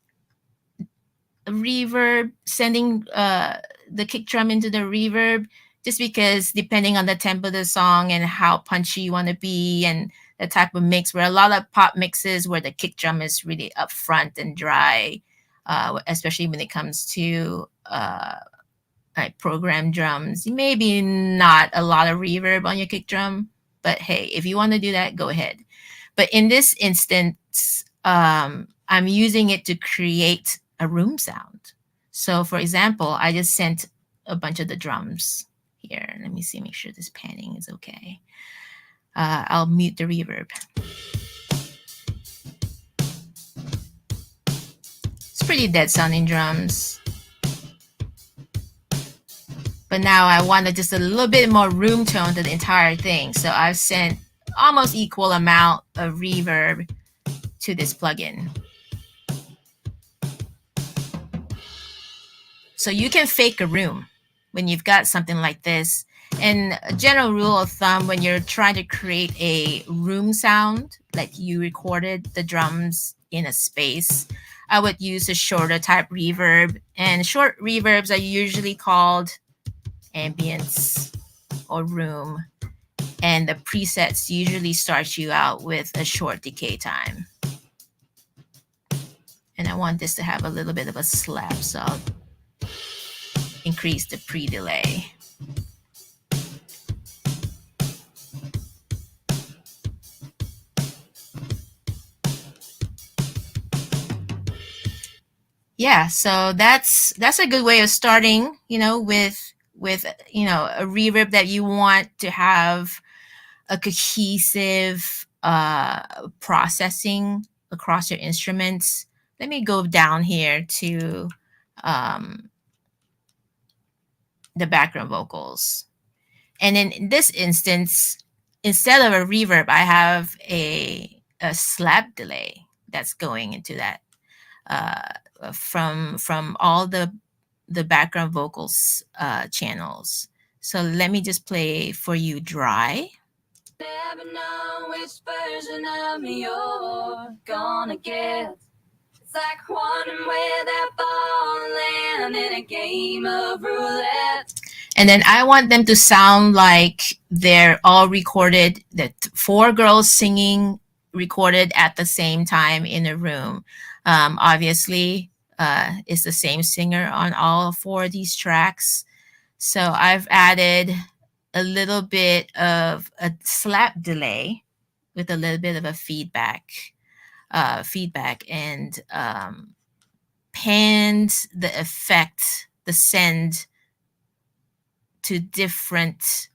reverb, sending the kick drum into the reverb, just because depending on the tempo of the song and how punchy you want to be and the type of mix, where a lot of pop mixes where the kick drum is really upfront and dry, especially when it comes to like program drums, maybe not a lot of reverb on your kick drum, but hey, if you want to do that, go ahead. But in this instance, I'm using it to create a room sound. So for example, I just sent a bunch of the drums here. Let me see, make sure this panning is okay. I'll mute the reverb. It's pretty dead sounding drums. But now I wanted just a little bit more room tone to the entire thing. So I've sent almost equal amount of reverb to this plugin. So you can fake a room when you've got something like this. And a general rule of thumb, when you're trying to create a room sound, like you recorded the drums in a space, I would use a shorter type reverb. And short reverbs are usually called ambience or room. And the presets usually start you out with a short decay time. And I want this to have a little bit of a slap, so I'll increase the pre-delay. Yeah, so that's a good way of starting, with a reverb that you want to have a cohesive processing across your instruments. Let me go down here to the background vocals. And in this instance, instead of a reverb, I have a slap delay that's going into that from all the background vocals channels. So let me just play for you dry. Never know which version of me you're gonna get. It's like wondering where that ball land in a game of roulette. And then I want them to sound like they're all recorded, that 4 girls singing recorded at the same time in a room. Obviously, it's the same singer on all 4 of these tracks. So I've added a little bit of a slap delay with a little bit of a feedback and panned the effect, the send to different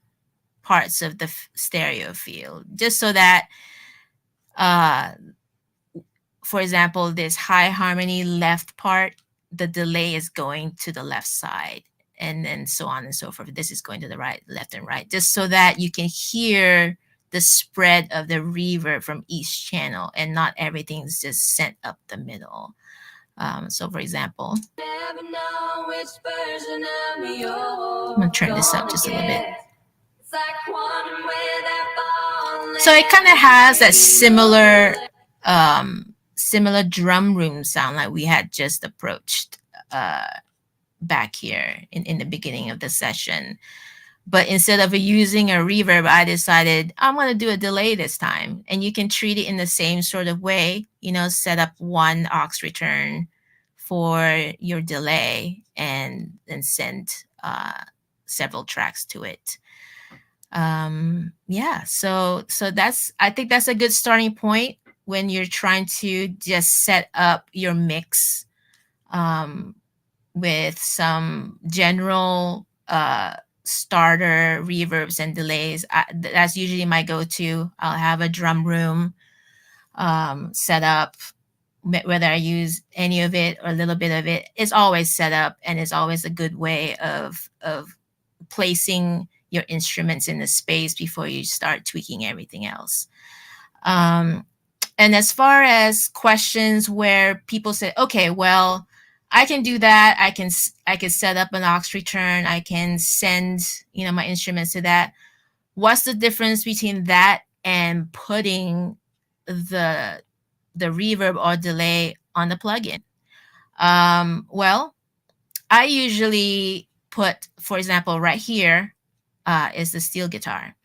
parts of the stereo field, just so that, for example, this high harmony left part, the delay is going to the left side, and then so on and so forth. This is going to the right, left and right, just so that you can hear the spread of the reverb from each channel and not everything's just sent up the middle. So for example, Never know which version of me you're I'm gonna turn this up just a little bit. It's like wondering where that ball So it kind of has that similar drum room sound like we had just approached back here in the beginning of the session. But instead of using a reverb, I decided I'm going to do a delay this time. And you can treat it in the same sort of way, you know, set up one aux return for your delay and then send several tracks to it. Yeah, so I think that's a good starting point when you're trying to just set up your mix with some general starter reverbs and delays. That's usually my go-to. I'll have a drum room set up, whether I use any of it or a little bit of it. It's always set up, and it's always a good way of placing your instruments in the space before you start tweaking everything else. And as far as questions where people say, okay, well, I can do that. I can set up an aux return. I can send, you know, my instruments to that. What's the difference between that and putting the reverb or delay on the plugin? Well, I usually put, for example, right here is the steel guitar.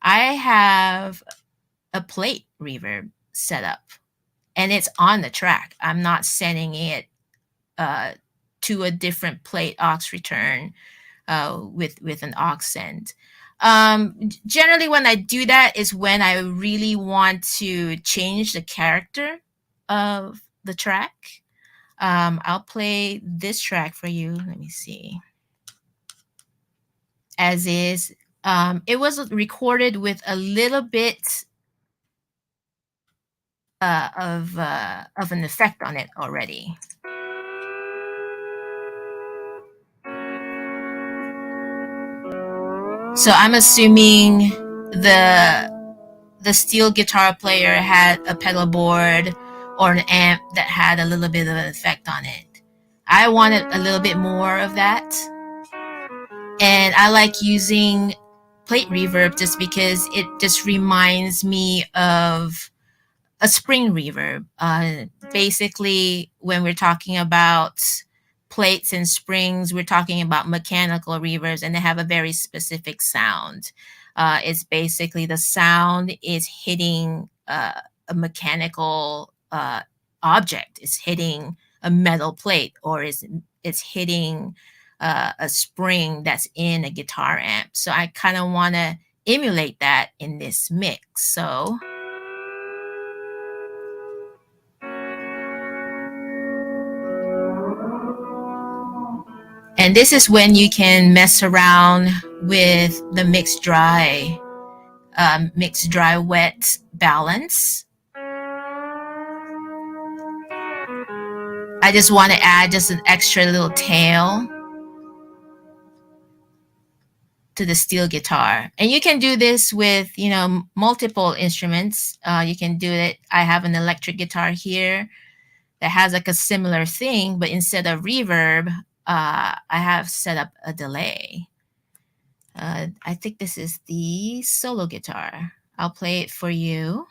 I have a plate reverb set up, and it's on the track. I'm not sending it to a different plate aux return with an aux send. Generally, when I do that is when I really want to change the character of the track. I'll play this track for you. Let me see. As is, it was recorded with a little bit of an effect on it already. So I'm assuming the steel guitar player had a pedal board or an amp that had a little bit of an effect on it. I wanted a little bit more of that. And I like using plate reverb just because it just reminds me of a spring reverb. Basically, when we're talking about plates and springs, we're talking about mechanical reverbs, and they have a very specific sound. It's basically the sound is hitting a mechanical object. It's hitting a metal plate, or it's hitting a spring that's in a guitar amp. So I kind of want to emulate that in this mix. So and this is when you can mess around with the mix dry wet balance. I just want to add just an extra little tail to the steel guitar. And you can do this with, you know, multiple instruments. You can do it. I have an electric guitar here that has like a similar thing, but instead of reverb, I have set up a delay. I think this is the solo guitar. I'll play it for you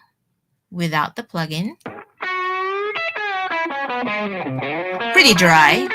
without the plugin. Pretty dry.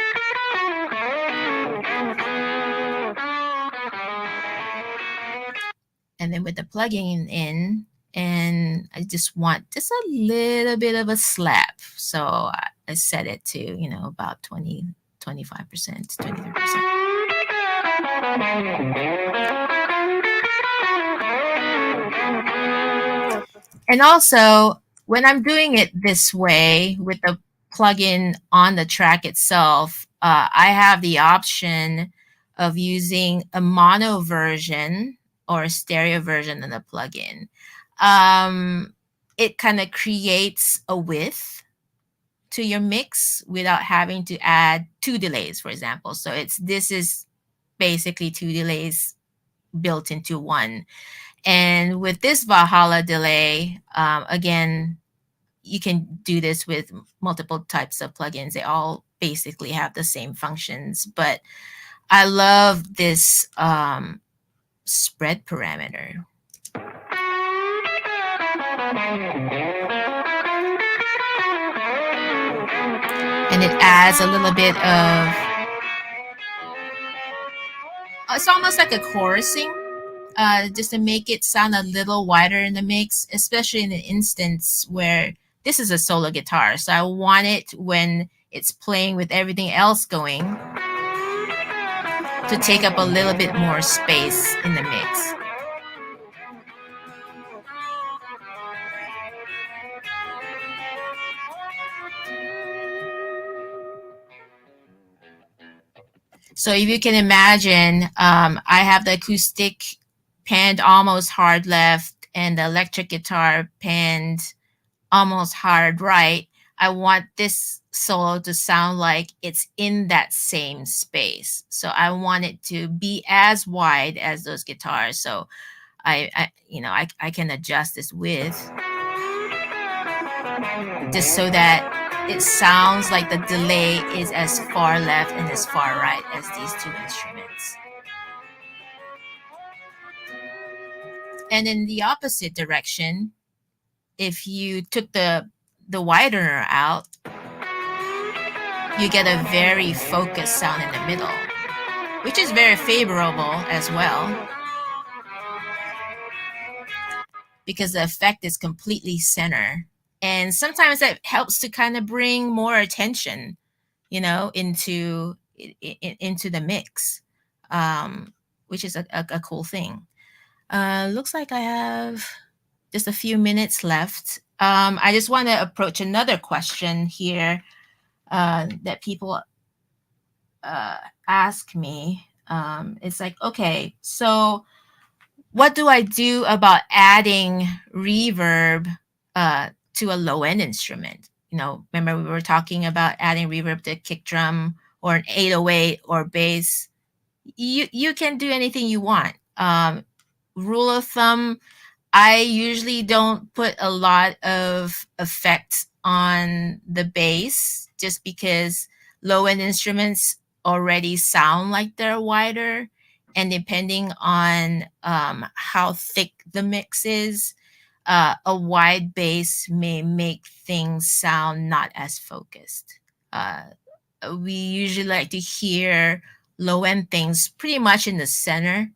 And then with the plugin in, and I just want just a little bit of a slap. So I set it to, you know, about 20, 25%, 23%. And also, when I'm doing it this way with the plugin on the track itself, I have the option of using a mono version or a stereo version of the plugin. It kind of creates a width to your mix without having to add 2 delays, for example. So this is basically 2 delays built into one. And with this Valhalla delay, again, you can do this with multiple types of plugins. They all basically have the same functions, but I love this spread parameter. And it adds a little bit of, it's almost like a chorusing, just to make it sound a little wider in the mix, especially in an instance where this is a solo guitar. So I want it, when it's playing with everything else going, to take up a little bit more space in the mix. So if you can imagine, I have the acoustic panned almost hard left and the electric guitar panned almost hard right. I want this solo to sound like it's in that same space. So I want it to be as wide as those guitars. So I can adjust this width just so that it sounds like the delay is as far left and as far right as these two instruments. And in the opposite direction, if you took the widener out, you get a very focused sound in the middle, which is very favorable as well, because the effect is completely center. And sometimes that helps to kind of bring more attention, into the mix, which is a cool thing. Looks like I have just a few minutes left. I just want to approach another question here that people ask me. It's like, okay, so what do I do about adding reverb to a low-end instrument? Remember we were talking about adding reverb to a kick drum or an 808 or bass. You can do anything you want. Rule of thumb, I usually don't put a lot of effects on the bass, just because low-end instruments already sound like they're wider. And depending on how thick the mix is, a wide bass may make things sound not as focused. We usually like to hear low-end things pretty much in the center,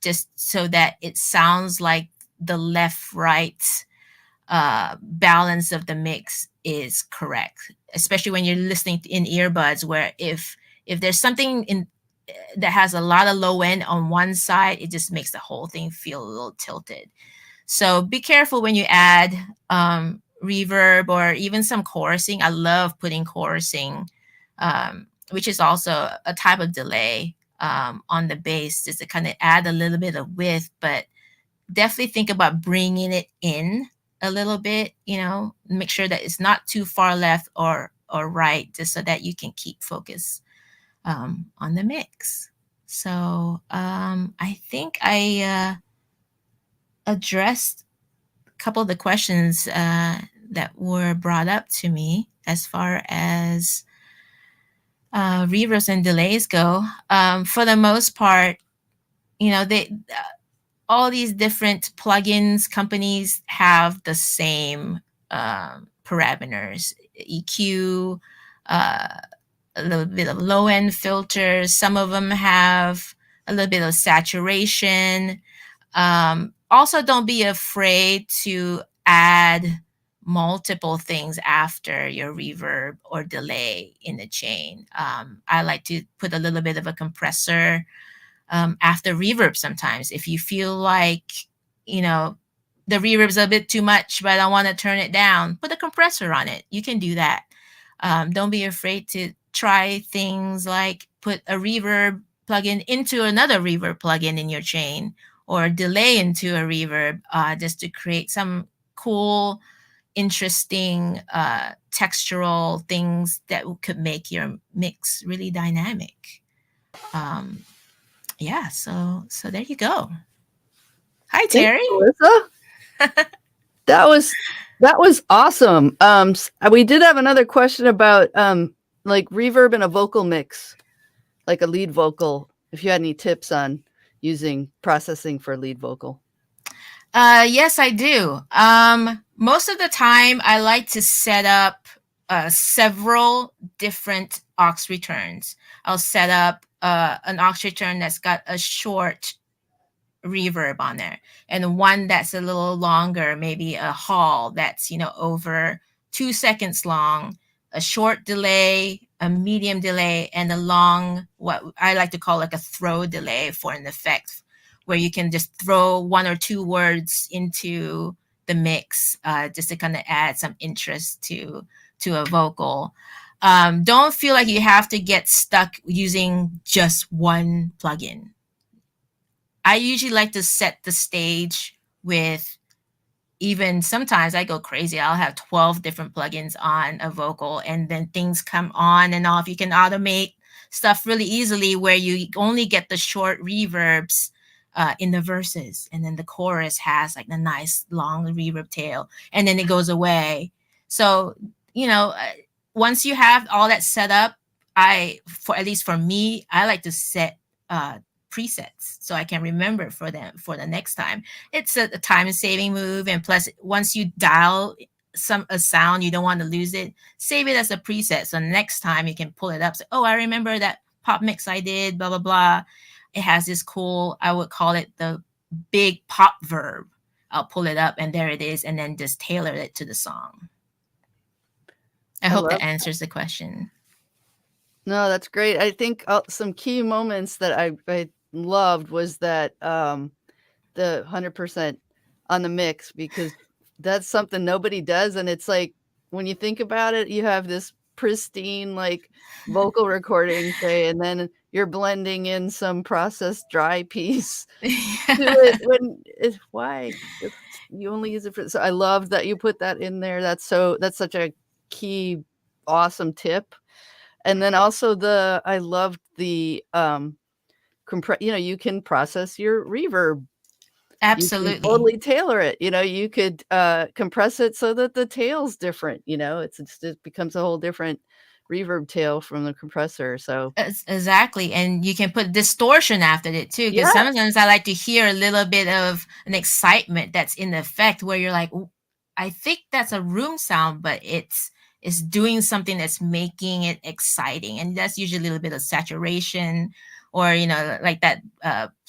just so that it sounds like the left-right balance of the mix is correct, especially when you're listening in earbuds, where if there's something that has a lot of low end on one side, it just makes the whole thing feel a little tilted. So be careful when you add reverb or even some chorusing. I love putting chorusing, which is also a type of delay on the bass, just to kind of add a little bit of width, but definitely think about bringing it in a little bit, make sure that it's not too far left or right, just so that you can keep focus on the mix. So I think I addressed a couple of the questions that were brought up to me as far as reverbs and delays go. For the most part, all these different plugins companies have the same parameters: EQ, a little bit of low end filters. Some of them have a little bit of saturation. Also, don't be afraid to add multiple things after your reverb or delay in the chain. I like to put a little bit of a compressor after reverb sometimes. If you feel like, the reverb's a bit too much, but I want to turn it down, put a compressor on it. You can do that. Don't be afraid to try things like put a reverb plugin into another reverb plugin in your chain, or delay into a reverb, just to create some cool, interesting textural things that could make your mix really dynamic. Yeah, so there you go. Hi, Terry. Thanks, Melissa. That was awesome. We did have another question about like reverb in a vocal mix, like a lead vocal. If you had any tips on using processing for lead vocal. Yes, I do. Most of the time, I like to set up several different aux returns. I'll set up an aux return that's got a short reverb on there, and one that's a little longer, maybe a hall that's, over 2 seconds long, a short delay, a medium delay, and a long, what I like to call like a throw delay for an effect, where you can just throw 1 or 2 words into the mix, just to kind of add some interest to a vocal. Don't feel like you have to get stuck using just one plugin. I usually like to set the stage with, even sometimes I go crazy. I'll have 12 different plugins on a vocal, and then things come on and off. You can automate stuff really easily where you only get the short reverbs in the verses, and then the chorus has like the nice long reverb tail, and then it goes away. So, once you have all that set up, at least for me, I like to set presets so I can remember for them for the next time. It's a time-saving move, and plus, once you dial a sound, you don't want to lose it. Save it as a preset, so next time you can pull it up. Say, oh, I remember that pop mix I did. Blah blah blah. It has this cool, I would call it the big pop verb. I'll pull it up, and there it is, and then just tailor it to the song. I hope that answers the question. No, that's great. I think some key moments that I loved was that the 100% on the mix, because that's something nobody does. And it's like, when you think about it, you have this pristine like vocal recording, say, and then you're blending in some processed dry piece to it. Why? You only use it for, so I love that you put that in there. That's such a key, awesome tip. And then also I loved the you can process your reverb. Absolutely. You can totally tailor it. You could compress it so that the tail's different. It becomes a whole different reverb tail from the compressor. So exactly, and you can put distortion after it too, because sometimes I like to hear a little bit of an excitement that's in the effect where you're like, I think that's a room sound, but it's doing something that's making it exciting, and that's usually a little bit of saturation, or like that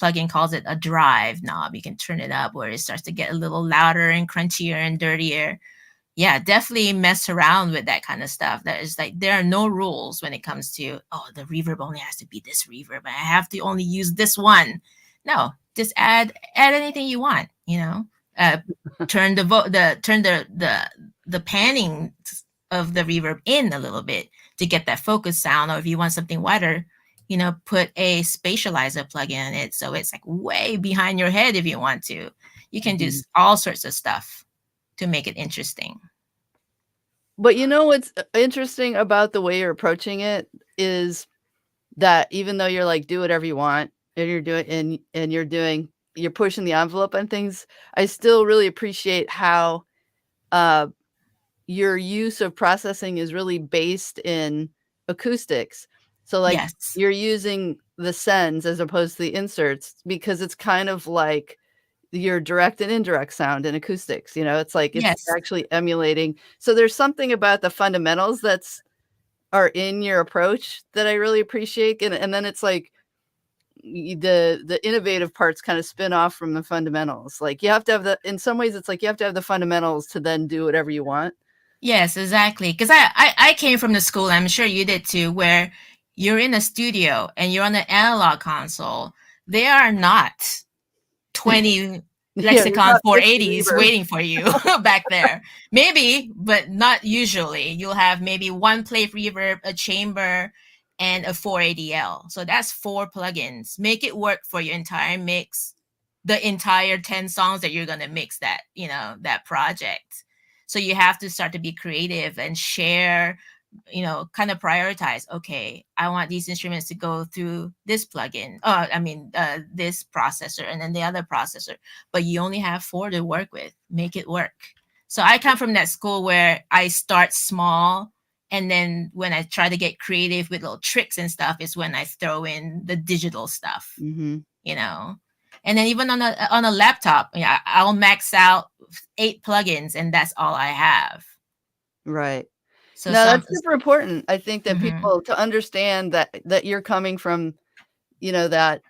plugin calls it a drive knob. You can turn it up where it starts to get a little louder and crunchier and dirtier. Yeah, definitely mess around with that kind of stuff. That is like, there are no rules when it comes to, oh, the reverb only has to be this reverb. I have to only use this one. No, just add anything you want. Turn the panning of the reverb in a little bit to get that focus sound. Or if you want something wider, put a spatializer plugin in it, so it's like way behind your head if you want to. You can do all sorts of stuff to make it interesting. But what's interesting about the way you're approaching it is that even though you're like, do whatever you want, and you're doing and you're pushing the envelope on things, I still really appreciate how your use of processing is really based in acoustics. So like, you're using the sends as opposed to the inserts, because it's kind of like your direct and indirect sound in acoustics. It's like, it's actually emulating. So there's something about the fundamentals are in your approach that I really appreciate. And then it's like the innovative parts kind of spin off from the fundamentals. Like, you have to have in some ways, it's like you have to have the fundamentals to then do whatever you want. Yes, exactly. Because I came from the school, I'm sure you did too, where you're in a studio and you're on the analog console. They are not 20 Lexicon 480s waiting for you back there. Maybe, but not usually. You'll have maybe one plate reverb, a chamber, and a 480L. So that's 4 plugins. Make it work for your entire mix, the entire 10 songs that you're going to mix that project. So you have to start to be creative and share, kind of prioritize. Okay, I want these instruments to go through this plugin. This processor, and then the other processor. But you only have 4 to work with. Make it work. So I come from that school where I start small, and then when I try to get creative with little tricks and stuff is when I throw in the digital stuff, Mm-hmm. you know. And then even on a laptop, yeah, I'll max out 8 plugins, and that's all I have. Right. So No, some, that's super important. I think that Mhm. people to understand that you're coming from, that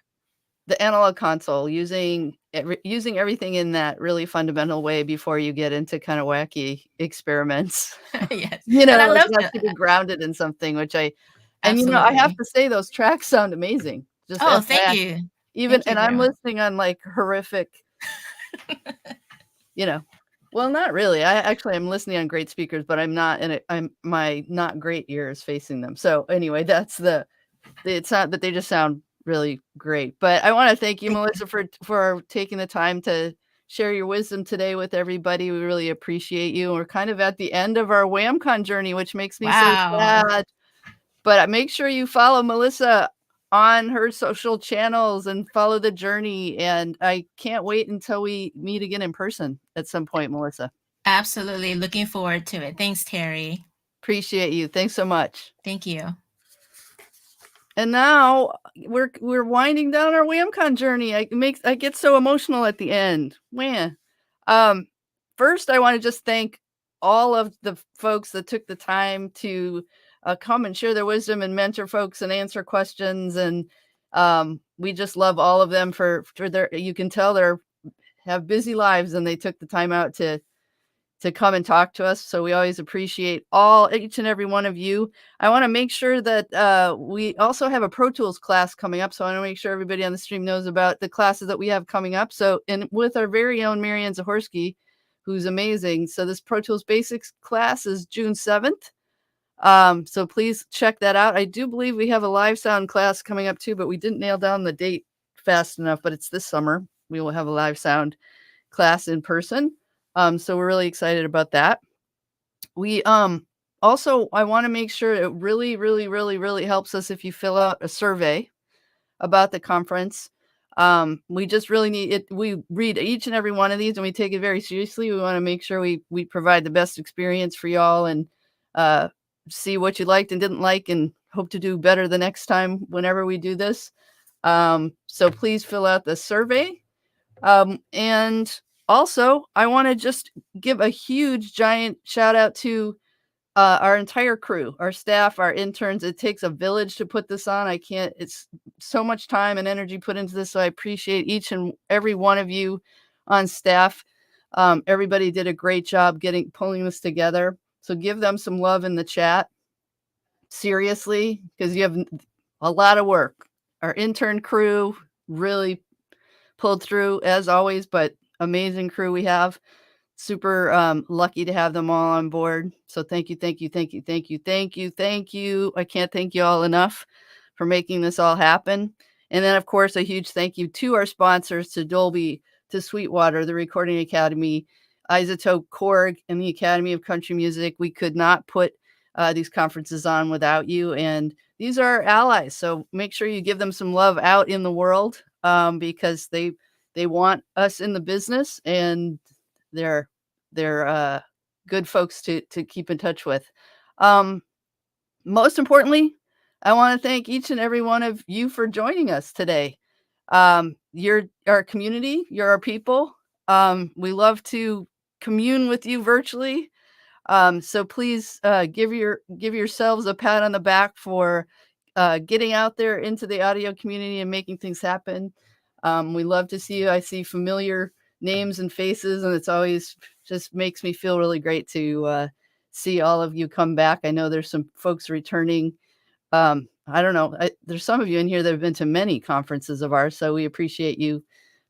the analog console, using everything in that really fundamental way before you get into kind of wacky experiments. Yes. It And I love has to be grounded in something, which I have Absolutely. to say those tracks sound amazing. Just Oh, thank FYI. you. Even Thank you and very I'm much. listening on like horrific, well, not really. I'm listening on great speakers, but I'm not in it. My not great ears facing them. So anyway, that's it's not that they just sound really great. But I want to thank you, Melissa, for taking the time to share your wisdom today with everybody. We really appreciate you. We're kind of at the end of our WAMCon journey, which makes me so Wow. sad. But make sure you follow Melissa on her social channels and follow the journey. And I can't wait until we meet again in person at some point, Melissa. Absolutely. Looking forward to it. Thanks, Terry. Appreciate you. Thanks so much. Thank you. And now we're winding down our WAMCon journey. I get so emotional at the end. Man. First, I want to just thank all of the folks that took the time to come and share their wisdom and mentor folks and answer questions. And we just love all of them for their. You can tell they're have busy lives, and they took the time out to come and talk to us. So we always appreciate each and every one of you. I want to make sure that we also have a Pro Tools class coming up. So I want to make sure everybody on the stream knows about the classes that we have coming up. So, and with our very own Marianne Zahorsky, who's amazing. So this Pro Tools Basics class is June 7th. So please check that out. I do believe we have a live sound class coming up too, but we didn't nail down the date fast enough, but it's this summer. We will have a live sound class in person. So we're really excited about that. We also, I want to make sure it really, really, really, really helps us if you fill out a survey about the conference. We just really need it. We read each and every one of these and we take it very seriously. We want to make sure we provide the best experience for y'all and see what you liked and didn't like and hope to do better the next time whenever we do this. So please fill out the survey. And also, I want to just give a huge, giant shout out to our entire crew, our staff, our interns. It takes a village to put this on. It's so much time and energy put into this. So I appreciate each and every one of you on staff. Everybody did a great job pulling this together. So give them some love in the chat. Seriously, because you have a lot of work. Our intern crew really pulled through as always, but amazing crew we have. Super lucky to have them all on board. So thank you, thank you, thank you, thank you, thank you, thank you. I can't thank you all enough for making this all happen. And then, of course, a huge thank you to our sponsors, to Dolby, to Sweetwater, the Recording Academy, Isotope, Korg, and the Academy of Country Music. We could not put these conferences on without you. And these are our allies. So make sure you give them some love out in the world because they want us in the business, and they're good folks to keep in touch with. Most importantly, I want to thank each and every one of you for joining us today. You're our community, you're our people. We love to commune with you virtually. So please give yourselves a pat on the back for getting out there into the audio community and making things happen. We love to see you. I see familiar names and faces, and it's always just makes me feel really great to see all of you come back. I know there's some folks returning. I don't know. There's some of you in here that have been to many conferences of ours, so we appreciate you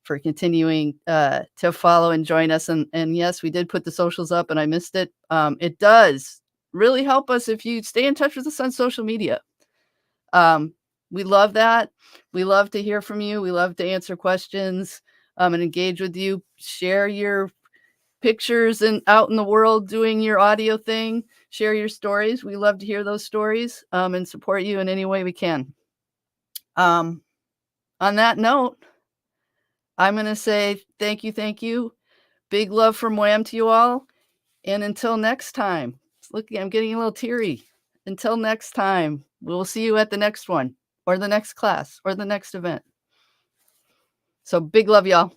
for continuing to follow and join us. And yes, we did put the socials up, and I missed it. It does really help us if you stay in touch with us on social media. We love that. We love to hear from you. We love to answer questions and engage with you. Share your pictures and out in the world doing your audio thing. Share your stories. We love to hear those stories and support you in any way we can. On that note, I'm going to say thank you. Big love from Wham to you all. And until next time, look, I'm getting a little teary. Until next time, we'll see you at the next one or the next class or the next event. So big love, y'all.